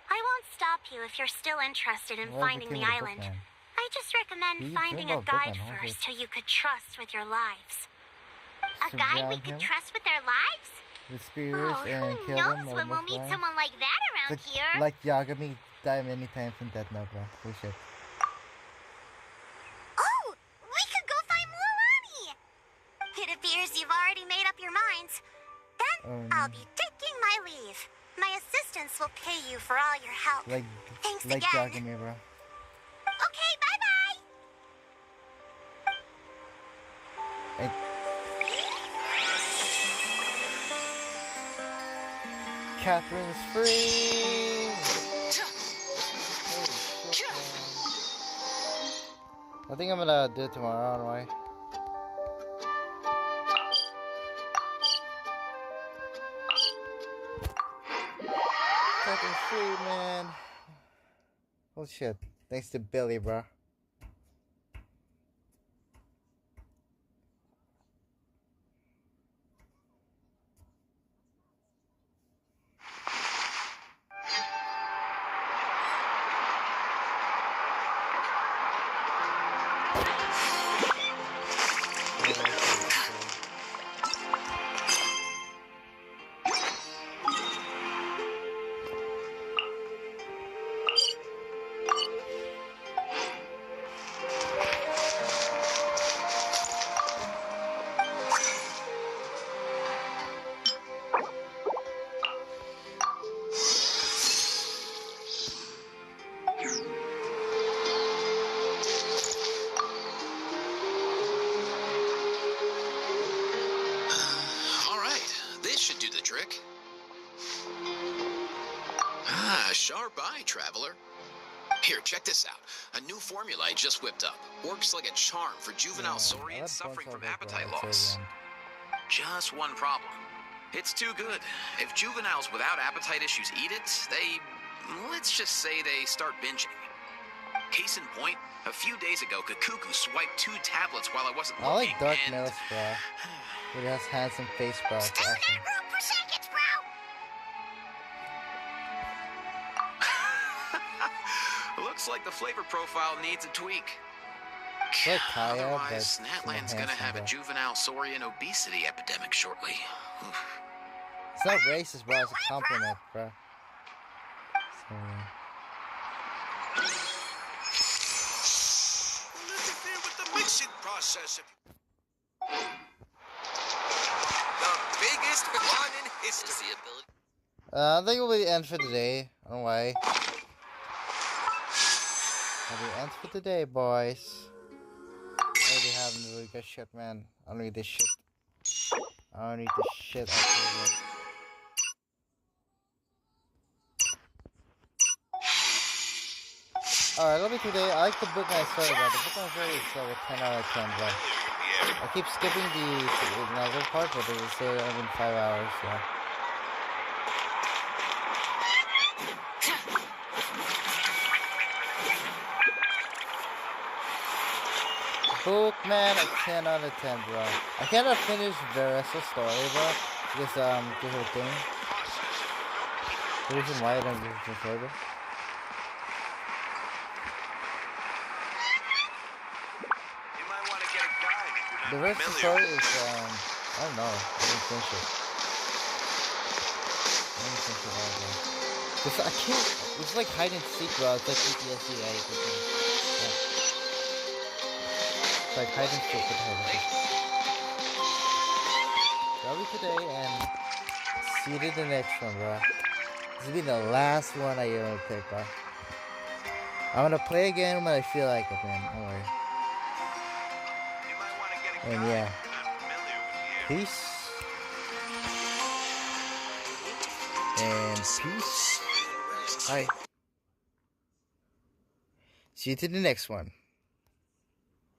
I won't stop you if you're still interested in finding the island. I just recommend finding a guide first who you could trust with your lives. A guide we could trust with their lives? The spirits and who kill them knows or when we'll meet someone like that around here? Like Yagami died many times in Death Note, bro. Holy shit. Oh, we could go find Mualani! It appears you've already made up your minds. Then I'll be taking my leave. My assistants will pay you for all your help. Thanks like again. Yagami, bro. Okay, bye-bye! Hey. Catherine's free! I think I'm gonna do it tomorrow, don't I? Catherine's free, man. Oh shit. Thanks to Billy, bro. Sharp eye, traveler. Here, check this out. A new formula I just whipped up. Works like a charm for juvenile saurians suffering from appetite loss. Just one problem. It's too good. If juveniles without appetite issues eat it, let's just say they start binging. Case in point, a few days ago, Kakuku swiped 2 tablets while I wasn't looking. I like Dark Nails, bro. It has handsome face, bro. It's awesome. Room for seconds, bro! Looks like the flavor profile needs a tweak. Like Kaya, otherwise, Snatland's gonna have a juvenile saurian obesity epidemic shortly. It's not racist, bro. It's a compliment, bro. So, Interfere with the mixing process. The biggest one in history. I think it will be the end for today. I don't know why. That'll be the end for today, boys. I already have really good shit, man. I don't need this shit. I don't need this shit. Alright, let me today. I like the book I started, bro. The book I started is like a 10 out of 10, bro. I keep skipping the novel part, but it was still only 5 hours, yeah. Book, man, a 10 out of 10, bro. I cannot finish the rest of the story, bro. Because of thing. The reason why I don't use the further. The rest of the story is, I don't know. I didn't finish it. Cause I can't, it's like hide and seek, bro. It's like PTSD, right? Yeah. It's like hide and seek, that'll be today, and see you in the next one, bro. This will be the last one I ever pick, bro. I'm gonna play again when I feel like it, man. Don't worry. And yeah. Peace. And peace. Bye. See you to the next one.